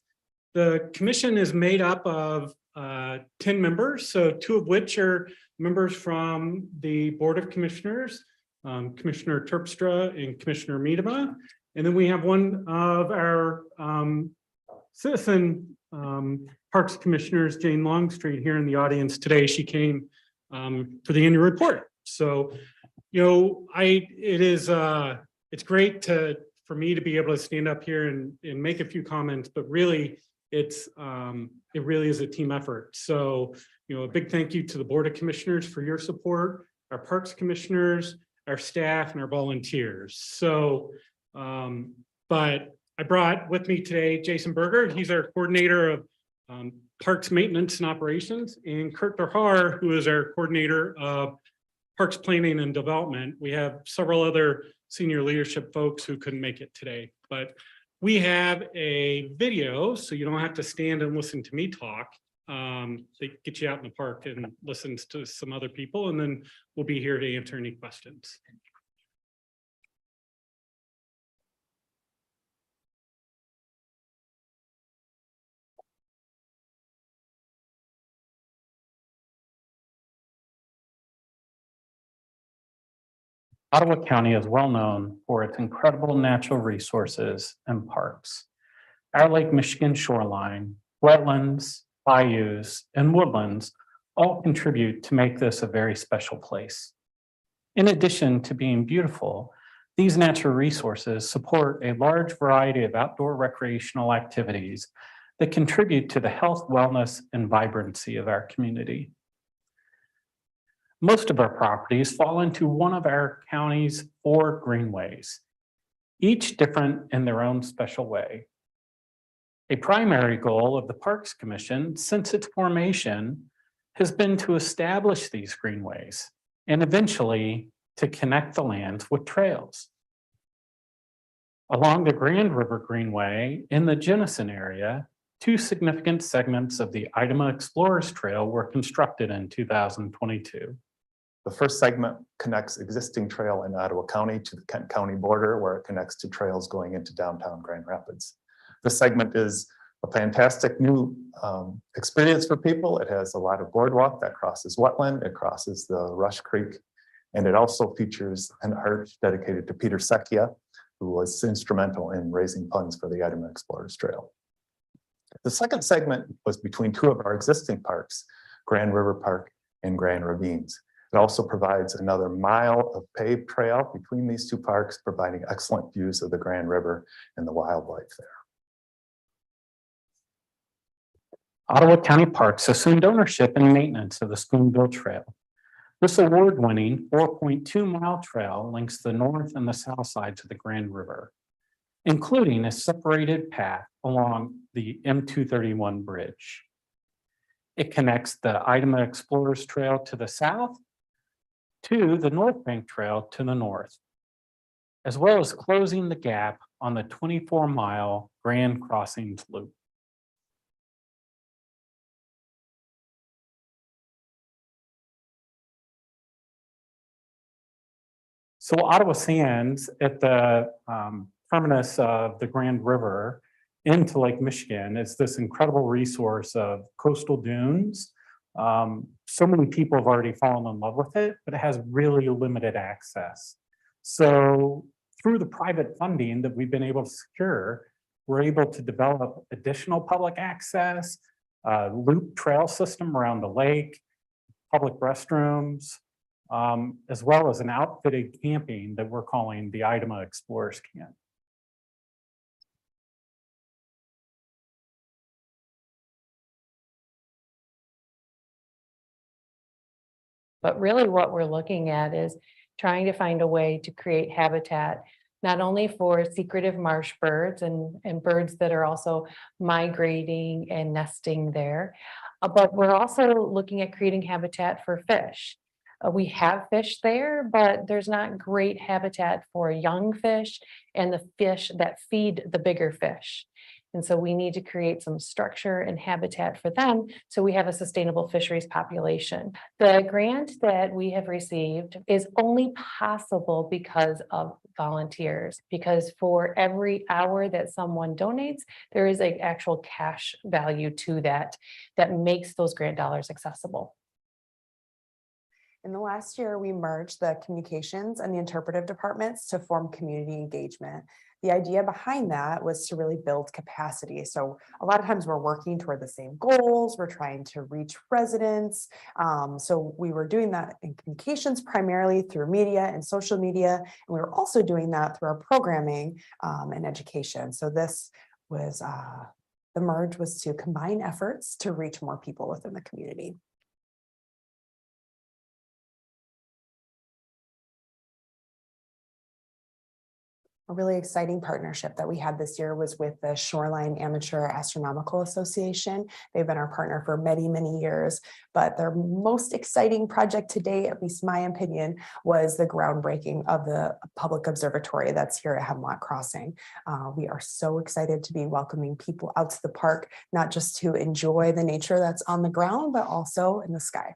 The commission is made up of 10 members, so 2 of which are members from the Board of Commissioners, Commissioner Terpstra and Commissioner Miedema. And then we have one of our citizen Parks Commissioners, Jane Longstreet, here in the audience today. She came for the annual report. So, you know, it's great for me to be able to stand up here and make a few comments, but really it really is a team effort. So, you know, a big thank you to the Board of Commissioners for your support, our Parks Commissioners, our staff, and our volunteers. So, but I brought with me today Jason Berger. He's our coordinator of Parks Maintenance and Operations, and Kurt Derhar, who is our coordinator of Parks Planning and Development. We have several other senior leadership folks who couldn't make it today, but we have a video, so you don't have to stand and listen to me talk. They get you out in the park and listen to some other people, and then we'll be here to answer any questions. Ottawa County is well known for its incredible natural resources and parks. Our Lake Michigan shoreline, wetlands, bayous, and woodlands all contribute to make this a very special place. In addition to being beautiful, these natural resources support a large variety of outdoor recreational activities that contribute to the health, wellness, and vibrancy of our community. Most of our properties fall into one of our county's 4 greenways, each different in their own special way. A primary goal of the Parks Commission since its formation has been to establish these greenways and eventually to connect the lands with trails. Along the Grand River Greenway in the Jenison area, 2 significant segments of the Idaho Explorers Trail were constructed in 2022. The first segment connects existing trail in Ottawa County to the Kent County border, where it connects to trails going into downtown Grand Rapids. This segment is a fantastic new experience for people. It has a lot of boardwalk that crosses wetland, it crosses the Rush Creek, and it also features an arch dedicated to Peter Secchia, who was instrumental in raising funds for the Idaho Explorers Trail. The second segment was between 2 of our existing parks, Grand River Park and Grand Ravines. It also provides another mile of paved trail between these 2 parks, providing excellent views of the Grand River and the wildlife there. Ottawa County Parks assumed ownership and maintenance of the Spoonbill Trail. This award-winning 4.2-mile trail links the north and the south sides of the Grand River, including a separated path along the M231 bridge. It connects the Idaho Explorers Trail to the south to the North Bank Trail to the north, as well as closing the gap on the 24-mile Grand Crossings Loop. So Ottawa Sands at the terminus of the Grand River into Lake Michigan is this incredible resource of coastal dunes. So many people have already fallen in love with it, but it has really limited access. So through the private funding that we've been able to secure, we're able to develop additional public access, loop trail system around the lake, public restrooms, as well as an outfitted camping that we're calling the Idaho Explorers Camp. But really what we're looking at is trying to find a way to create habitat, not only for secretive marsh birds and birds that are also migrating and nesting there, but we're also looking at creating habitat for fish. We have fish there, but there's not great habitat for young fish and the fish that feed the bigger fish. And so we need to create some structure and habitat for them so we have a sustainable fisheries population. The grant that we have received is only possible because of volunteers, because for every hour that someone donates, there is an actual cash value to that that makes those grant dollars accessible. In the last year, we merged the communications and the interpretive departments to form community engagement. The idea behind that was to really build capacity. So a lot of times we're working toward the same goals. We're trying to reach residents. So we were doing that in communications primarily through media and social media. And we were also doing that through our programming and education. So this was, the merge was to combine efforts to reach more people within the community. A really exciting partnership that we had this year was with the Shoreline Amateur Astronomical Association. They've been our partner for many, many years, but their most exciting project today, at least my opinion, was the groundbreaking of the public observatory that's here at Hemlock Crossing. We are so excited to be welcoming people out to the park, not just to enjoy the nature that's on the ground, but also in the sky.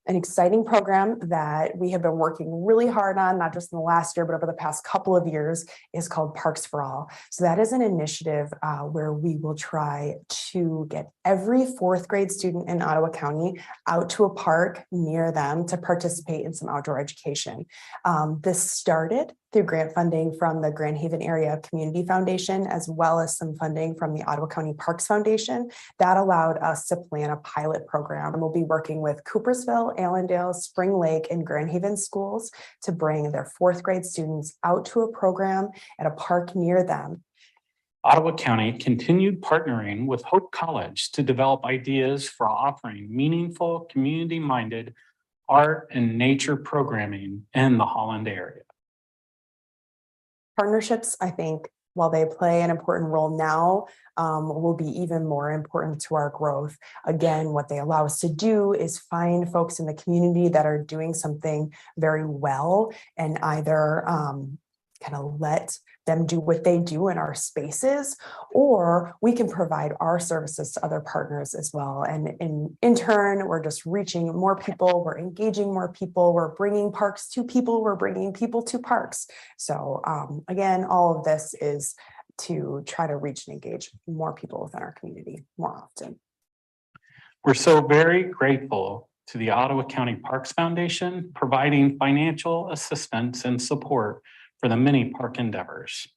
An exciting program that we have been working really hard on, not just in the last year, but over the past couple of years, is called Parks for All. So that is an initiative where we will try to get every fourth grade student in Ottawa County out to a park near them to participate in some outdoor education. This started through grant funding from the Grand Haven Area Community Foundation, as well as some funding from the Ottawa County Parks Foundation. That allowed us to plan a pilot program. We'll be working with Coopersville, Allendale, Spring Lake, and Grand Haven schools to bring their fourth grade students out to a program at a park near them. Ottawa County continued partnering with Hope College to develop ideas for offering meaningful, community-minded art and nature programming in the Holland area. Partnerships, I think, while they play an important role now, will be even more important to our growth. Again, what they allow us to do is find folks in the community that are doing something very well and either kind of let them do what they do in our spaces, or we can provide our services to other partners as well. And in turn, we're just reaching more people, we're engaging more people, we're bringing parks to people, we're bringing people to parks. So again, all of this is to try to reach and engage more people within our community more often. We're so very grateful to the Ottawa County Parks Foundation providing financial assistance and support for the many park endeavors,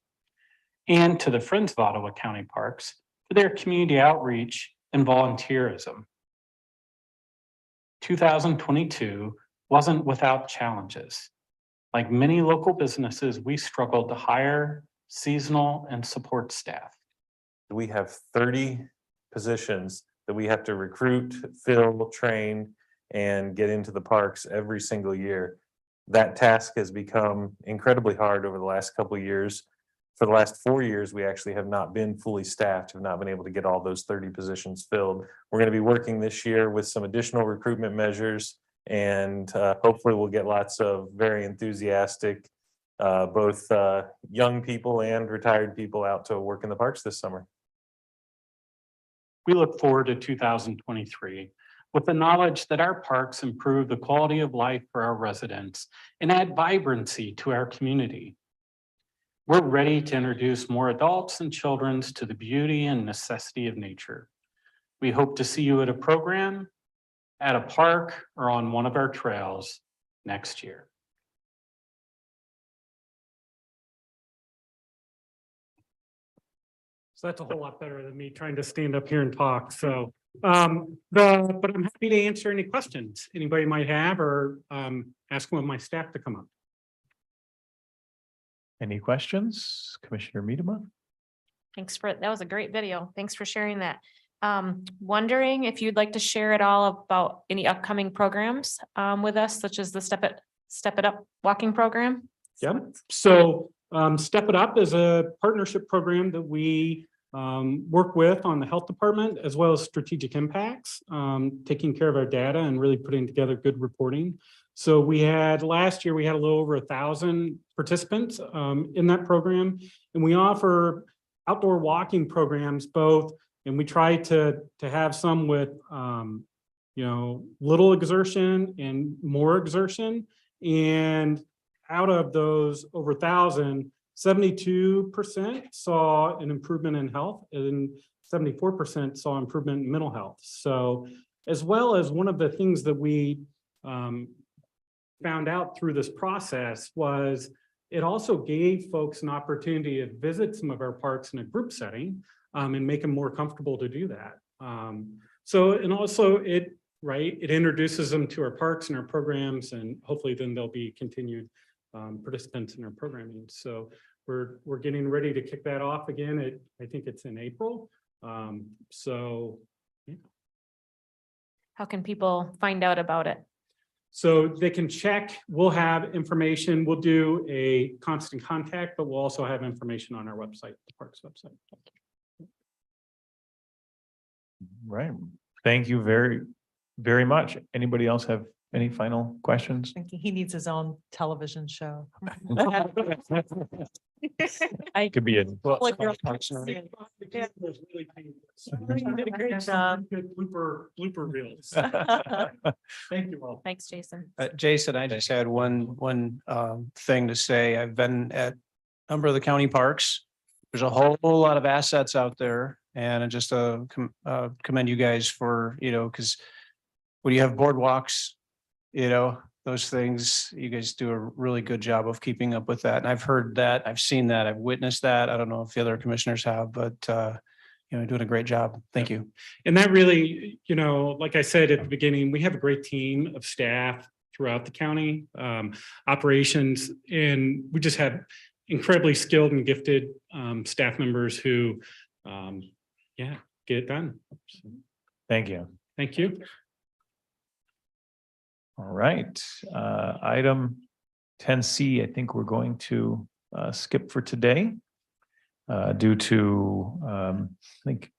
and to the Friends of Ottawa County Parks for their community outreach and volunteerism. 2022 wasn't without challenges. Like many local businesses, we struggled to hire seasonal and support staff. We have 30 positions that we have to recruit, fill, train, and get into the parks every single year. That task has become incredibly hard over the last couple of years. For the last 4 years, we actually have not been fully staffed, have not been able to get all those 30 positions filled. We're going to be working this year with some additional recruitment measures, and hopefully we'll get lots of very enthusiastic, both young people and retired people out to work in the parks this summer. We look forward to 2023 with the knowledge that our parks improve the quality of life for our residents and add vibrancy to our community. We're ready to introduce more adults and children to the beauty and necessity of nature. We hope to see you at a program, at a park, or on one of our trails next year. So that's a whole lot better than me trying to stand up here and talk. So, but I'm happy to answer any questions anybody might have, or ask one of my staff to come up. Any questions? Commissioner Miedema? That was a great video. Thanks for sharing that. Wondering if you'd like to share at all about any upcoming programs with us, such as the Step It Up walking program? Yep. So Step It Up is a partnership program that we work with on the health department, as well as strategic impacts, taking care of our data and really putting together good reporting. So last year, we had a little over 1,000 participants in that program, and we offer outdoor walking programs both, and we try to have some with little exertion and more exertion. And out of those over 1,000, 72% saw an improvement in health and 74% saw improvement in mental health. So, as well as one of the things that we found out through this process was it also gave folks an opportunity to visit some of our parks in a group setting and make them more comfortable to do that. And also it introduces them to our parks and our programs, and hopefully then there'll be continued participants in our programming. So we're getting ready to kick that off again. I think it's in April. Yeah. How can people find out about it? So they can check, we'll have information, we'll do a constant contact, but we'll also have information on our website, the parks website. Right. Thank you very, very much. Anybody else have any final questions? Thinking he needs his own television show. Could be in. You did a great job. Blooper reels. Thank you all. Thanks, Jason. Jason, I just had one thing to say. I've been at a number of the county parks. There's a whole lot of assets out there, and I just commend you guys for, because when you have boardwalks, those things, you guys do a really good job of keeping up with that. And I've heard that, I've seen that, I've witnessed that. I don't know if the other commissioners have, but doing a great job. Thank you. And that really, like I said at the beginning, we have a great team of staff throughout the county, operations, and we just have incredibly skilled and gifted staff members who, get it done. So, Thank you. thank you. All right. Item 10C, I think we're going to skip for today due to, I think,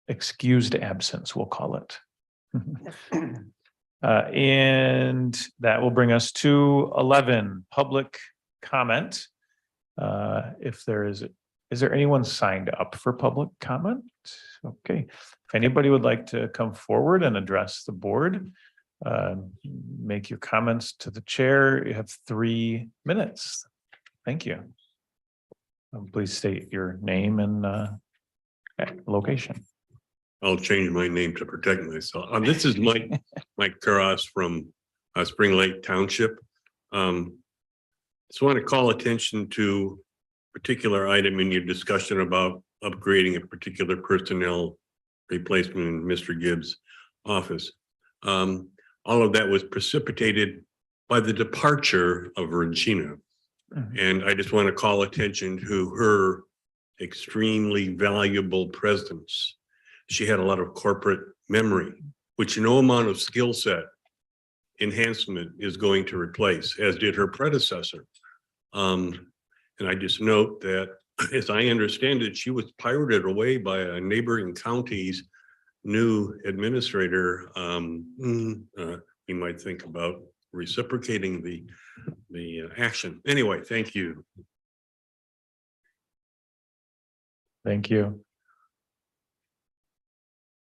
excused absence, we'll call it. And that will bring us to 11, public comment. If there is there anyone signed up for public comment? Okay. If anybody would like to come forward and address the board, make your comments to the chair. You have 3 minutes. Thank you. Please state your name and location. I'll change my name to protect myself. This is Mike Karas from Spring Lake Township. Just want to call attention to a particular item in your discussion about upgrading a particular personnel replacement in Mr. Gibbs' office. All of that was precipitated by the departure of Regina. And I just want to call attention to her extremely valuable presence. She had a lot of corporate memory, which no amount of skill set enhancement is going to replace, as did her predecessor. And I just note that, as I understand it, she was pirated away by a neighboring county's new administrator. We might think about reciprocating the action. Anyway, thank you. Thank you.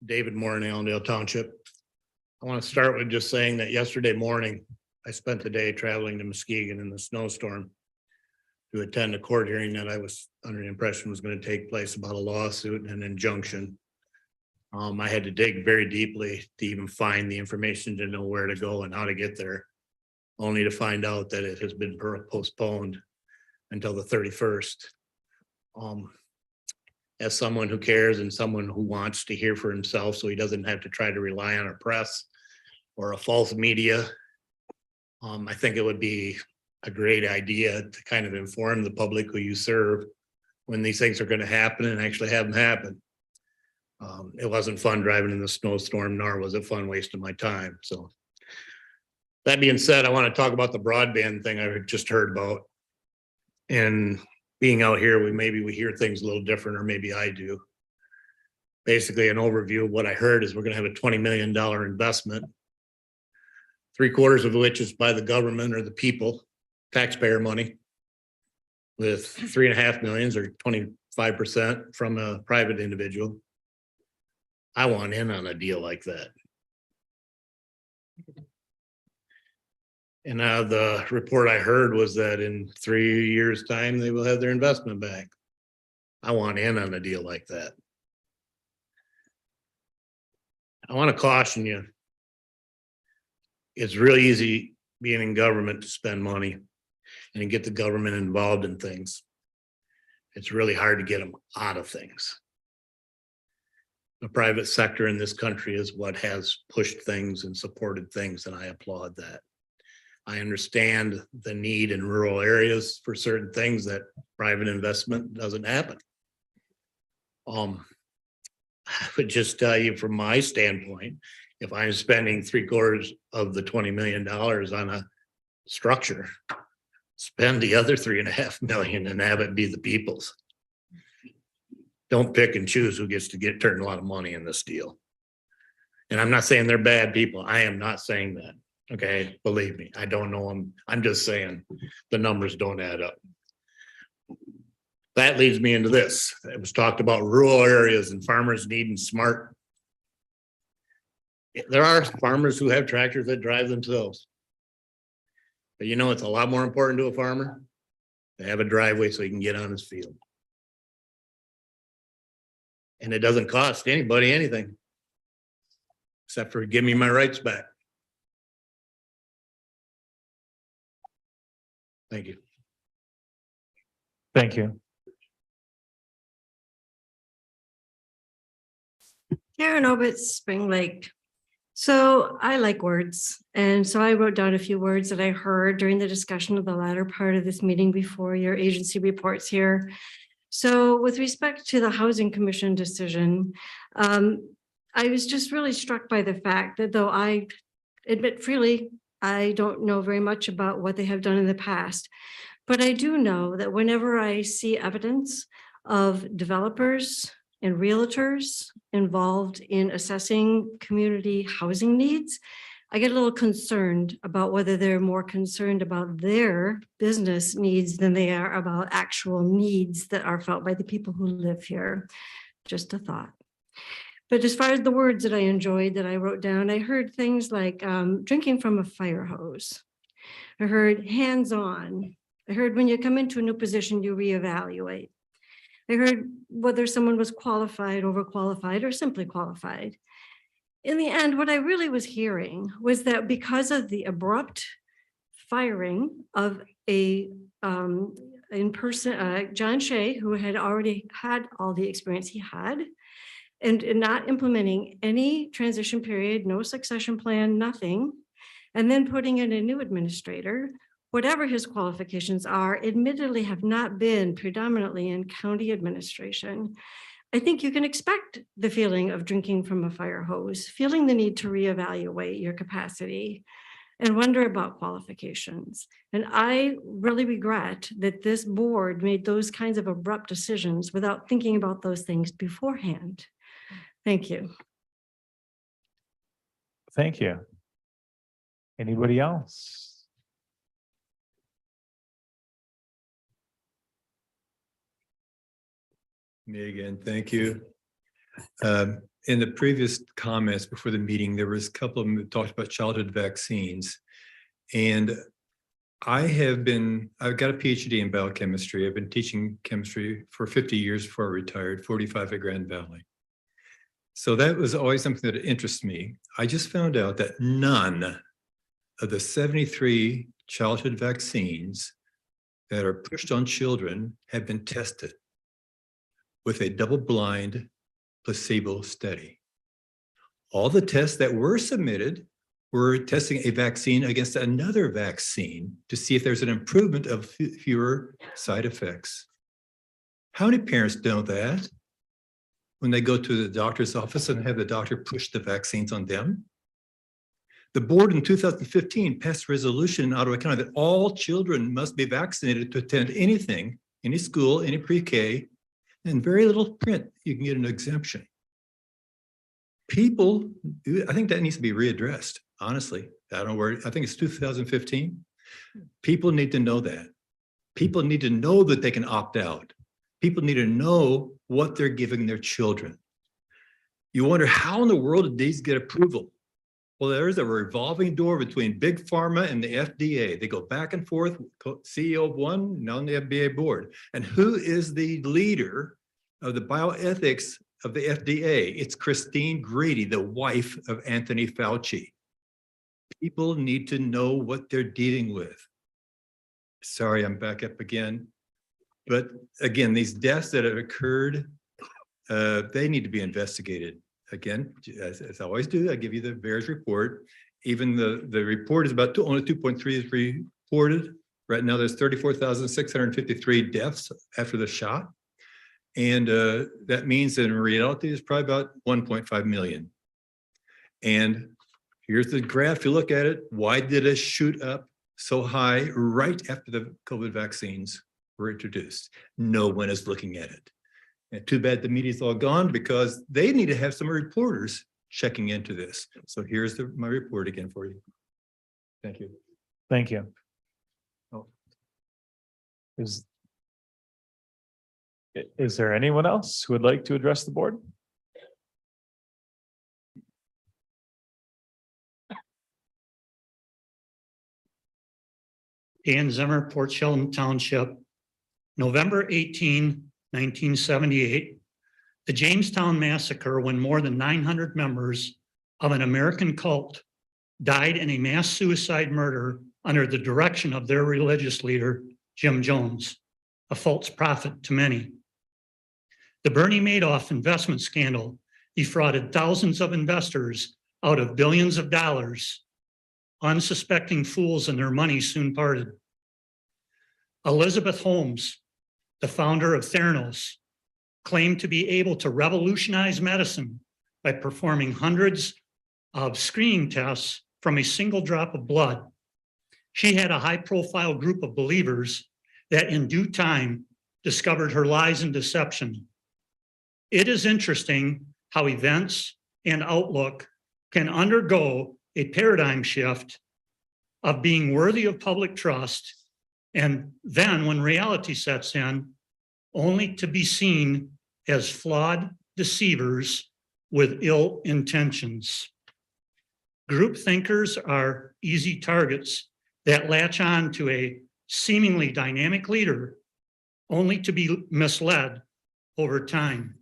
David Moore in Allendale Township. I want to start with just saying that yesterday morning, I spent the day traveling to Muskegon in the snowstorm to attend a court hearing that I was under the impression was going to take place about a lawsuit and an injunction. I had to dig very deeply to even find the information to know where to go and how to get there, only to find out that it has been postponed until the 31st. As someone who cares and someone who wants to hear for himself so he doesn't have to try to rely on a press or a false media, I think it would be a great idea to kind of inform the public who you serve when these things are going to happen and actually have them happen. It wasn't fun driving in the snowstorm, nor was it fun wasting my time. So that being said, I want to talk about the broadband thing I just heard about. And being out here, we hear things a little different, or maybe I do. Basically, an overview of what I heard is we're gonna have a $20 million investment. 3/4 of which is by the government or the people, taxpayer money. With 3.5 million or 25% from a private individual. I want in on a deal like that. And the report I heard was that in 3 years' time, they will have their investment back. I want in on a deal like that. I want to caution you. It's really easy being in government to spend money and get the government involved in things. It's really hard to get them out of things. The private sector in this country is what has pushed things and supported things, and I applaud that. I understand the need in rural areas for certain things that private investment doesn't happen. I would just tell you from my standpoint, if I'm spending 3/4 of the $20 million on a structure, spend the other 3.5 million and have it be the people's. Don't pick and choose who gets to turn a lot of money in this deal. And I'm not saying they're bad people. I am not saying that. Okay, believe me, I don't know them. I'm just saying the numbers don't add up. That leads me into this. It was talked about rural areas and farmers needing smart. There are farmers who have tractors that drive themselves. But you know, it's a lot more important to a farmer to have a driveway so he can get on his field. And it doesn't cost anybody anything. Except for give me my rights back. Thank you. Thank you. Karen Obitz, Spring Lake. So I like words. And so I wrote down a few words that I heard during the discussion of the latter part of this meeting before your agency reports here. So with respect to the Housing Commission decision, I was just really struck by the fact that though I admit freely, I don't know very much about what they have done in the past, but I do know that whenever I see evidence of developers and realtors involved in assessing community housing needs, I get a little concerned about whether they're more concerned about their business needs than they are about actual needs that are felt by the people who live here. Just a thought. But as far as the words that I enjoyed that I wrote down, I heard things like drinking from a fire hose. I heard hands-on. I heard when you come into a new position, you reevaluate. I heard whether someone was qualified, overqualified, or simply qualified. In the end, what I really was hearing was that because of the abrupt firing of a in-person, John Shea, who had already had all the experience he had, and not implementing any transition period, no succession plan, nothing, and then putting in a new administrator, whatever his qualifications are, admittedly have not been predominantly in county administration. I think you can expect the feeling of drinking from a fire hose, feeling the need to reevaluate your capacity and wonder about qualifications. And I really regret that this board made those kinds of abrupt decisions without thinking about those things beforehand. Thank you. Thank you. Anybody else? Me again, thank you. In the previous comments before the meeting, there was a couple of them that talked about childhood vaccines. And I've got a PhD in biochemistry. I've been teaching chemistry for 50 years before I retired, 45 at Grand Valley. So that was always something that interests me. I just found out that none of the 73 childhood vaccines that are pushed on children have been tested with a double-blind placebo study. All the tests that were submitted were testing a vaccine against another vaccine to see if there's an improvement of fewer side effects. How many parents know that when they go to the doctor's office and have the doctor push the vaccines on them? The board in 2015 passed a resolution in Ottawa County that all children must be vaccinated to attend anything any school, any pre-K, and very little print, you can get an exemption. People, I think that needs to be readdressed, honestly. I don't know where, I think it's 2015. People need to know that. People need to know that they can opt out. People need to know what they're giving their children. You wonder how in the world did these get approval? Well, there is a revolving door between Big Pharma and the FDA. They go back and forth, CEO of one, now on the FDA board. And who is the leader of the bioethics of the FDA? It's Christine Grady, the wife of Anthony Fauci. People need to know what they're dealing with. Sorry, I'm back up again. But again, these deaths that have occurred, they need to be investigated. Again, as I always do, I give you the VAERS report. Even the report is about only 2.3 is reported. Right now, there's 34,653 deaths after the shot. And that means that in reality, it's probably about 1.5 million. And here's the graph. You look at it. Why did it shoot up so high right after the COVID vaccines were introduced? No one is looking at it. And too bad the media's all gone, because they need to have some reporters checking into this. So here's my report again for you. Thank you. Thank you. Oh. Is there anyone else who would like to address the board? Dan Zimmer, Port Sheldon Township, November 18, 1978, the Jamestown Massacre, when more than 900 members of an American cult died in a mass suicide murder under the direction of their religious leader, Jim Jones, a false prophet to many. The Bernie Madoff investment scandal defrauded thousands of investors out of billions of dollars. Unsuspecting fools and their money soon parted. Elizabeth Holmes, the founder of Theranos, claimed to be able to revolutionize medicine by performing hundreds of screening tests from a single drop of blood. She had a high-profile group of believers that in due time discovered her lies and deception. It is interesting how events and outlook can undergo a paradigm shift of being worthy of public trust, and then when reality sets in, only to be seen as flawed deceivers with ill intentions. Group thinkers are easy targets that latch on to a seemingly dynamic leader only to be misled over time.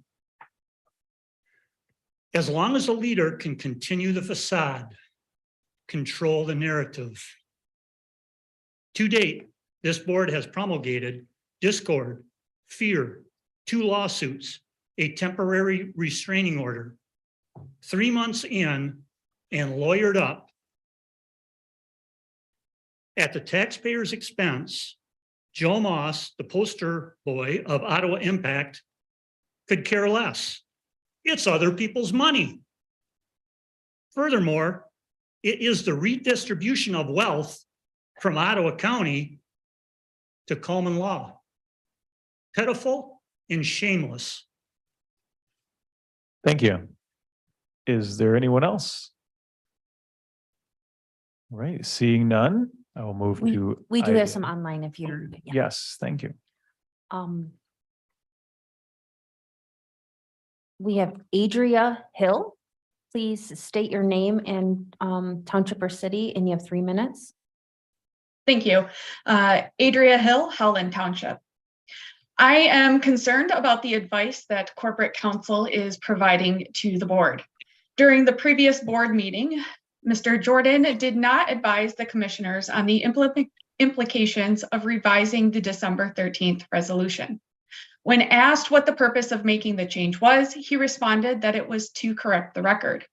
As long as a leader can continue the facade, control the narrative. To date, this board has promulgated discord, fear, 2 lawsuits, a temporary restraining order, 3 months in, and lawyered up. At the taxpayer's expense, Joe Moss, the poster boy of Ottawa Impact, could care less. It's other people's money. Furthermore, it is the redistribution of wealth from Ottawa County to common law. Pitiful and shameless. Thank you. Is there anyone else? All right, seeing none, I will move to. We do have some online if you. Yeah. Yes, thank you. We have Adria Hill. Please state your name and township or city, and you have 3 minutes. Thank you. Adria Hill, Howland Township. I am concerned about the advice that corporate counsel is providing to the board. During the previous board meeting, Mr. Jordan did not advise the commissioners on the implications of revising the December 13th resolution. When asked what the purpose of making the change was, he responded that it was to correct the record.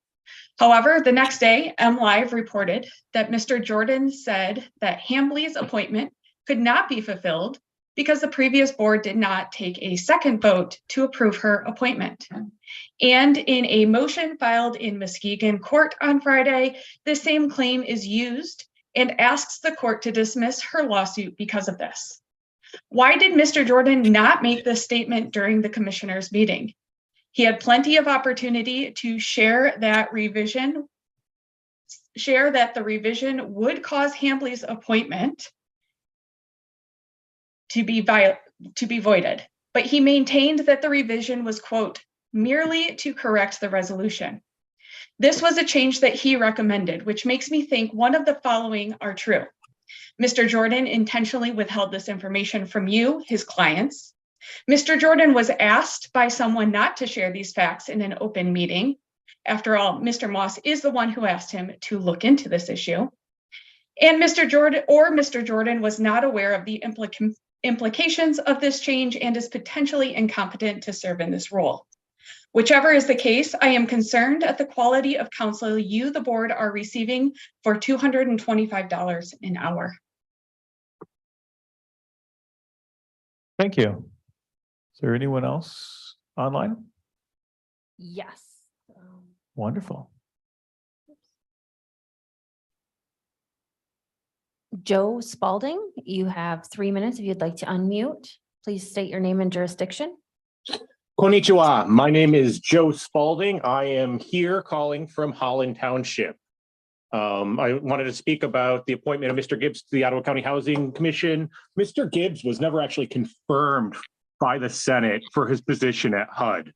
However, the next day, MLive reported that Mr. Jordan said that Hambley's appointment could not be fulfilled because the previous board did not take a second vote to approve her appointment. And in a motion filed in Muskegon Court on Friday, the same claim is used and asks the court to dismiss her lawsuit because of this. Why did Mr. Jordan not make this statement during the commissioners' meeting? He had plenty of opportunity to share that the revision would cause Hambley's appointment to be voided, but he maintained that the revision was, quote, merely to correct the resolution. This was a change that he recommended, which makes me think one of the following are true. Mr. Jordan intentionally withheld this information from you, his clients. Mr. Jordan was asked by someone not to share these facts in an open meeting. After all, Mr. Moss is the one who asked him to look into this issue. And Mr. Jordan was not aware of the implications of this change and is potentially incompetent to serve in this role. Whichever is the case, I am concerned at the quality of counsel you, the board, are receiving for $225 an hour. Thank you. Is there anyone else online? Yes. Wonderful. Joe Spalding, you have 3 minutes if you'd like to unmute. Please state your name and jurisdiction. Konnichiwa. My name is Joe Spalding. I am here calling from Holland Township. I wanted to speak about the appointment of Mr. Gibbs to the Ottawa County Housing Commission. Mr. Gibbs was never actually confirmed by the Senate for his position at HUD.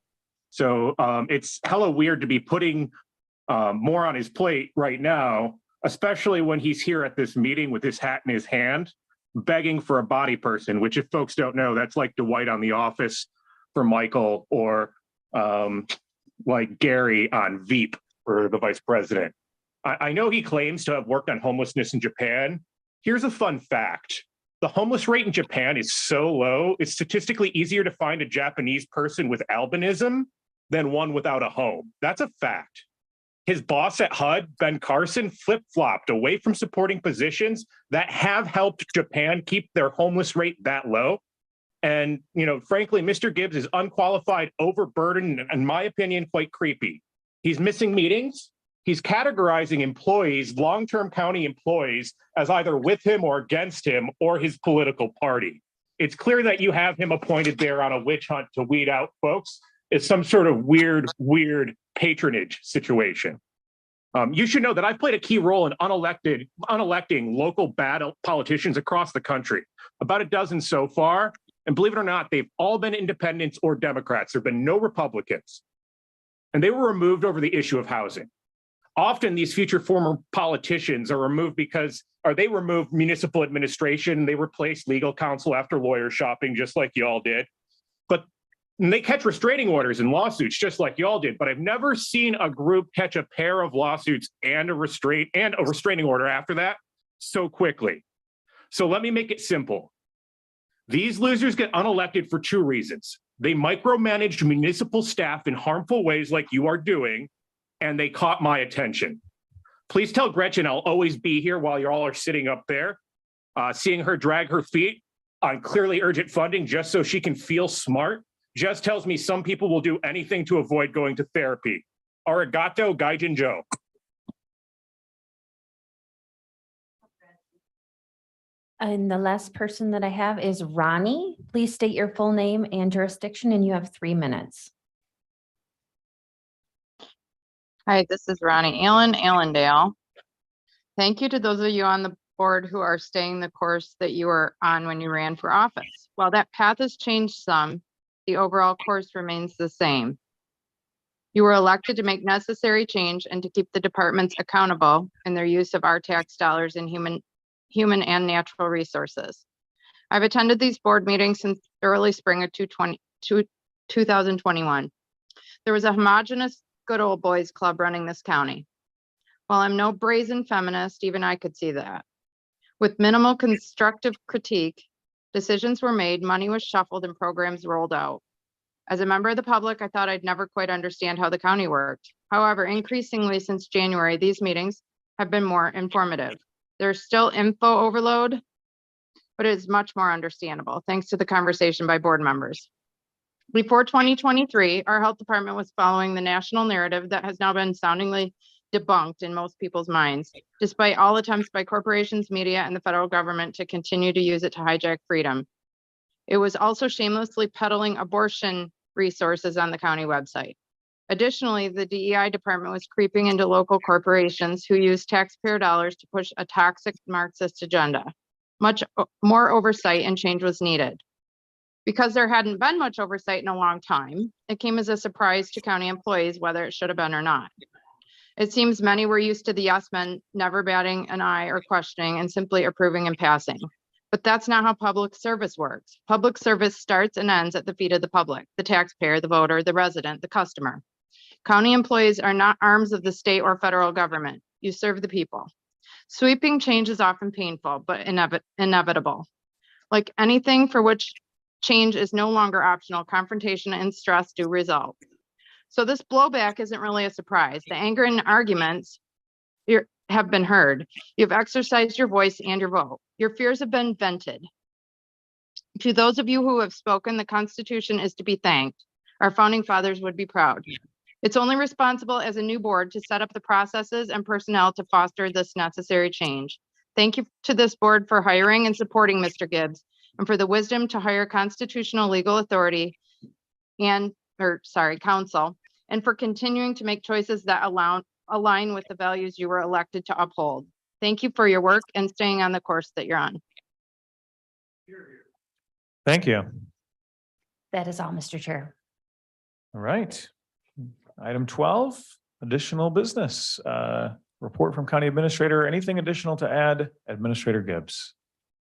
So it's hella weird to be putting more on his plate right now, especially when he's here at this meeting with his hat in his hand, begging for a body person, which if folks don't know, that's like Dwight on The Office for Michael, or like Gary on Veep for the vice president. I know he claims to have worked on homelessness in Japan. Here's a fun fact. The homeless rate in Japan is so low, it's statistically easier to find a Japanese person with albinism than one without a home. That's a fact. His boss at HUD, Ben Carson, flip-flopped away from supporting positions that have helped Japan keep their homeless rate that low. And, you know, frankly, Mr. Gibbs is unqualified, overburdened, and in my opinion, quite creepy. He's missing meetings. He's categorizing employees, long-term county employees, as either with him or against him or his political party. It's clear that you have him appointed there on a witch hunt to weed out folks. It's some sort of weird patronage situation. You should know that I've played a key role in unelecting local bad politicians across the country, about a dozen so far. And believe it or not, they've all been independents or Democrats. There have been no Republicans. And they were removed over the issue of housing. Often these future former politicians are removed because, or they removed municipal administration, they replaced legal counsel after lawyer shopping, just like y'all did. But they catch restraining orders and lawsuits, just like y'all did. But I've never seen a group catch a pair of lawsuits and a restraining order after that so quickly. So let me make it simple. These losers get unelected for two reasons. They micromanaged municipal staff in harmful ways like you are doing, and they caught my attention. Please tell Gretchen I'll always be here while you all are sitting up there, seeing her drag her feet on clearly urgent funding just so she can feel smart, just tells me some people will do anything to avoid going to therapy. Arigato, Gaijin Joe. And the last person that I have is Ronnie. Please state your full name and jurisdiction, and you have 3 minutes. Hi, this is Ronnie Allendale. Thank you to those of you on the board who are staying the course that you were on when you ran for office. While that path has changed some, the overall course remains the same. You were elected to make necessary change and to keep the departments accountable in their use of our tax dollars in human and natural resources. I've attended these board meetings since early spring of 2021. There was a homogenous good old boys club running this county. While I'm no brazen feminist, even I could see that. With minimal constructive critique, decisions were made, money was shuffled, and programs rolled out. As a member of the public, I thought I'd never quite understand how the county worked. However, increasingly since January, these meetings have been more informative. There's still info overload, but it is much more understandable thanks to the conversation by board members. Before 2023, our health department was following the national narrative that has now been soundingly debunked in most people's minds, despite all attempts by corporations, media, and the federal government to continue to use it to hijack freedom. It was also shamelessly peddling abortion resources on the county website. Additionally, the DEI department was creeping into local corporations who use taxpayer dollars to push a toxic Marxist agenda. Much more oversight and change was needed. Because there hadn't been much oversight in a long time, it came as a surprise to county employees whether it should have been or not. It seems many were used to the yes men never batting an eye or questioning and simply approving and passing. But that's not how public service works. Public service starts and ends at the feet of the public, the taxpayer, the voter, the resident, the customer. County employees are not arms of the state or federal government. You serve the people. Sweeping change is often painful, but inevitable. Like anything for which change is no longer optional, confrontation and stress do result. So this blowback isn't really a surprise. The anger and arguments have been heard. You've exercised your voice and your vote. Your fears have been vented. To those of you who have spoken, the Constitution is to be thanked. Our founding fathers would be proud. It's only responsible as a new board to set up the processes and personnel to foster this necessary change. Thank you to this board for hiring and supporting Mr. Gibbs and for the wisdom to hire constitutional legal authority counsel, and for continuing to make choices that align with the values you were elected to uphold. Thank you for your work and staying on the course that you're on. Thank you. That is all, Mr. Chair. All right. Item 12, additional business. Report from County Administrator. Anything additional to add, Administrator Gibbs?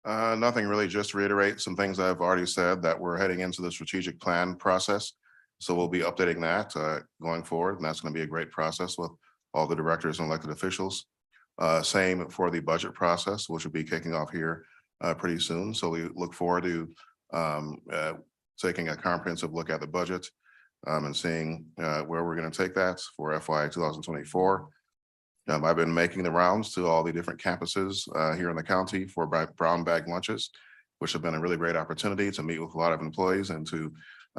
Nothing really, just reiterate some things I've already said, that we're heading into the strategic plan process. So we'll be updating that going forward, and that's going to be a great process with all the directors and elected officials. Same for the budget process, which will be kicking off here pretty soon. So we look forward to taking a comprehensive look at the budget and seeing where we're going to take that for FY 2024. I've been making the rounds to all the different campuses here in the county for brown bag lunches, which have been a really great opportunity to meet with a lot of employees and to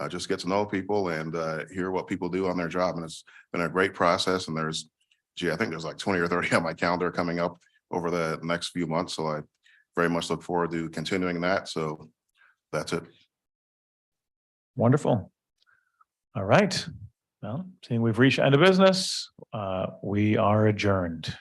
just get to know people and hear what people do on their job. And it's been a great process. And I think there's like 20 or 30 on my calendar coming up over the next few months. So I very much look forward to continuing that. So that's it. Wonderful. All right. Well, seeing we've reached end of business, we are adjourned.